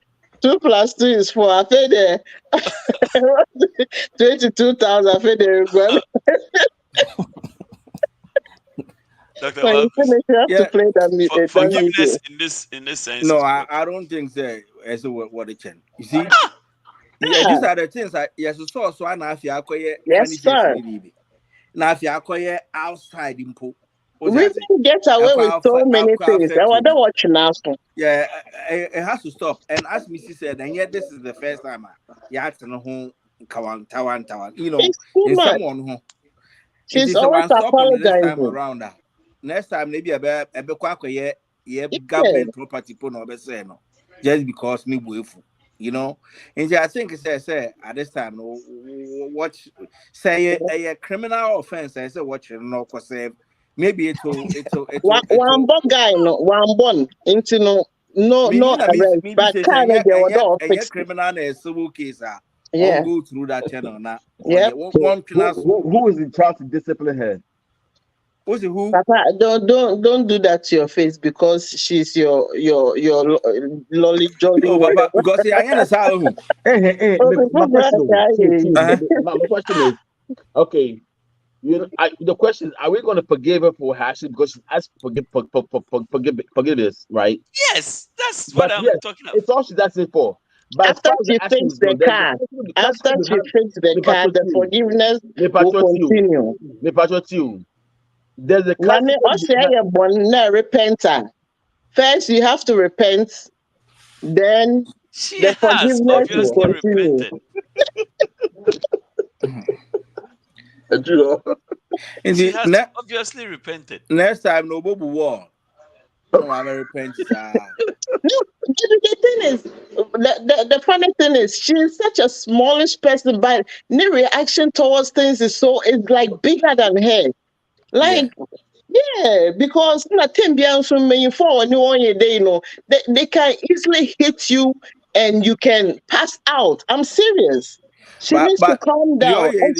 2+2 is 4. I paid there 22,000. I paid there. Dr. When you finish, you have to play that forgiveness in this sense. No, I don't think that as what it can. You see, these are the things that yes, so I know yes, sir. Now if you acquire outside input, we can get away with so many things. I want to watch now. Yeah, it has to stop. And as Missy said, and yet this is the first time you have to know who Tawan. You know, it's someone who she's always apologizing around that. next time maybe a be government property po no be say no just because me boyfriend, you know. And I think say at this time no what say a criminal offense I say what you know cause maybe it'll one bon guy no one bon into no arrest but kind of the order a criminal and civil case yeah go through that channel now. Yeah. Who is in charge to discipline her? Who's it who? Papa, don't do that to your face because she's your lolly jolly. Oh, Papa, because I understand. My question is, okay, the question is, are we going to forgive her for actually because she asked forgiveness, right? Yes, that's what I'm talking about. It's all she's asking for. But after she fixed the car, the forgiveness will continue. There's a repenter. First, you have to repent. Then the forgiveness will continue. She has obviously repented. Next time, no Bobo war. No, I'm repenting. No, the thing is, the funny thing is, she's such a smallish person, but the reaction towards things is like bigger than her. Like, yeah, because nothing beyond from me for they can easily hit you and you can pass out. I'm serious. She needs to calm down. And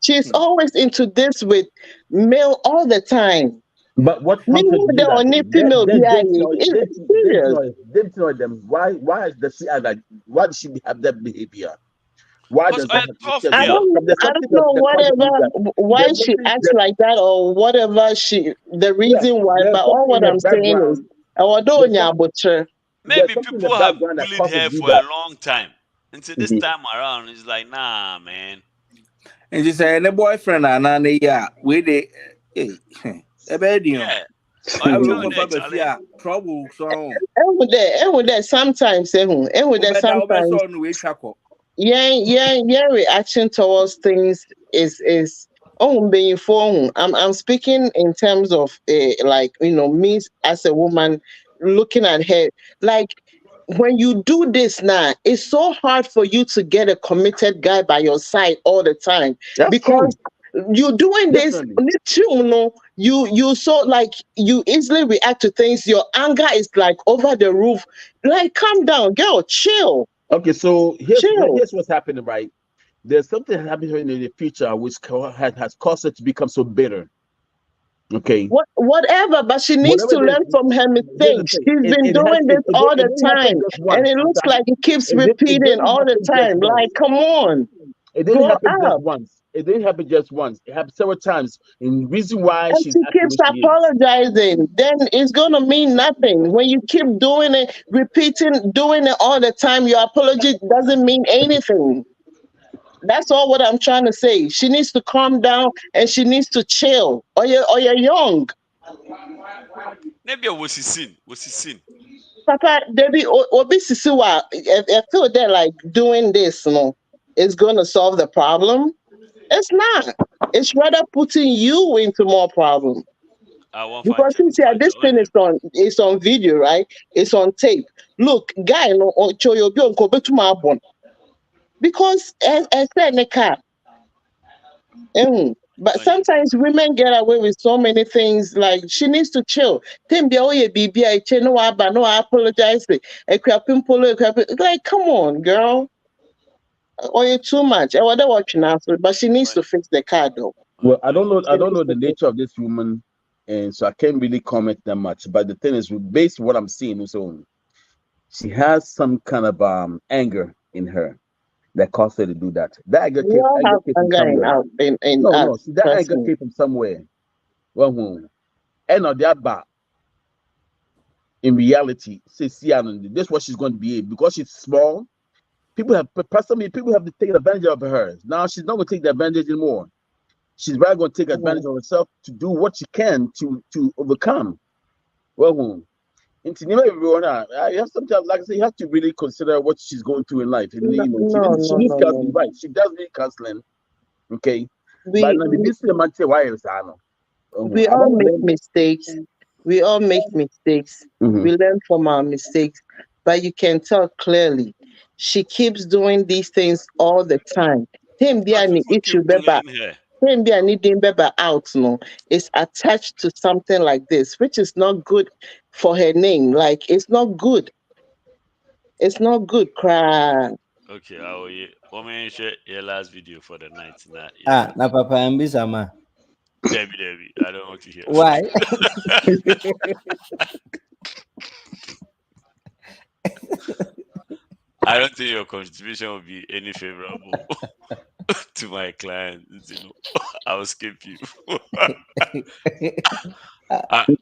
she's always into this with male all the time. But what female it's serious. Why does she act like? Why does she have that behavior? Why does that I don't know why she acts like that or whatever the reason why, but all what I'm saying is maybe people have bullied her for a long time. Until this time around, it's like, nah, man. And she said, the boyfriend and we the trouble so sometimes yeah reaction towards things is I'm speaking in terms of like me as a woman looking at her, like when you do this now, it's so hard for you to get a committed guy by your side all the time. That's because you're doing this, you so like you easily react to things. Your anger is like over the roof. Like, calm down, girl, chill. Okay, so here's what's happening, right? There's something happening in the future which has caused her to become so bitter. Okay. Whatever, but she needs to learn from her mistakes. She's been doing this all the time, and it looks like it keeps repeating all the time. Like, come on. It didn't happen just once. It didn't happen just once. It happened several times. And the reason why she keeps apologizing, then it's gonna mean nothing. When you keep doing it, doing it all the time, your apology doesn't mean anything. That's all what I'm trying to say. She needs to calm down and she needs to chill. Or you're young. Maybe was he sin? Papa, Debbie, Obi Sisiwa, I feel they're like doing this, is gonna solve the problem. It's not. It's rather putting you into more problem. Because since this thing is on video, right? It's on tape. Look, guy, because I said in the car. But sometimes women get away with so many things. Like, she needs to chill. No, I apologize. Like, come on, girl. Or you're too much. I want to watch now, but she needs to fix the car though. Well, I don't know the nature of this woman, and so I can't really comment that much. But the thing is, based on what I'm seeing, so she has some kind of anger in her that caused her to do that. That anger came from somewhere. That anger came from somewhere. Well, and on that bar, in reality, this is what she's going to be because she's small. People have to take advantage of her. Now she's not going to take the advantage anymore. She's rather going to take advantage of herself to do what she can to overcome. Well, you have sometimes, like I say, you have to really consider what she's going through in life. She needs counseling, right? She does need counseling. Okay. But this is why We all make mistakes. We all make mistakes. We learn from our mistakes. But you can tell clearly, she keeps doing these things all the time. Him be an issue, beba. Him be needing beba out. No, it's attached to something like this, which is not good for her name. Like it's not good. It's not good. Cry. Okay, I will. Woman, share your last video for the night. Na papa ambisama. Debbie, I don't want to hear. Why? I don't think your contribution will be any favorable to my client. I will skip you.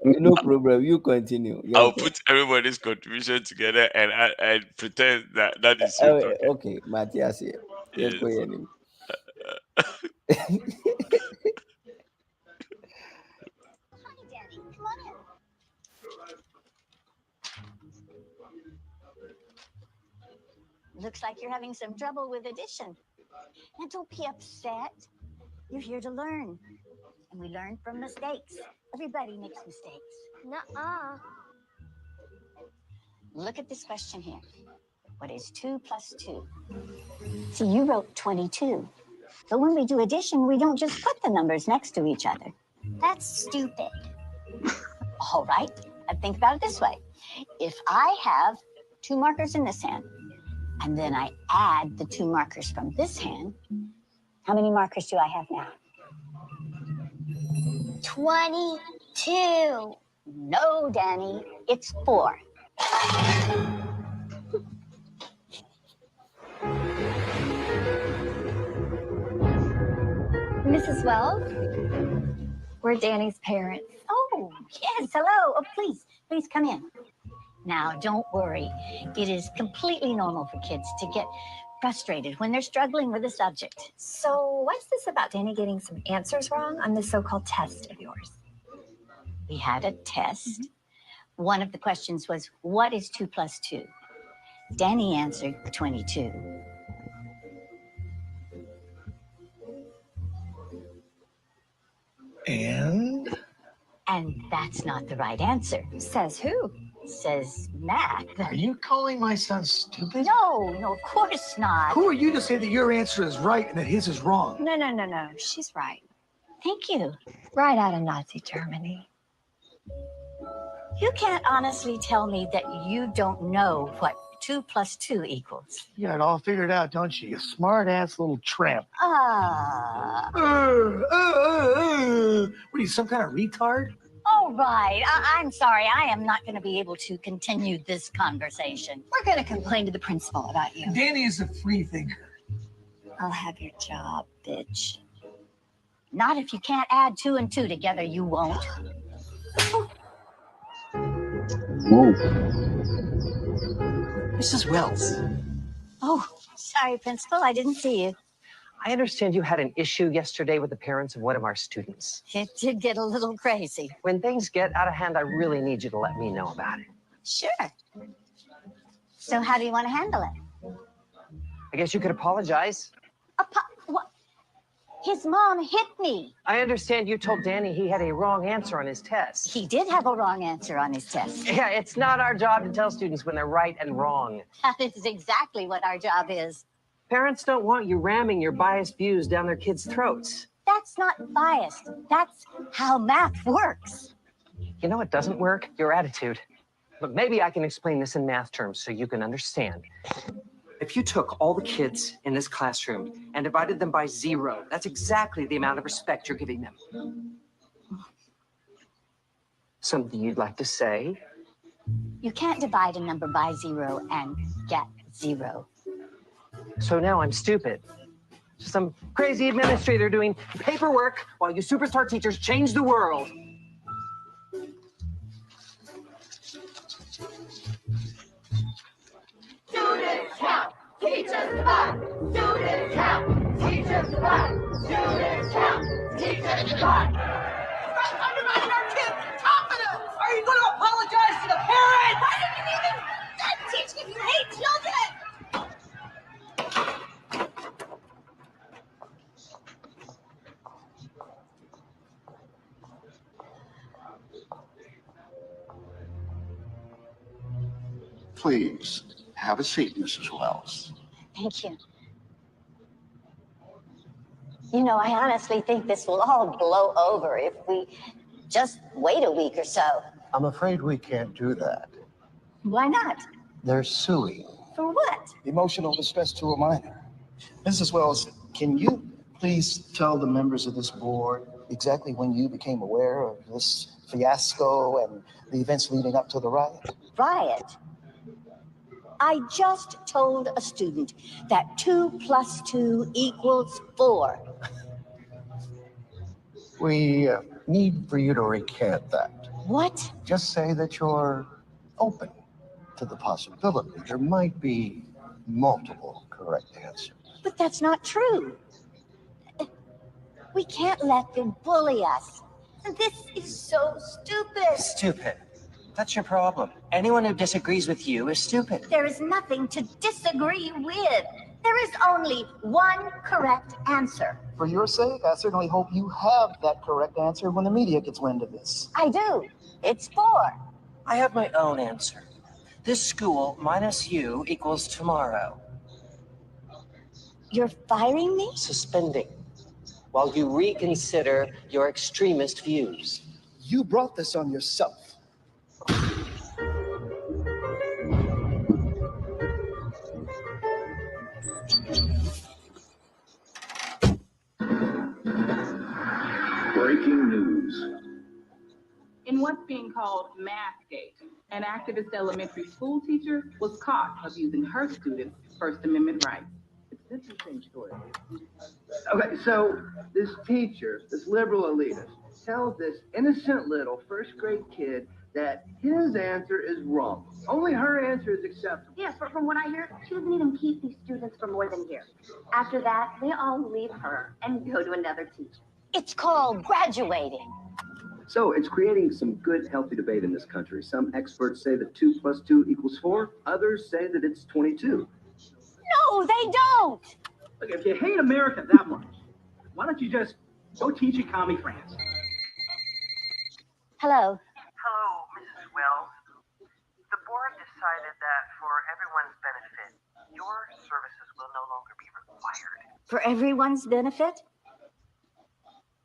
No problem. You continue. I'll put everybody's contribution together and pretend that is you talking. Okay, Matthias here. Yes. Looks like you're having some trouble with addition. And don't be upset. You're here to learn. And we learn from mistakes. Everybody makes mistakes. Nuh-uh. Look at this question here. What is 2 plus 2? See, you wrote 22. But when we do addition, we don't just put the numbers next to each other. That's stupid. All right. And think about it this way. If I have 2 markers in this hand, and then I add the 2 markers from this hand, how many markers do I have now? 22. No, Danny, it's 4. Mrs. Wells, we're Danny's parents. Oh, yes, hello. Oh, please come in. Now, don't worry. It is completely normal for kids to get frustrated when they're struggling with a subject. So what's this about Danny getting some answers wrong on this so-called test of yours? We had a test. One of the questions was, what is 2 plus 2? Danny answered 22. And that's not the right answer. Says who? Says Mac. Are you calling my son stupid? No, of course not. Who are you to say that your answer is right and that his is wrong? No. She's right. Thank you. Right out of Nazi Germany. You can't honestly tell me that you don't know what 2 plus 2 equals. You got it all figured out, don't you? You smart-ass little tramp. What are you, some kind of retard? All right. I'm sorry. I am not going to be able to continue this conversation. We're going to complain to the principal about you. Danny is a free thinker. I'll have your job, bitch. Not if you can't add 2 and 2 together, you won't. Mrs. Wells. Oh, sorry, Principal. I didn't see you. I understand you had an issue yesterday with the parents of one of our students. It did get a little crazy. When things get out of hand, I really need you to let me know about it. Sure. So how do you want to handle it? I guess you could apologize. What? His mom hit me. I understand you told Danny he had a wrong answer on his test. He did have a wrong answer on his test. Yeah, it's not our job to tell students when they're right and wrong. That is exactly what our job is. Parents don't want you ramming your biased views down their kids' throats. That's not biased. That's how math works. You know what doesn't work? Your attitude. Look, maybe I can explain this in math terms so you can understand. If you took all the kids in this classroom and divided them by 0, that's exactly the amount of respect you're giving them. Something you'd like to say? You can't divide a number by 0 and get 0. So now I'm stupid. Some crazy administrator doing paperwork while you superstar teachers change the world. Students count, teachers divide. Students count, teachers divide. Students count, teachers divide. Undermining our kids, confidence. Are you going to apologize to the parents? Why didn't you even teach if you hate children? Please, have a seat, Mrs. Wells. Thank you. You know, I honestly think this will all blow over if we just wait a week or so. I'm afraid we can't do that. Why not? They're suing. For what? Emotional distress to a minor. Mrs. Wells, can you please tell the members of this board exactly when you became aware of this fiasco and the events leading up to the riot? Riot? I just told a student that 2 + 2 = 4. We need for you to recant that. What? Just say that you're open to the possibility there might be multiple correct answers. But that's not true. We can't let them bully us. This is so stupid. Stupid. That's your problem. Anyone who disagrees with you is stupid. There is nothing to disagree with. There is only one correct answer. For your sake, I certainly hope you have that correct answer when the media gets wind of this. I do. It's 4. I have my own answer. This school minus you equals tomorrow. You're firing me? Suspending. While you reconsider your extremist views. You brought this on yourself. Breaking news. In what's being called Mathgate, an activist elementary school teacher was caught abusing her students' First Amendment rights. It's an interesting story. Okay, so this teacher, this liberal elitist, tells this innocent little first-grade kid that his answer is wrong. Only her answer is acceptable. Yes, but from what I hear, she doesn't even keep these students for more than a year. After that, they all leave her and go to another teacher. It's called graduating. So it's creating some good, healthy debate in this country. Some experts say that 2 + 2 = 4. Others say that it's 22. No, they don't. Look, if you hate America that much, why don't you just go teach at Commie France? Hello. Hello, Mrs. Wells. The board decided that for everyone's benefit, your services will no longer be required. For everyone's benefit?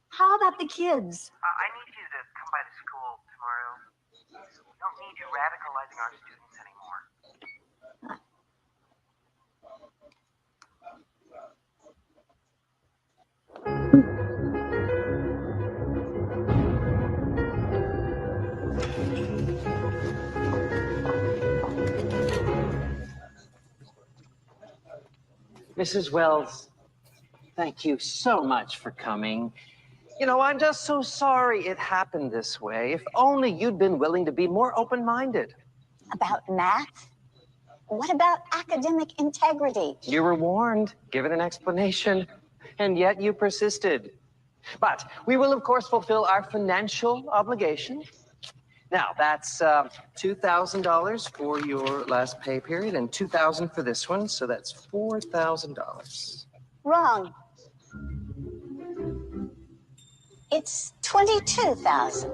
How about the kids? I need you to come by the school tomorrow. We don't need you radicalizing our students anymore. Mrs. Wells, thank you so much for coming. You know, I'm just so sorry it happened this way. If only you'd been willing to be more open-minded. About math? What about academic integrity? You were warned, given an explanation, and yet you persisted. But we will, of course, fulfill our financial obligation. Now, that's $2,000 for your last pay period and $2,000 for this one, so that's $4,000. Wrong. It's 22,000.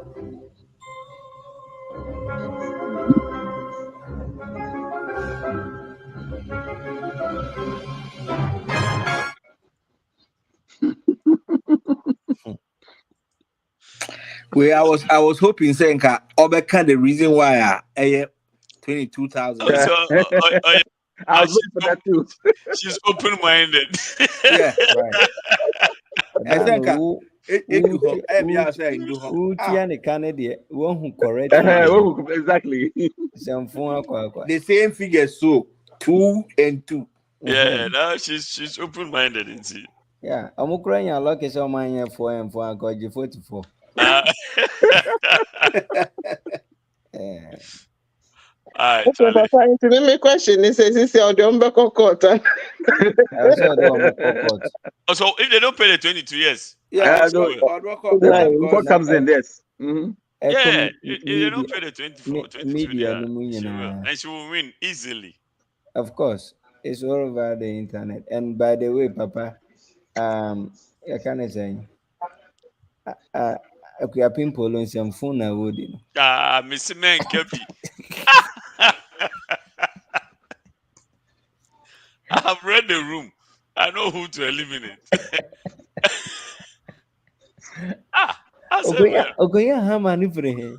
Where I was hoping saying Obeka the reason why 22,000. I was looking for that too. She's open-minded. Yeah, right. I think exactly. The same figure, so 2 and 2. Yeah, now she's open-minded, isn't she? Yeah, I'm Ukrainian lucky so many 4 and 4 and 44. Alright, okay, Papa, into the question, he says, "This is your court." So if they don't pay the 22 years, what comes in this? Yeah, if they don't pay the 24, 22, and she will win easily. Of course, it's all over the internet. And by the way, Papa, I can't say. Okay, I've been Polo in some phone now, would you? Miss Men Kepi. I have read the room. I know who to eliminate. I said, Ogoya hama ni free.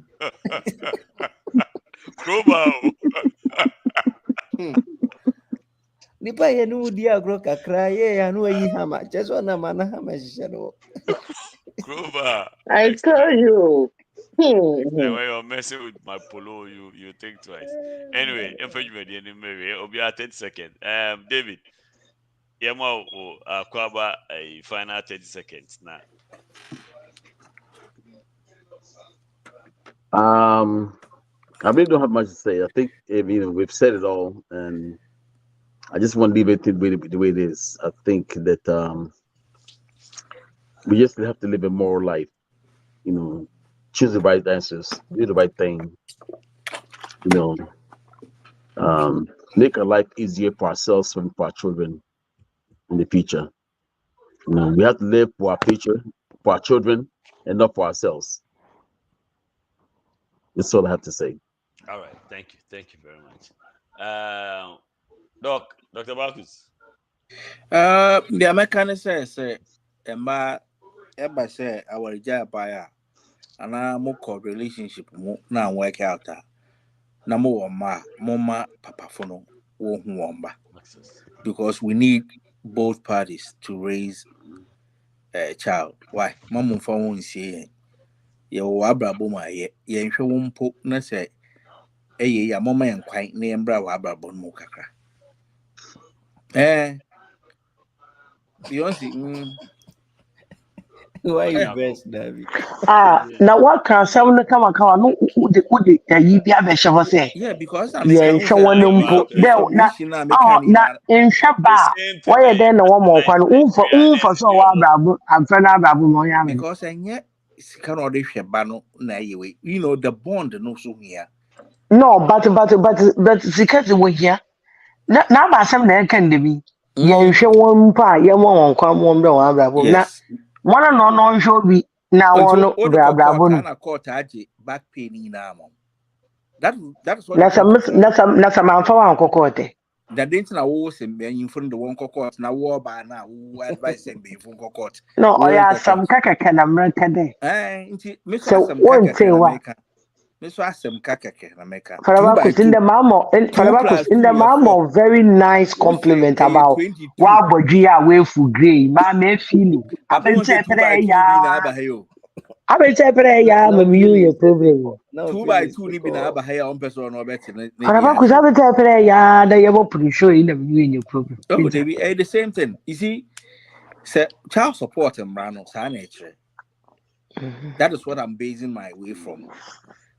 Global. Nipa ye no di agro kakra ye ya no yi hama. Just na mana hama shishano. Grover. I tell you. Next time Hmm. when you're messing with my polo, you think twice. Anyway, if you ready any maybe it'll be at 30 seconds. David, Yama Kwaba a final 30 seconds now. I really don't have much to say. I think we've said it all, and I just want to leave it the way it is. I think that we just have to live a moral life. Choose the right answers, do the right thing. Make our life easier for ourselves and for our children in the future. We have to live for our future, for our children, and not for ourselves. That's all I have to say. All right, thank you very much. Dr. Bacchus. The American says, Emma, say our job buyer, and I'm more relationship now work out. Number one, mama, papa, phono, womba. Because we need both parties to raise a child. Why? Mama, for one, say, your abra boma, ye show one poke, na say, ya mama and quite name bra abra bon mokaka. Beyonce, Why you best, David? Now what can someone come no you be a show say? yeah, because I Yeah, show one there na na in shaba. Why then no one more for so wa brabu and friend brabu mo ya me. Because I yet can already bano na yewe. The bond no so here. No, but secret we here. Na ba sam na kan de bi. Yeah, show one pa ye mo kwa mo mbe wa brabu na. Yes. One no show bi na one brabu no. Na court aje back pain in amon. That is what na some man for one kokote. The didn't na wo se me in front the one court na wo ba na wo advice and be from court. No, oh yeah, some kaka can America day. So one say what? Miss Wasem kaka na meka. Farabakus in the mamo, in the mamo, very nice compliment about wow, Bogia way for grey. My me feeling. I've been saying I've been saying your problem. 2x2 ni bi na aba here on person no bet na. Farabakus I've been saying that you will put show in your problem. Oh, they be the same thing. You see, child support and brano nature. That is what I'm basing my way from.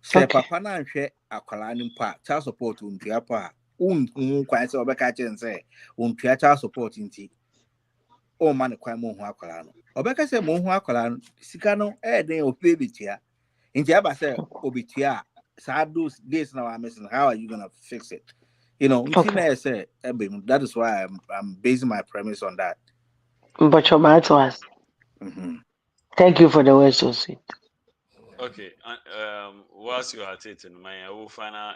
Say papa na nhwe akwala ni pa child support untua pa kwan se obeka chen say untua child support nti o man kwan mo hu akwala no obeka say mo hu akwala no sika no den o pay bitia nti aba say obitia sa those days now I'm missing. How are you gonna fix it? Nti na say that is why I'm basing my premise on that. But your man to us. Thank you for the words so sweet. Okay, what's your attitude? I will find out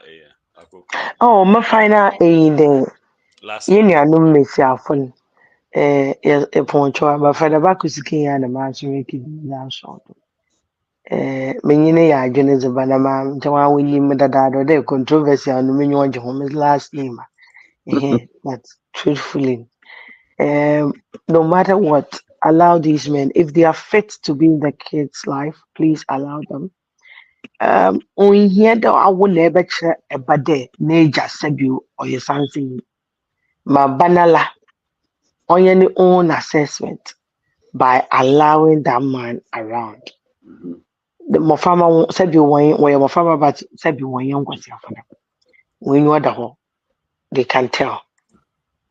oh, my final the last year no miss your phone. A poncho, but for the back of skin and a match making down short. Many ya journey the banama, Jawa winning with the dad or the controversy on the menu on Jehome's last name. But truthfully, no matter what, allow these men, if they are fit to be in the kids' life, please allow them. On here, though, I will never check a bade, nature, sabu, or your something. Ma banala, on your own assessment by allowing that man around. The Mofama said you want where your farmer, but said you want young ones. When you are the whole, they can tell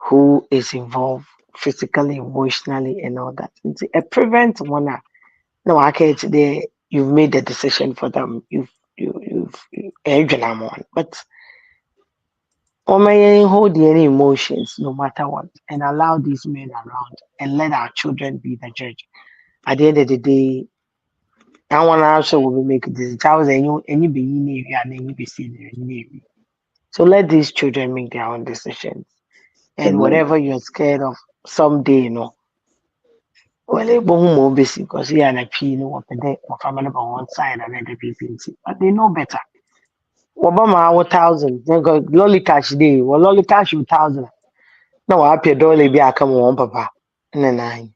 who is involved physically, emotionally, and all that. It's a prevent one. No, I can't. You've made the decision for them. You've but hold any emotions no matter what and allow these men around and let our children be the judge. At the end of the day, I want to also will make this child any be seen. So let these children make their own decisions. and whatever you're scared of someday, well, it won't more basic because he and a pin or family on one side and then the people, but they know better. Obama, 1,000, then go Lollicash day, well, Lollicash 1,000. No, I pay dollar be a come on, papa, and then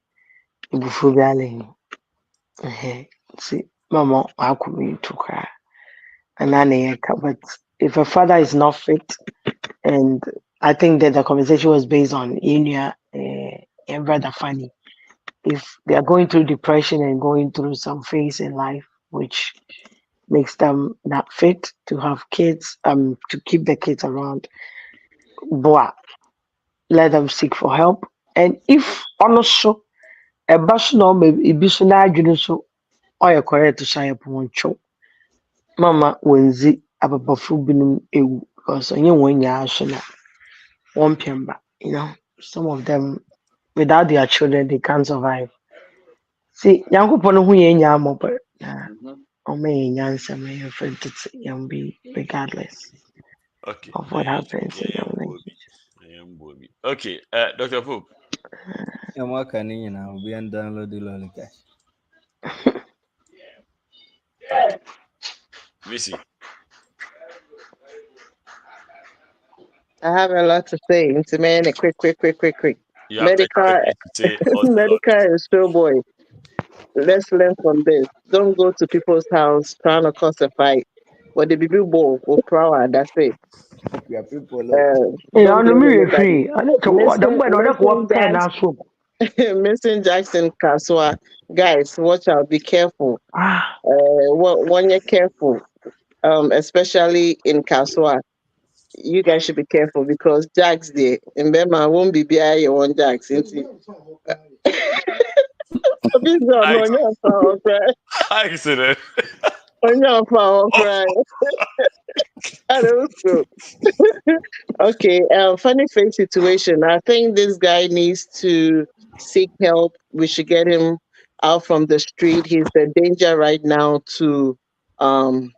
before Valley. See, Mama, how could we to cry? And but if a father is not fit, and I think that the conversation was based on Inya and Brother Fanny, if they are going through depression and going through some phase in life, which makes them not fit to have kids, to keep the kids around, boy, let them seek for help. And if also a bus no maybe be so na adwene so or correct to shine upon cho mama wenzi ababafo binum ewu because onye won ya so na one pemba, some of them without their children they can't survive. See, yankopon hu ye nya mo but o may nyansa may friend to be regardless of what happens in your life. Okay, Dr. Pope. I'm working now. We'll be and download the Lollicash. Missy. I have a lot to say. Into man, quick. You have Medikal, to say Medikal and Showboy. Let's learn from this. Don't go to people's house trying to cause a fight. What the people ball or proud, that's it. Yeah, people. Don't blame anybody. Missing Missing Jackson, Kasoa. Guys, watch out. Be careful. When you're careful, especially in Kasoa, you guys should be careful because Jack's there. And Bema won't be behind your own Jack's. Accident. On your power, I don't know. Okay, funny face situation. I think this guy needs to seek help. We should get him out from the street. He's a danger right now to on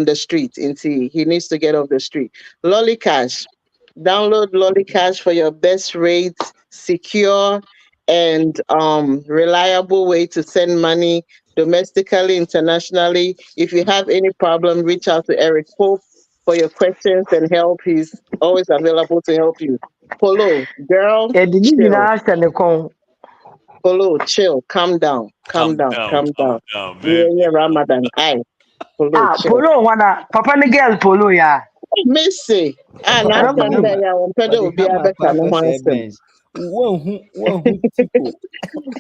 the street. He needs to get off the street. Lollicash. Download Lollicash for your best rates, secure and reliable way to send money domestically, internationally. If you have any problem, reach out to Eric Pope for your questions and help. He's always available to help you. Polo, girl, chill. Polo, chill. Calm down. Yeah, Ramadan. Aye. Polo, chill. Polo, Papa and girl, Polo, yeah. Missy, and I'm going to be a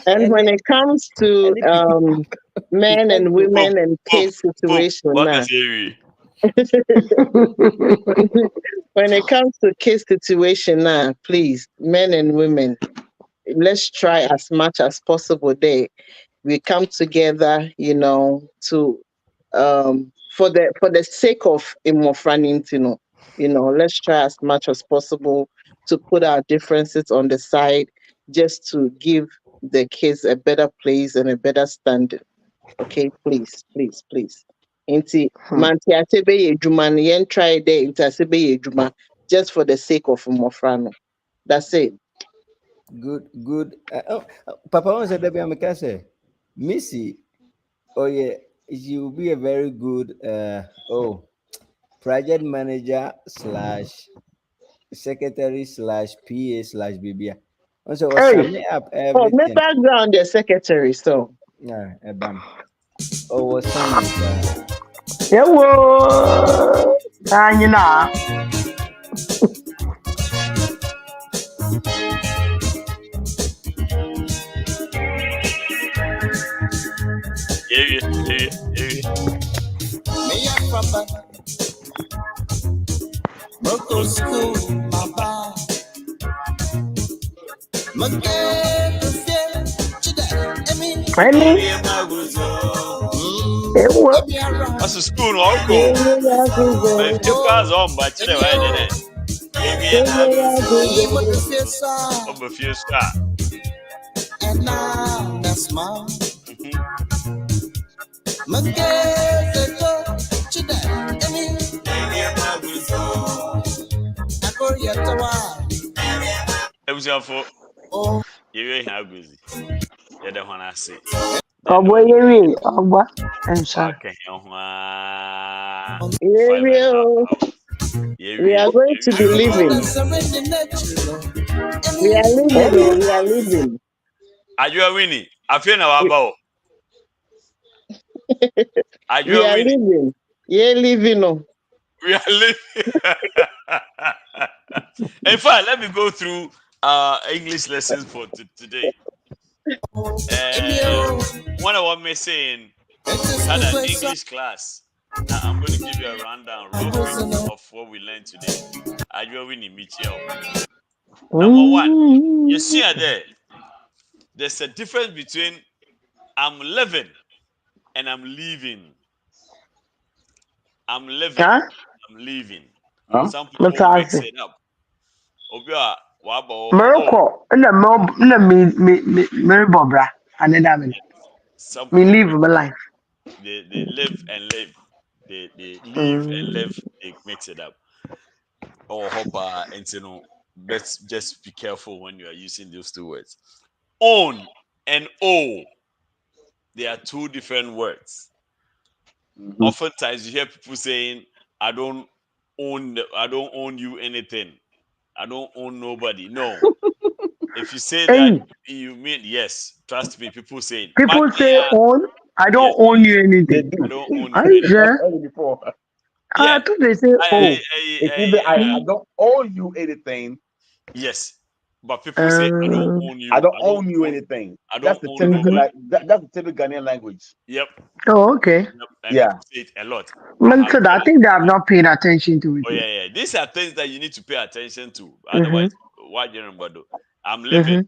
and when it comes to men and women and kids situation now, when it comes to kids situation now, please, men and women, let's try as much as possible. We come together, to for the sake of Imofranin, let's try as much as possible to put our differences on the side just to give the kids a better place and a better standard. Okay, please. Inti manti atebe ejuma yen try there inti atebe ejuma just for the sake of Imofrano. That's it. Good. Papa wants to be say, Missy. Oh yeah, you will be a very good project manager / secretary / PA / BBA. Also, me up everything. My background is secretary, so. Yeah, what's something? Yeah, whoa, and you know. Moko school, Baba. That's a school, uncle. And now that's mine. for you how busy. Yeah, the one I see. Boy, you boy. I'm sorry. Okay, We are going to be living. We are living. Oh, we are living. Are you a winning? I feel now about. Are you We a are winning? living. Yeah, living. Oh. We are living. In fact, let me go through English lessons for today. One of what me saying, we had an English class. Now I'm going to give you a rundown real quick of what we learned today. Are you a winning, Michelle? Number one, you see there. There's a difference between I'm living and I'm leaving. I'm living. Huh? I'm leaving. Huh? Some people mix it up. Obia, Miracle. No, me Bobra. And then I mean, some me people live mix my it up. life. They live and live. They live and live. They mix it up. Or hopper and you know, let's just be careful when you are using those two words. Own and owe. They are two different words. Oftentimes you hear people saying, I don't own you anything. I don't own nobody. No. If you say that, you mean yes. Trust me, people say it. People say own. I don't own you anything. I don't own Are you you anything. sure? Before. I thought they say own. It's either I don't owe you anything. Yes. But people say I don't own you. I don't own you anything. That's the typical that's the typical Ghanaian language. Yep. Oh, okay. Yep. And people say it a lot. I think they have not paid attention to it. Oh yeah. These are things that you need to pay attention to. Otherwise, why you remember? I'm living.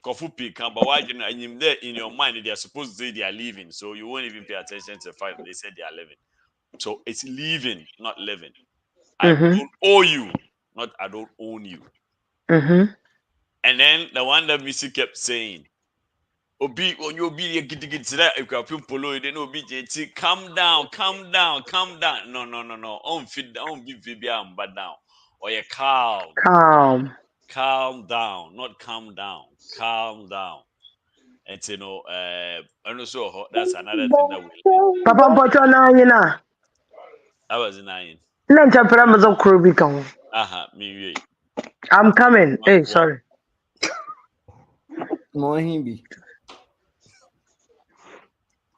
Kofu pick, but why you know there in your mind they are supposed to say they are leaving, so you won't even pay attention to the fact that they said they are living. So it's leaving, not living. I don't owe you, not I don't own you. And then the one that Missy kept saying, Obi, when you be get to that, if you Polo, then Obi, calm down. No. On fit down, be Vibian, but down. Or you calm down, not calm down. Calm down. And you know, and also that's another thing that we learned. Papa Pocho na you know. I was in 9. Me. I'm coming. Hey, sorry. Mohimbi.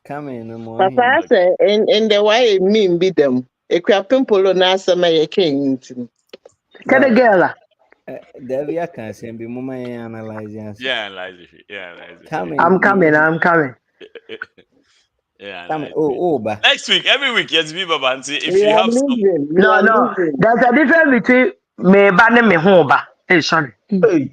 Coming, no Papa said, in the way mean be them. If you have Polo na sama ye king. Can a girl? Davia can say be mama analyzing. Yeah, analyze it. Coming. I'm coming. Yeah. But next week, every week, yes, be Baba. And see if We you are have some. living. No. There's a difference between me and me home. Hey, sorry. Where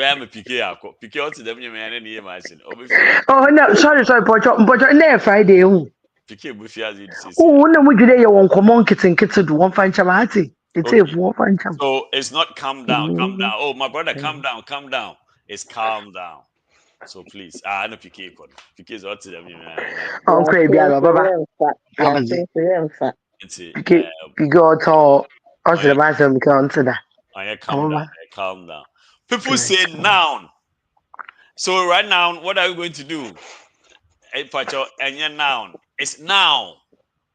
am a PK? PK out to them, you man, any imagine. Oh no, sorry, Pocho. No Friday. PK Buffy did say. Oh, no, we did you want come on kitten do one fine chamati. It's a one fine cham. So it's not calm down. Oh, my brother, calm down. It's calm down. So please, I know PK. PK is out to them, you man. Okay, Baba. You go to us the master and come to that. Calm down. People say noun. So right now, what are we going to do? And noun. It's noun.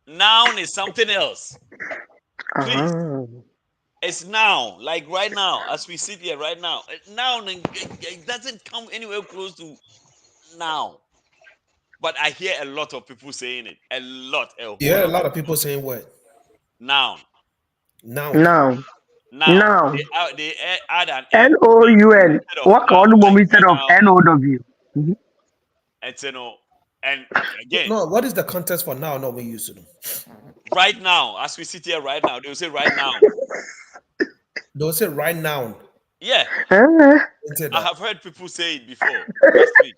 Noun is something else. Please. It's noun. Like right now, as we sit here right now. Noun it doesn't come anywhere close to noun. But I hear a lot of people saying it. A lot. Yeah, a lot of people saying what? Noun. Noun. They add an N-O-U-N. What kind of moment instead of N-O-W? And you know, and again. No, what is the context for now? No, we use it. Right now, as we sit here right now, they will say right now. They'll say right now. Yeah. I have heard people say it before. Last week.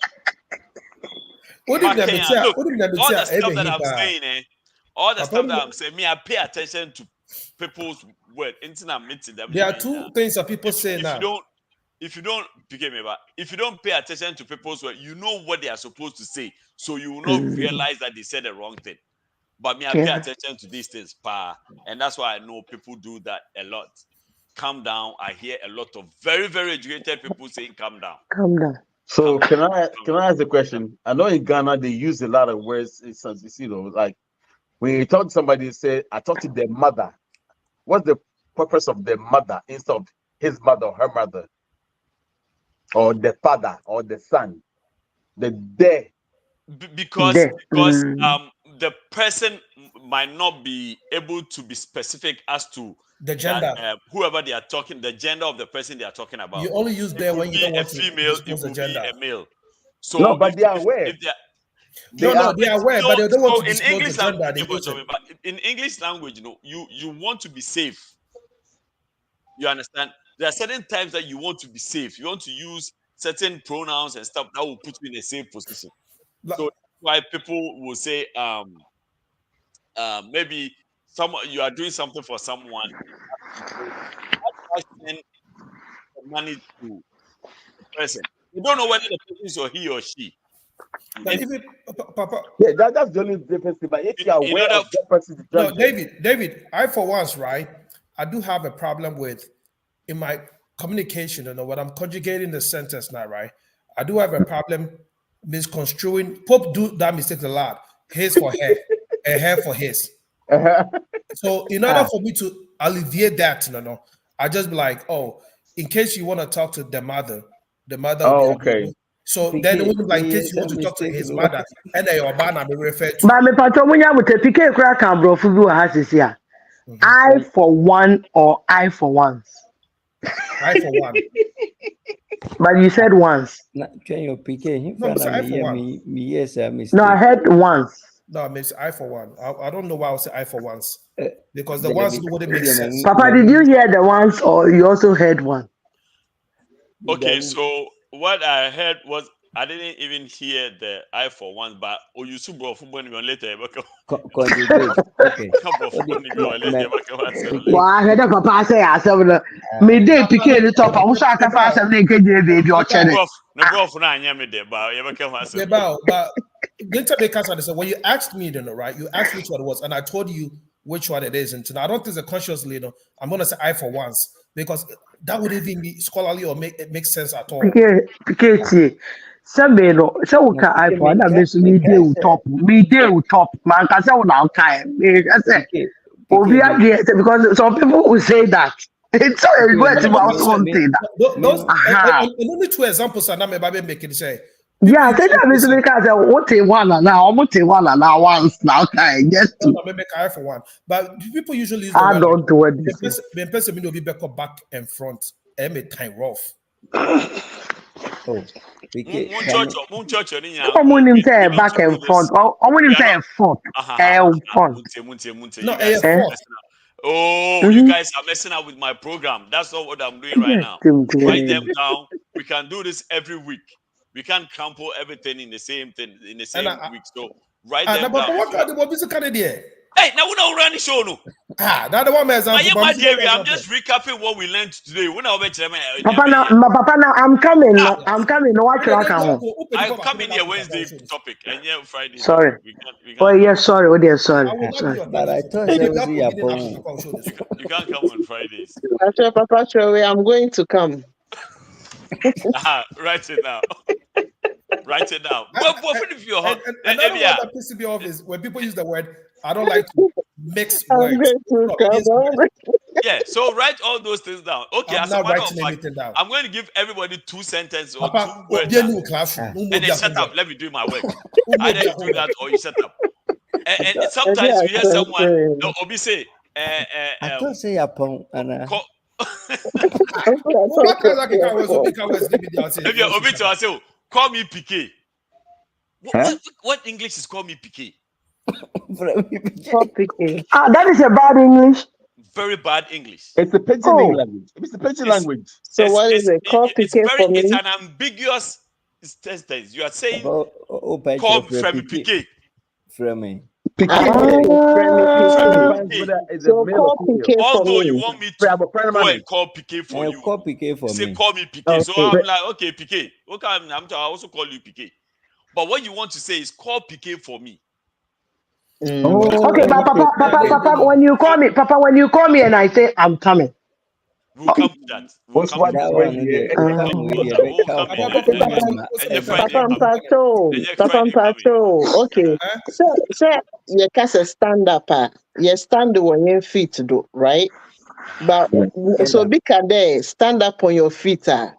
Look, all the stuff that I'm saying, all the stuff that I'm saying, I pay attention to people's word. There are two things that people say now. If you don't pay attention to people's word, you know what they are supposed to say, so you will not realize that they said the wrong thing. But me, I pay attention to these things, and that's why I know people do that a lot. Calm down. I hear a lot of very, very educated people saying calm down. Calm down. So can I ask a question? I know in Ghana they use a lot of words. It's, you know, like when you talk to somebody, you say, I talk to their mother. What's the purpose of their mother instead of his mother or her mother? Or the father or the son? Because the person might not be able to be specific as to the gender, whoever they are talking, the gender of the person they are talking about. You only use there when you don't want to female, it disclose the could gender. be a male. So no, but they are aware. They are aware, but they don't want to in disclose English the gender. language, but in English language, you know, you want to be safe. You understand? There are certain times that you want to be safe. You want to use certain pronouns and stuff that will put you in a safe position. So that's why people will say, maybe you are doing something for someone. How do I send the money to the person? You don't know whether the person is or he or she. But even Papa, yeah, that's the only difference. But if you are aware of that person's gender, no, David, I for once, right? I do have a problem with in my communication. You know, when I'm conjugating the sentence now, right? I do have a problem misconstruing. Pope do that mistake a lot. His for her, and her for his. So in order for me to alleviate that, I just be like, oh, in case you want to talk to the mother will be okay. So then it would be like, in case you want to talk to his mother, and then your man be referred to. But me patromunya with a PK crack and bro for you has here. I for one or I for once. I for one. But you said once. No, your PK. No, I for one. Yes, I mistake. No, I heard once. No, I mean I for one. I don't know why I would say I for once. Because the ones wouldn't make sense. Papa, did you hear the once or you also heard one? Okay, so what I heard was I didn't even hear the I for one, but you bro for when you later. Okay. Well, I heard Papa say ourselves. Me day PK the top. I wish I could pass some naked baby or cherry. No bro for now, me there, but you become myself. But when you asked me, right? You asked me which one it was, and I told you which one it is. And I don't think it's consciously, I'm gonna say I for once because that would even be scholarly or make sense at all. PK. Sabe no, so ka iPhone na be so me dey top. Man ka say una kai. Me say obi ade because some people will say that. It's so great about something. Those only two examples are not making say. Yeah, say that means because what one now, almost one now once now kai just to make I for one. But people usually use I don't do it. The person will be back and front and make time rough. Oh, Moon church, someone him say back and front. Or when him say front, front. No, oh, you guys are messing up with my program. That's not what I'm doing right now. Write them down. We can do this every week. We can't crumple everything in the same thing in the same week. So write them down. Hey, now we don't run the show, no. That's the one example. I'm just recapping what we learned today. Papa, now I'm coming. I'm coming. No, I come in here Wednesday topic and yeah Friday. Sorry. We can't. Oh yeah, sorry. Oh dear, sorry. But I thought it was you can't come on Fridays. Papa, I'm going to come. Write it now. Write it down. Another one that pisses me off is when people use the word. I don't like to mix words. Yeah, so write all those things down. Okay, I'm not writing anything down. I'm going to give everybody 2 sentences or Papa, 2 words. And then set up. Let me do my work. Either you do that or you set up. And sometimes you hear someone. No, Obi say. I don't say upon Anna. Call me PK. What English is call me PK? That is a bad English. Very bad English. It's a pidgin language. It's a pidgin language. So what is it? Call PK for me. It's an ambiguous sentence. You are saying call from PK. From me. Although you want me to go and call PK for you. Call PK for say me. Call me PK. Okay. So I'm like, okay, PK. Okay, I also call you PK. But what you want to say is call PK for me. Okay, but Papa, when you call me, and I say I'm coming. We'll come to that. We'll come to That that. one, We'll come in and your Friday Papa coming. Mpacho, And your Papa Friday coming. Mpacho. Okay. So you cast a stand up, you stand on your feet, do right? But so big there, stand up on your feet, wrong.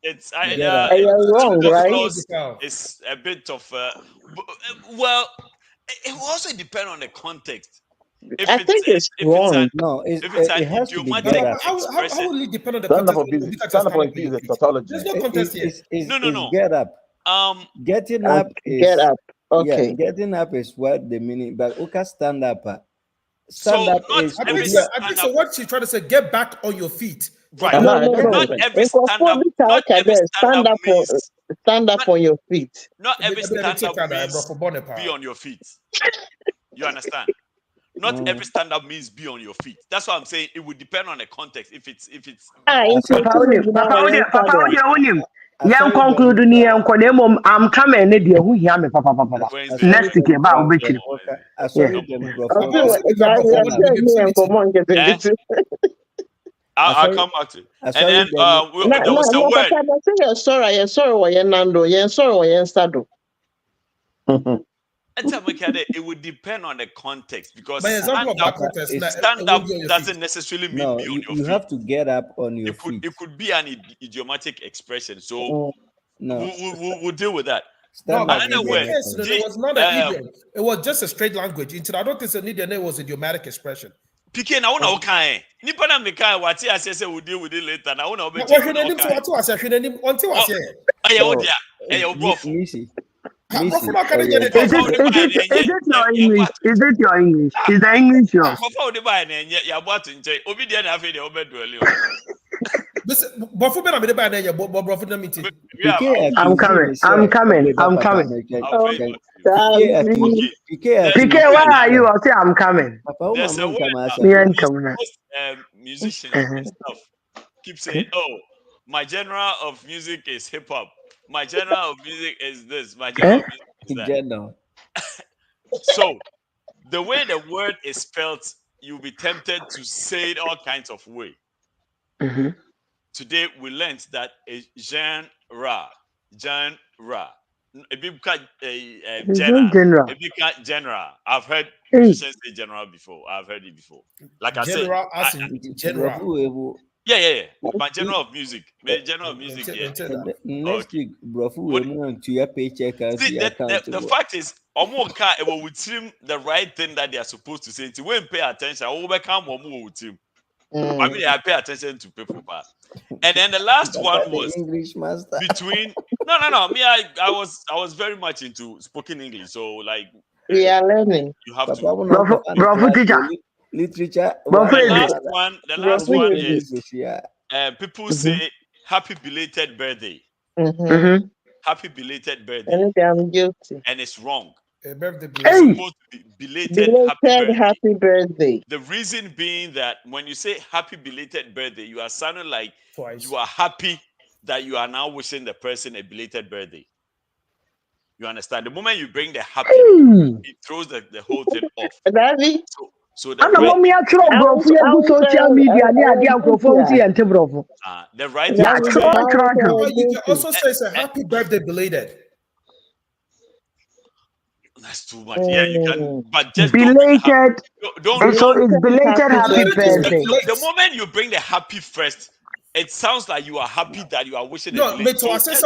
It's wrong, the right? clause is a bit of well, it will also depend on the context. If I think it's wrong. No, if it's an it has to be idiomatic get up. How will it depend on the Stand up context? on feet. Stand up on feet is a tautology. There's no contest here. No. Get up. Getting up is Get up. Yeah, Okay. getting up is what the meaning, but okay, stand up. So Stand up not is I think so. What she's trying to say, get back on your feet. Right. No. Not every stand up. Not every stand up means stand up on your feet. not every stand up means be on your feet. You understand? Not every stand up means be on your feet. That's what I'm saying. It would depend on the context. If it's Papa, Young conclude ni young kodemo. I'm coming. Ne dia who hear me, Papa. Next week, about which. I'll come back to it. And then there was a word. Papa, sorry. It would depend on the context because stand up doesn't necessarily mean be on your feet. You have to get up on your feet. It could be an idiomatic expression. So we'll deal with that. Another word. It was not an idiom. It was just a straight language. I don't think an idiom was a idiomatic expression. PK na una okay. Nipa na meka wati asese we deal with it later. Na una obe. Until I say. Aye wo dia. Aye bro. Is it your English? Is it your English? Is the English yours? I'm coming. PK, where are you? I'll say I'm coming. There's a word musicians and stuff keep saying, "Oh, my genre of music is hip hop. My genre of music is this. My genre of music is that." So, the way the word is spelled, you'll be tempted to say it all kinds of way. Mm-hmm. Today, we learned that a genre. A big genre. I've heard musicians say general before. I've heard it before. Like I said, general. Yeah. My genre of music. My genre of music. Next week, bro, we want to your paycheck. See, the fact is, it will with him the right thing that they are supposed to say. When pay attention, I will become with him. I mean, I pay attention to people, and then the last one was English master. Between no. Me, I was very much into spoken English, so like we are learning. You have to. Bro, teacher. Literature. The last one is people say happy belated birthday. Mm-hmm. Happy belated birthday. And I'm guilty. And it's wrong. Birthday it's supposed to be belated happy birthday. The reason being that when you say happy belated birthday, you are sounding like you are happy that you are now wishing the person a belated birthday. You understand? The moment you bring the happy, it throws the whole thing off. So the right you can also say it's a happy birthday belated. That's too much. Yeah, you can, but just belated. Don't so it's belated happy birthday. The moment you bring the happy first, it sounds like you are happy that you are wishing. No, but to assess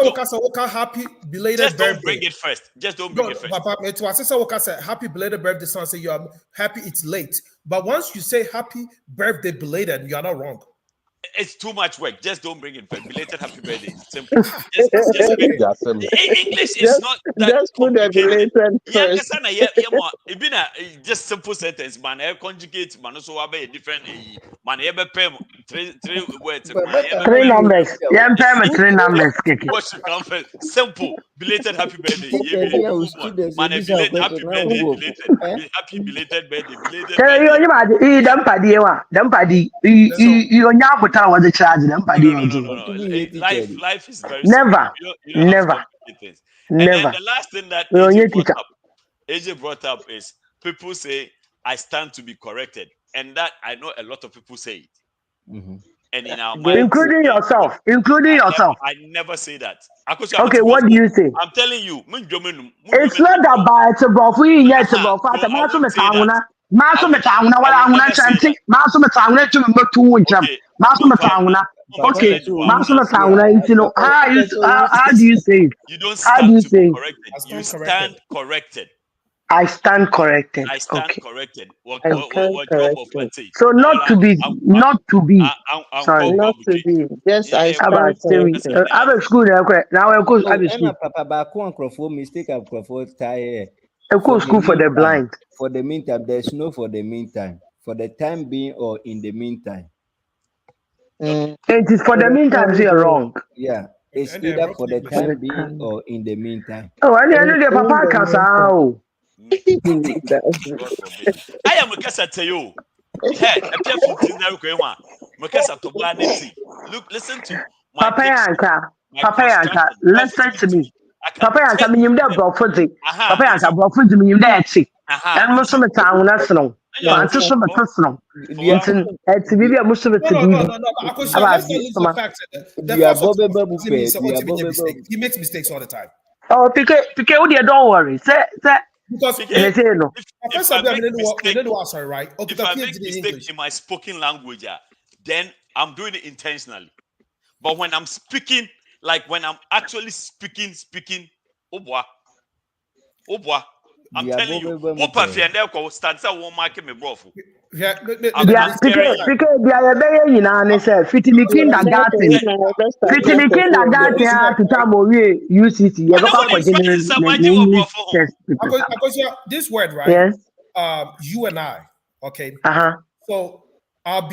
happy belated just birthday. Don't bring it first. Just don't bring it first. Papa, to assess happy belated birthday, sounds say you are happy it's late. But once you say happy birthday belated, you are not wrong. It's too much work. Just don't bring it first. Belated happy birthday. Simple. Just English is not that just put the belated first. It been a just simple sentence. Man, I conjugate. Man, also have a different. Man, three words. Three numbers. Yeah, three numbers. What's simple. Belated happy birthday. Man, belated happy birthday. Belated happy belated birthday. Belated. Was a charge. No. Life is very never. And then the last thing that brought up AJ brought up is people say I stand to be corrected, and that I know a lot of people say it. And in our mind, including yourself, I never say that. Okay, what do you say? I'm telling you, it's not about it's about we yet about fata maso metauna maso metauna wala una chanti maso metauna to me to wincham maso metauna okay maso metauna you know how do you say it? You don't how stand do you to say be corrected. You stand corrected. I stand corrected. I stand okay. corrected. What job of fatigue? So not to be. Not to be. Just I stand corrected. I'm a school now. I go. I'm a school. Papa back one for mistake of tire. I go school for the blind. For the meantime, there's no for the meantime. For the time being or in the meantime. It is for the meantime. You're wrong. Yeah, it's either for the time being or in the meantime. Oh, I know the papa Kasoa. I am a Kasa to you. Hey, a careful dinner. Look, listen to my Papa Yanka, listen to me. Papa Yanka, me him there brofodi. Papa Yanka brofodi me him there chi. And most of the time that's no. Fancy some personal. It's maybe a most of it to be. He makes mistakes all the time. Oh, Pique, don't worry. Say. Because if I make mistake in my spoken language, then I'm doing it intentionally. But when I'm speaking, like when I'm actually speaking, oh boy, I'm telling you, starts at one market me bro. Yeah, Pique, you know, say fitting kindergarten to Tamoye UCC. You go for this word, right? Yes. You and I, okay. So I've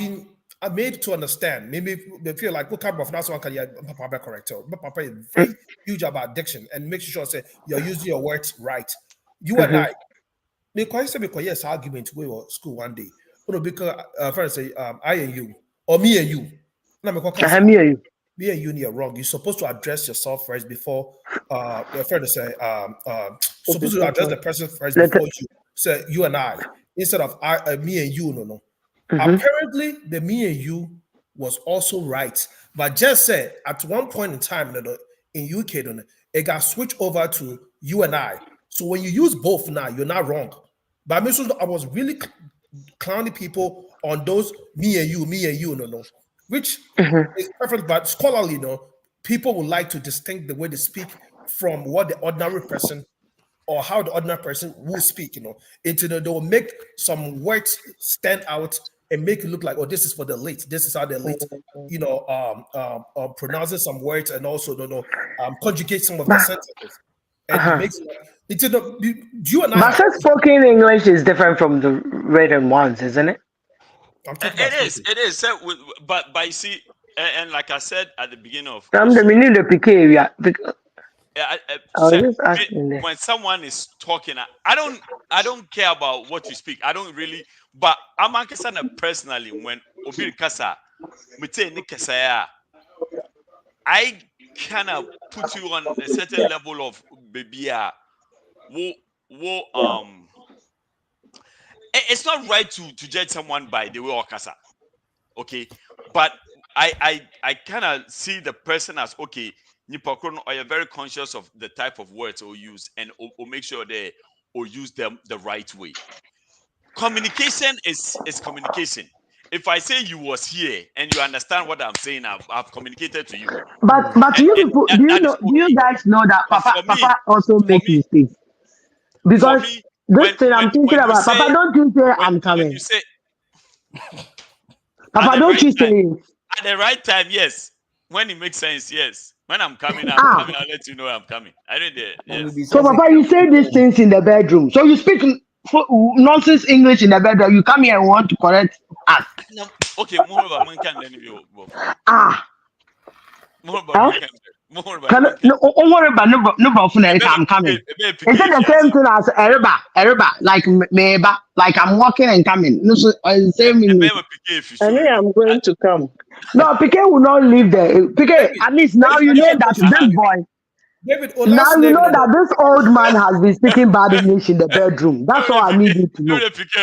made to understand. Maybe they feel like what kind of that's one can you Papa correct? But Papa is very huge about diction and make sure say you're using your words right. You and I, because yes, argument we were school one day. Because first say I and you or me and you. Me and you. Me and you are wrong. You're supposed to address yourself first before your friend say supposed to address the person first before you say you and I instead of me and you. No. Apparently the me and you was also right, but just said at one point in time in UK it got switched over to you and I. So when you use both now, you're not wrong. But I was really clowning people on those me and you, no, which is perfect, but scholarly, people would like to distinct the way they speak from what the ordinary person or how the ordinary person will speak, into they will make some words stand out and make it look like, oh, this is for the late. This is how the late, pronouncing some words and also conjugate some of the sentences. And it makes you and I. But spoken English is different from the written ones, isn't it? It is. So, but you see, and like I said at the beginning of, when someone is talking, I don't care about what you speak. I don't really. But I'm personally when Obi Kasa, I kind of put you on a certain level of baby. It's not right to judge someone by the way or kasa, okay? But I kind of see the person as okay. Or you're very conscious of the type of words or use and or make sure they or use them the right way. Communication is communication. If I say you was here and you understand what I'm saying, I've communicated to you. But do you guys know that Papa also makes mistakes? Because this thing I'm thinking about, Papa, don't you say I'm coming? Papa, don't you say at the right time? Yes. When it makes sense, yes. When I'm coming, coming. I'll let you know I'm coming. I don't dare. Yes. So, Papa, you say these things in the bedroom. So you speak nonsense English in the bedroom. You come here and want to correct us. No. Okay, more about man can than you. More about man. Don't worry about I'm coming. Is it the same thing as Ereba, like Meba, like I'm walking and coming? No, so same. I mean, I'm going to come. No, Pique will not live there. Pique, at least now you know that this boy. David, Now last you name. know that this old man has been speaking bad English in the bedroom. That's all I need you to know.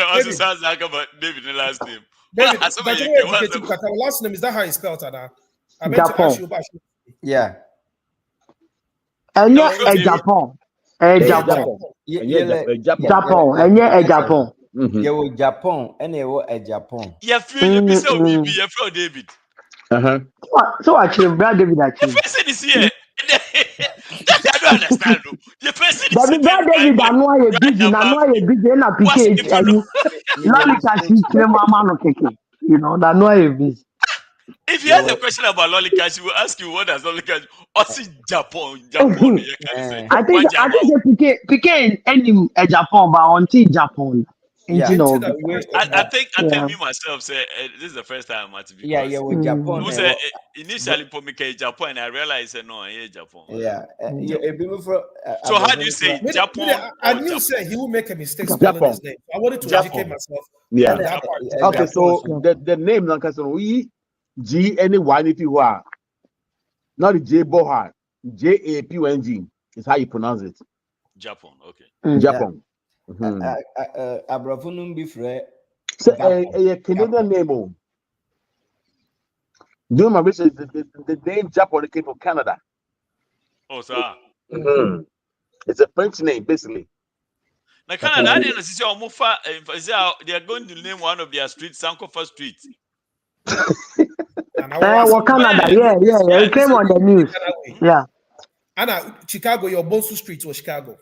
Also sounds like about David the last name. David, What's last name, is that how you spell it? I meant to ask you about Yeah. And yeah, Japan. Japan. Japan. And yeah, Japan. Yeah, Japan. And Japan. Yeah, feel you so be from David. So actually, Brad David actually. The person is here. That I don't understand. The person is here. David, I know you're busy. I know you're busy. And I PK. Lollicash, mama no keke. You know, I know you're busy. If you ask a question about Lollicash, he will ask you what does Lollicash or see Japan. I think the PK any Japan, but until Japan. Yeah. I think me myself say this is the first time I'm at because Japan. Who said initially for me Japan and I realized no, Japan. Yeah. So how do you say Japan? I knew say he will make a mistake spelling his name. I wanted to educate myself. Yeah. Okay, so the name we G-N-Y if you are not the J Bohan, J-A-P-O-N-G is how you pronounce it. Japan, okay. Japan. Abrafunum be free. So a Canadian name. Do you remember the name Japan came from Canada? Oh, sir. It's a French name, basically. Now, Canada, they are going to name one of their streets Sankofa Street. Canada, yeah. It came on the news. Yeah. Anna, Chicago, your Bonsu Street was Chicago.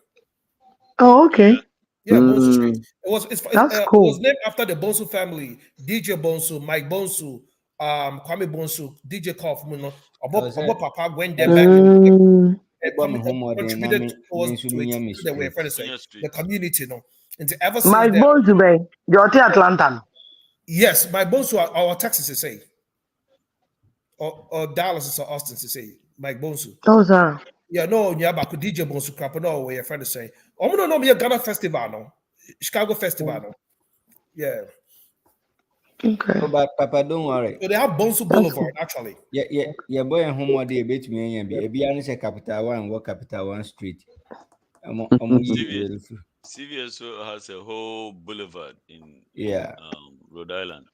Oh, okay. Yeah, Bonsu Street. It cool. was named after the Bonsu family. DJ Bonsu, Mike Bonsu, Kwame Bonsu, DJ Kaufman, Obo Papa went there back and contributed towards the community. No, and ever since Mike Bonsu, babe, you're Atlanta. Yes, Mike Bonsu, our Texas to say, or Dallas or Austin to say, Mike Bonsu. Oh, sir. Yeah, no, but DJ Bonsu crap, no, where your friend is saying. I'm gonna know me a Ghana festival, no, Chicago festival, no. Yeah. Okay. Oh, but Papa, don't worry. So they have Bonsu Boulevard, actually. Yeah, boy, and home what they bet me and be a Capital One, what Capital One Street. CVS has a whole boulevard in Rhode Island.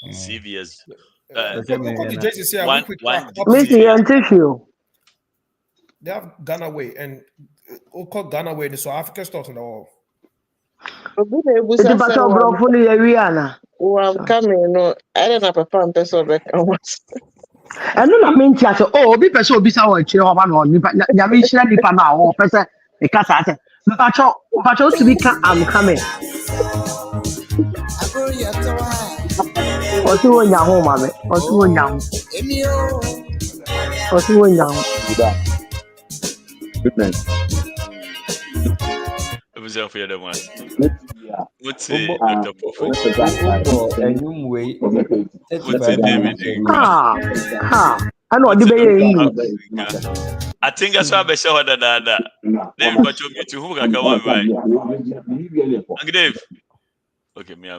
CVS. They have Ghana Way and called Ghana Way, so African stores and all. I'm coming, no, I don't have a fan person. I know that means oh, be person be someone chill over no, Yami share the pan now, or person, the cat. Pacho, I'm coming. What's you in your home, mammy? What's you in your What's you in your Good night. It was for the other one. What's it? I know the I think that's why I show that. David, but you to who can come on, right? Dave. Okay, me.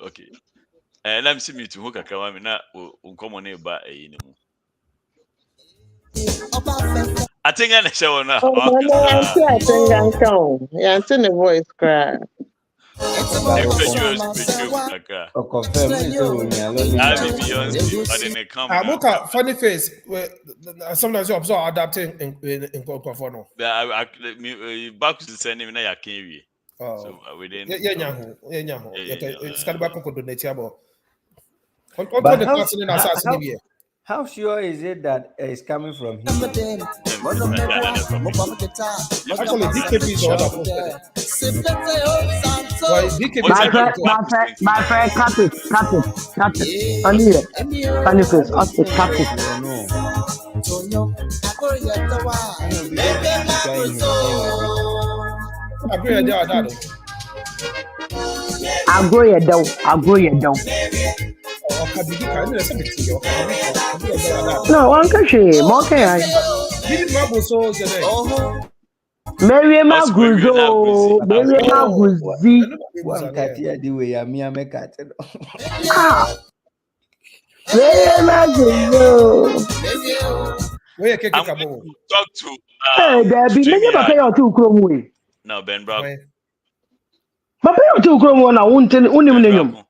Okay. Let me see me to who can come on. Now, come on about a I think I show now. I think I'm shown. Yeah, I'm seeing the voice cry. Funny face. Sometimes you observe adapting in Kokofono. Back to send him now. So within it's kind of how sure is it that it's coming from him? Actually, DKP is the one that posted it. My friend, cut it. Funny face, cut it. I'll go your down. No, one country, more can Mary Maguzo, Mary Maguzi. One Katia, the way I mean, I make it. Mary Maguzo. Where you I'm going to talk to Hey, Debbie, many StreamYard. papa you too kromwe. No, Ben Bravo. Papa you too kromwe na unten unim nenyum.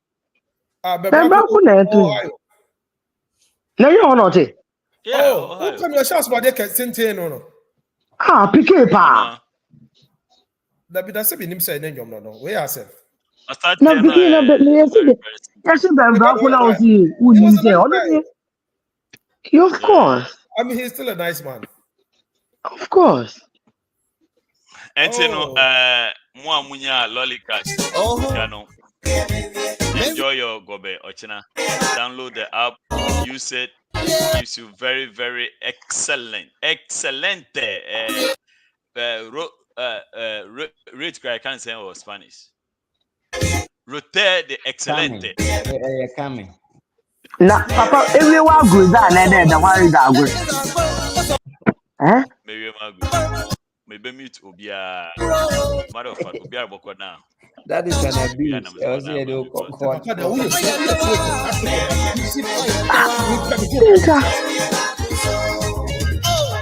Ben Bravo na etu. Na you not it. Oh, who come your shots about they can send no. Ah, PK pa. That be that's be nim say nenyum no. Where yourself? Na PK na be me yes Ben Bravo na osi unim say ono. Of course. I mean, he's still a nice man. Of course. And Mua Munya Lollicash. Enjoy your gobe Ochina. Download the app, use it. Gives you very, very excellent rate I can't say in Spanish. Rote de excelente. Coming. Na papa everyone good that na the one is that good. Maybe mute Obia. Matter of fact, Obia Boko now. That is an abuse.